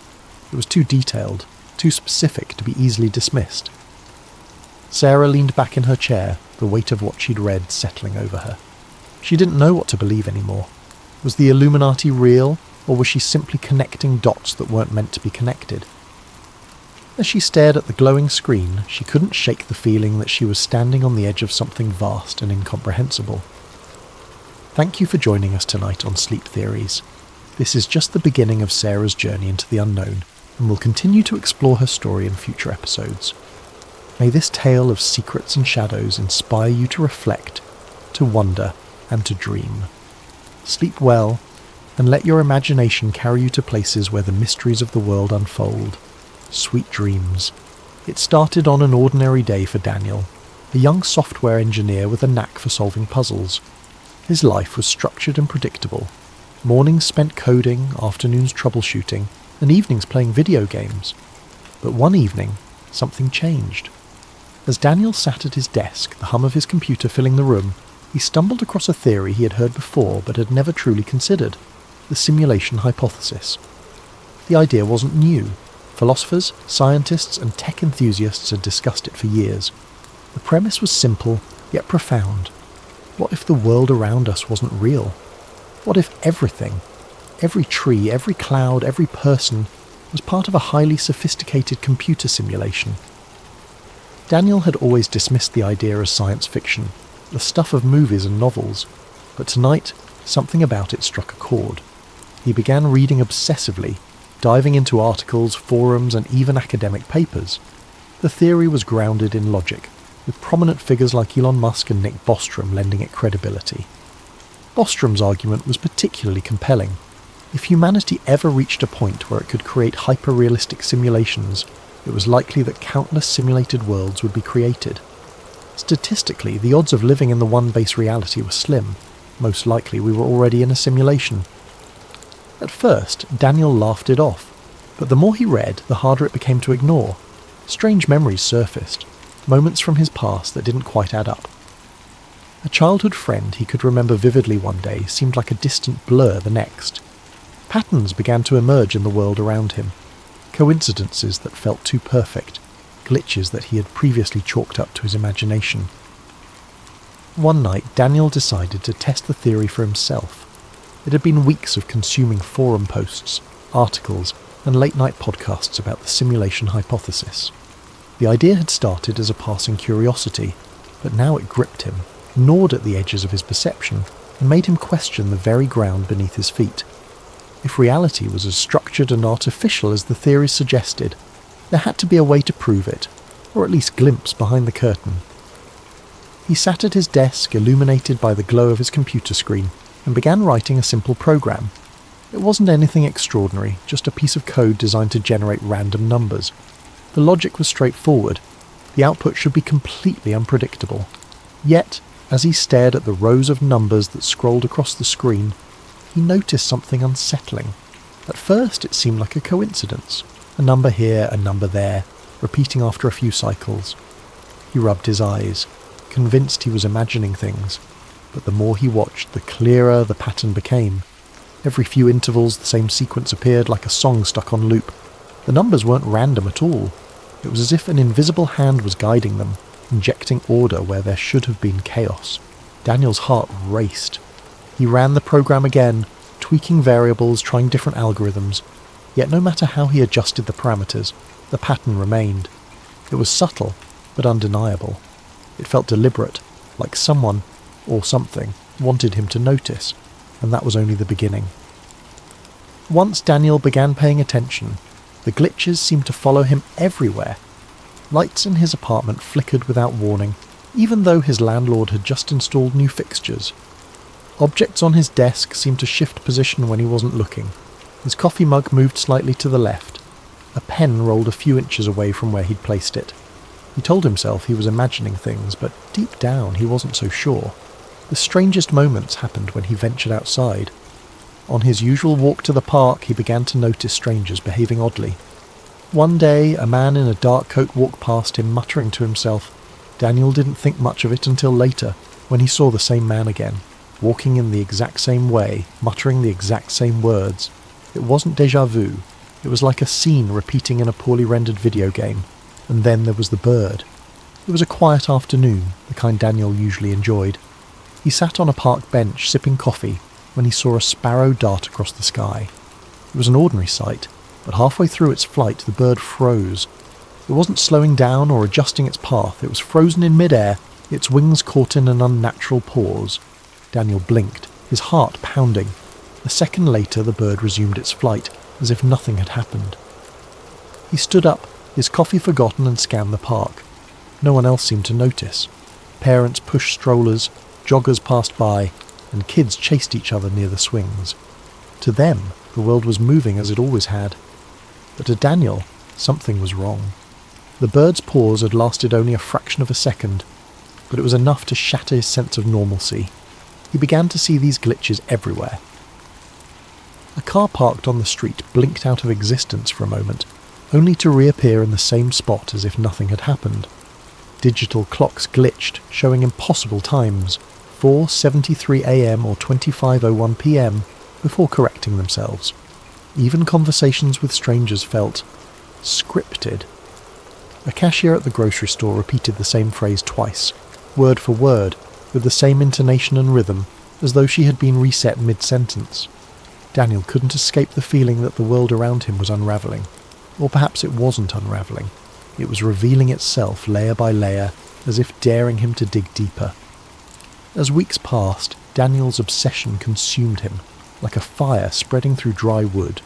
It was too detailed, too specific to be easily dismissed. Sarah leaned back in her chair, the weight of what she'd read settling over her. She didn't know what to believe anymore. Was the Illuminati real, or was she simply connecting dots that weren't meant to be connected? As she stared at the glowing screen, she couldn't shake the feeling that she was standing on the edge of something vast and incomprehensible. Thank you for joining us tonight on Sleep Theories. This is just the beginning of Sarah's journey into the unknown, and we'll continue to explore her story in future episodes. May this tale of secrets and shadows inspire you to reflect, to wonder, and to dream. Sleep well, and let your imagination carry you to places where the mysteries of the world unfold. Sweet dreams. It started on an ordinary day for Daniel, a young software engineer with a knack for solving puzzles. His life was structured and predictable. Mornings spent coding, afternoons troubleshooting, and evenings playing video games. But one evening, something changed. As Daniel sat at his desk, the hum of his computer filling the room, he stumbled across a theory he had heard before but had never truly considered: the simulation hypothesis. The idea wasn't new. Philosophers, scientists, and tech enthusiasts had discussed it for years. The premise was simple, yet profound. What if the world around us wasn't real? What if everything, every tree, every cloud, every person, was part of a highly sophisticated computer simulation? Daniel had always dismissed the idea as science fiction, the stuff of movies and novels, but tonight, something about it struck a chord. He began reading obsessively, diving into articles, forums, and even academic papers. The theory was grounded in logic, with prominent figures like Elon Musk and Nick Bostrom lending it credibility. Bostrom's argument was particularly compelling. If humanity ever reached a point where it could create hyper-realistic simulations, it was likely that countless simulated worlds would be created. Statistically, the odds of living in the one base reality were slim. Most likely we were already in a simulation. At first, Daniel laughed it off, but the more he read, the harder it became to ignore. Strange memories surfaced, moments from his past that didn't quite add up. A childhood friend he could remember vividly one day seemed like a distant blur the next. Patterns began to emerge in the world around him, coincidences that felt too perfect, glitches that he had previously chalked up to his imagination. One night, Daniel decided to test the theory for himself. It had been weeks of consuming forum posts, articles, and late-night podcasts about the simulation hypothesis. The idea had started as a passing curiosity, but now it gripped him, gnawed at the edges of his perception, and made him question the very ground beneath his feet. If reality was as structured and artificial as the theories suggested, there had to be a way to prove it, or at least glimpse behind the curtain. He sat at his desk, illuminated by the glow of his computer screen, and began writing a simple program. It wasn't anything extraordinary, just a piece of code designed to generate random numbers. The logic was straightforward. The output should be completely unpredictable. Yet, as he stared at the rows of numbers that scrolled across the screen, he noticed something unsettling. At first it seemed like a coincidence. A number here, a number there, repeating after a few cycles. He rubbed his eyes, convinced he was imagining things. But the more he watched, the clearer the pattern became. Every few intervals the same sequence appeared like a song stuck on loop. The numbers weren't random at all. It was as if an invisible hand was guiding them, injecting order where there should have been chaos. Daniel's heart raced. He ran the program again, tweaking variables, trying different algorithms. Yet no matter how he adjusted the parameters, the pattern remained. It was subtle, but undeniable. It felt deliberate, like someone, or something, wanted him to notice, and that was only the beginning. Once Daniel began paying attention, the glitches seemed to follow him everywhere. Lights in his apartment flickered without warning, even though his landlord had just installed new fixtures. Objects on his desk seemed to shift position when he wasn't looking. His coffee mug moved slightly to the left. A pen rolled a few inches away from where he'd placed it. He told himself he was imagining things, but deep down he wasn't so sure. The strangest moments happened when he ventured outside. On his usual walk to the park, he began to notice strangers behaving oddly. One day, a man in a dark coat walked past him, muttering to himself. Daniel didn't think much of it until later, when he saw the same man again, walking in the exact same way, muttering the exact same words. It wasn't déjà vu. It was like a scene repeating in a poorly rendered video game. And then there was the bird. It was a quiet afternoon, the kind Daniel usually enjoyed. He sat on a park bench sipping coffee when he saw a sparrow dart across the sky. It was an ordinary sight, but halfway through its flight the bird froze. It wasn't slowing down or adjusting its path, it was frozen in mid-air, its wings caught in an unnatural pause. Daniel blinked, his heart pounding. A second later the bird resumed its flight, as if nothing had happened. He stood up, his coffee forgotten, and scanned the park. No one else seemed to notice. Parents pushed strollers, joggers passed by, and kids chased each other near the swings. To them, the world was moving as it always had. But to Daniel, something was wrong. The bird's pause had lasted only a fraction of a second, but it was enough to shatter his sense of normalcy. He began to see these glitches everywhere. A car parked on the street blinked out of existence for a moment, only to reappear in the same spot as if nothing had happened. Digital clocks glitched, showing impossible times, 4:73 a.m. or 25:01 p.m., before correcting themselves. Even conversations with strangers felt scripted. A cashier at the grocery store repeated the same phrase twice, word for word, with the same intonation and rhythm, as though she had been reset mid-sentence. Daniel couldn't escape the feeling that the world around him was unravelling. Or perhaps it wasn't unravelling. It was revealing itself layer by layer, as if daring him to dig deeper. As weeks passed, Daniel's obsession consumed him, like a fire spreading through dry wood.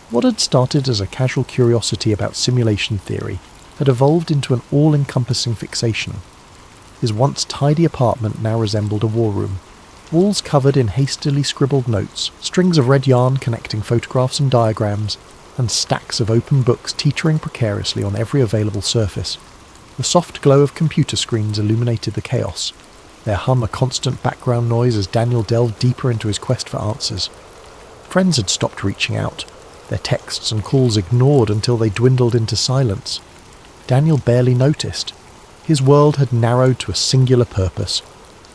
What had started as a casual curiosity about simulation theory had evolved into an all-encompassing fixation. His once tidy apartment now resembled a war room. Walls covered in hastily scribbled notes, strings of red yarn connecting photographs and diagrams, and stacks of open books teetering precariously on every available surface. The soft glow of computer screens illuminated the chaos, their hum a constant background noise as Daniel delved deeper into his quest for answers. Friends had stopped reaching out, their texts and calls ignored until they dwindled into silence. Daniel barely noticed. His world had narrowed to a singular purpose,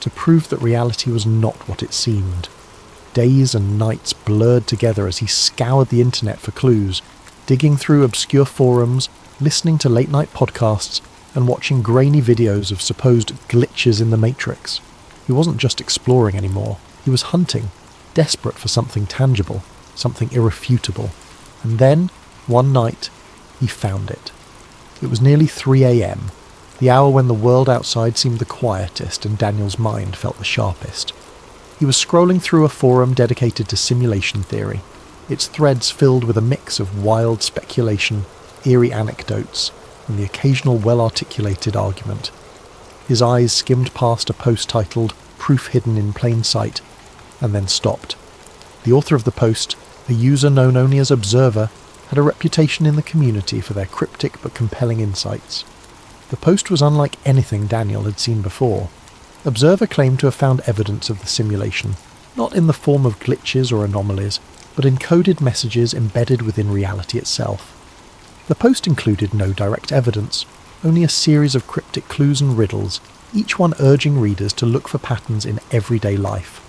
to prove that reality was not what it seemed. Days and nights blurred together as he scoured the internet for clues, digging through obscure forums, listening to late-night podcasts, and watching grainy videos of supposed glitches in the Matrix. He wasn't just exploring anymore, he was hunting, desperate for something tangible, something irrefutable. And then, one night, he found it. It was nearly 3 a.m., the hour when the world outside seemed the quietest and Daniel's mind felt the sharpest. He was scrolling through a forum dedicated to simulation theory, its threads filled with a mix of wild speculation, eerie anecdotes, and the occasional well-articulated argument. His eyes skimmed past a post titled "Proof Hidden in Plain Sight," and then stopped. The author of the post, a user known only as Observer, had a reputation in the community for their cryptic but compelling insights. The post was unlike anything Daniel had seen before. Observer claimed to have found evidence of the simulation, not in the form of glitches or anomalies, but encoded messages embedded within reality itself. The post included no direct evidence, only a series of cryptic clues and riddles, each one urging readers to look for patterns in everyday life.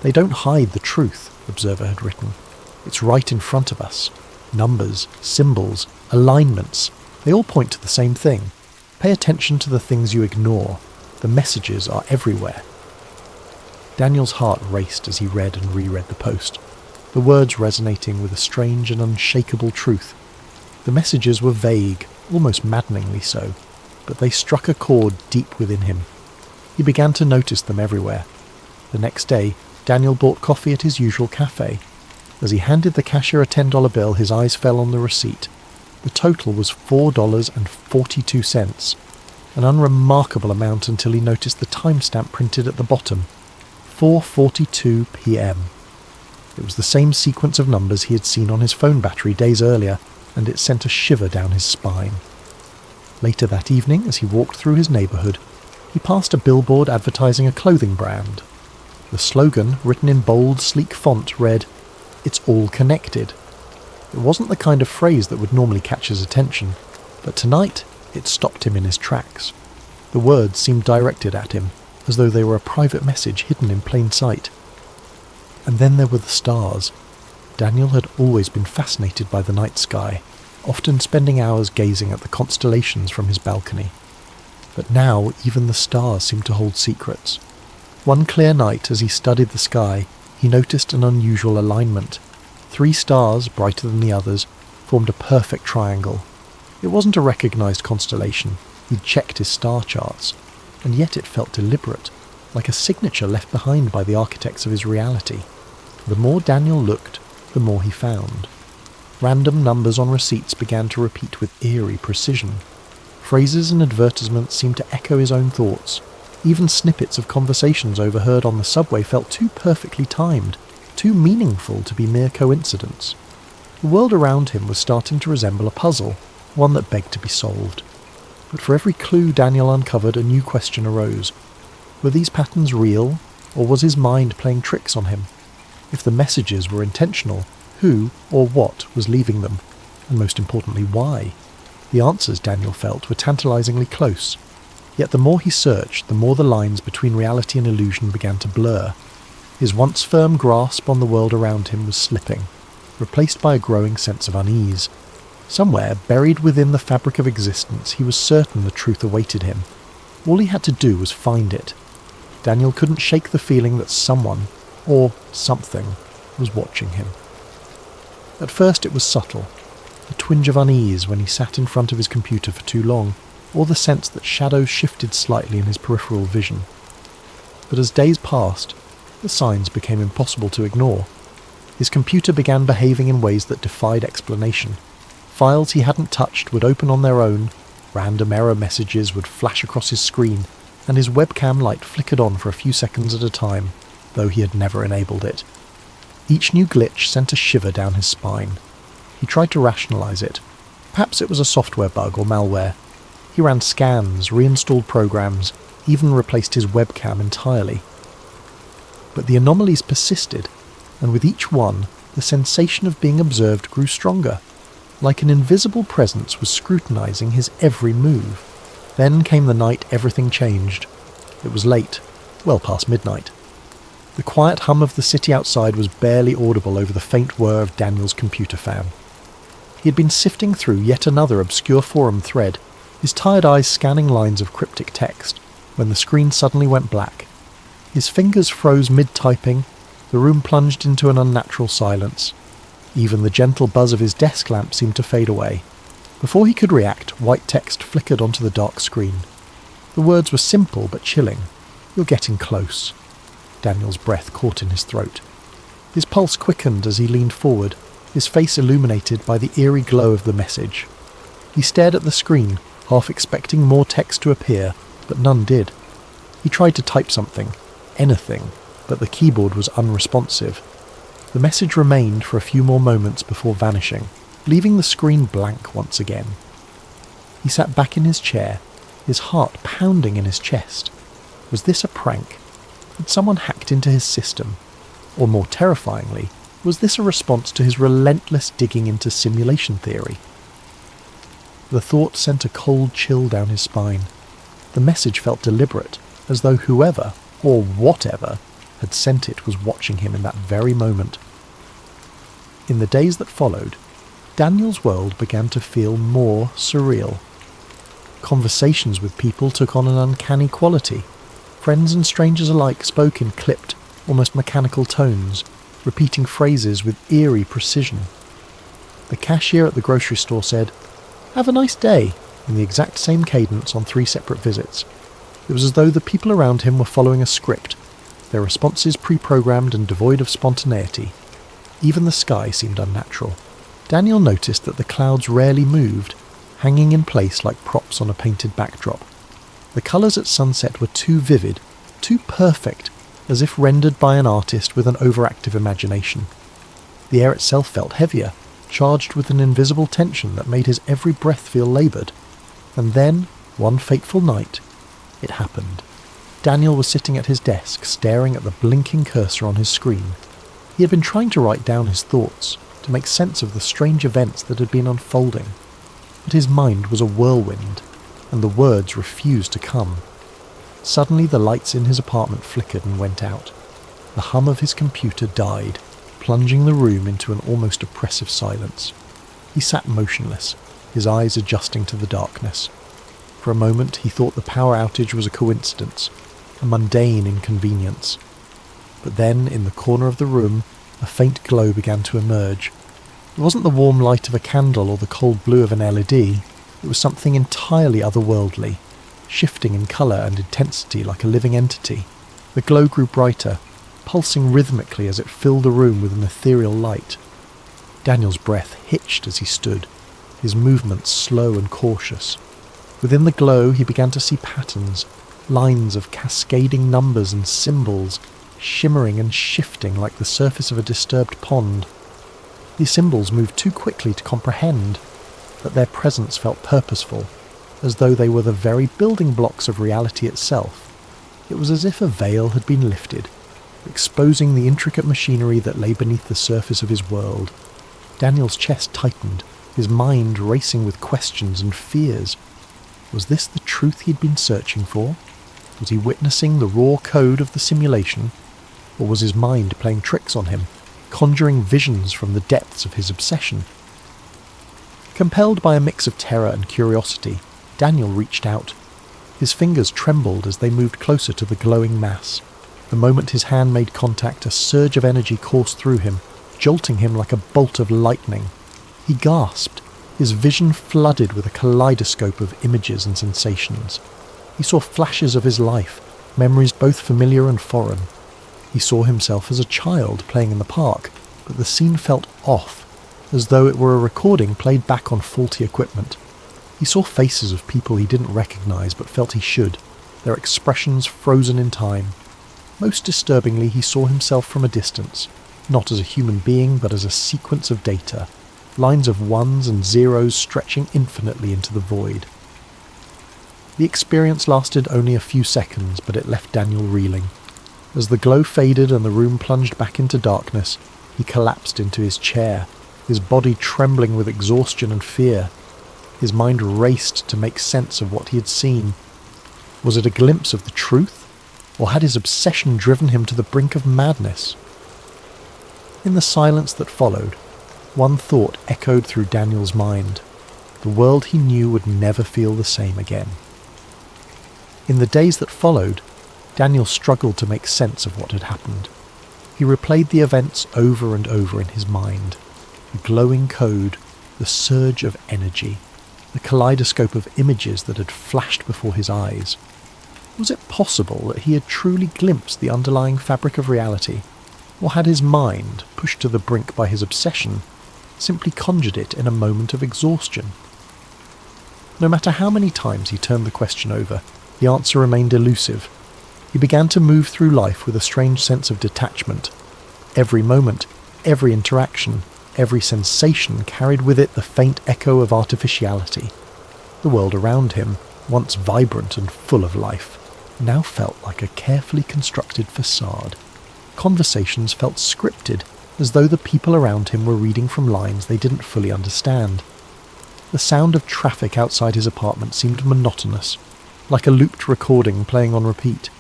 "They don't hide the truth," Observer had written. "It's right in front of us. Numbers, symbols, alignments, they all point to the same thing. Pay attention to the things you ignore. The messages are everywhere." Daniel's heart raced as he read and reread the post, the words resonating with a strange and unshakable truth. The messages were vague, almost maddeningly so, but they struck a chord deep within him. He began to notice them everywhere. The next day, Daniel bought coffee at his usual cafe. As he handed the cashier a $10 bill, his eyes fell on the receipt. The total was $4.42, an unremarkable amount until he noticed the timestamp printed at the bottom, 4:42 p.m. It was the same sequence of numbers he had seen on his phone battery days earlier, and it sent a shiver down his spine. Later that evening, as he walked through his neighbourhood, he passed a billboard advertising a clothing brand. The slogan, written in bold, sleek font, read, "It's all connected." It wasn't the kind of phrase that would normally catch his attention, but tonight it stopped him in his tracks. The words seemed directed at him, as though they were a private message hidden in plain sight. And then there were the stars. Daniel had always been fascinated by the night sky, often spending hours gazing at the constellations from his balcony. But now even the stars seemed to hold secrets. One clear night, as he studied the sky, he noticed an unusual alignment. 3 stars, brighter than the others, formed a perfect triangle. It wasn't a recognised constellation. He'd checked his star charts, and yet it felt deliberate, like a signature left behind by the architects of his reality. The more Daniel looked, the more he found. Random numbers on receipts began to repeat with eerie precision. Phrases and advertisements seemed to echo his own thoughts. Even snippets of conversations overheard on the subway felt too perfectly timed, too meaningful to be mere coincidence. The world around him was starting to resemble a puzzle, one that begged to be solved. But for every clue Daniel uncovered, a new question arose. Were these patterns real, or was his mind playing tricks on him? If the messages were intentional, who or what was leaving them? And most importantly, why? The answers, Daniel felt, were tantalizingly close. Yet the more he searched, the more the lines between reality and illusion began to blur. His once firm grasp on the world around him was slipping, replaced by a growing sense of unease. Somewhere, buried within the fabric of existence, he was certain the truth awaited him. All he had to do was find it. Daniel couldn't shake the feeling that someone, or something, was watching him. At first it was subtle, a twinge of unease when he sat in front of his computer for too long, or the sense that shadows shifted slightly in his peripheral vision. But as days passed, the signs became impossible to ignore. His computer began behaving in ways that defied explanation. Files he hadn't touched would open on their own, random error messages would flash across his screen, and his webcam light flickered on for a few seconds at a time, though he had never enabled it. Each new glitch sent a shiver down his spine. He tried to rationalize it. Perhaps it was a software bug or malware. He ran scans, reinstalled programs, even replaced his webcam entirely. But the anomalies persisted, and with each one, the sensation of being observed grew stronger, like an invisible presence was scrutinizing his every move. Then came the night everything changed. It was late, well past midnight. The quiet hum of the city outside was barely audible over the faint whir of Daniel's computer fan. He had been sifting through yet another obscure forum thread, his tired eyes scanning lines of cryptic text, when the screen suddenly went black. His fingers froze mid-typing, the room plunged into an unnatural silence. Even the gentle buzz of his desk lamp seemed to fade away. Before he could react, white text flickered onto the dark screen. The words were simple but chilling. "You're getting close." Daniel's breath caught in his throat. His pulse quickened as he leaned forward, his face illuminated by the eerie glow of the message. He stared at the screen, half expecting more text to appear, but none did. He tried to type something, anything, but the keyboard was unresponsive. The message remained for a few more moments before vanishing, leaving the screen blank once again. He sat back in his chair, his heart pounding in his chest. Was this a prank? Had someone hacked into his system? Or more terrifyingly, was this a response to his relentless digging into simulation theory? The thought sent a cold chill down his spine. The message felt deliberate, as though whoever, or whatever, had sent it was watching him in that very moment. In the days that followed, Daniel's world began to feel more surreal. Conversations with people took on an uncanny quality. Friends and strangers alike spoke in clipped, almost mechanical tones, repeating phrases with eerie precision. The cashier at the grocery store said, "Have a nice day," in the exact same cadence on 3 separate visits. It was as though the people around him were following a script, their responses pre-programmed and devoid of spontaneity. Even the sky seemed unnatural. Daniel noticed that the clouds rarely moved, hanging in place like props on a painted backdrop. The colours at sunset were too vivid, too perfect, as if rendered by an artist with an overactive imagination. The air itself felt heavier, charged with an invisible tension that made his every breath feel laboured. And then, one fateful night, it happened. Daniel was sitting at his desk, staring at the blinking cursor on his screen. He had been trying to write down his thoughts, to make sense of the strange events that had been unfolding. But his mind was a whirlwind, and the words refused to come. Suddenly the lights in his apartment flickered and went out. The hum of his computer died, plunging the room into an almost oppressive silence. He sat motionless, his eyes adjusting to the darkness. For a moment he thought the power outage was a coincidence, a mundane inconvenience. But then, in the corner of the room, a faint glow began to emerge. It wasn't the warm light of a candle or the cold blue of an LED. It was something entirely otherworldly, shifting in colour and intensity like a living entity. The glow grew brighter, pulsing rhythmically as it filled the room with an ethereal light. Daniel's breath hitched as he stood, his movements slow and cautious. Within the glow he began to see patterns, lines of cascading numbers and symbols, shimmering and shifting like the surface of a disturbed pond. These symbols moved too quickly to comprehend, but their presence felt purposeful, as though they were the very building blocks of reality itself. It was as if a veil had been lifted, exposing the intricate machinery that lay beneath the surface of his world. Daniel's chest tightened, his mind racing with questions and fears. Was this the truth he'd been searching for? Was he witnessing the raw code of the simulation? Or was his mind playing tricks on him, conjuring visions from the depths of his obsession? Compelled by a mix of terror and curiosity, Daniel reached out. His fingers trembled as they moved closer to the glowing mass. The moment his hand made contact, a surge of energy coursed through him, jolting him like a bolt of lightning. He gasped, his vision flooded with a kaleidoscope of images and sensations. He saw flashes of his life, memories both familiar and foreign. He saw himself as a child playing in the park, but the scene felt off, as though it were a recording played back on faulty equipment. He saw faces of people he didn't recognise but felt he should, their expressions frozen in time. Most disturbingly, he saw himself from a distance, not as a human being but as a sequence of data, lines of ones and zeros stretching infinitely into the void. The experience lasted only a few seconds, but it left Daniel reeling. As the glow faded and the room plunged back into darkness, he collapsed into his chair, his body trembling with exhaustion and fear. His mind raced to make sense of what he had seen. Was it a glimpse of the truth? Or had his obsession driven him to the brink of madness? In the silence that followed, one thought echoed through Daniel's mind. The world he knew would never feel the same again. In the days that followed, Daniel struggled to make sense of what had happened. He replayed the events over and over in his mind. The glowing code, the surge of energy, the kaleidoscope of images that had flashed before his eyes. Was it possible that he had truly glimpsed the underlying fabric of reality? Or had his mind, pushed to the brink by his obsession, simply conjured it in a moment of exhaustion? No matter how many times he turned the question over, the answer remained elusive. He began to move through life with a strange sense of detachment. Every moment, every interaction, every sensation carried with it the faint echo of artificiality. The world around him, once vibrant and full of life, now felt like a carefully constructed facade. Conversations felt scripted, as though the people around him were reading from lines they didn't fully understand. The sound of traffic outside his apartment seemed monotonous, like a looped recording playing on repeat.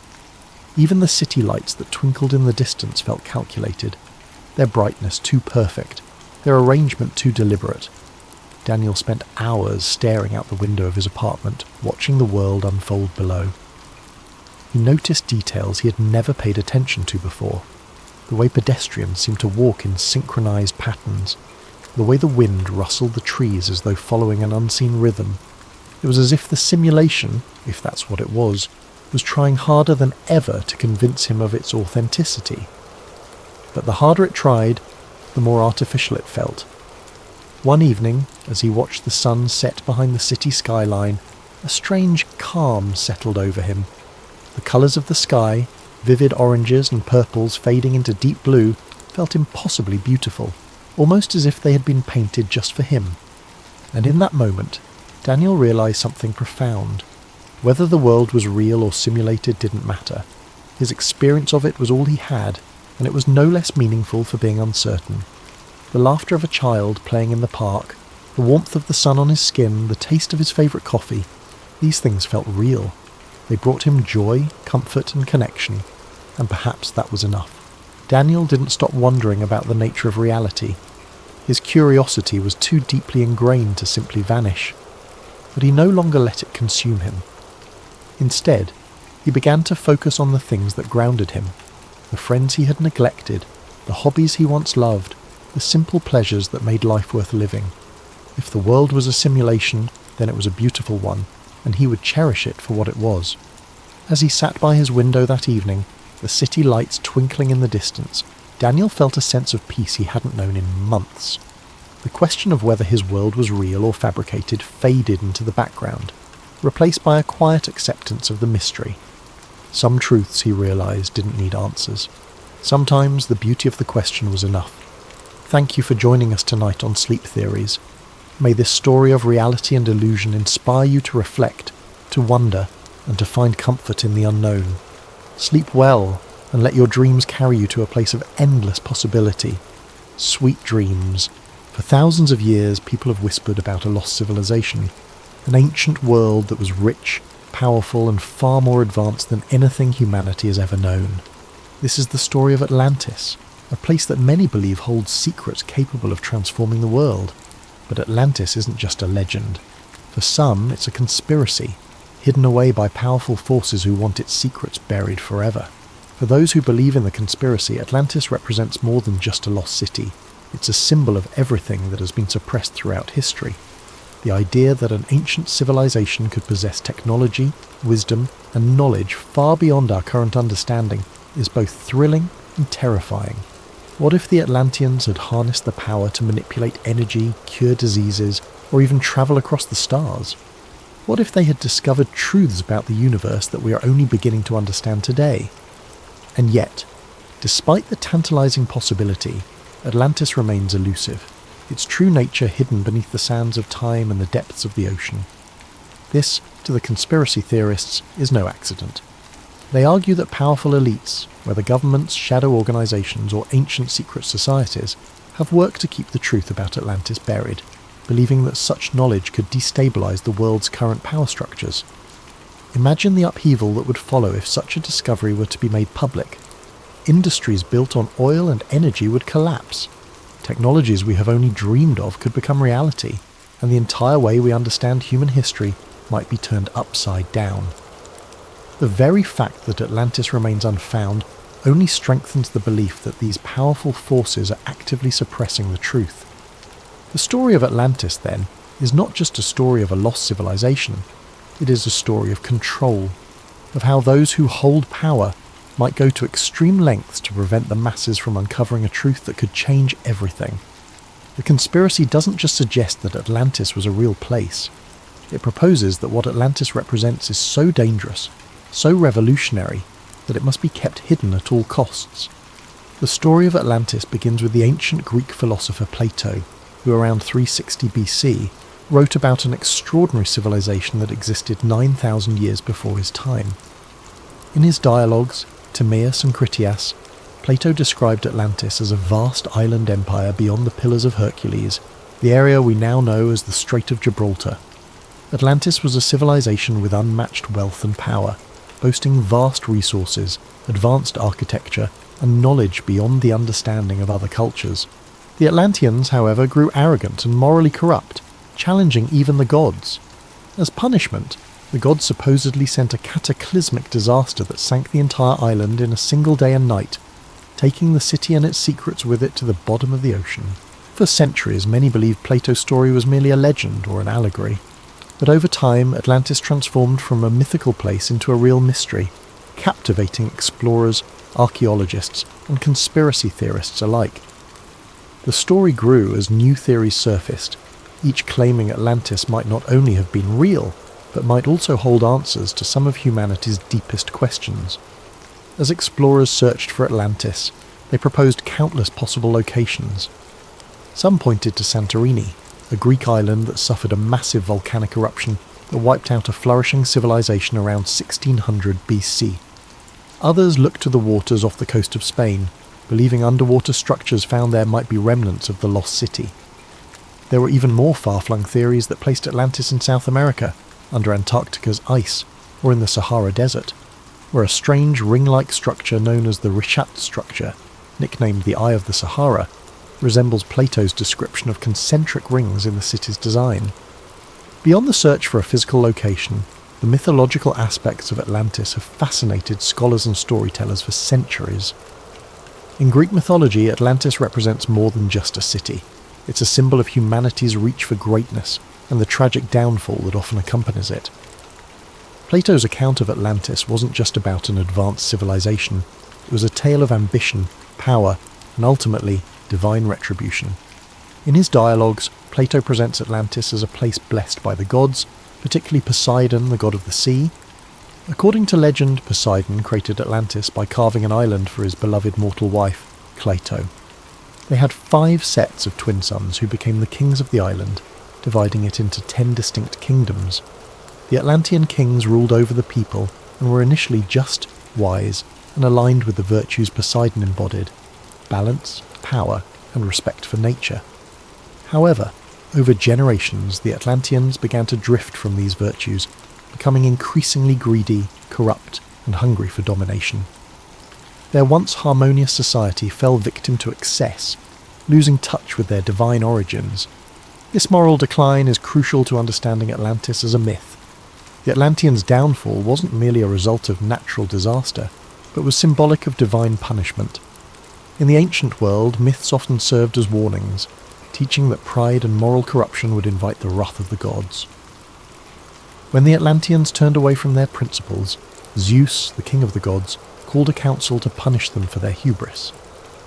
Even the city lights that twinkled in the distance felt calculated, their brightness too perfect, their arrangement too deliberate. Daniel spent hours staring out the window of his apartment, watching the world unfold below. He noticed details he had never paid attention to before. The way pedestrians seemed to walk in synchronized patterns, the way the wind rustled the trees as though following an unseen rhythm. It was as if the simulation, if that's what it was trying harder than ever to convince him of its authenticity. But the harder it tried, the more artificial it felt. One evening, as he watched the sun set behind the city skyline, a strange calm settled over him. The colours of the sky, vivid oranges and purples fading into deep blue, felt impossibly beautiful, almost as if they had been painted just for him. And in that moment, Daniel realized something profound. Whether the world was real or simulated didn't matter. His experience of it was all he had, and it was no less meaningful for being uncertain. The laughter of a child playing in the park, the warmth of the sun on his skin, the taste of his favourite coffee, these things felt real. They brought him joy, comfort and connection, and perhaps that was enough. Daniel didn't stop wondering about the nature of reality. His curiosity was too deeply ingrained to simply vanish, but he no longer let it consume him. Instead, he began to focus on the things that grounded him, the friends he had neglected, the hobbies he once loved, the simple pleasures that made life worth living. If the world was a simulation, then it was a beautiful one, and he would cherish it for what it was. As he sat by his window that evening, the city lights twinkling in the distance, Daniel felt a sense of peace he hadn't known in months. The question of whether his world was real or fabricated faded into the background, replaced by a quiet acceptance of the mystery. Some truths, he realized, didn't need answers. Sometimes the beauty of the question was enough. Thank you for joining us tonight on Sleep Theories. May this story of reality and illusion inspire you to reflect, to wonder, and to find comfort in the unknown. Sleep well, and let your dreams carry you to a place of endless possibility. Sweet dreams. For thousands of years, people have whispered about a lost civilization, an ancient world that was rich, powerful, and far more advanced than anything humanity has ever known. This is the story of Atlantis, a place that many believe holds secrets capable of transforming the world. But Atlantis isn't just a legend. For some, it's a conspiracy, hidden away by powerful forces who want its secrets buried forever. For those who believe in the conspiracy, Atlantis represents more than just a lost city. It's a symbol of everything that has been suppressed throughout history. The idea that an ancient civilization could possess technology, wisdom, and knowledge far beyond our current understanding is both thrilling and terrifying. What if the Atlanteans had harnessed the power to manipulate energy, cure diseases, or even travel across the stars? What if they had discovered truths about the universe that we are only beginning to understand today? And yet, despite the tantalizing possibility, Atlantis remains elusive, its true nature hidden beneath the sands of time and the depths of the ocean. This, to the conspiracy theorists, is no accident. They argue that powerful elites, whether governments, shadow organizations, or ancient secret societies, have worked to keep the truth about Atlantis buried, believing that such knowledge could destabilize the world's current power structures. Imagine the upheaval that would follow if such a discovery were to be made public. Industries built on oil and energy would collapse. Technologies we have only dreamed of could become reality, and the entire way we understand human history might be turned upside down. The very fact that Atlantis remains unfound only strengthens the belief that these powerful forces are actively suppressing the truth. The story of Atlantis, then, is not just a story of a lost civilization. It is a story of control, of how those who hold power might go to extreme lengths to prevent the masses from uncovering a truth that could change everything. The conspiracy doesn't just suggest that Atlantis was a real place. It proposes that what Atlantis represents is so dangerous, so revolutionary, that it must be kept hidden at all costs. The story of Atlantis begins with the ancient Greek philosopher Plato, who around 360 BC wrote about an extraordinary civilization that existed 9,000 years before his time. In his dialogues, Timaeus and Critias, Plato described Atlantis as a vast island empire beyond the Pillars of Hercules, the area we now know as the Strait of Gibraltar. Atlantis was a civilization with unmatched wealth and power, boasting vast resources, advanced architecture, and knowledge beyond the understanding of other cultures. The Atlanteans, however, grew arrogant and morally corrupt, challenging even the gods. As punishment, the gods supposedly sent a cataclysmic disaster that sank the entire island in a single day and night, taking the city and its secrets with it to the bottom of the ocean. For centuries, many believed Plato's story was merely a legend or an allegory. But over time, Atlantis transformed from a mythical place into a real mystery, captivating explorers, archaeologists, and conspiracy theorists alike. The story grew as new theories surfaced, each claiming Atlantis might not only have been real, but might also hold answers to some of humanity's deepest questions. As explorers searched for Atlantis, they proposed countless possible locations. Some pointed to Santorini, a Greek island that suffered a massive volcanic eruption that wiped out a flourishing civilization around 1600 BC. Others looked to the waters off the coast of Spain, believing underwater structures found there might be remnants of the lost city. There were even more far-flung theories that placed Atlantis in South America, under Antarctica's ice, or in the Sahara Desert, where a strange ring-like structure known as the Richat structure, nicknamed the Eye of the Sahara, resembles Plato's description of concentric rings in the city's design. Beyond the search for a physical location, the mythological aspects of Atlantis have fascinated scholars and storytellers for centuries. In Greek mythology, Atlantis represents more than just a city. It's a symbol of humanity's reach for greatness and the tragic downfall that often accompanies it. Plato's account of Atlantis wasn't just about an advanced civilization. It was a tale of ambition, power, and ultimately, divine retribution. In his dialogues, Plato presents Atlantis as a place blessed by the gods, particularly Poseidon, the god of the sea. According to legend, Poseidon created Atlantis by carving an island for his beloved mortal wife, Cleito. They had 5 sets of twin sons who became the kings of the island, dividing it into 10 distinct kingdoms. The Atlantean kings ruled over the people and were initially just, wise, and aligned with the virtues Poseidon embodied: balance, power, and respect for nature. However, over generations, the Atlanteans began to drift from these virtues, becoming increasingly greedy, corrupt, and hungry for domination. Their once harmonious society fell victim to excess, losing touch with their divine origins. This moral decline is crucial to understanding Atlantis as a myth. The Atlanteans' downfall wasn't merely a result of natural disaster, but was symbolic of divine punishment. In the ancient world, myths often served as warnings, teaching that pride and moral corruption would invite the wrath of the gods. When the Atlanteans turned away from their principles, Zeus, the king of the gods, called a council to punish them for their hubris.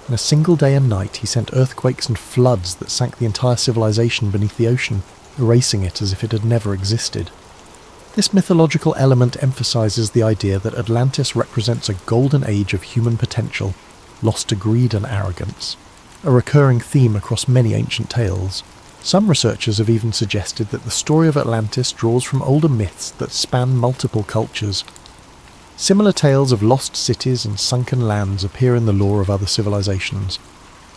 In a single day and night, he sent earthquakes and floods that sank the entire civilization beneath the ocean, erasing it as if it had never existed. This mythological element emphasizes the idea that Atlantis represents a golden age of human potential, lost to greed and arrogance, a recurring theme across many ancient tales. Some researchers have even suggested that the story of Atlantis draws from older myths that span multiple cultures. Similar tales of lost cities and sunken lands appear in the lore of other civilizations.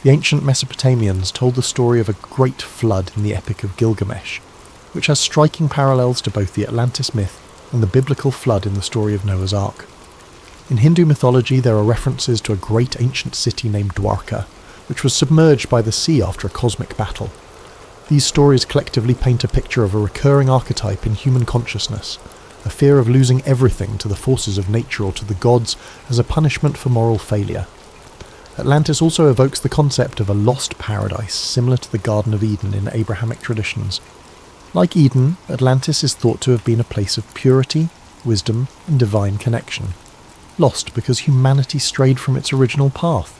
The ancient Mesopotamians told the story of a great flood in the Epic of Gilgamesh, which has striking parallels to both the Atlantis myth and the biblical flood in the story of Noah's Ark. In Hindu mythology, there are references to a great ancient city named Dwarka, which was submerged by the sea after a cosmic battle. These stories collectively paint a picture of a recurring archetype in human consciousness, a fear of losing everything to the forces of nature or to the gods as a punishment for moral failure. Atlantis also evokes the concept of a lost paradise, similar to the Garden of Eden in Abrahamic traditions. Like Eden, Atlantis is thought to have been a place of purity, wisdom, and divine connection, lost because humanity strayed from its original path.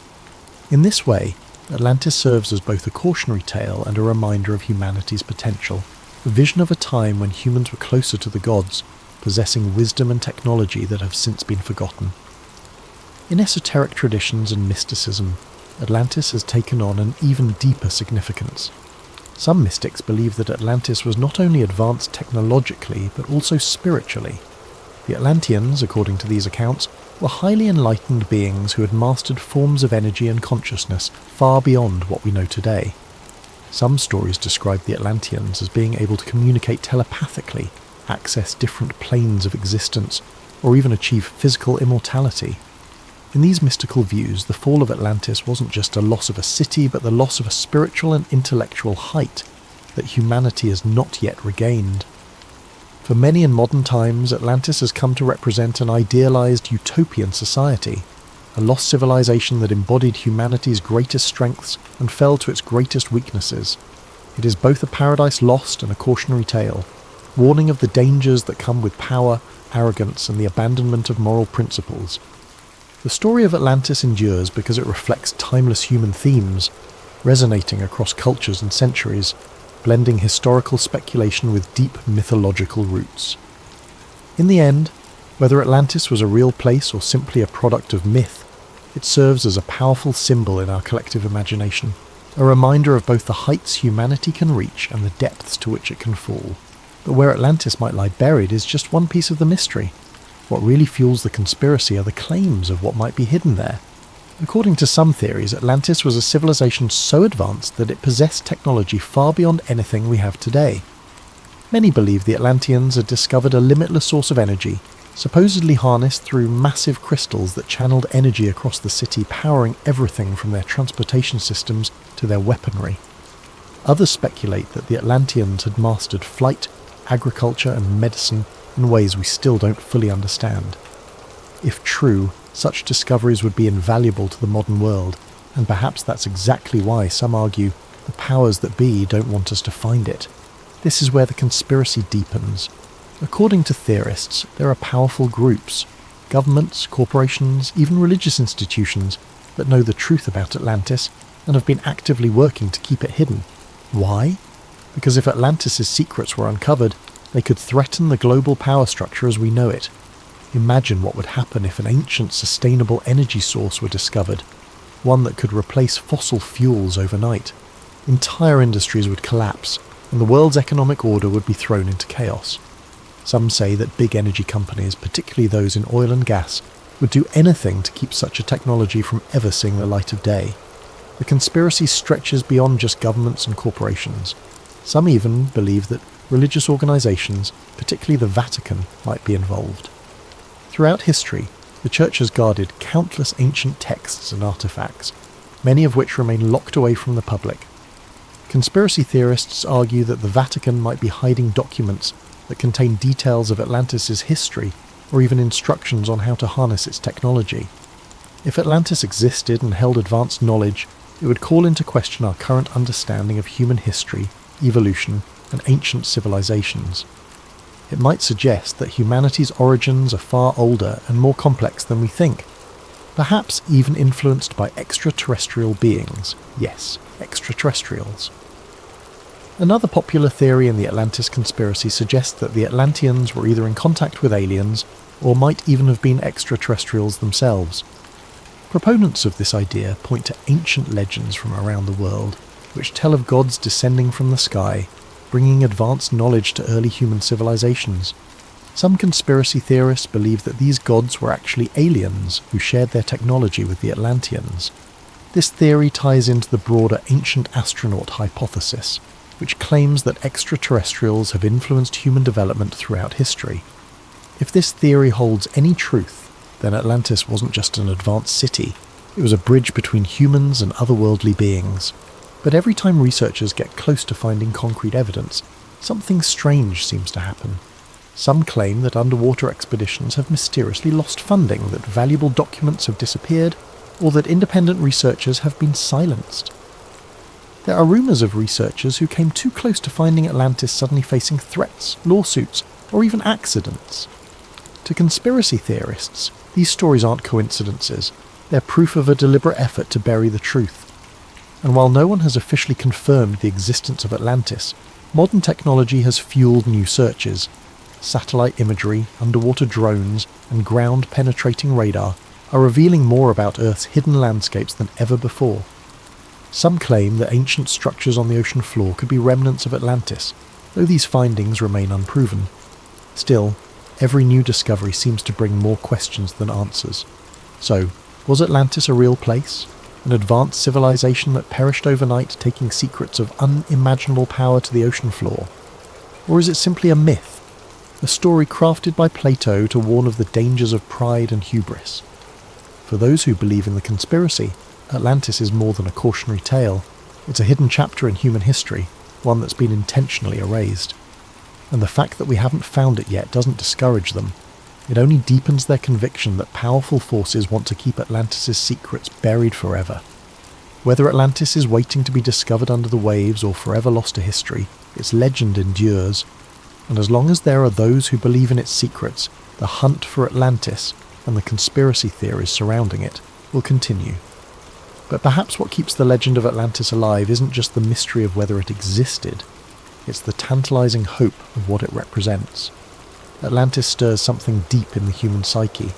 In this way, Atlantis serves as both a cautionary tale and a reminder of humanity's potential, a vision of a time when humans were closer to the gods, possessing wisdom and technology that have since been forgotten. In esoteric traditions and mysticism, Atlantis has taken on an even deeper significance. Some mystics believe that Atlantis was not only advanced technologically, but also spiritually. The Atlanteans, according to these accounts, were highly enlightened beings who had mastered forms of energy and consciousness far beyond what we know today. Some stories describe the Atlanteans as being able to communicate telepathically, access different planes of existence, or even achieve physical immortality. In these mystical views, the fall of Atlantis wasn't just a loss of a city, but the loss of a spiritual and intellectual height that humanity has not yet regained. For many in modern times, Atlantis has come to represent an idealized utopian society, a lost civilization that embodied humanity's greatest strengths and fell to its greatest weaknesses. It is both a paradise lost and a cautionary tale, warning of the dangers that come with power, arrogance, and the abandonment of moral principles. The story of Atlantis endures because it reflects timeless human themes, resonating across cultures and centuries, blending historical speculation with deep mythological roots. In the end, whether Atlantis was a real place or simply a product of myth, it serves as a powerful symbol in our collective imagination, a reminder of both the heights humanity can reach and the depths to which it can fall. But where Atlantis might lie buried is just one piece of the mystery. What really fuels the conspiracy are the claims of what might be hidden there. According to some theories, Atlantis was a civilization so advanced that it possessed technology far beyond anything we have today. Many believe the Atlanteans had discovered a limitless source of energy, supposedly harnessed through massive crystals that channeled energy across the city, powering everything from their transportation systems to their weaponry. Others speculate that the Atlanteans had mastered flight, agriculture and medicine in ways we still don't fully understand. If true, such discoveries would be invaluable to the modern world, and perhaps that's exactly why some argue the powers that be don't want us to find it. This is where the conspiracy deepens. According to theorists, there are powerful groups, governments, corporations, even religious institutions that know the truth about Atlantis and have been actively working to keep it hidden. Why? Because if Atlantis' secrets were uncovered, they could threaten the global power structure as we know it. Imagine what would happen if an ancient sustainable energy source were discovered, one that could replace fossil fuels overnight. Entire industries would collapse, and the world's economic order would be thrown into chaos. Some say that big energy companies, particularly those in oil and gas, would do anything to keep such a technology from ever seeing the light of day. The conspiracy stretches beyond just governments and corporations. Some even believe that religious organizations, particularly the Vatican, might be involved. Throughout history, the Church has guarded countless ancient texts and artifacts, many of which remain locked away from the public. Conspiracy theorists argue that the Vatican might be hiding documents that contain details of Atlantis' history or even instructions on how to harness its technology. If Atlantis existed and held advanced knowledge, it would call into question our current understanding of human history, evolution, and ancient civilizations. It might suggest that humanity's origins are far older and more complex than we think, perhaps even influenced by extraterrestrial beings. Yes, extraterrestrials. Another popular theory in the Atlantis conspiracy suggests that the Atlanteans were either in contact with aliens or might even have been extraterrestrials themselves. Proponents of this idea point to ancient legends from around the world, which tell of gods descending from the sky, bringing advanced knowledge to early human civilizations. Some conspiracy theorists believe that these gods were actually aliens who shared their technology with the Atlanteans. This theory ties into the broader ancient astronaut hypothesis, which claims that extraterrestrials have influenced human development throughout history. If this theory holds any truth, then Atlantis wasn't just an advanced city, it was a bridge between humans and otherworldly beings. But every time researchers get close to finding concrete evidence, something strange seems to happen. Some claim that underwater expeditions have mysteriously lost funding, that valuable documents have disappeared, or that independent researchers have been silenced. There are rumours of researchers who came too close to finding Atlantis suddenly facing threats, lawsuits, or even accidents. To conspiracy theorists, these stories aren't coincidences. They're proof of a deliberate effort to bury the truth. And while no one has officially confirmed the existence of Atlantis, modern technology has fueled new searches. Satellite imagery, underwater drones, and ground-penetrating radar are revealing more about Earth's hidden landscapes than ever before. Some claim that ancient structures on the ocean floor could be remnants of Atlantis, though these findings remain unproven. Still, every new discovery seems to bring more questions than answers. So, was Atlantis a real place? An advanced civilization that perished overnight, taking secrets of unimaginable power to the ocean floor? Or is it simply a myth? A story crafted by Plato to warn of the dangers of pride and hubris? For those who believe in the conspiracy, Atlantis is more than a cautionary tale. It's a hidden chapter in human history, one that's been intentionally erased. And the fact that we haven't found it yet doesn't discourage them. It only deepens their conviction that powerful forces want to keep Atlantis' secrets buried forever. Whether Atlantis is waiting to be discovered under the waves or forever lost to history, its legend endures. And as long as there are those who believe in its secrets, the hunt for Atlantis and the conspiracy theories surrounding it will continue. But perhaps what keeps the legend of Atlantis alive isn't just the mystery of whether it existed, it's the tantalizing hope of what it represents. Atlantis stirs something deep in the human psyche,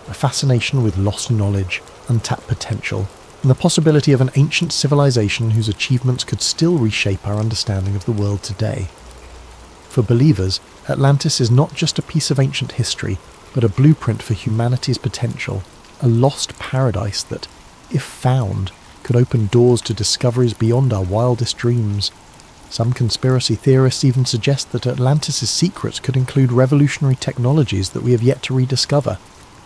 a fascination with lost knowledge, untapped potential, and the possibility of an ancient civilization whose achievements could still reshape our understanding of the world today. For believers, Atlantis is not just a piece of ancient history, but a blueprint for humanity's potential, a lost paradise that, if found, could open doors to discoveries beyond our wildest dreams. Some conspiracy theorists even suggest that Atlantis' secrets could include revolutionary technologies that we have yet to rediscover,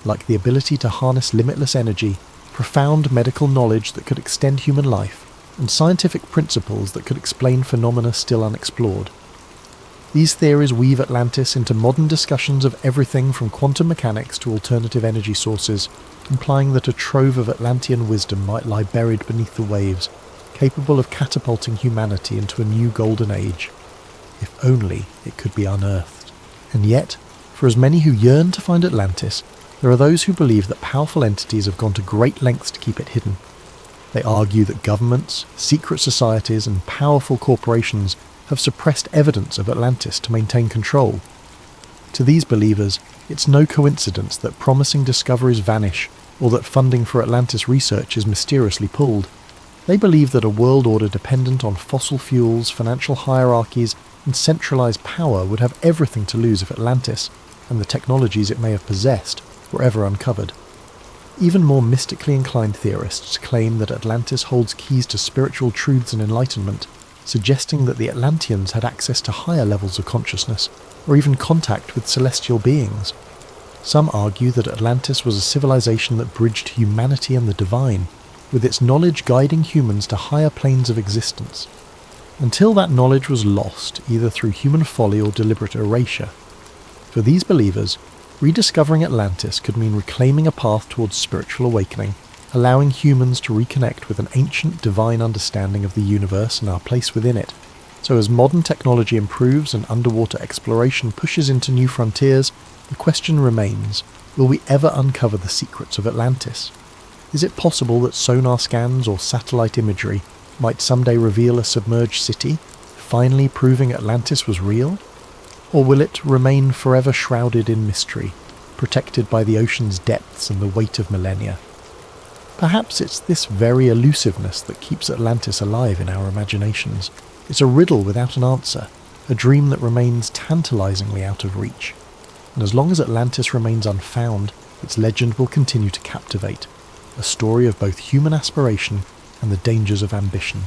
like the ability to harness limitless energy, profound medical knowledge that could extend human life, and scientific principles that could explain phenomena still unexplored. These theories weave Atlantis into modern discussions of everything from quantum mechanics to alternative energy sources, implying that a trove of Atlantean wisdom might lie buried beneath the waves, capable of catapulting humanity into a new golden age. If only it could be unearthed. And yet, for as many who yearn to find Atlantis, there are those who believe that powerful entities have gone to great lengths to keep it hidden. They argue that governments, secret societies, and powerful corporations have suppressed evidence of Atlantis to maintain control. To these believers, it's no coincidence that promising discoveries vanish or that funding for Atlantis research is mysteriously pulled. They believe that a world order dependent on fossil fuels, financial hierarchies, and centralized power would have everything to lose if Atlantis, and the technologies it may have possessed, were ever uncovered. Even more mystically inclined theorists claim that Atlantis holds keys to spiritual truths and enlightenment, suggesting that the Atlanteans had access to higher levels of consciousness, or even contact with celestial beings. Some argue that Atlantis was a civilization that bridged humanity and the divine, with its knowledge guiding humans to higher planes of existence, until that knowledge was lost, either through human folly or deliberate erasure. For these believers, rediscovering Atlantis could mean reclaiming a path towards spiritual awakening, allowing humans to reconnect with an ancient divine understanding of the universe and our place within it. So as modern technology improves and underwater exploration pushes into new frontiers, the question remains, will we ever uncover the secrets of Atlantis? Is it possible that sonar scans or satellite imagery might someday reveal a submerged city, finally proving Atlantis was real? Or will it remain forever shrouded in mystery, protected by the ocean's depths and the weight of millennia? Perhaps it's this very elusiveness that keeps Atlantis alive in our imaginations. It's a riddle without an answer, a dream that remains tantalizingly out of reach. And as long as Atlantis remains unfound, its legend will continue to captivate, a story of both human aspiration and the dangers of ambition.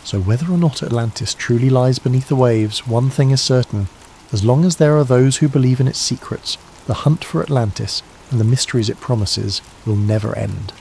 So whether or not Atlantis truly lies beneath the waves, one thing is certain: as long as there are those who believe in its secrets, the hunt for Atlantis and the mysteries it promises will never end.